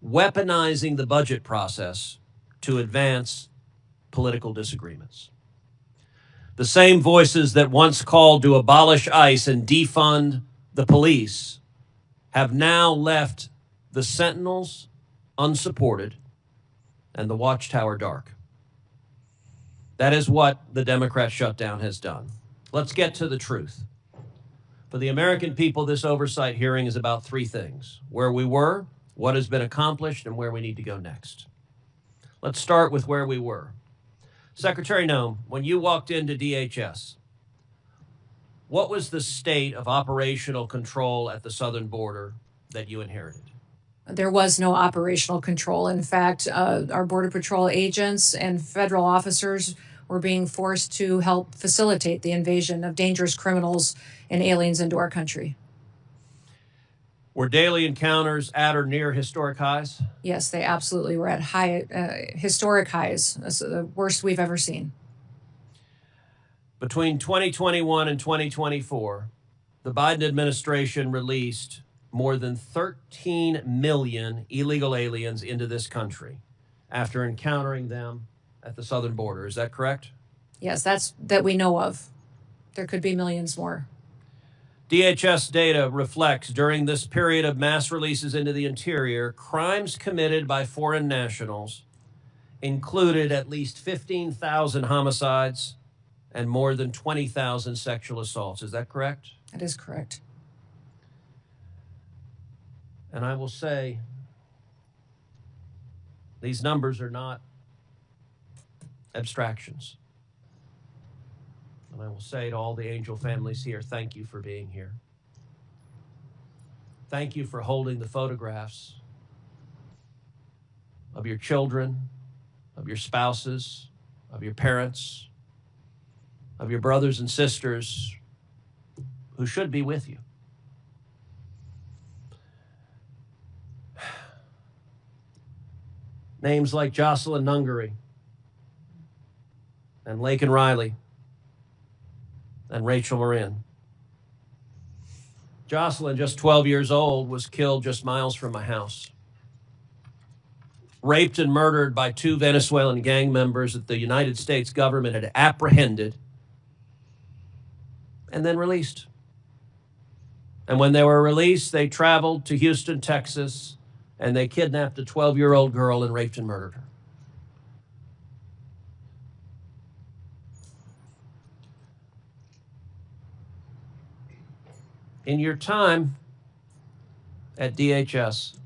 weaponizing the budget process to advance political disagreements. The same voices that once called to abolish ICE and defund the police have now left the sentinels unsupported and the watchtower dark. That is what the Democrat shutdown has done. Let's get to the truth. For the American people, this oversight hearing is about three things: where we were, what has been accomplished, and where we need to go next. Let's start with where we were. Secretary Noem, when you walked into DHS, what was the state of operational control at the southern border that you inherited? There was no operational control. In fact, our Border Patrol agents and federal officers were being forced to help facilitate the invasion of dangerous criminals and aliens into our country. Were daily encounters at or near historic highs? Yes, they absolutely were at historic highs. That's the worst we've ever seen. Between 2021 and 2024, the Biden administration released more than 13 million illegal aliens into this country after encountering them at the southern border. Is that correct? Yes, that we know of. There could be millions more. DHS data reflects during this period of mass releases into the interior, crimes committed by foreign nationals included at least 15,000 homicides and more than 20,000 sexual assaults. Is that correct? That is correct. And I will say, these numbers are not abstractions. And I will say to all the angel families here, thank you for being here. Thank you for holding the photographs of your children, of your spouses, of your parents, of your brothers and sisters who should be with you. Names like Jocelyn Nungary and Laken Riley and Rachel Marin. Jocelyn, just 12 years old, was killed just miles from my house. Raped and murdered by two Venezuelan gang members that the United States government had apprehended and then released. And when they were released, they traveled to Houston, Texas, and they kidnapped a 12-year-old girl and raped and murdered her. In your time at DHS.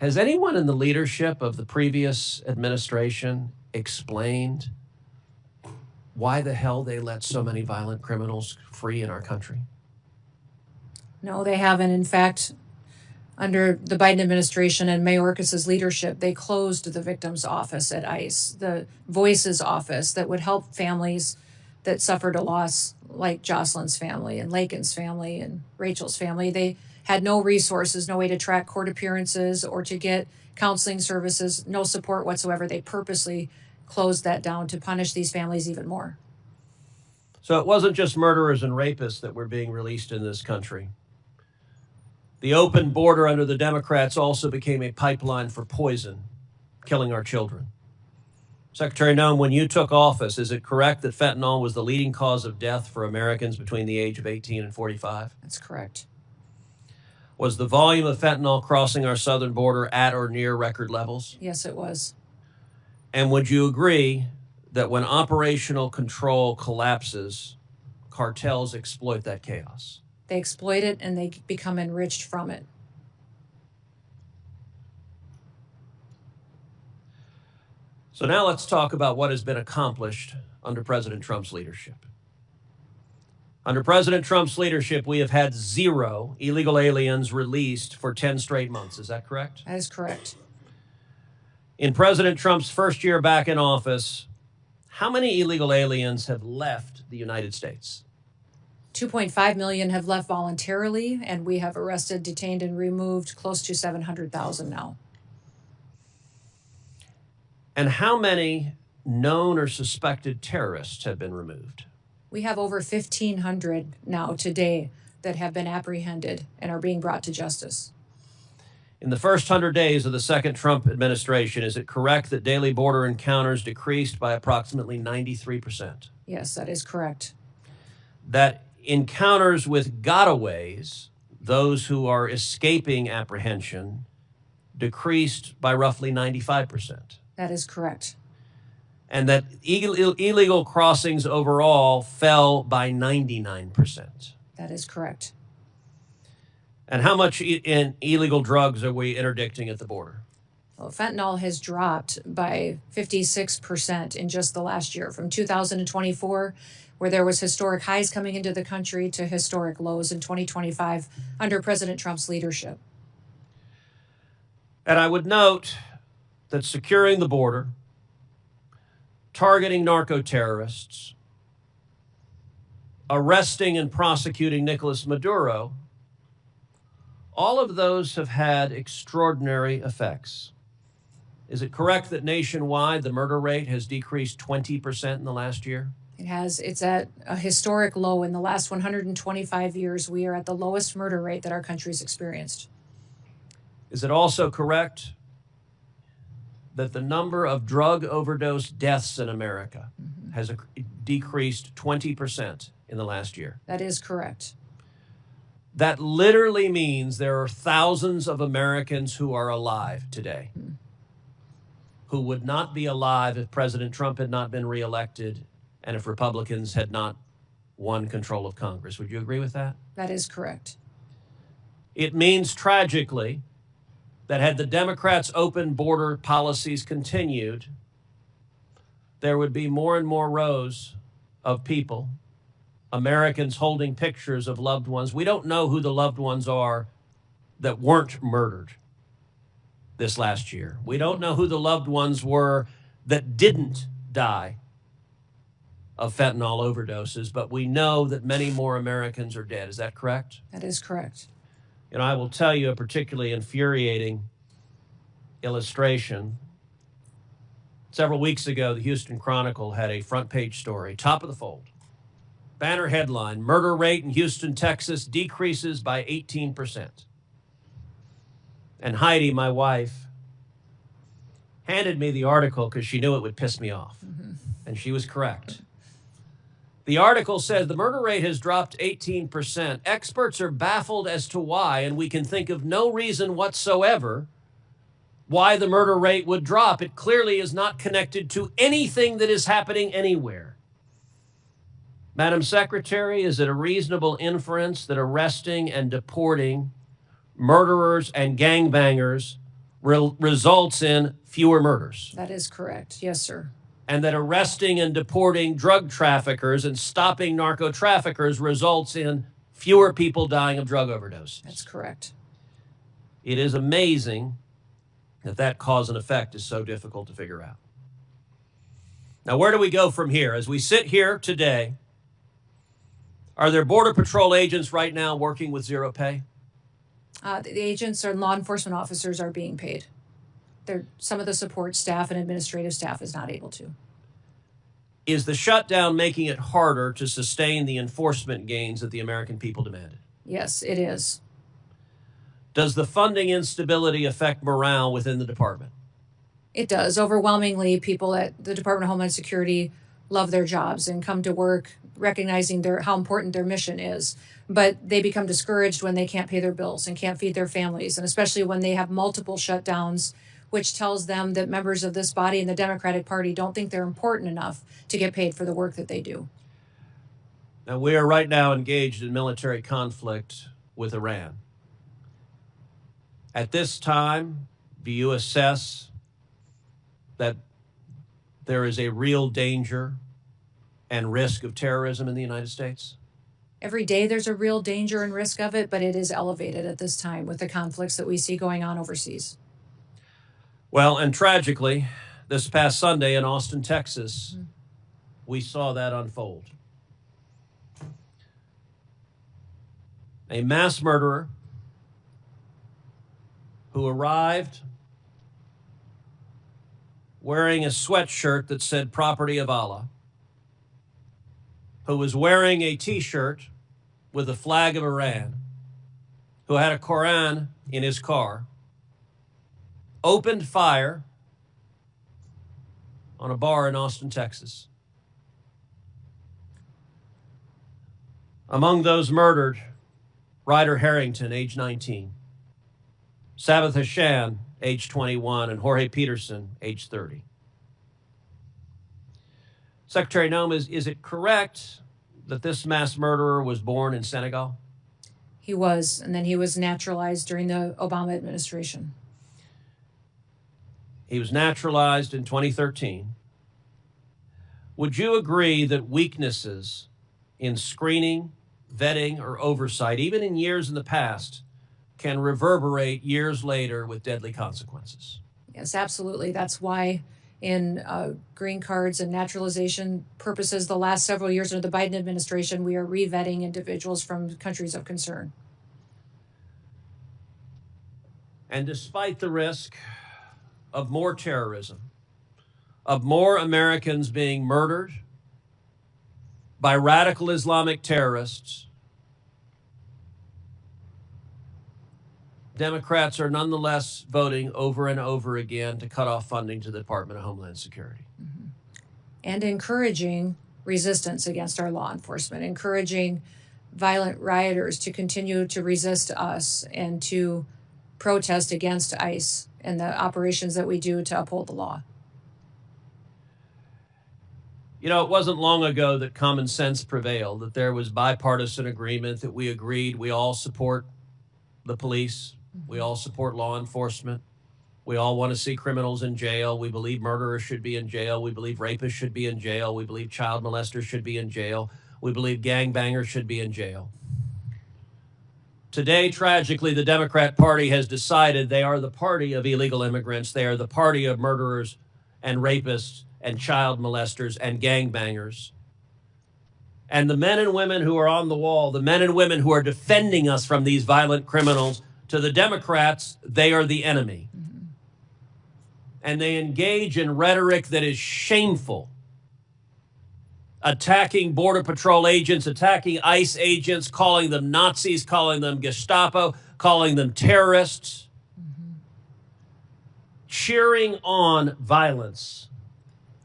Has anyone in the leadership of the previous administration explained why the hell they let so many violent criminals free in our country? No, they haven't. In fact, under the Biden administration and Mayorkas's leadership, they closed the victim's office at ICE, the Voices office that would help families that suffered a loss, like Jocelyn's family and Lakin's family and Rachel's family. They had no resources, no way to track court appearances or to get counseling services, no support whatsoever. They purposely closed that down to punish these families even more. So it wasn't just murderers and rapists that were being released in this country. The open border under the Democrats also became a pipeline for poison, killing our children. Secretary Noem, when you took office, is it correct that fentanyl was the leading cause of death for Americans between the age of 18 and 45? That's correct. Was the volume of fentanyl crossing our southern border at or near record levels? Yes, it was. And would you agree that when operational control collapses, cartels exploit that chaos? They exploit it and they become enriched from it. So now let's talk about what has been accomplished under President Trump's leadership. Under President Trump's leadership, we have had 0 illegal aliens released for 10 straight months. Is that correct? That is correct. In President Trump's first year back in office, how many illegal aliens have left the United States? 2.5 million have left voluntarily, and we have arrested, detained, and removed close to 700,000 now. And how many known or suspected terrorists have been removed? We have over 1,500 now today that have been apprehended and are being brought to justice. In the first 100 days of the second Trump administration, is it correct that daily border encounters decreased by approximately 93%? Yes, that is correct. That encounters with gotaways, those who are escaping apprehension, decreased by roughly 95%. That is correct. And that illegal crossings overall fell by 99%. That is correct. And how much in illegal drugs are we interdicting at the border? Well, fentanyl has dropped by 56% in just the last year, from 2024, where there was historic highs coming into the country, to historic lows in 2025 under President Trump's leadership. And I would note that securing the border, targeting narco-terrorists, arresting and prosecuting Nicolas Maduro, all of those have had extraordinary effects. Is it correct that nationwide the murder rate has decreased 20% in the last year? It has. It's at a historic low. In the last 125 years, we are at the lowest murder rate that our country's experienced. Is it also correct that the number of drug overdose deaths in America has decreased 20% in the last year? That is correct. That literally means there are thousands of Americans who are alive today, who would not be alive if President Trump had not been reelected and if Republicans had not won control of Congress. Would you agree with that? That is correct. It means, tragically, that had the Democrats' open border policies continued, there would be more and more rows of people, Americans holding pictures of loved ones. We don't know who the loved ones are that weren't murdered this last year. We don't know who the loved ones were that didn't die of fentanyl overdoses, but we know that many more Americans are dead. Is that correct? That is correct. And I will tell you a particularly infuriating illustration. Several weeks ago, the Houston Chronicle had a front page story, top of the fold. Banner headline, murder rate in Houston, Texas decreases by 18%. And Heidi, my wife, handed me the article because she knew it would piss me off. And she was correct. The article says the murder rate has dropped 18%. Experts are baffled as to why, and we can think of no reason whatsoever why the murder rate would drop. It clearly is not connected to anything that is happening anywhere. Madam Secretary, is it a reasonable inference that arresting and deporting murderers and gangbangers results in fewer murders? That is correct. Yes, sir. And that arresting and deporting drug traffickers and stopping narco traffickers results in fewer people dying of drug overdoses? That's correct. It is amazing that that cause and effect is so difficult to figure out. Now, where do we go from here? As we sit here today, are there Border Patrol agents right now working with zero pay? The agents or law enforcement officers are being paid. Some of the support staff and administrative staff is not able to. Is the shutdown making it harder to sustain the enforcement gains that the American people demanded? Yes, it is. Does the funding instability affect morale within the department? It does. Overwhelmingly, people at the Department of Homeland Security love their jobs and come to work recognizing how important their mission is. But they become discouraged when they can't pay their bills and can't feed their families, and especially when they have multiple shutdowns, which tells them that members of this body and the Democratic Party don't think they're important enough to get paid for the work that they do. Now, we are right now engaged in military conflict with Iran. At this time, do you assess that there is a real danger and risk of terrorism in the United States? Every day there's a real danger and risk of it, but it is elevated at this time with the conflicts that we see going on overseas. Well, and tragically, this past Sunday in Austin, Texas, we saw that unfold. A mass murderer who arrived wearing a sweatshirt that said "Property of Allah," who was wearing a T-shirt with the flag of Iran, who had a Quran in his car, opened fire on a bar in Austin, Texas. Among those murdered, Ryder Harrington, age 19, Sabbath Hashan, age 21, and Jorge Peterson, age 30. Secretary Noem, is it correct that this mass murderer was born in Senegal? He was, and then he was naturalized during the Obama administration. He was naturalized in 2013. Would you agree that weaknesses in screening, vetting, or oversight, even in years in the past, can reverberate years later with deadly consequences? Yes, absolutely. That's why in green cards and naturalization purposes, the last several years under the Biden administration, we are re-vetting individuals from countries of concern. And despite the risk of more terrorism, of more Americans being murdered by radical Islamic terrorists, Democrats are nonetheless voting over and over again to cut off funding to the Department of Homeland Security. And encouraging resistance against our law enforcement, encouraging violent rioters to continue to resist us and to protest against ICE and the operations that we do to uphold the law. You know, it wasn't long ago that common sense prevailed, that there was bipartisan agreement, that we agreed we all support the police, we all support law enforcement, we all want to see criminals in jail, we believe murderers should be in jail, we believe rapists should be in jail, we believe child molesters should be in jail, we believe gangbangers should be in jail. Today, tragically, the Democrat Party has decided they are the party of illegal immigrants, they are the party of murderers and rapists and child molesters and gangbangers. And the men and women who are on the wall, the men and women who are defending us from these violent criminals, to the Democrats, they are the enemy. And they engage in rhetoric that is shameful, attacking Border Patrol agents, attacking ICE agents, calling them Nazis, calling them Gestapo, calling them terrorists, cheering on violence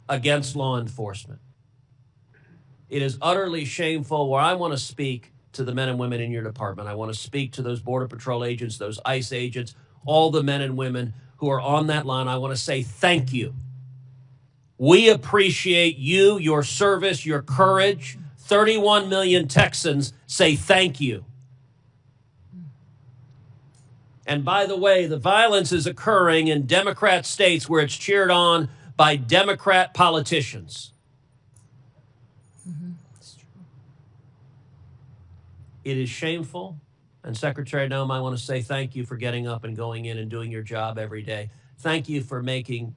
against law enforcement. It is utterly shameful. Where I want to speak to the men and women in your department, I want to speak to those Border Patrol agents, those ICE agents, all the men and women who are on that line. I want to say thank you. We appreciate you, your service, your courage. 31 million Texans say thank you. And by the way, the violence is occurring in Democrat states where it's cheered on by Democrat politicians. It is shameful. And Secretary Noem, I want to say thank you for getting up and going in and doing your job every day. Thank you for making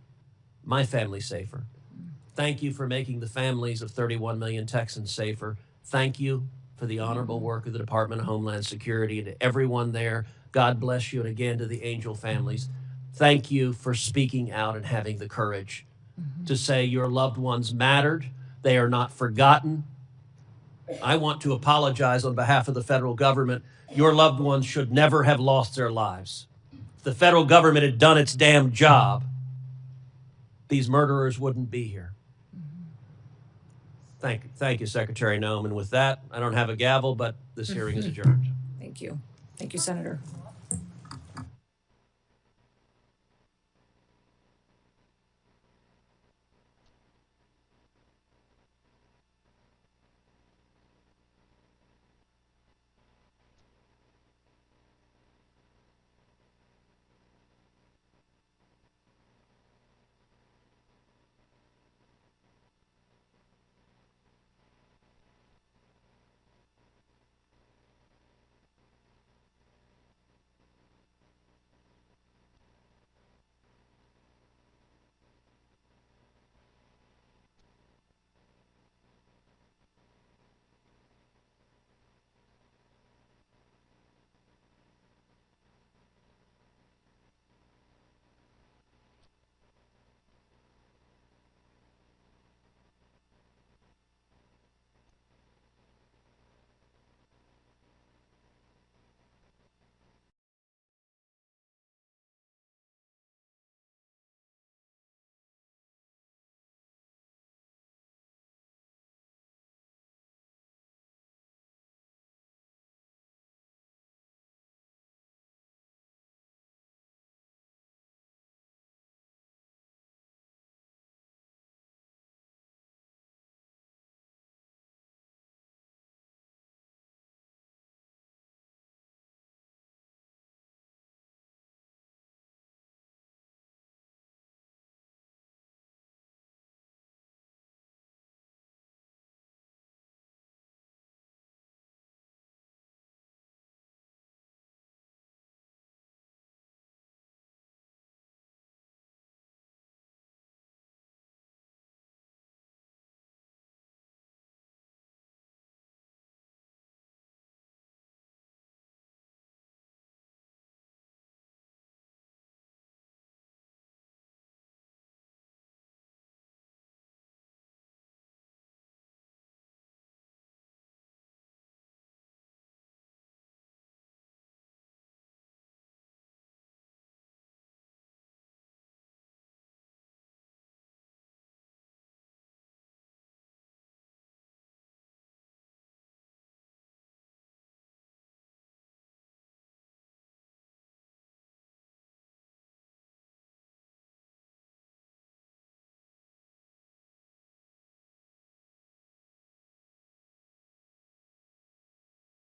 my family safer. Thank you for making the families of 31 million Texans safer. Thank you for the honorable work of the Department of Homeland Security, and to everyone there. God bless you, and again to the Angel families. Thank you for speaking out and having the courage to say your loved ones mattered. They are not forgotten. I want to apologize on behalf of the federal government. Your loved ones should never have lost their lives. If the federal government had done its damn job, these murderers wouldn't be here. Thank you, Secretary Noem. And with that, I don't have a gavel, but this hearing is adjourned. Thank you. Thank you, Senator.